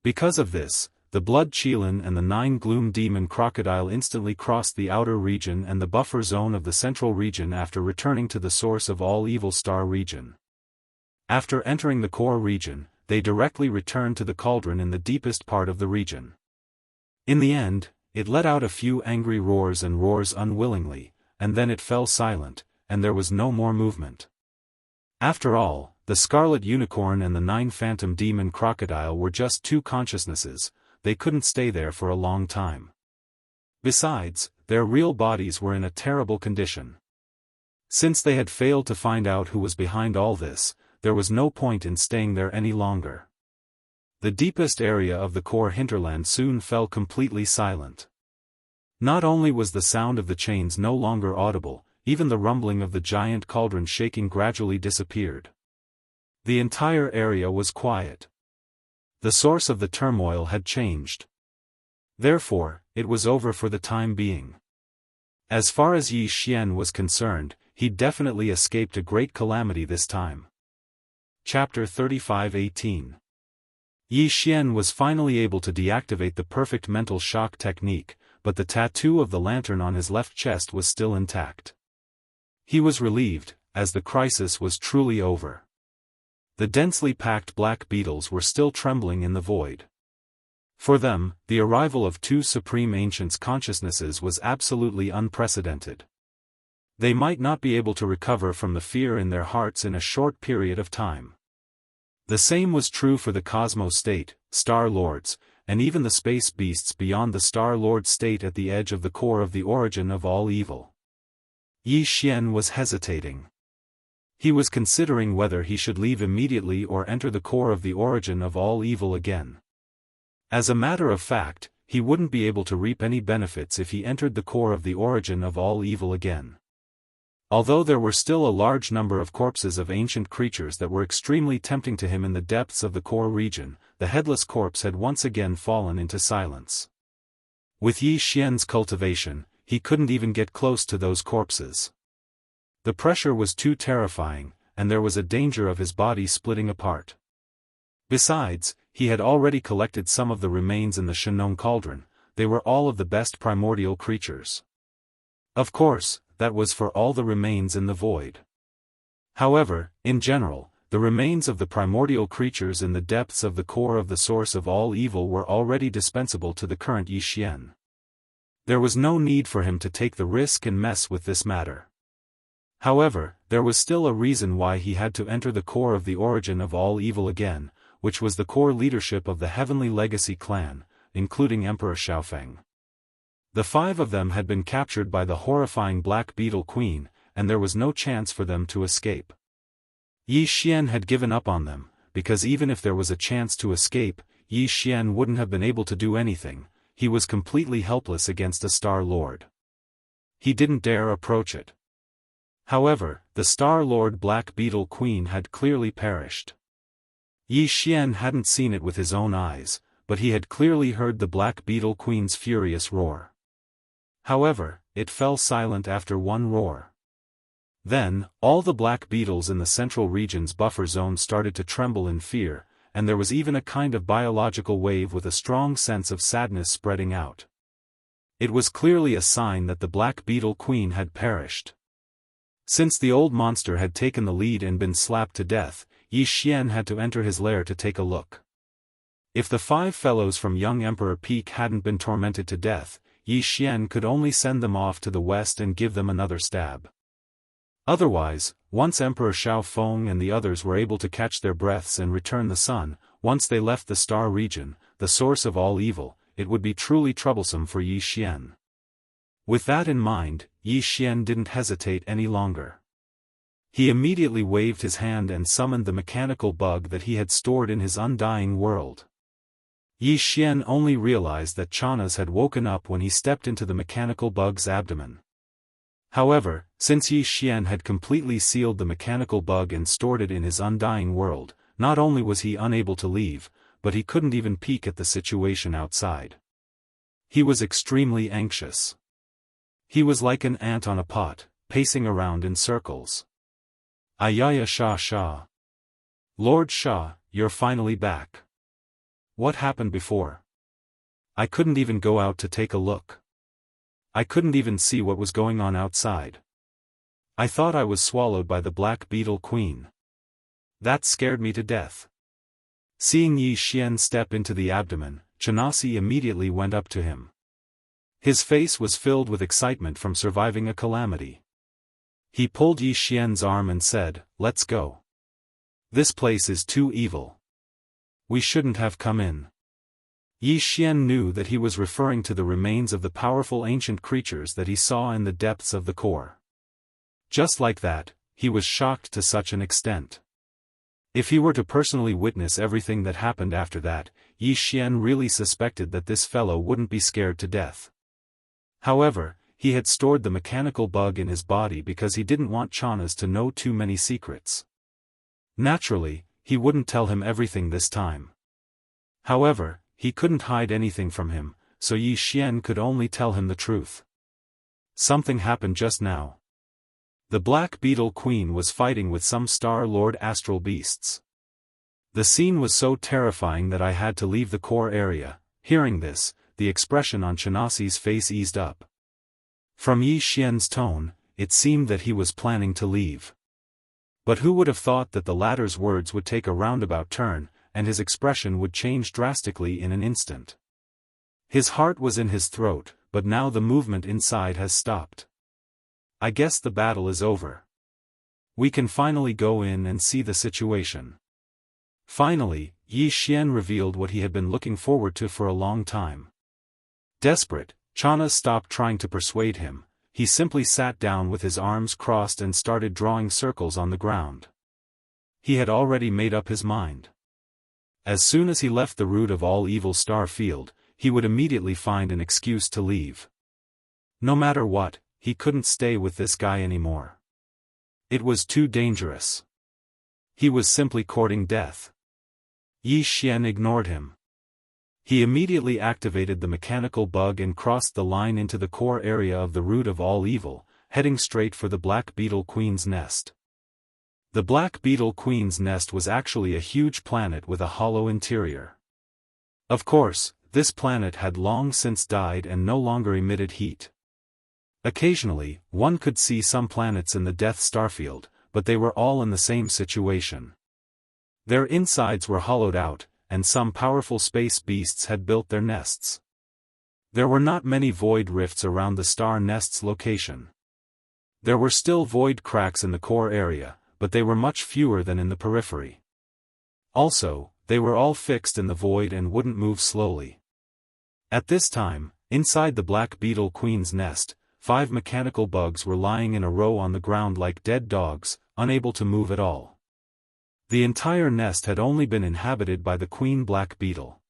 Because of this, the Blood Qilin and the 9 Gloom Demon Crocodile instantly crossed the outer region and the buffer zone of the central region after returning to the source of all evil star region. After entering the core region, they directly returned to the cauldron in the deepest part of the region. In the end, it let out a few angry roars and roars unwillingly, and then it fell silent, and there was no more movement. After all, the Scarlet Unicorn and the 9 Phantom Demon Crocodile were just 2 consciousnesses. They couldn't stay there for a long time. Besides, their real bodies were in a terrible condition. Since they had failed to find out who was behind all this, there was no point in staying there any longer. The deepest area of the core hinterland soon fell completely silent. Not only was the sound of the chains no longer audible, even the rumbling of the giant cauldron shaking gradually disappeared. The entire area was quiet. The source of the turmoil had changed. Therefore, it was over for the time being. As far as Yi Xian was concerned, he definitely escaped a great calamity this time. Chapter 35:18. Yi Xian was finally able to deactivate the perfect mental shock technique, but the tattoo of the lantern on his left chest was still intact. He was relieved, as the crisis was truly over. The densely packed black beetles were still trembling in the void. For them, the arrival of 2 supreme ancients' consciousnesses was absolutely unprecedented. They might not be able to recover from the fear in their hearts in a short period of time. The same was true for the Cosmos State, Star Lords, and even the space beasts beyond the Star Lord state at the edge of the core of the origin of all evil. Yi Xian was hesitating. He was considering whether he should leave immediately or enter the core of the origin of all evil again. As a matter of fact, he wouldn't be able to reap any benefits if he entered the core of the origin of all evil again. Although there were still a large number of corpses of ancient creatures that were extremely tempting to him in the depths of the core region, the headless corpse had once again fallen into silence. With Yi Xian's cultivation, he couldn't even get close to those corpses. The pressure was too terrifying, and there was a danger of his body splitting apart. Besides, he had already collected some of the remains in the Shenong cauldron. They were all of the best primordial creatures. Of course, that was for all the remains in the void. However, in general, the remains of the primordial creatures in the depths of the core of the source of all evil were already dispensable to the current Yi Xian. There was no need for him to take the risk and mess with this matter. However, there was still a reason why he had to enter the core of the origin of all evil again, which was the core leadership of the Heavenly Legacy clan, including Emperor Xiaofeng. The 5 of them had been captured by the horrifying Black Beetle Queen, and there was no chance for them to escape. Yi Xian had given up on them, because even if there was a chance to escape, Yi Xian wouldn't have been able to do anything. He was completely helpless against a Star Lord. He didn't dare approach it. However, the Star Lord Black Beetle Queen had clearly perished. Yi Xian hadn't seen it with his own eyes, but he had clearly heard the Black Beetle Queen's furious roar. However, it fell silent after one roar. Then, all the black beetles in the central region's buffer zone started to tremble in fear, and there was even a kind of biological wave with a strong sense of sadness spreading out. It was clearly a sign that the Black Beetle Queen had perished. Since the old monster had taken the lead and been slapped to death, Yi Xian had to enter his lair to take a look. If the 5 fellows from young Emperor Peak hadn't been tormented to death, Yi Xian could only send them off to the west and give them another stab. Otherwise, once Emperor Xiao Feng and the others were able to catch their breaths and return the sun, once they left the star region, the source of all evil, it would be truly troublesome for Yi Xian. With that in mind, Yi Xian didn't hesitate any longer. He immediately waved his hand and summoned the mechanical bug that he had stored in his undying world. Yi Xian only realized that Chanas had woken up when he stepped into the mechanical bug's abdomen. However, since Yi Xian had completely sealed the mechanical bug and stored it in his undying world, not only was he unable to leave, but he couldn't even peek at the situation outside. He was extremely anxious. He was like an ant on a pot, pacing around in circles. Ayaya Sha Sha. Lord Sha, you're finally back. What happened before? I couldn't even go out to take a look. I couldn't even see what was going on outside. I thought I was swallowed by the Black Beetle Queen. That scared me to death. Seeing Yi Xian step into the abdomen, Chanasi immediately went up to him. His face was filled with excitement from surviving a calamity. He pulled Yi Xian's arm and said, "Let's go. This place is too evil. We shouldn't have come in." Yi Xian knew that he was referring to the remains of the powerful ancient creatures that he saw in the depths of the core. Just like that, he was shocked to such an extent. If he were to personally witness everything that happened after that, Yi Xian really suspected that this fellow wouldn't be scared to death. However, he had stored the mechanical bug in his body because he didn't want Chanas to know too many secrets. Naturally, he wouldn't tell him everything this time. However, he couldn't hide anything from him, so Yi Xian could only tell him the truth. Something happened just now. The Black Beetle Queen was fighting with some Star Lord astral beasts. The scene was so terrifying that I had to leave the core area. Hearing this, the expression on Chanasi's face eased up. From Yi Xian's tone, it seemed that he was planning to leave. But who would have thought that the latter's words would take a roundabout turn, and his expression would change drastically in an instant. His heart was in his throat, but now the movement inside has stopped. I guess the battle is over. We can finally go in and see the situation. Finally, Yi Xian revealed what he had been looking forward to for a long time. Desperate, Chanas stopped trying to persuade him. He simply sat down with his arms crossed and started drawing circles on the ground. He had already made up his mind. As soon as he left the root of all evil star field, he would immediately find an excuse to leave. No matter what, he couldn't stay with this guy anymore. It was too dangerous. He was simply courting death. Yi Xian ignored him. He immediately activated the mechanical bug and crossed the line into the core area of the root of all evil, heading straight for the Black Beetle Queen's nest. The Black Beetle Queen's nest was actually a huge planet with a hollow interior. Of course, this planet had long since died and no longer emitted heat. Occasionally, one could see some planets in the Death Starfield, but they were all in the same situation. Their insides were hollowed out, and some powerful space beasts had built their nests. There were not many void rifts around the star nest's location. There were still void cracks in the core area, but they were much fewer than in the periphery. Also, they were all fixed in the void and wouldn't move slowly. At this time, inside the Black Beetle Queen's nest, 5 mechanical bugs were lying in a row on the ground like dead dogs, unable to move at all. The entire nest had only been inhabited by the Queen Black Beetle.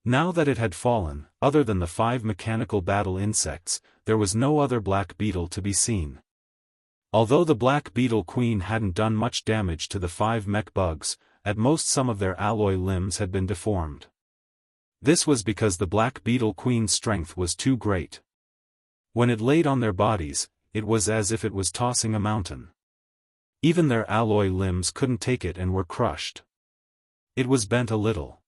Now that it had fallen, other than the 5 mechanical battle insects, there was no other Black Beetle to be seen. Although the Black Beetle Queen hadn't done much damage to the 5 mech bugs, at most some of their alloy limbs had been deformed. This was because the Black Beetle Queen's strength was too great. When it laid on their bodies, it was as if it was tossing a mountain. Even their alloy limbs couldn't take it and were crushed. It was bent a little.